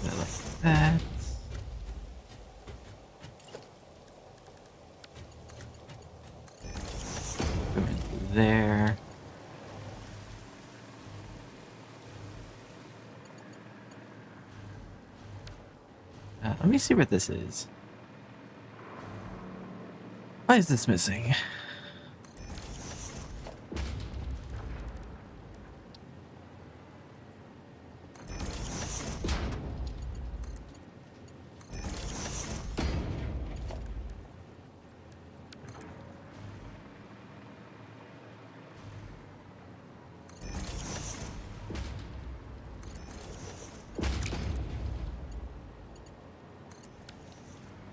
Like that. Go into there. Let me see what this is. Why is this missing?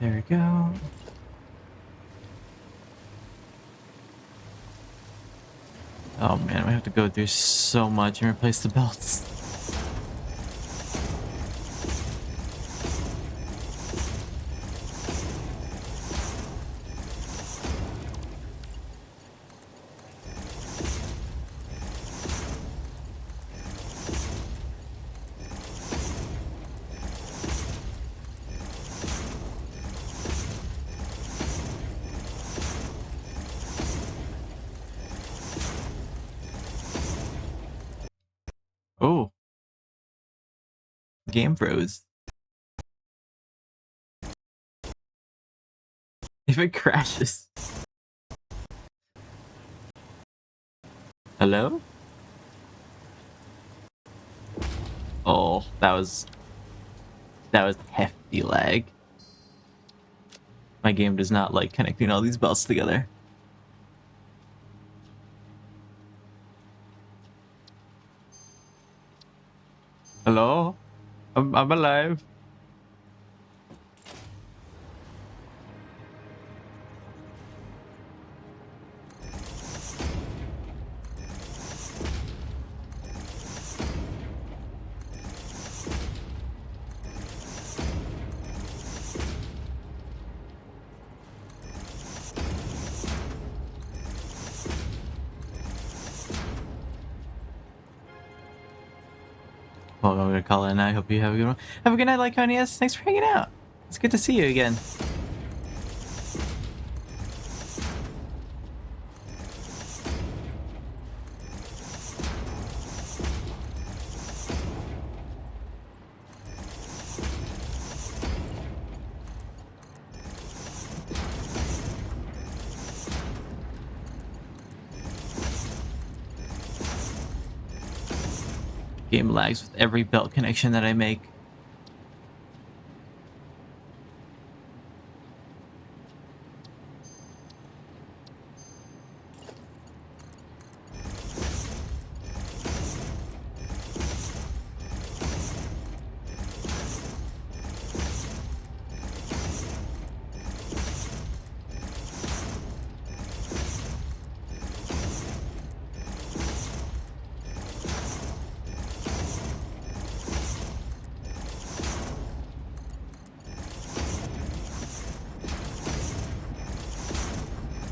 There we go. Oh man, we have to go through so much and replace the belts. Oh. Game froze. If it crashes. Hello? Oh, that was hefty lag. My game does not like connecting all these belts together. Hello? I'm alive. Well, I'm gonna call it a night. Hope you have a good one. Have a good night, Lyconius. Thanks for hanging out. It's good to see you again. Game lags with every belt connection that I make.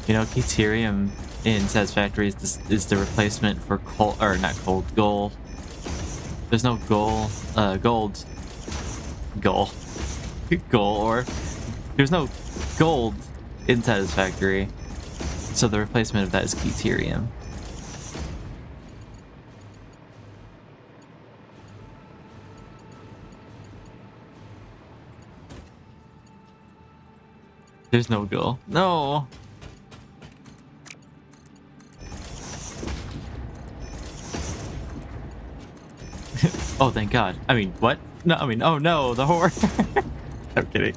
You know, Deuterium in Satisfactory is the replacement for coal, or not cold, gold. There's no gold, or there's no gold in Satisfactory, so the replacement of that is Deuterium. There's no gold. No. Oh, thank God. I mean, what? No, I mean, oh no, the whore. I'm kidding.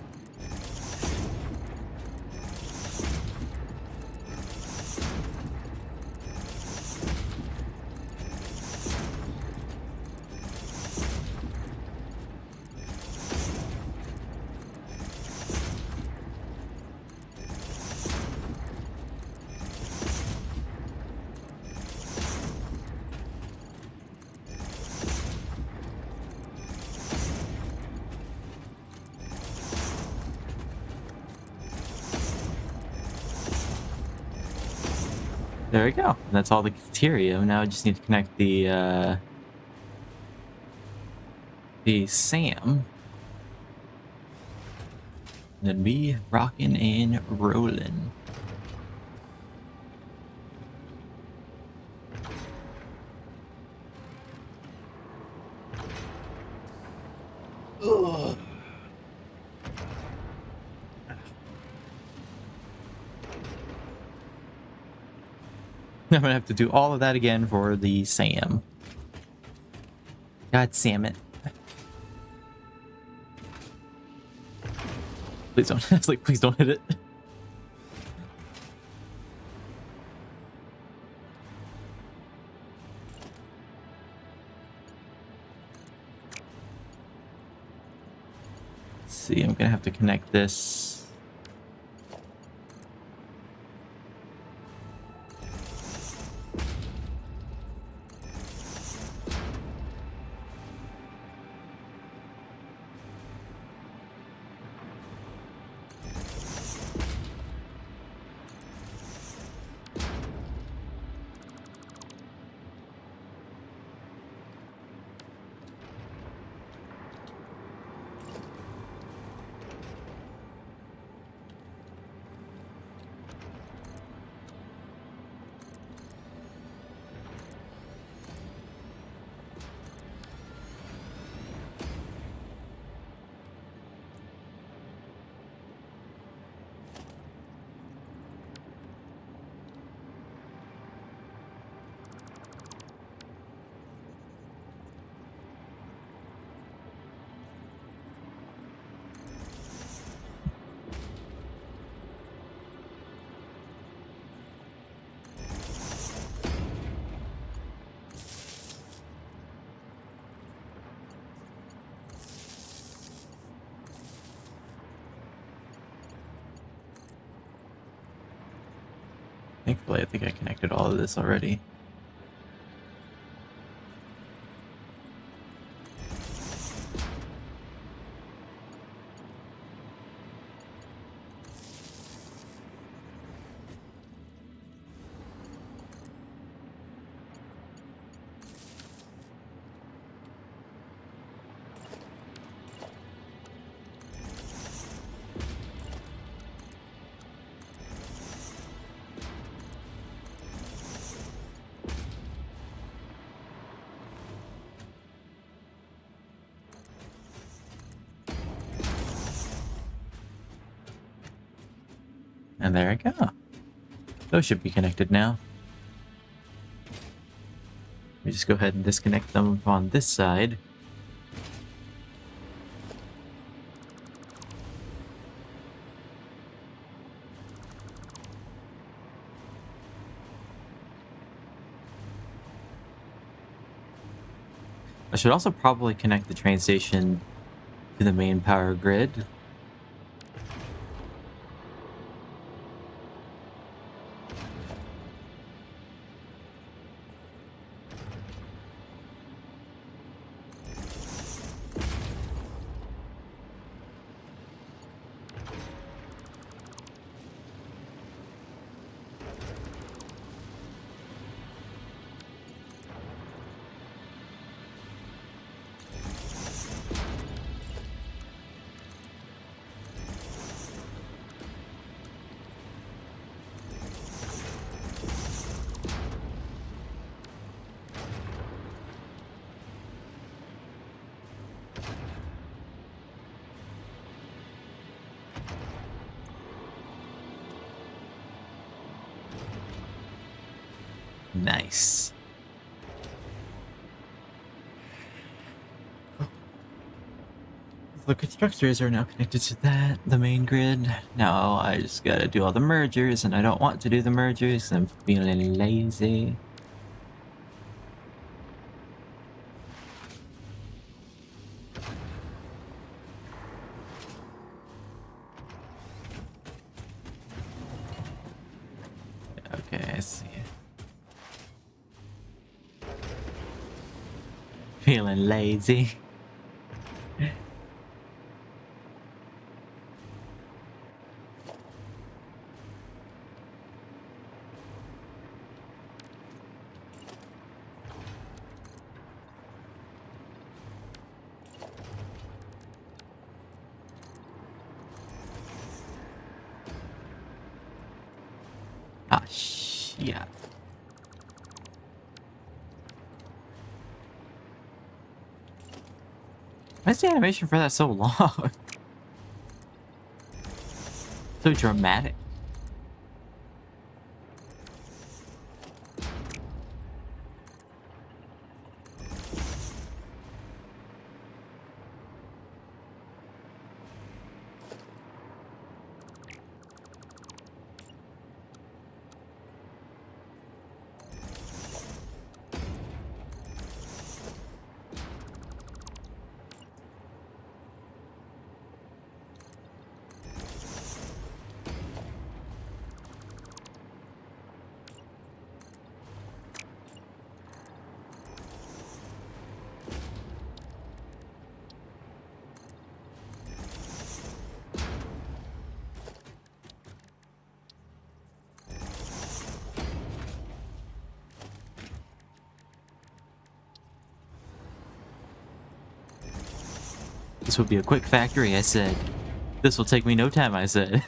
There we go. That's all the Deuterium. Now I just need to connect the SAM. Then be rocking and rolling. Ugh. I'm gonna have to do all of that again for the SAM. God damn it. Please don't. It's like, please don't hit it. Let's see, I'm gonna have to connect this. Thankfully, I think I connected all of this already. And there I go. Those should be connected now. Let me just go ahead and disconnect them on this side. I should also probably connect the train station to the main power grid. Nice. The constructors are now connected to the main grid. Now I just gotta do all the mergers, and I don't want to do the mergers. I'm feeling lazy. Okay, I see. Feeling lazy. Ah, shit. Why is the animation for that so long? So dramatic. This will be a quick factory, I said. This will take me no time, I said.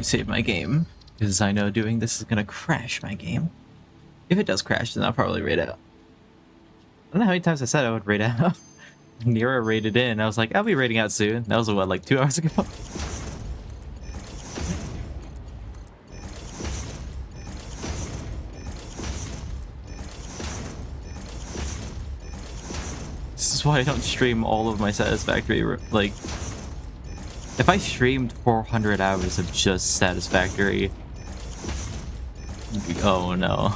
me save my game, because I know doing this is gonna crash my game. If it does crash, then I'll probably raid out. I don't know how many times I said I would raid out. Nira raided in. I was like, I'll be raiding out soon. That was what, like 2 hours ago? This is why I don't stream all of my Satisfactory. Like, if I streamed 400 hours of just Satisfactory, oh no.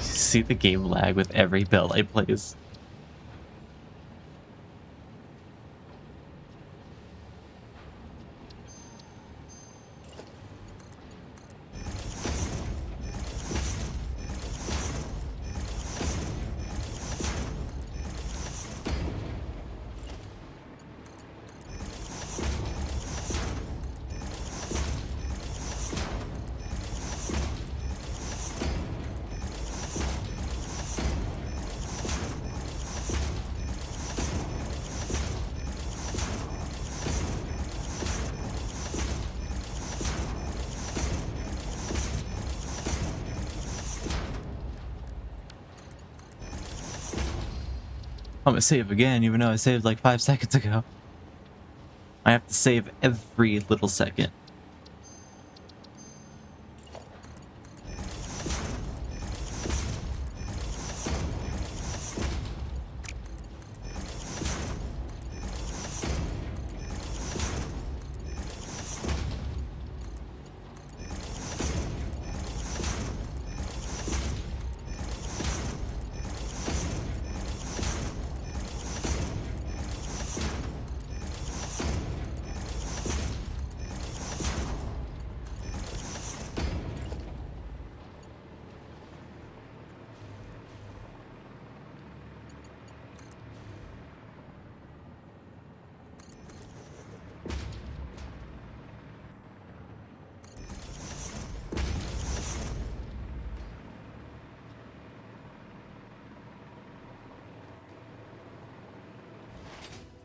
See the game lag with every build I plays. I'm gonna save again, even though I saved like 5 seconds ago. I have to save every little second.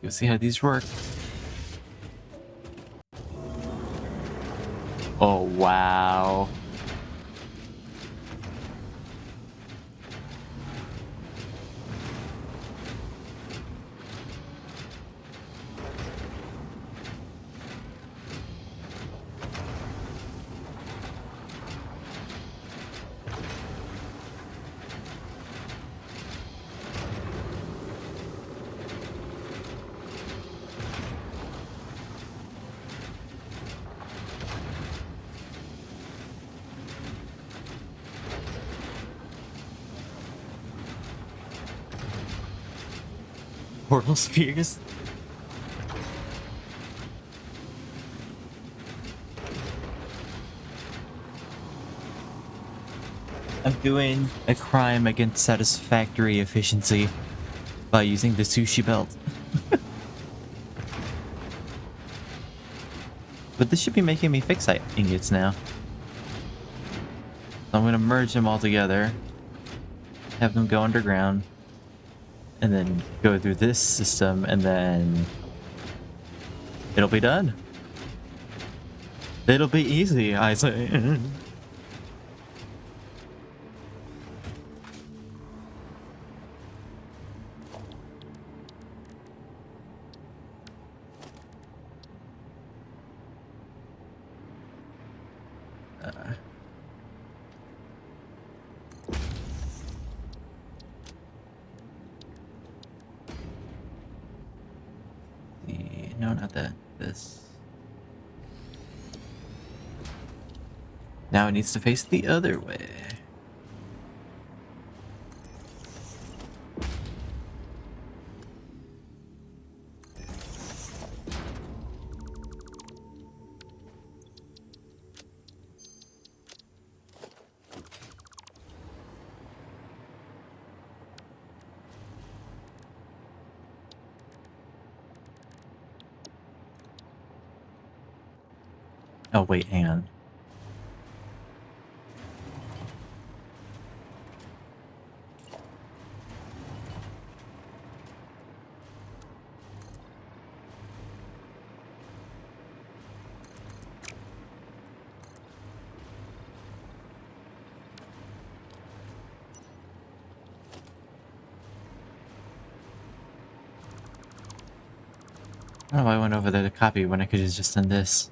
You'll see how these work. Oh, wow. Portal spheres. I'm doing a crime against satisfactory efficiency by using the sushi belt. But this should be making me fix ingots now. So I'm gonna merge them all together, have them go underground, and then go through this system, and then it'll be done. It'll be easy, I say. No, not that. This. Now it needs to face the other way. Oh wait, hang on. I don't know why I went over there to copy when I could have just done this.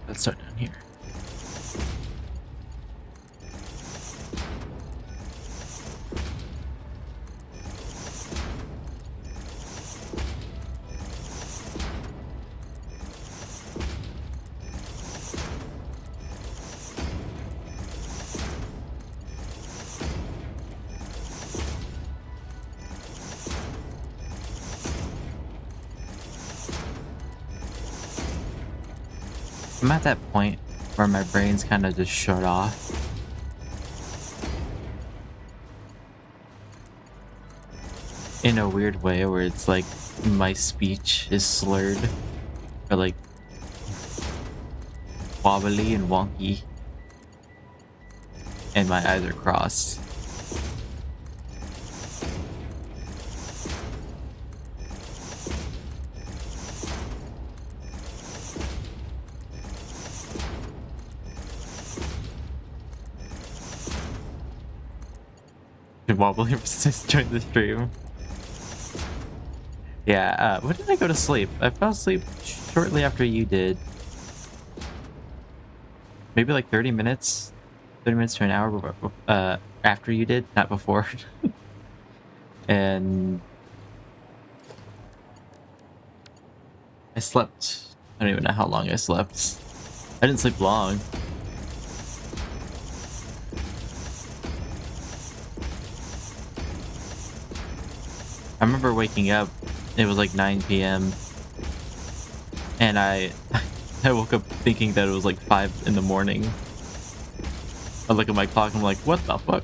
Let's start down here. I'm at that point where my brain's kind of just shut off. In a weird way where it's like my speech is slurred or like wobbly and wonky and my eyes are crossed. Wobbly since during the stream. Yeah, when did I go to sleep? I fell asleep shortly after you did. Maybe like 30 minutes? 30 minutes to an hour after you did, not before. And I slept. I don't even know how long I slept. I didn't sleep long. I remember waking up, it was like 9 p.m. and I woke up thinking that it was like 5 in the morning. I look at my clock and I'm like, what the fuck?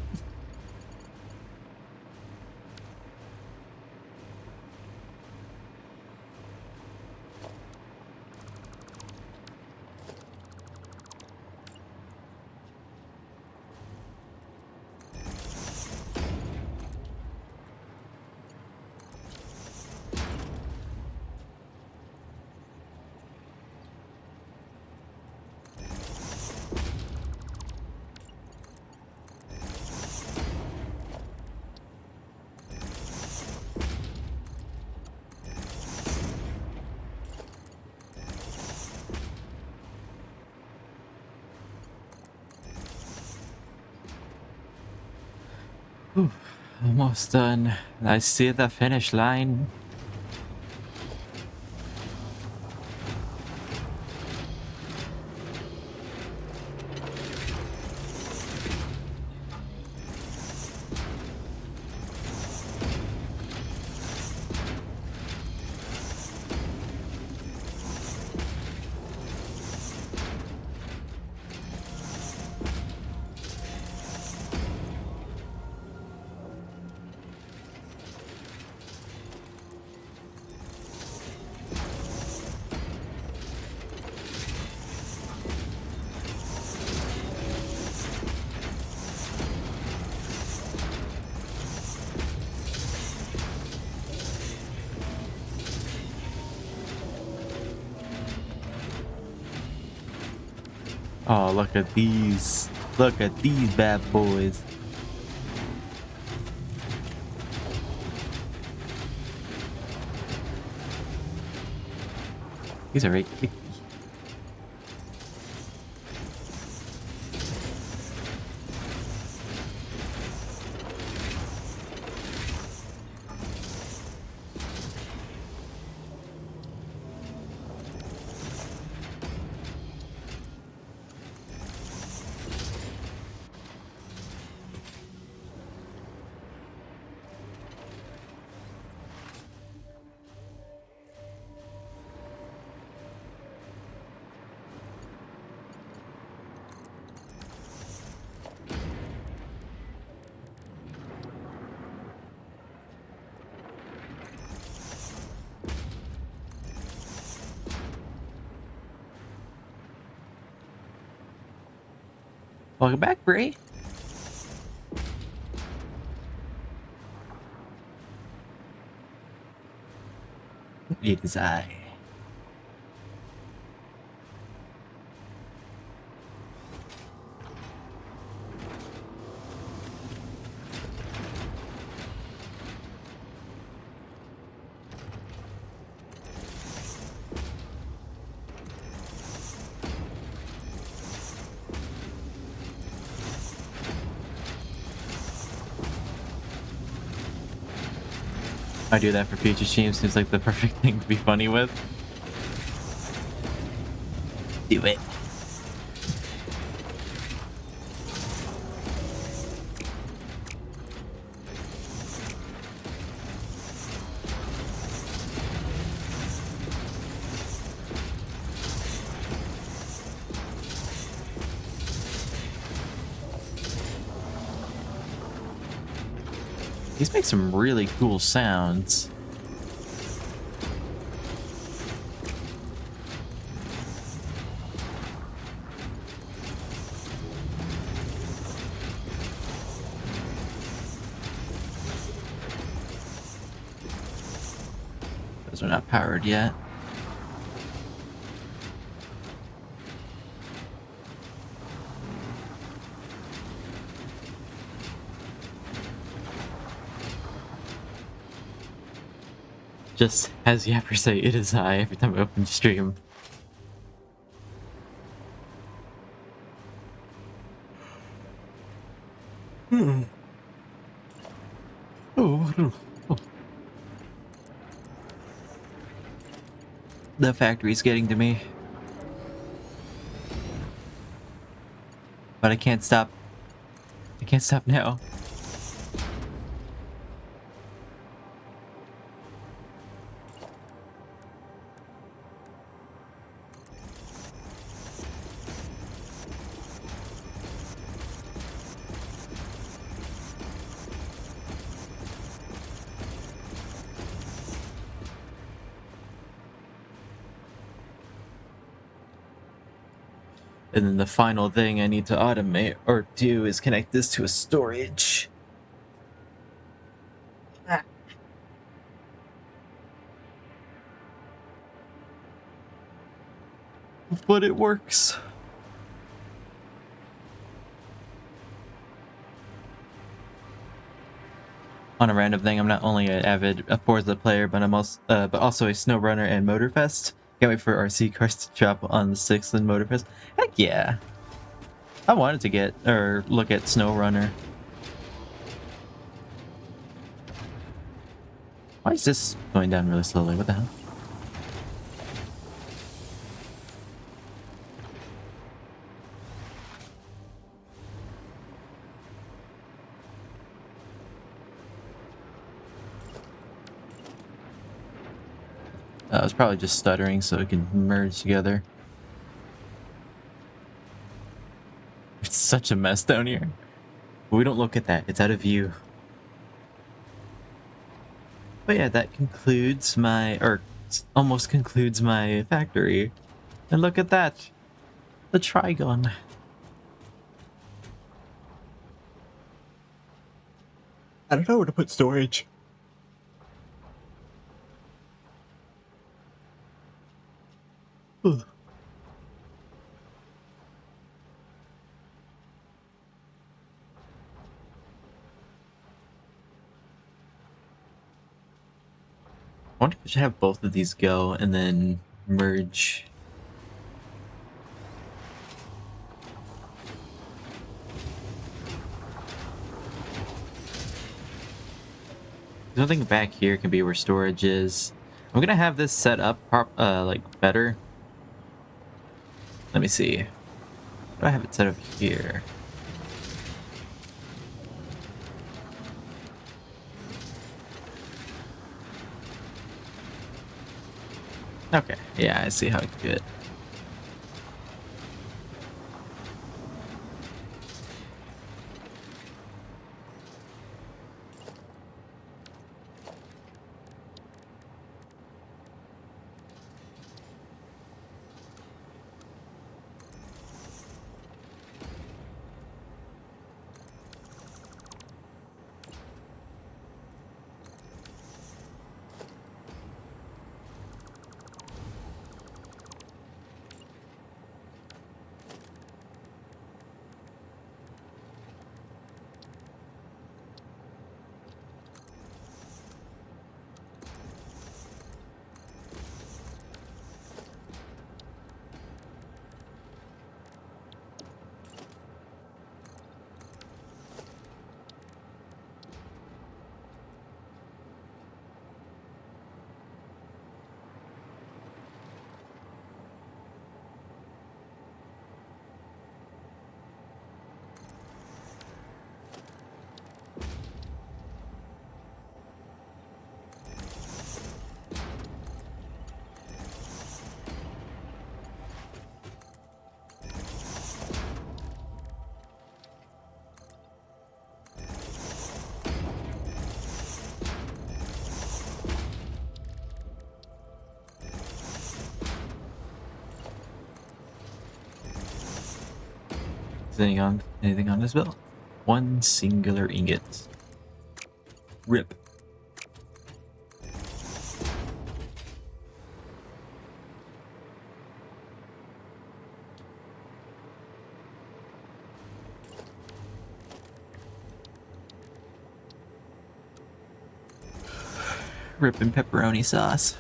Whew, almost done. I see the finish line. Oh, look at these. Look at these bad boys. These are right. Welcome back, Bray. It is I. I do that for future streams. Seems like the perfect thing to be funny with. Do it. These make some really cool sounds. Those are not powered yet. Just as you have to say, it is I every time I open the stream. Oh. The factory's getting to me. But I can't stop. I can't stop now. And then the final thing I need to automate or do is connect this to a storage. But it works. On a random thing, I'm not only an avid Forza player, but I'm also a snow runner and Motorfest. Can't wait for RC cars to drop on the 6th in Motorfest. Heck yeah! I wanted to get or look at Snow Runner. Why is this going down really slowly? What the hell? I was probably just stuttering so it can merge together. It's such a mess down here. But we don't look at that. It's out of view. But yeah, that concludes my, or almost concludes my factory. And look at that. The Trigon. I don't know where to put storage. wonder if I should have both of these go and then merge. Something back here can be where storage is. I'm gonna have this set up like better. Let me see. Do I have it set up here? Okay, yeah, I see how I can do it. Is anything on this bill? One singular ingot. Rip. Rip and pepperoni sauce.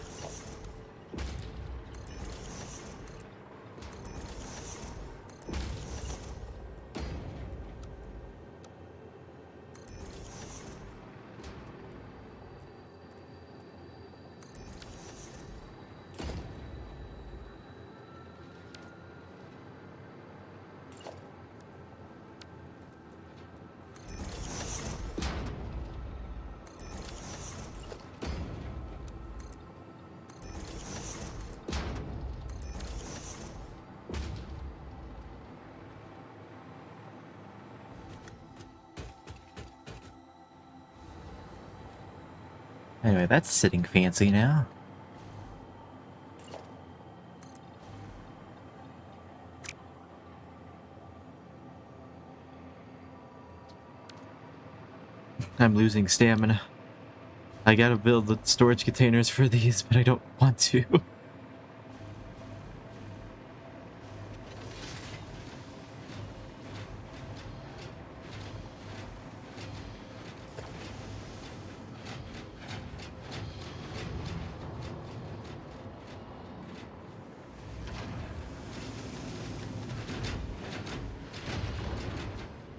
Anyway, that's sitting fancy now. I'm losing stamina. I gotta build the storage containers for these, but I don't want to.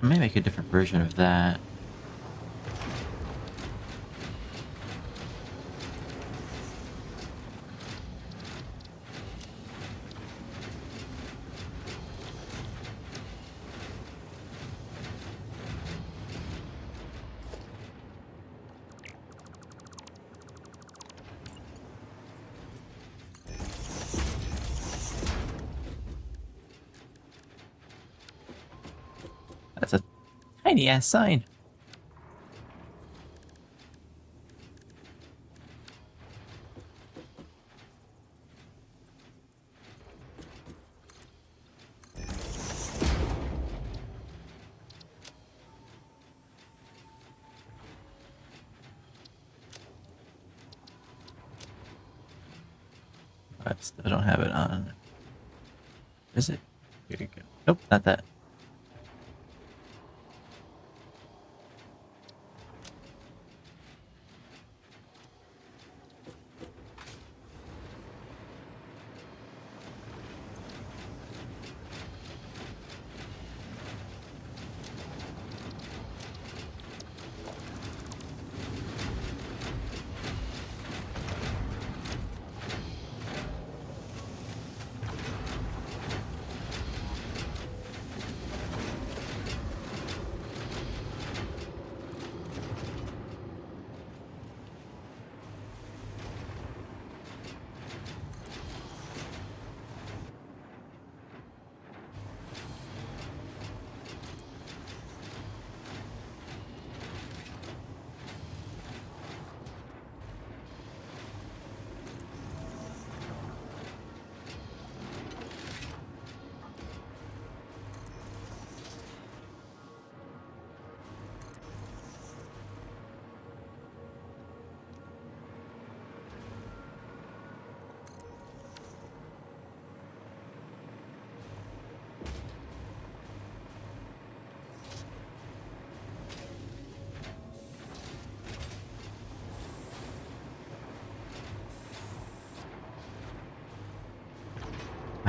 I may make a different version of that. That's a tiny ass sign. I still don't have it on. Is it? Here you go. Nope, not that.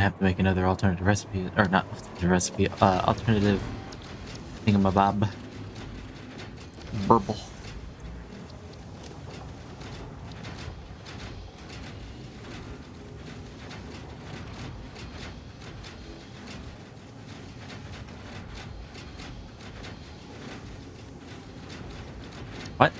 have to make another alternative recipe, or not alternative recipe, alternative thingamabob. Burble. What?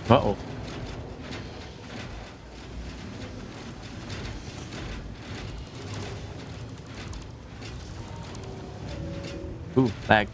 Uh-oh. Ooh, lag.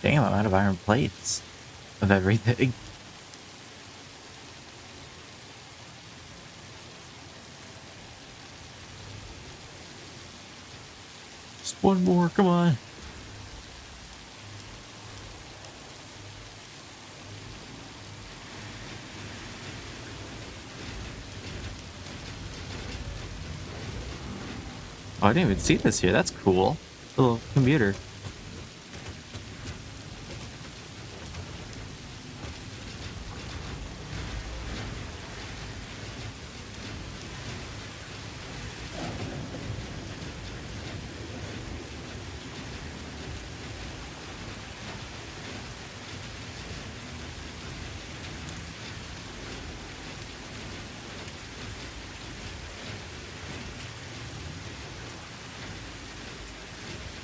Damn, I'm out of iron plates of everything. Just one more, come on. Oh, I didn't even see this here. That's cool. Little computer.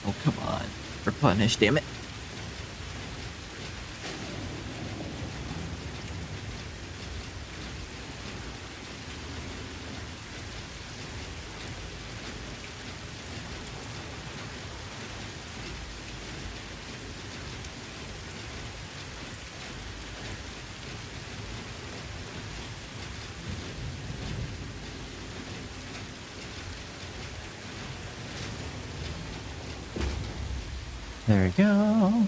Oh, come on. Replenish, damn it. There we go.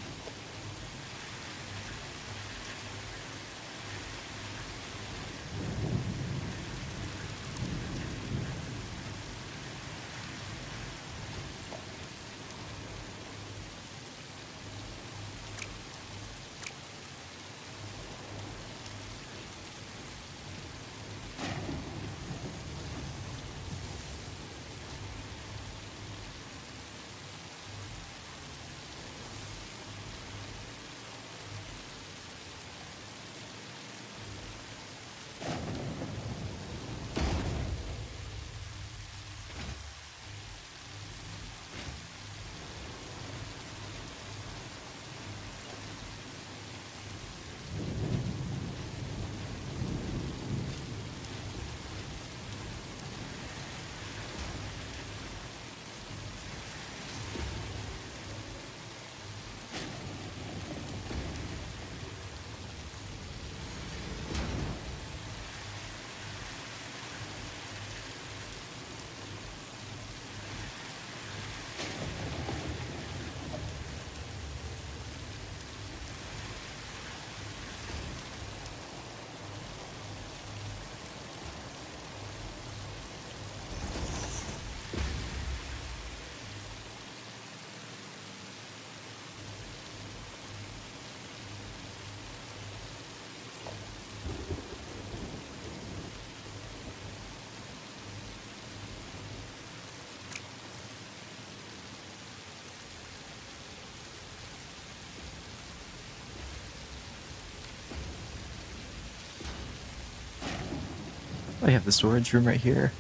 I have the storage room right here.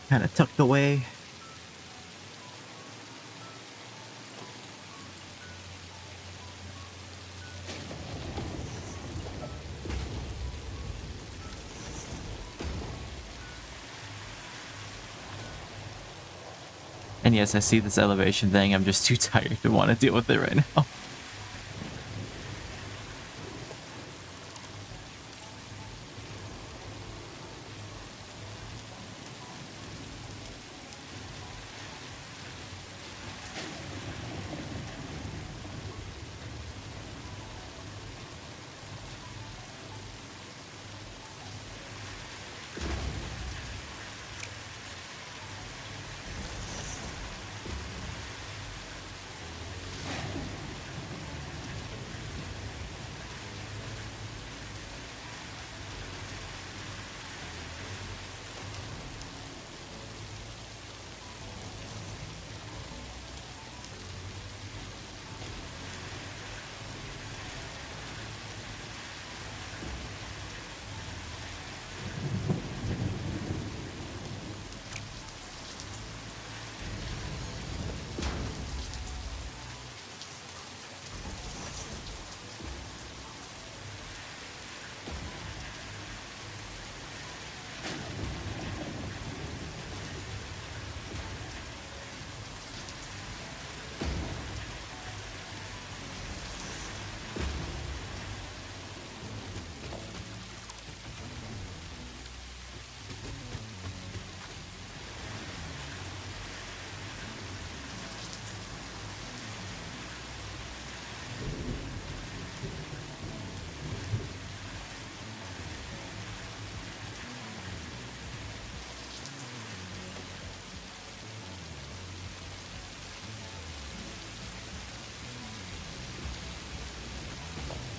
Kind of tucked away. And yes, I see this elevation thing. I'm just too tired to want to deal with it right now.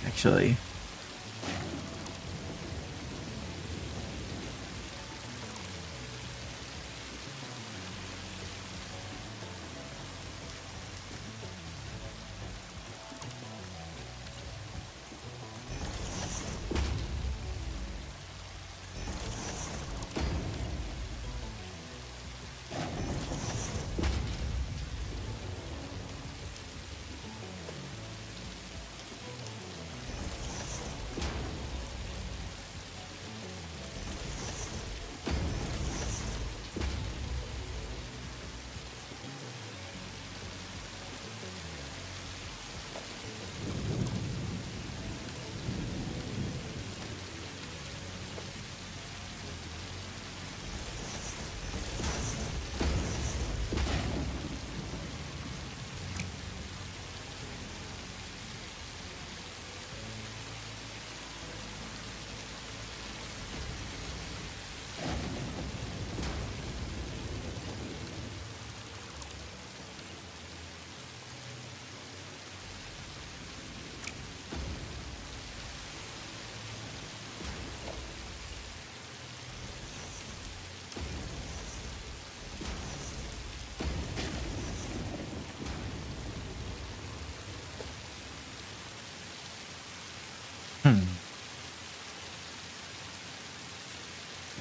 Actually,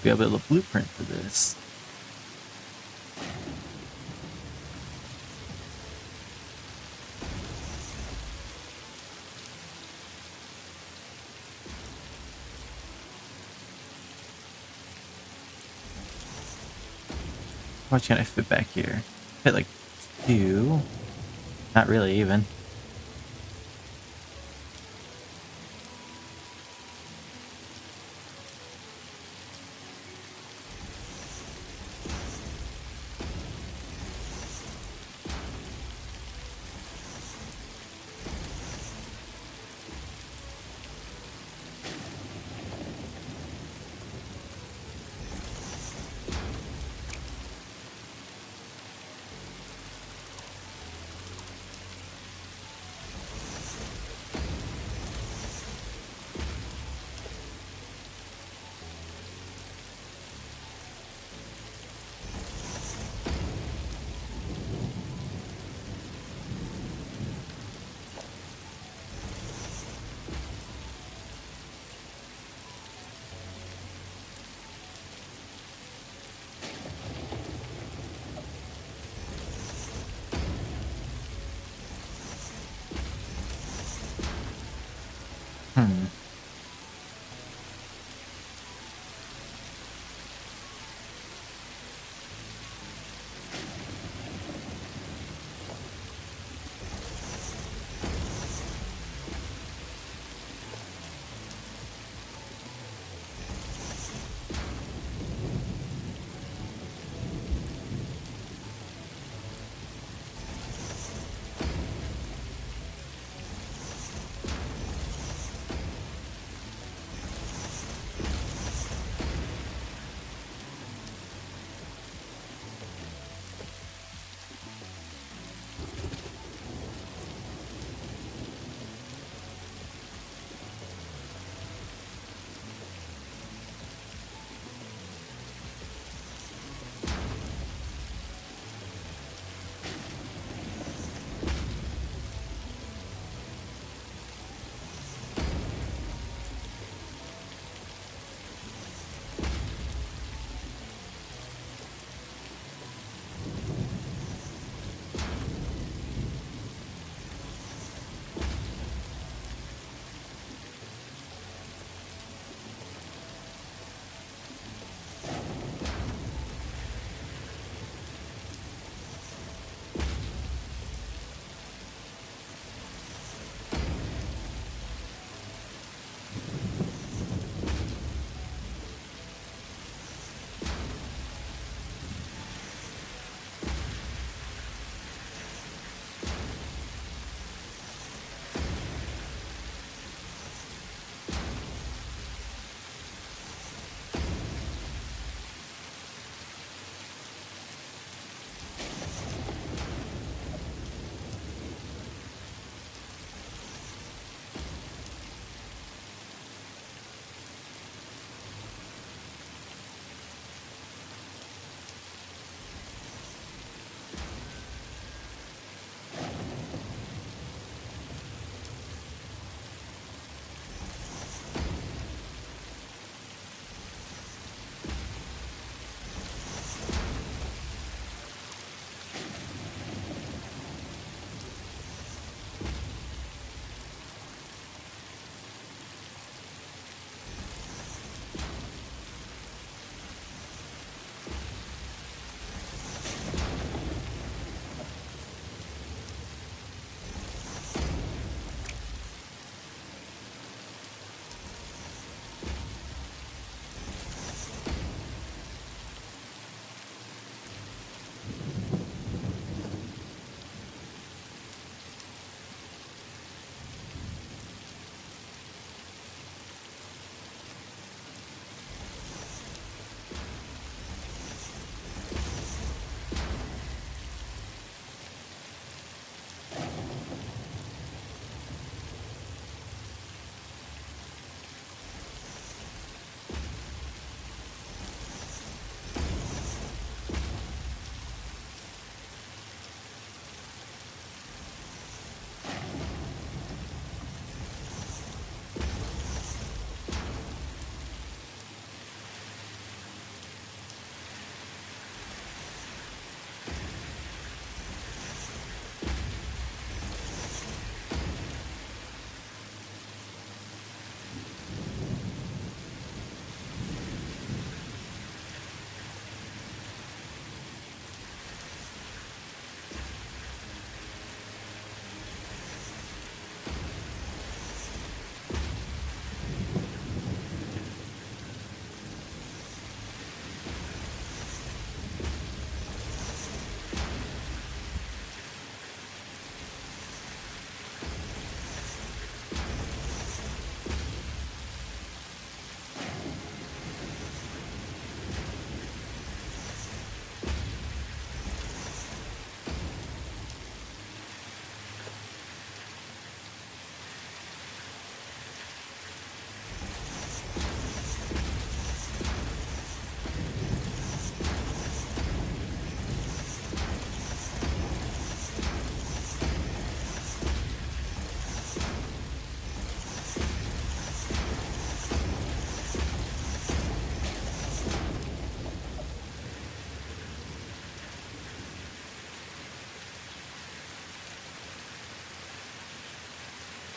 we have a little blueprint for this. How much can I fit back here? Fit like 2. Not really even.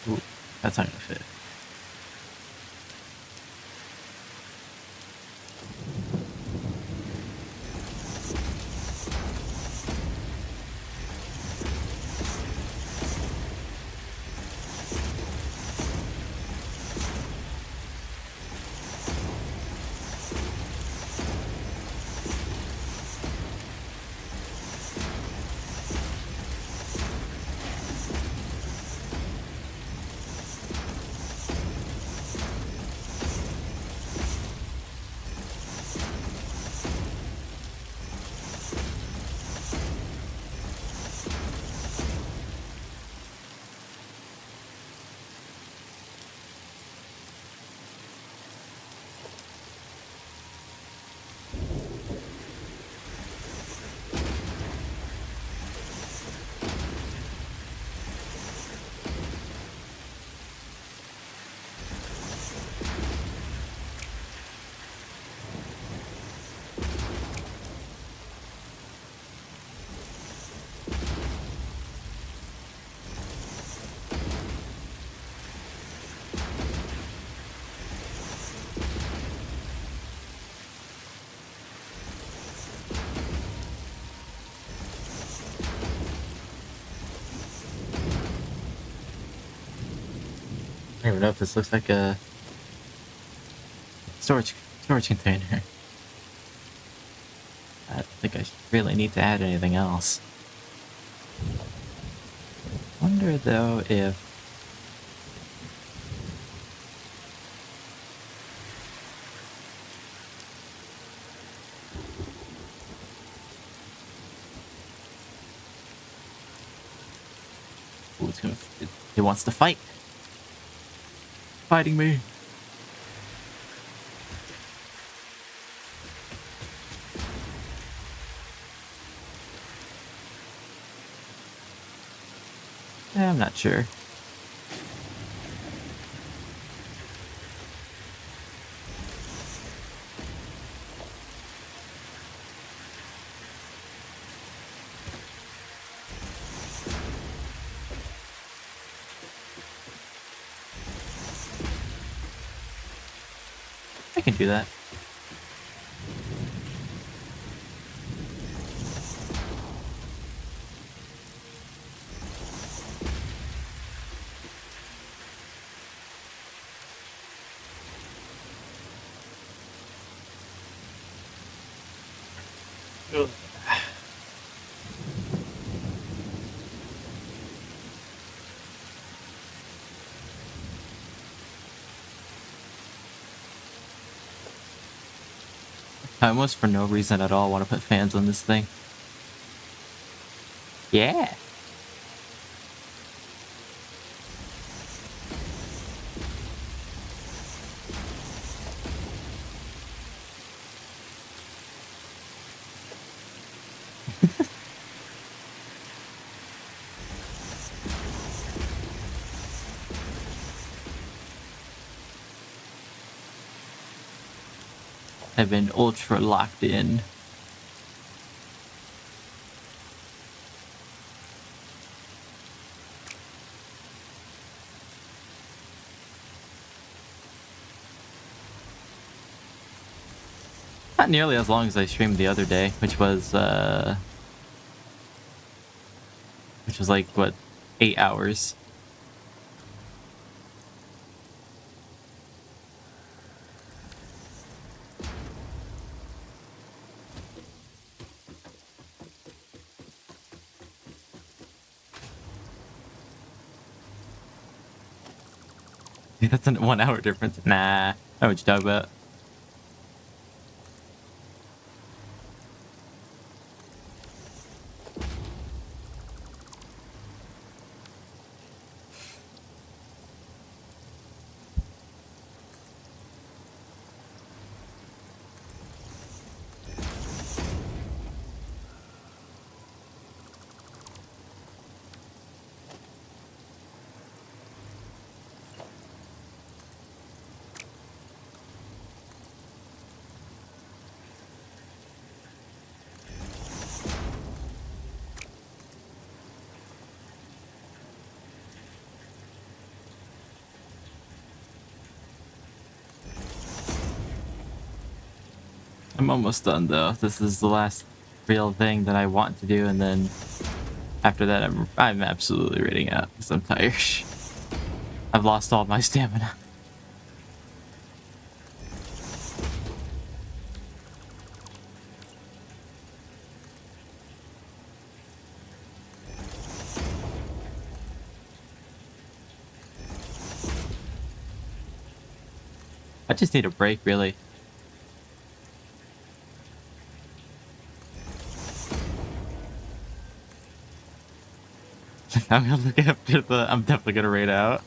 Ooh, that's not gonna fit. I don't even know if this looks like a storage container. I don't think I really need to add anything else. Wonder though if ooh, it wants to fight. Fighting me. I'm not sure. I can do that. Ugh. I almost for no reason at all want to put fans on this thing. Yeah. I've been ultra locked in. Not nearly as long as I streamed the other day, which was like what, 8 hours. That's a 1 hour difference. Nah, I know what you're talking about. I'm almost done though. This is the last real thing that I want to do, and then after that, I'm absolutely raiding out because I'm tired. I've lost all my stamina. I just need a break, really. I'm gonna look after the. I'm definitely gonna raid out.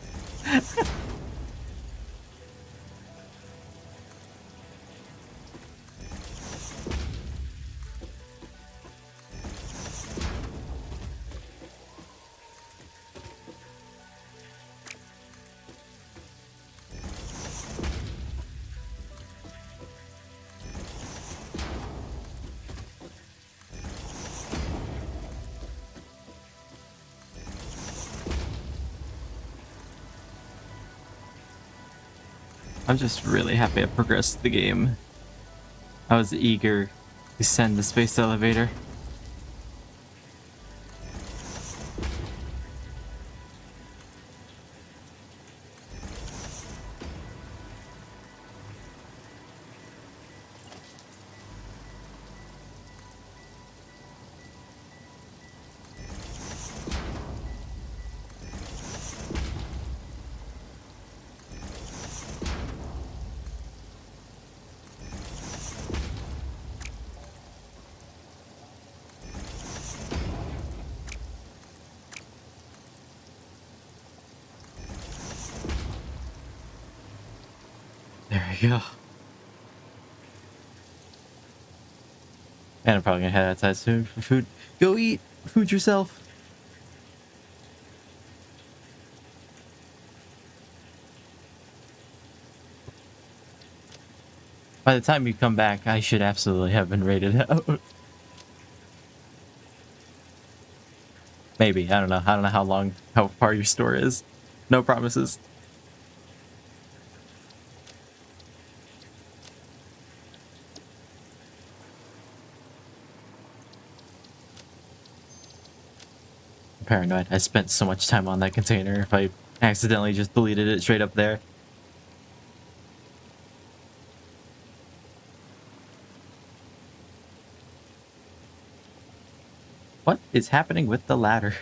I'm just really happy I progressed the game. I was eager to send the space elevator. There we go. And I'm probably gonna head outside soon for food. Go eat food yourself. By the time you come back, I should absolutely have been rated out. Maybe. I don't know. I don't know how far your store is. No promises. I'm paranoid. I spent so much time on that container. If I accidentally just deleted it straight up there. What is happening with the ladder?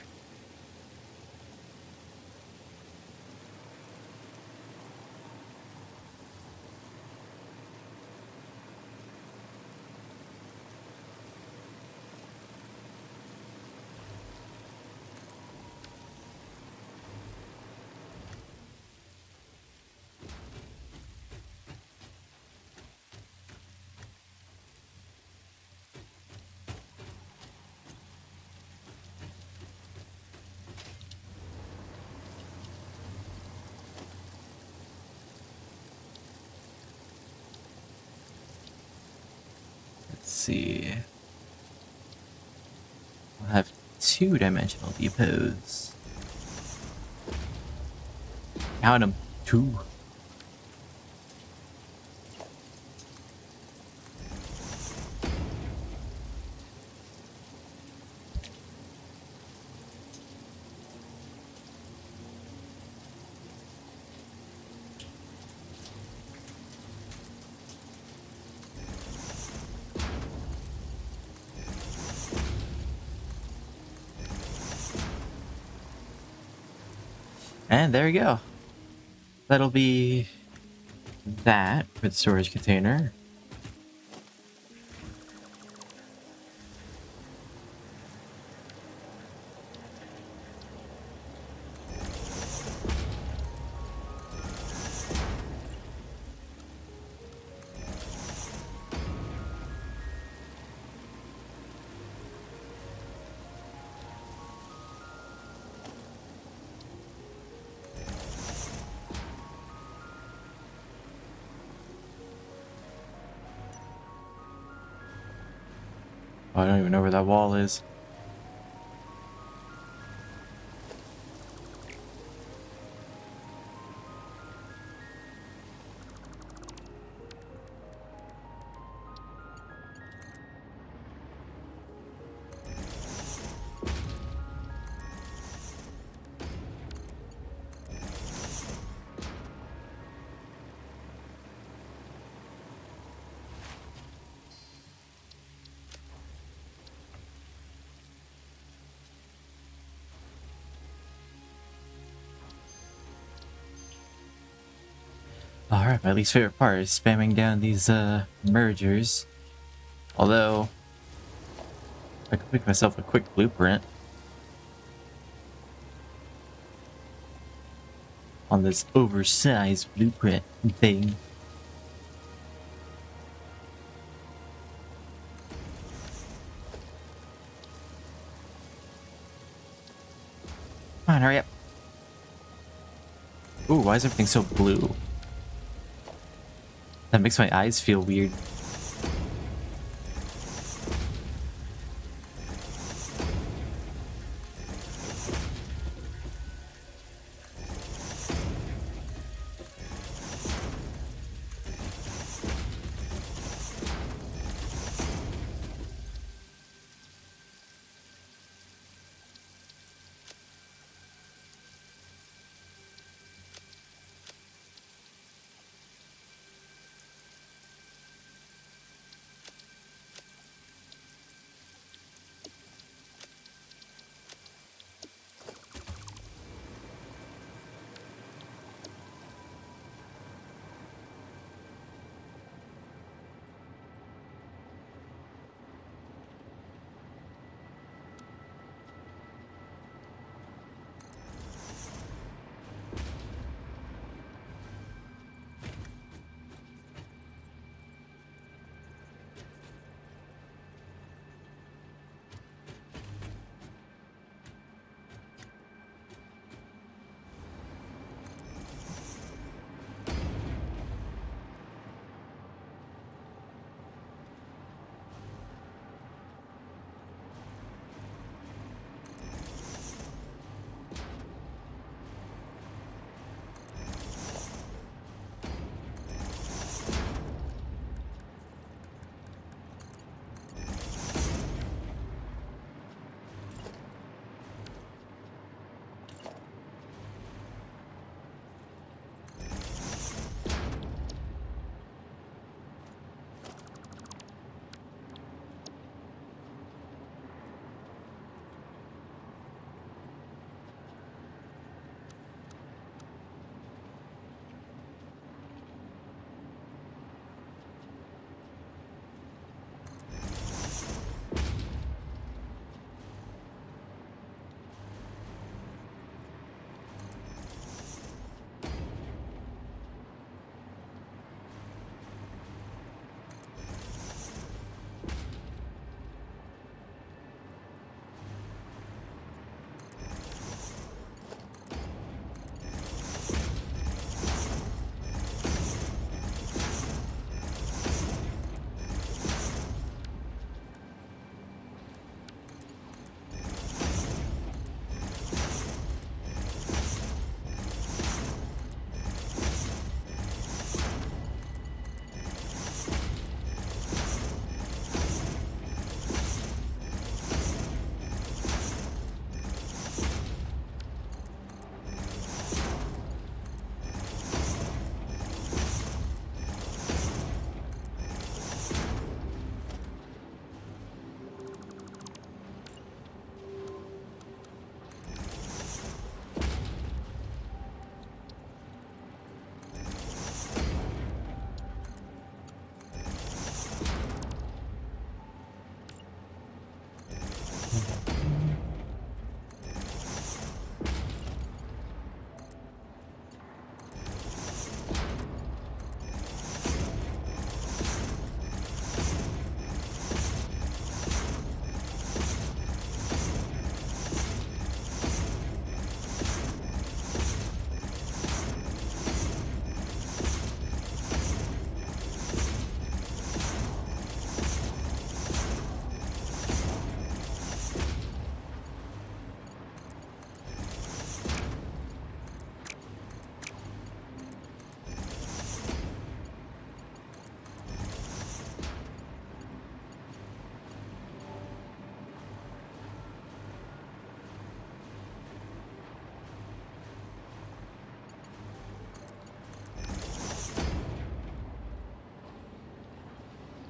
Let's see. We'll have two-dimensional depots. Count them. Two. And there you go. That'll be that for the storage container. Oh, I don't even know where that wall is. Alright, my least favorite part is spamming down these mergers. Although I could make myself a quick blueprint on this oversized blueprint thing. Come on, hurry up. Ooh, why is everything so blue? That makes my eyes feel weird.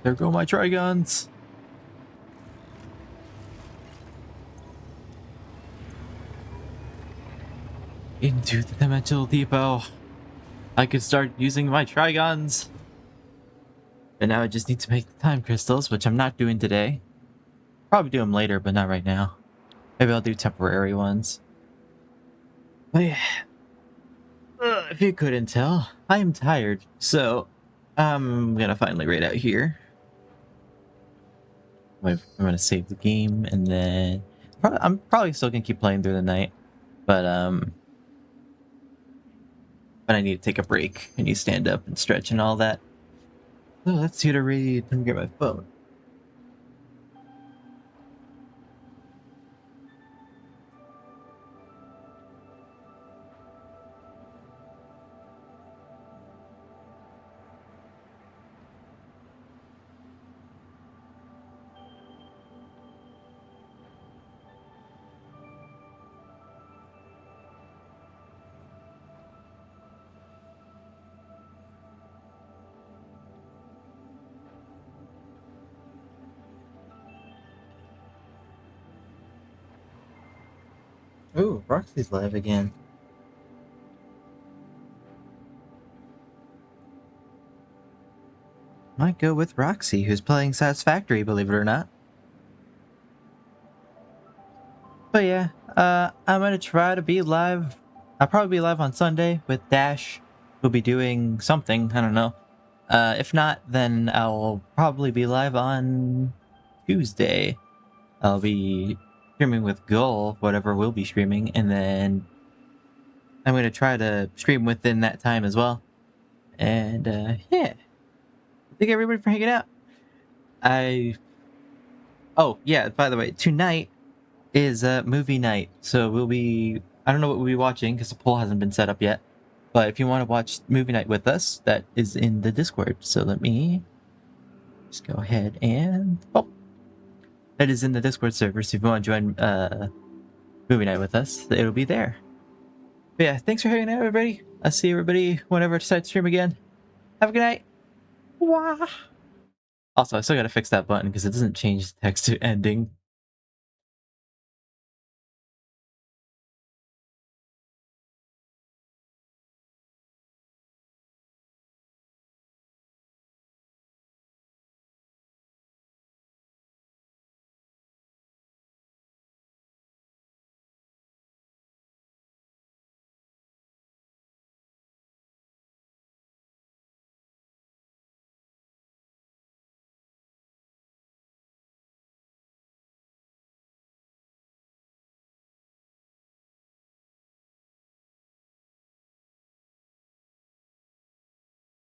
There go my Trigons. Into the Dimensional Depot. I could start using my Trigons. And now I just need to make the time crystals, which I'm not doing today. Probably do them later, but not right now. Maybe I'll do temporary ones. But yeah. If you couldn't tell, I am tired, so I'm gonna finally raid out here. I'm gonna save the game, and then I'm probably still gonna keep playing through the night, but I need to take a break. I need to stand up and stretch and all that. So let's see to read. Let me get my phone. Ooh, Roxy's live again. Might go with Roxy, who's playing Satisfactory, believe it or not. But yeah, I'm gonna try to be live. I'll probably be live on Sunday with Dash. We'll be doing something, I don't know. If not, then I'll probably be live on Tuesday. I'll be streaming with Gull, whatever we'll be streaming, and then I'm gonna try to stream within that time as well. And yeah. Thank everybody for hanging out. Oh yeah, by the way, tonight is movie night, so I don't know what we'll be watching because the poll hasn't been set up yet, but if you want to watch movie night with us, that is in the Discord. So let me just go ahead and that is in the Discord server, so if you want to join movie night with us, it'll be there. But yeah, thanks for hanging out, everybody. I'll see everybody whenever I decide to stream again. Have a good night. Wah. Also, I still gotta fix that button because it doesn't change the text to ending.